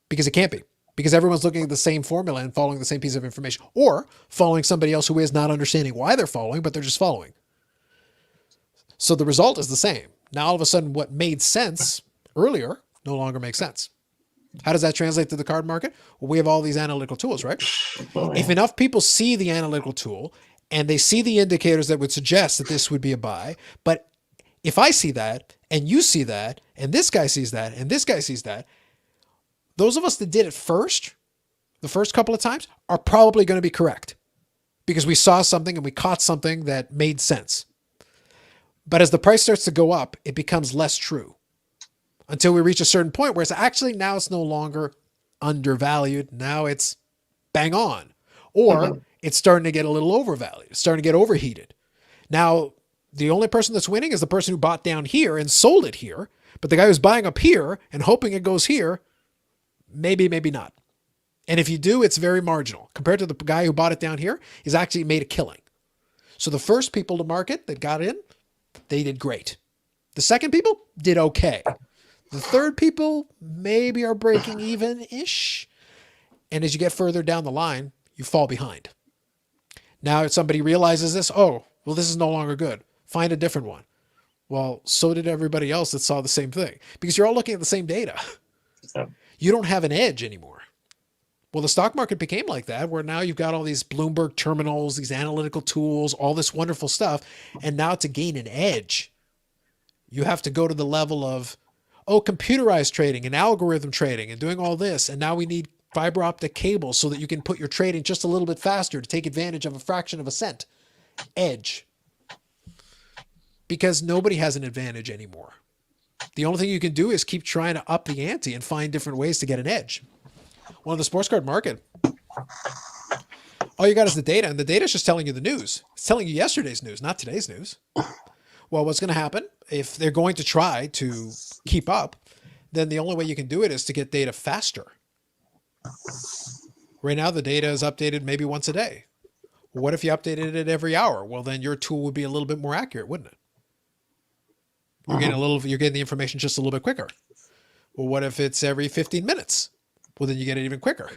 Because it can't be. Because everyone's looking at the same formula and following the same piece of information, or following somebody else who is not understanding why they're following, but they're just following. So the result is the same. Now all of a sudden what made sense earlier no longer makes sense. How does that translate to the card market? Well, we have all these analytical tools, right? If enough people see the analytical tool and they see the indicators that would suggest that this would be a buy, but if I see that and you see that and this guy sees that and this guy sees that, those of us that did it first, the first couple of times, are probably going to be correct because we saw something and we caught something that made sense. But as the price starts to go up, it becomes less true until we reach a certain point where it's actually now it's no longer undervalued. Now it's bang on, or it's starting to get a little overvalued. It's starting to get overheated. Now, the only person that's winning is the person who bought down here and sold it here. But the guy who's buying up here and hoping it goes here, maybe, maybe not. And if you do, it's very marginal. Compared to the guy who bought it down here, he's actually made a killing. So the first people to market that got in, they did great. The second people did okay. The third people maybe are breaking even-ish. And as you get further down the line, you fall behind. Now if somebody realizes this, oh, well, this is no longer good. Find a different one. Well, so did everybody else that saw the same thing because you're all looking at the same data. You don't have an edge anymore. Well, the stock market became like that, where now you've got all these Bloomberg terminals, these analytical tools, all this wonderful stuff. And now to gain an edge, you have to go to the level of, computerized trading and algorithm trading and doing all this. And now we need fiber optic cables so that you can put your trading just a little bit faster to take advantage of a fraction of a cent. Edge. Because nobody has an advantage anymore. The only thing you can do is keep trying to up the ante and find different ways to get an edge. Well, in the sports card market, All you got is the data, and the data is just telling you the news. It's telling you yesterday's news, not today's news. Well, what's going to happen if they're going to try to keep up? Then the only way you can do it is to get data faster. Right now, the data is updated maybe once a day. What if you updated it every hour? Well, then your tool would be a little bit more accurate, wouldn't it? You're getting the information just a little bit quicker. Well, what if it's every 15 minutes? Well, then you get it even quicker.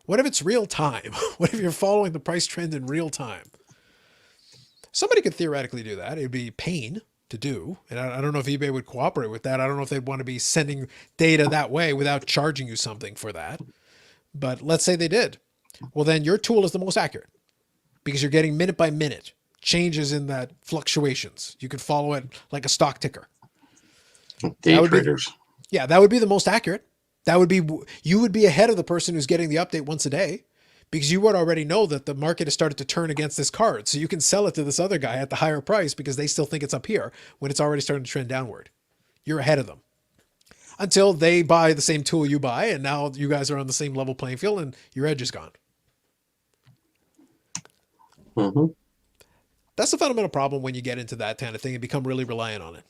What if it's real time? What if you're following the price trend in real time? Somebody could theoretically do that. It'd be pain to do. And I don't know if eBay would cooperate with that. I don't know if they'd want to be sending data that way without charging you something for that. But let's say they did. Well, then your tool is the most accurate because you're getting minute by minute changes in that fluctuations. You could follow it like a stock ticker. Day traders. That would be the most accurate. You would be ahead of the person who's getting the update once a day because you would already know that the market has started to turn against this card. So you can sell it to this other guy at the higher price because they still think it's up here when it's already starting to trend downward. You're ahead of them until they buy the same tool you buy. And now you guys are on the same level playing field and your edge is gone. Mm-hmm. That's the fundamental problem when you get into that kind of thing and become really reliant on it.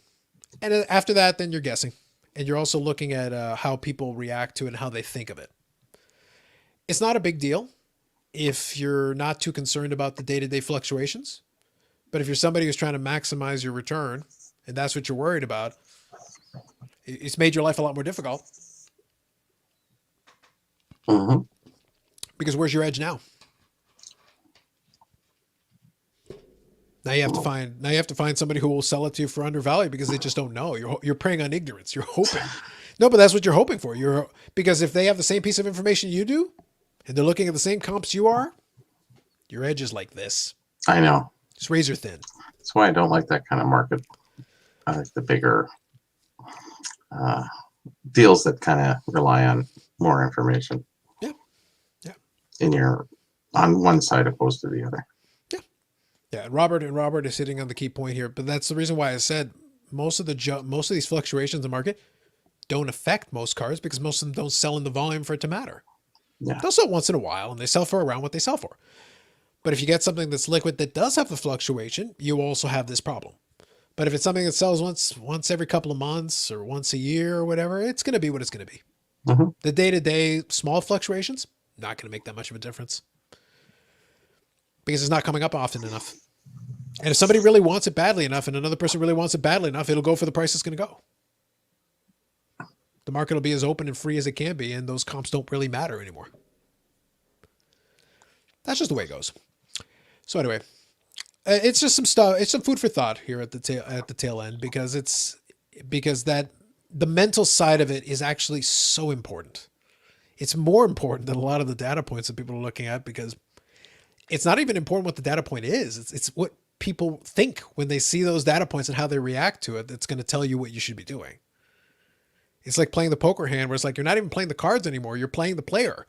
And after that, then you're guessing. And you're also looking at how people react to it and how they think of it. It's not a big deal if you're not too concerned about the day-to-day fluctuations. But if you're somebody who's trying to maximize your return, and that's what you're worried about, it's made your life a lot more difficult. Mm-hmm. Because where's your edge now? Now you have to find somebody who will sell it to you for undervalue because they just don't know. You're preying on ignorance. You're hoping. No, but that's what you're hoping for. Because if they have the same piece of information you do, and they're looking at the same comps you are, your edge is like this. I know. It's razor thin. That's why I don't like that kind of market. I like the bigger deals that kind of rely on more information. Yeah. Yeah. On one side opposed to the other. Yeah, Robert is hitting on the key point here, but that's the reason why I said most of these fluctuations in the market don't affect most cards because most of them don't sell in the volume for it to matter. Yeah. They'll sell once in a while and they sell for around what they sell for. But if you get something that's liquid that does have the fluctuation, you also have this problem. But if it's something that sells once every couple of months or once a year or whatever, it's going to be what it's going to be. Mm-hmm. The day-to-day small fluctuations, not going to make that much of a difference because it's not coming up often enough. And if somebody really wants it badly enough and another person really wants it badly enough, it'll go for the price it's going to go. The market will be as open and free as it can be, and those comps don't really matter anymore. That's just the way it goes. So anyway, it's just some stuff. It's some food for thought here at the tail end because the mental side of it is actually so important. It's more important than a lot of the data points that people are looking at because it's not even important what the data point is. It's what people think when they see those data points and how they react to it. That's going to tell you what you should be doing. It's like playing the poker hand where it's like, you're not even playing the cards anymore. You're playing the player.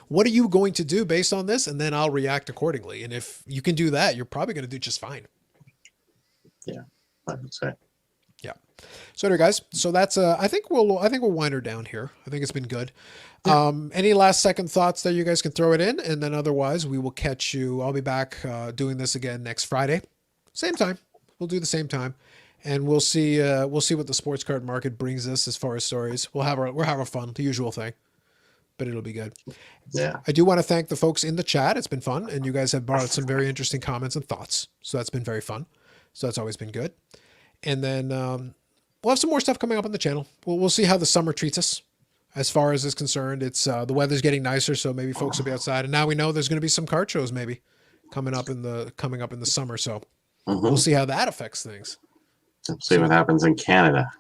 What are you going to do based on this? And then I'll react accordingly. And if you can do that, you're probably going to do just fine. Yeah, I would say. Yeah. So anyway, guys, so that's, I think we'll wind her down here. I think it's been good. Yeah. Any last second thoughts that you guys can throw it in? And then otherwise we will catch you. I'll be back, doing this again next Friday. Same time. We'll do the same time. And we'll see what the sports card market brings us as far as stories. We'll have our fun, the usual thing, but it'll be good. Yeah. I do want to thank the folks in the chat. It's been fun. And you guys have brought some very interesting comments and thoughts. So that's been very fun. So that's always been good. And then, we'll have some more stuff coming up on the channel. We'll see how the summer treats us as far as is concerned. It's, the weather's getting nicer. So maybe folks will be outside, and now we know there's going to be some card shows maybe coming up in the summer. So we'll see how that affects things. See what happens in Canada.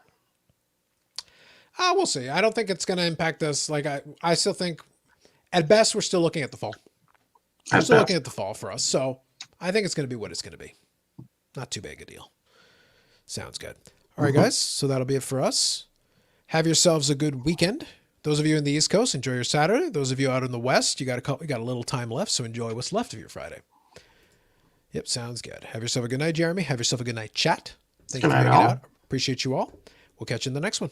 We'll see. I don't think it's going to impact us. Like I still think at best, we're still looking at the fall. We're still looking at the fall for us. So I think it's going to be what it's going to be. Not too big a deal. Sounds good. All right, guys. So that'll be it for us. Have yourselves a good weekend. Those of you in the East Coast, enjoy your Saturday. Those of you out in the West, you got a little time left. So enjoy what's left of your Friday. Yep. Sounds good. Have yourself a good night, Jeremy. Have yourself a good night, chat. Thank you for hanging out. Appreciate you all. We'll catch you in the next one.